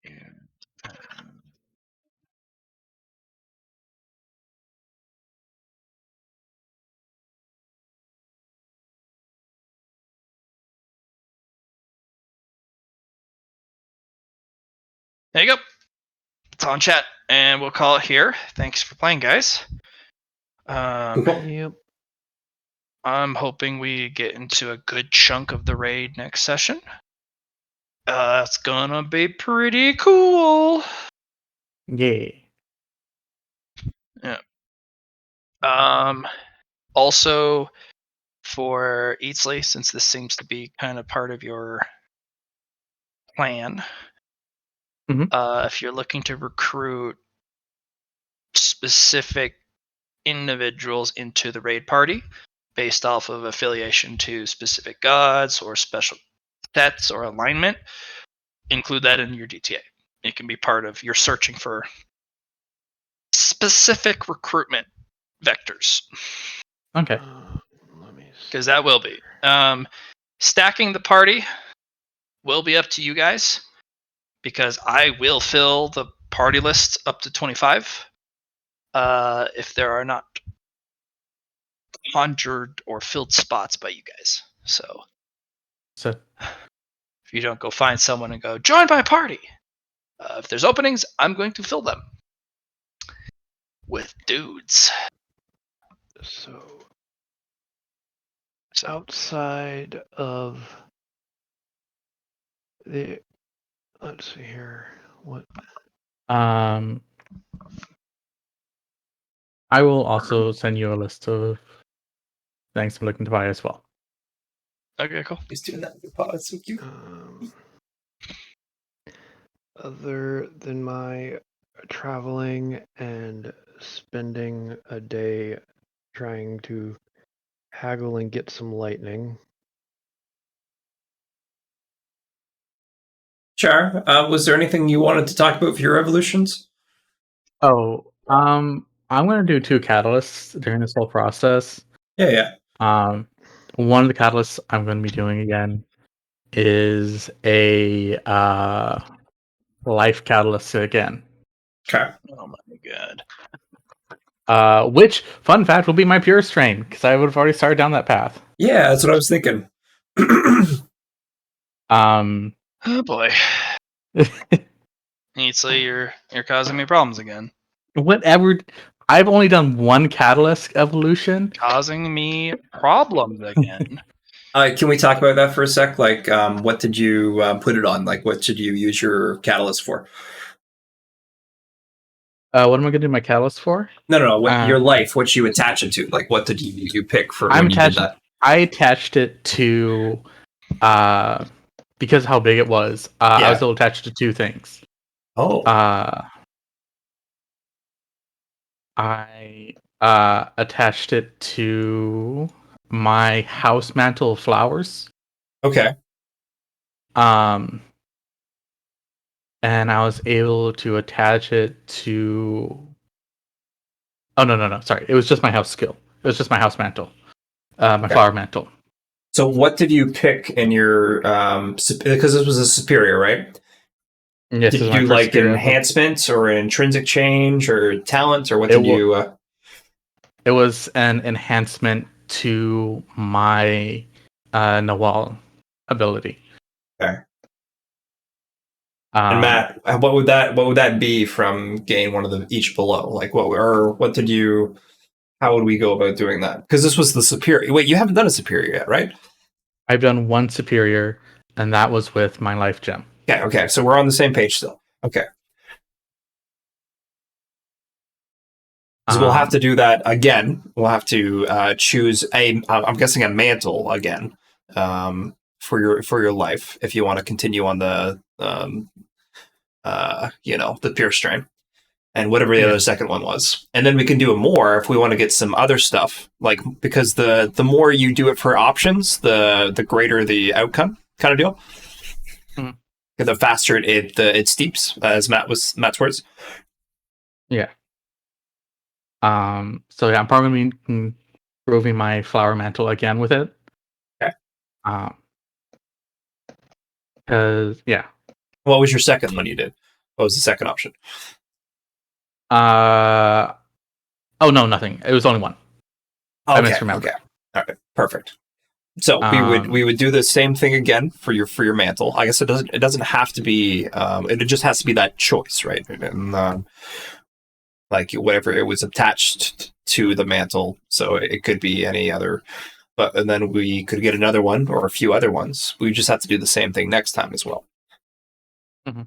And, there you go. It's on chat, and we'll call it here. Thanks for playing, guys. Yep. I'm hoping we get into a good chunk of the raid next session. It's gonna be pretty cool. Yeah. Yeah. Also, for Eatsley, since this seems to be kind of part of your plan, if you're looking to recruit specific individuals into the raid party based off of affiliation to specific gods or special sets or alignment, include that in your DTA. It can be part of your searching for specific recruitment vectors. Okay. Because that will be. Stacking the party will be up to you guys, because I will fill the party list up to 25 if there are not conjured or filled spots by you guys. So if you don't go find someone and go, join my party, if there's openings, I'm going to fill them with dudes. So it's outside of the. Let's see here. What? I will also send you a list of things I'm looking to buy as well. Okay, cool. He's doing that with your paw. It's so cute. Other than my traveling and spending a day trying to haggle and get some lightning, Char, was there anything you wanted to talk about for your evolutions? I'm gonna do 2 catalysts during this whole process. Yeah. One of the catalysts I'm gonna be doing again is a life catalyst again. Okay. Oh my god. Which, fun fact, will be my pure strain, because I would have already started down that path. Yeah, that's what I was thinking. Oh boy. Neatsly, you're causing me problems again. Whatever. I've only done 1 catalyst evolution. Causing me problems again. Can we talk about that for a sec? Like, what did you put it on? Like, what should you use your catalyst for? What am I gonna do my catalyst for? No. What your life? What you attach it to? Like, what did you pick for when you did that? I attached it to because how big it was. I was able to attach it to 2 things. Oh. I attached it to my house mantle of flowers. Okay. And I was able to attach it to. Oh no! Sorry, it was just my house skill. It was just my house mantle, my flower mantle. So, what did you pick in your because this was a superior, right? Yes, did you do like enhancements or intrinsic change or talent, or what did you? It was an enhancement to my Nawal ability. Okay. And Matt, what would that be from gain one of the each below? Like what did you? How would we go about doing that? Because this was the superior. Wait, you haven't done a superior yet, right? I've done 1 superior, and that was with my life gem. Okay. So we're on the same page still. Okay. So we'll have to do that again. We'll have to choose I'm guessing a mantle again for your life if you want to continue on the the pure strain and whatever the other second one was, and then we can do it more if we want to get some other stuff. Like because the more you do it for options, the greater the outcome kind of deal. Mm. The faster it steeps, as Matt's words. Yeah. So yeah, I'm probably going to be improving my flower mantle again with it. Okay. Because yeah. What was your second one you did? What was the second option? Oh no, nothing. It was only 1. I misremembered. Okay. All right. Perfect. So we would do the same thing again for your mantle. I guess it doesn't have to be. It just has to be that choice, right? And like whatever it was attached to the mantle. So it could be any other. And then we could get another one or a few other ones. We just have to do the same thing next time as well. Mm-hmm.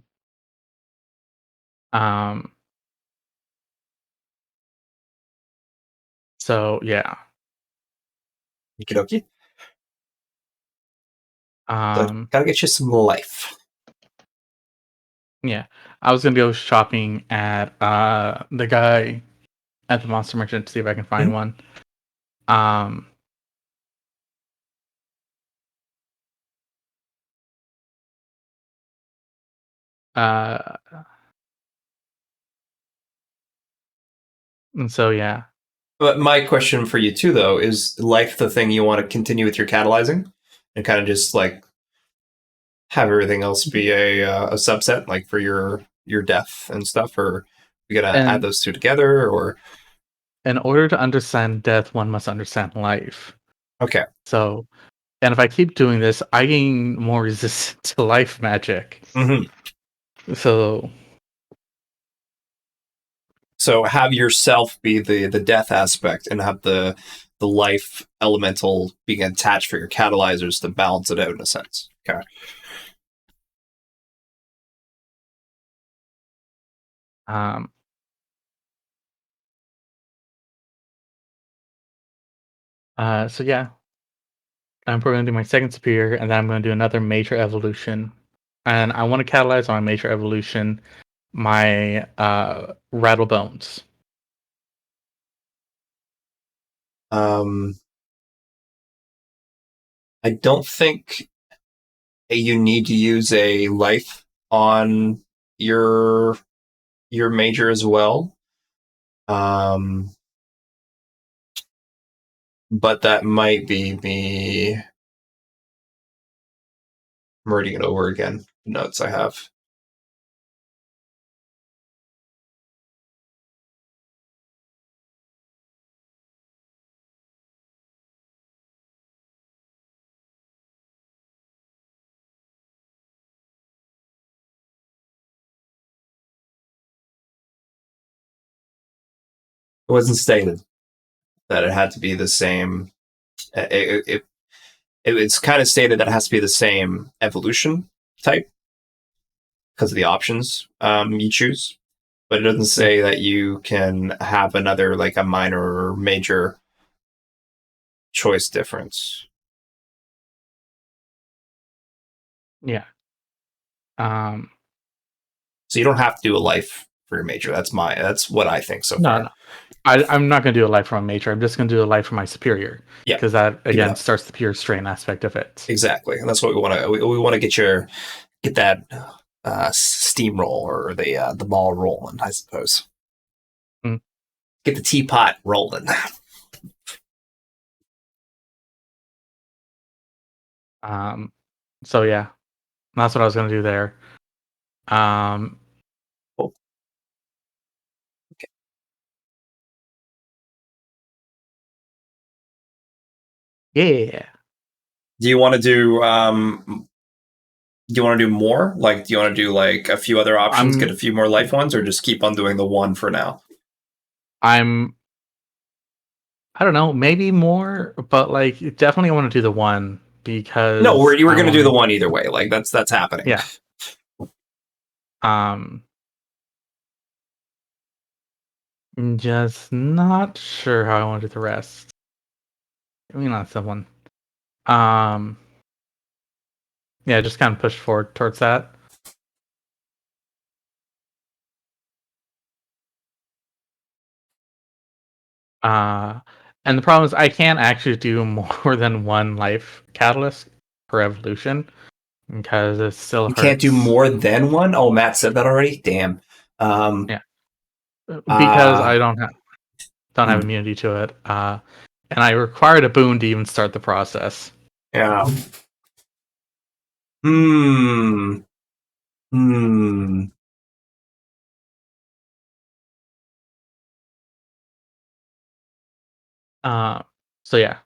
So yeah. Okie dokie. So gotta get you some life. Yeah, I was gonna go shopping at the guy at the monster merchant to see if I can find one. And so yeah. But my question for you too, though, is life the thing you want to continue with your catalyzing, and kind of just like have everything else be a subset, like for your death and stuff, or we gotta add those two together, or in order to understand death, one must understand life. Okay. So, and if I keep doing this, I gain more resistance to life magic. Mm-hmm. So have yourself be the death aspect, and have the life elemental being attached for your catalyzers to balance it out in a sense. Okay. So yeah. I'm probably going to do my second superior, and then I'm going to do another major evolution. And I want to catalyze on my major evolution my rattle bones. I don't think you need to use a life on your major as well. But that might be me. I'm reading it over again. Notes I have. It wasn't stated that it had to be the same. It's kind of stated that it has to be the same evolution type because of the options you choose, but it doesn't say that you can have another, like a minor or major choice difference. Yeah. So you don't have to do a life for your major. That's what I think so far. No. I'm not going to do a life for my major. I'm just going to do a life for my superior. Yeah, because that again up. starts the pure strain aspect of it. Exactly, and that's what we want to. We want to get that steamroll or the ball rolling, I suppose. Get the teapot rolling. So yeah, that's what I was going to do there. Cool. Okay. Yeah. Do you want to do? Do you want to do more? Like, do you want to do like a few other options, get a few more life ones, or just keep on doing the one for now? I don't know, maybe more, but like definitely I want to do the one because you were going to do the one either way. Like that's happening. Yeah. I'm just not sure how I want to do the rest. I mean, not someone. Yeah, just kind of push forward towards that. And the problem is I can't actually do more than one life catalyst per evolution because it still hurts. Can't do more than one? Oh, Matt said that already? Damn. Yeah. Because I don't have immunity to it. And I required a boon to even start the process. Yeah. So yeah.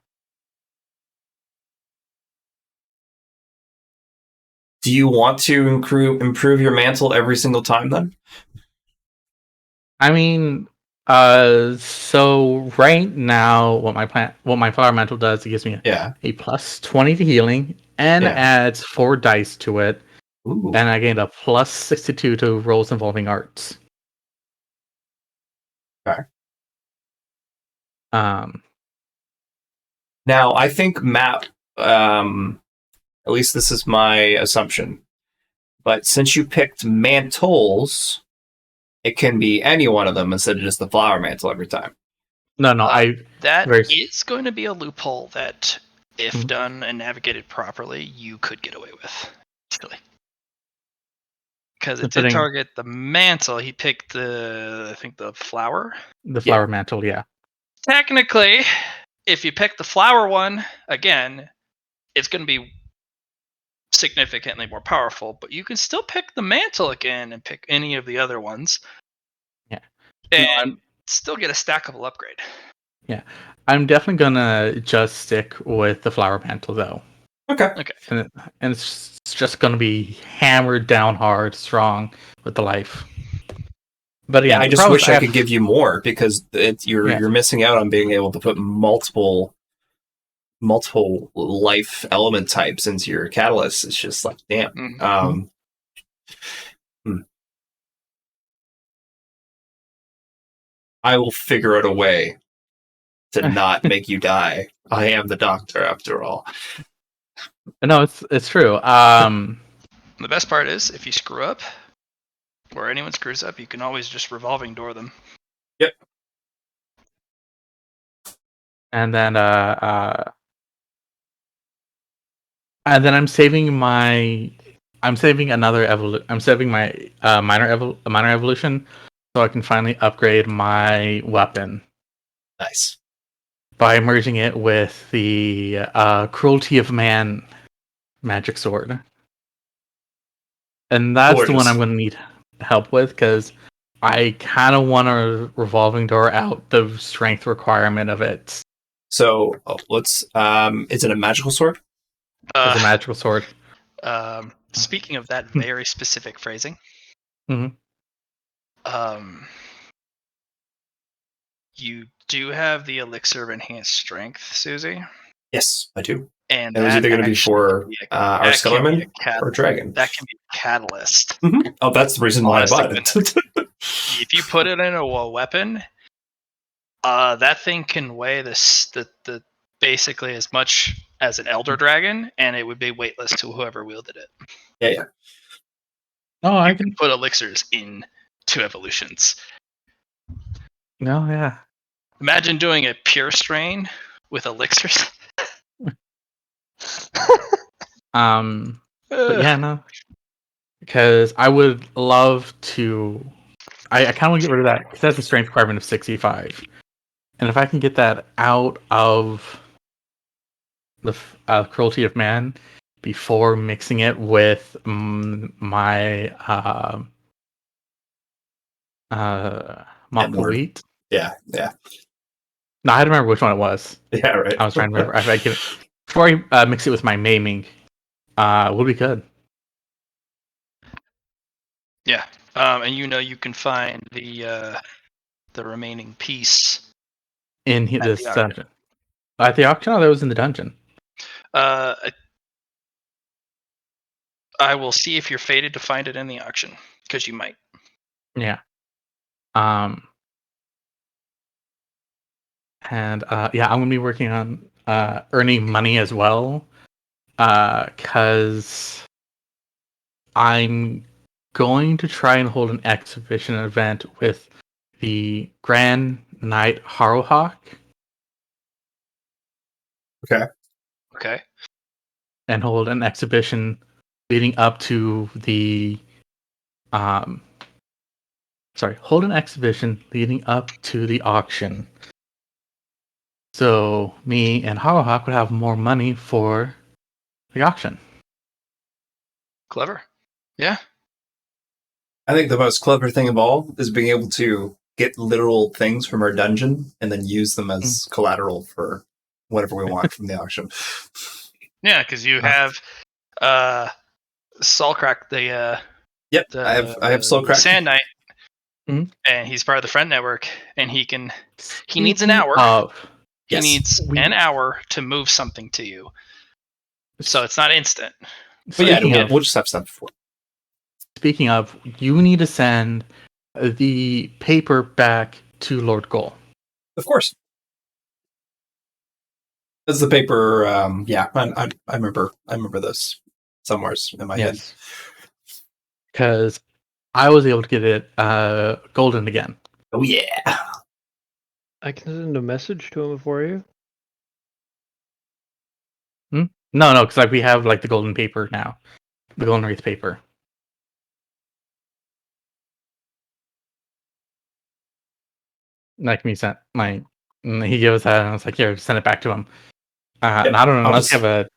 Do you want to improve your mantle every single time then? I mean, so right now, what my flower mantle does, it gives me a plus 20 to healing and adds 4 dice to it. Ooh. And I gained a plus 62 to rolls involving arts. Okay. Now I think Matt, at least this is my assumption, but since you picked mantles, it can be any one of them instead of just the flower mantle every time. No, that is going to be a loophole that, if done and navigated properly, you could get away with. Actually. Because it did target the mantle. He picked the flower. The flower mantle, yeah. Technically, if you pick the flower one, again, it's going to be significantly more powerful, but you can still pick the mantle again and pick any of the other ones. Yeah. And still get a stackable upgrade. Yeah. I'm definitely going to just stick with the flower mantle, though. Okay. And it's just going to be hammered down hard, strong with the life. But yeah, I just wish I could give you more because you're missing out on being able to put multiple life element types into your catalyst. It's just like, damn. I will figure out a way to not make you die. I am the doctor, after all. No, it's true. The best part is, if you screw up, or anyone screws up, you can always just revolving door them. Yep. And then I'm saving my. I'm saving another I'm saving my minor evolution, so I can finally upgrade my weapon Nice. by merging it with the cruelty of man magic sword. And that's the one Gorgeous. I'm going to need help with, because I kind of want a revolving door out the strength requirement of it. So let's. Is it a magical sword? It's a magical sword. Speaking of that very specific phrasing, Mhm. You do have the elixir of enhanced strength, Susie, Yes, I do. and It was that either going to be actually for can be our that can be Skellerman or Dragon. that can be a catalyst. Mhm. Oh, that's the reason why I bought it. If you put it in a weapon, that thing can weigh the basically as much as an elder dragon, and it would be weightless to whoever wielded it. Yeah. Oh, I You can. can put elixirs into evolutions. No, yeah. Imagine doing a pure strain with elixirs. But yeah, no. Because I would love to. I kind of want to get rid of that, because that's a strength requirement of 65. And if I can get that out of the cruelty of man before mixing it with my Malcolite. Yeah. No, I don't remember which one it was. Yeah, right. I was trying to remember. If I get it before I mix it with my Maiming, will be good. Yeah, and you can find the remaining piece In at this the auction. dungeon. At the auction, or that was in the dungeon? I will see if you're fated to find it in the auction, because you might. Yeah. And yeah, I'm gonna be working on earning money as well, because I'm going to try and hold an exhibition event with the Grand Knight Harrowhawk. Okay. And hold an exhibition leading up to the hold an exhibition leading up to the auction. So me and Harrowhawk would have more money for the auction. Clever. Yeah. I think the most clever thing of all is being able to get literal things from our dungeon and then use them as collateral for whatever we want from the auction. Yeah, because you have Soulcrack, the Yep, I have Soulcrack. Sand Knight, Mhm. and he's part of the friend network, and he needs an hour. Yes. He needs an hour to move something to you, so it's not instant. But yeah, we'll just have stuff before. Speaking of, you need to send the paper back to Lord Goal. Of course. That's the paper. Yeah, I remember this somewhere in my head. Because I was able to get it golden again. Oh yeah. I can send a message to him for you. No, because we have the golden paper now, the golden wreath paper. Like me sent he gave us that, and I was like, "Here, send it back to him." And I don't know unless you have a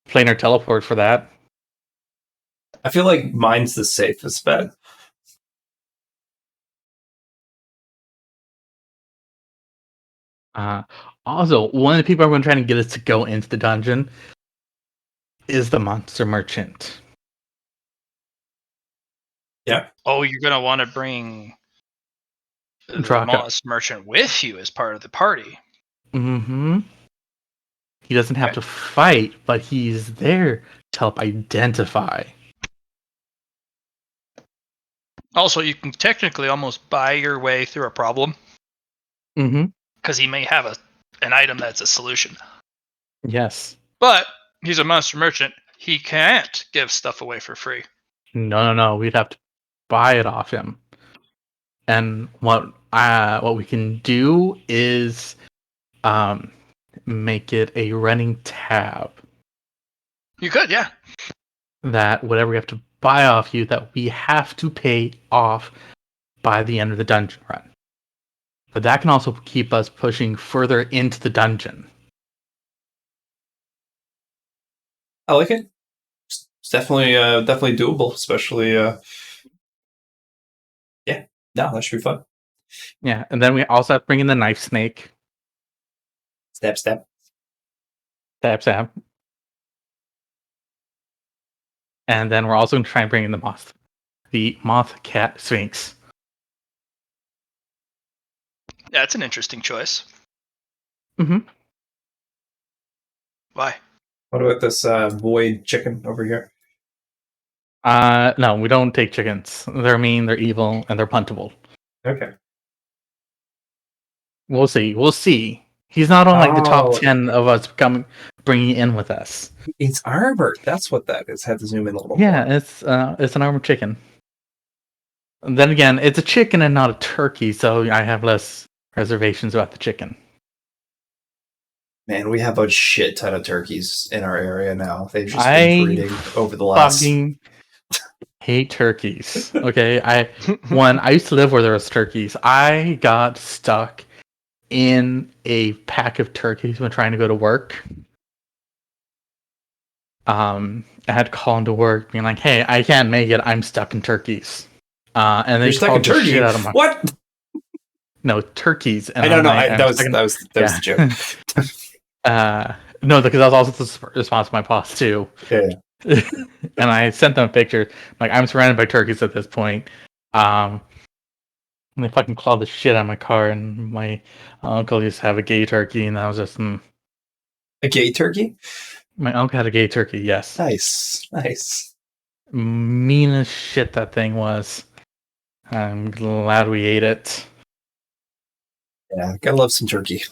planar teleport for that. I feel like mine's the safest bet. Also, one of the people I'm going to try and get us to go into the dungeon is the monster merchant. Yeah. Oh, you're gonna want to bring the Draka. monster merchant with you as part of the party. Mm-hmm. He doesn't have to fight, but he's there to help identify. Also, you can technically almost buy your way through a problem. Mm-hmm. Because he may have a an item that's a solution. Yes. But he's a monster merchant. He can't give stuff away for free. No. We'd have to buy it off him. And what we can do is make it a running tab You could, yeah. that whatever we have to buy off you, that we have to pay off by the end of the dungeon run. But that can also keep us pushing further into the dungeon. I like it. It's definitely doable, especially. Yeah, no, that should be fun. Yeah, and then we also have to bring in the knife snake. Stab. Stab. And then we're also going to try and bring in the moth cat sphinx. Yeah, it's an interesting choice. Mm-hmm. Why? What about this void chicken over here? No, we don't take chickens. They're mean, they're evil, and they're puntable. Okay. We'll see. He's not on like the top Oh. 10 of us bringing in with us. It's armored. That's what that is. Have to zoom in a little Yeah, more. it's an armored chicken. And then again, it's a chicken and not a turkey, so I have less reservations about the chicken. Man, we have a shit ton of turkeys in our area now. They've just been breeding over the last. Fucking hate turkeys. Okay, I used to live where there was turkeys. I got stuck in a pack of turkeys when trying to go to work. I had to call into work, being like, "Hey, I can't make it. I'm stuck in turkeys." And they You're stuck in called the turkey. shit out of my What? no turkeys. And I don't know. that was the joke. No, because that was also the response to my boss too. Yeah. And I sent them a picture. Like, I'm surrounded by turkeys at this point. And they fucking clawed the shit out of my car, and my uncle used to have a gay turkey, and I was just A gay turkey? My uncle had a gay turkey, yes. Nice. Mean as shit that thing was. I'm glad we ate it. Yeah, gotta love some turkey.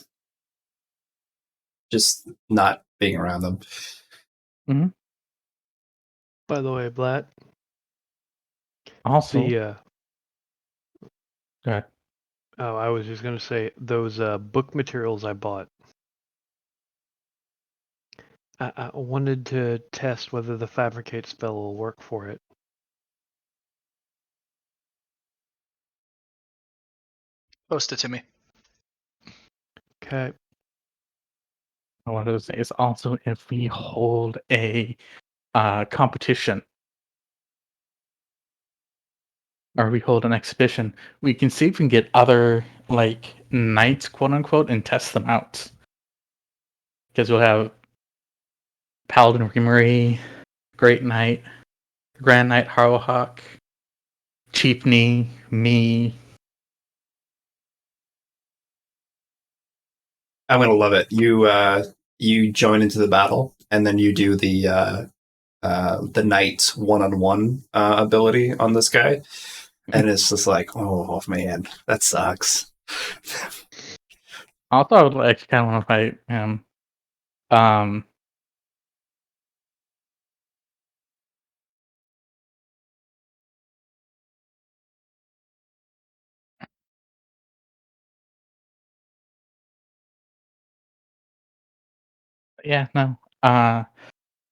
Just not being around them. Mm-hmm. By the way, Blatt. Also, go ahead. Oh, I was just gonna say those book materials I bought. I wanted to test whether the fabricate spell will work for it. Post it to me. Okay. I wanted to say is also if we hold a competition or we hold an exhibition, we can see if we can get other like knights, quote unquote, and test them out. Because we'll have Paladin Reamery, Great Knight, Grand Knight Harrowhawk, Cheap Knee, me. I'm gonna love it. You join into the battle, and then you do the knight one-on-one ability on this guy, and it's just like, oh man, that sucks. Also, I would like kind of want to fight him. Yeah, no. And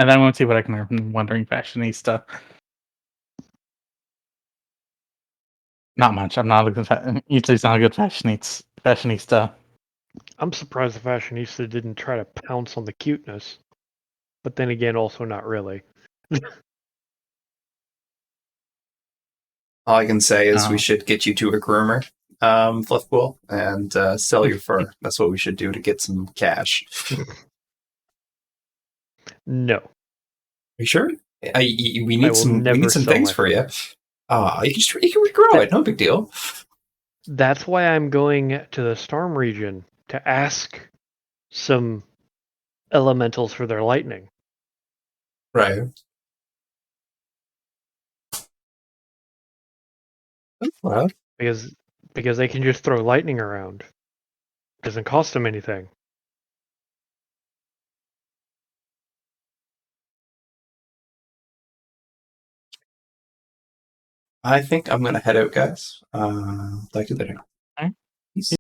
then I want to see what I can learn from Wandering Fashionista. Not much. I'm not a good usually it's not a good fashionista. I'm surprised the fashionista didn't try to pounce on the cuteness. But then again, also not really. All I can say is we should get you to a groomer, Fluffpool, and sell your fur. That's what we should do to get some cash. No. You sure? We need some things for you. You can regrow it. No big deal. That's why I'm going to the storm region to ask some elementals for their lightning. Right. Well, Because they can just throw lightning around. It doesn't cost them anything. I think I'm gonna head out, guys. Talk to you later.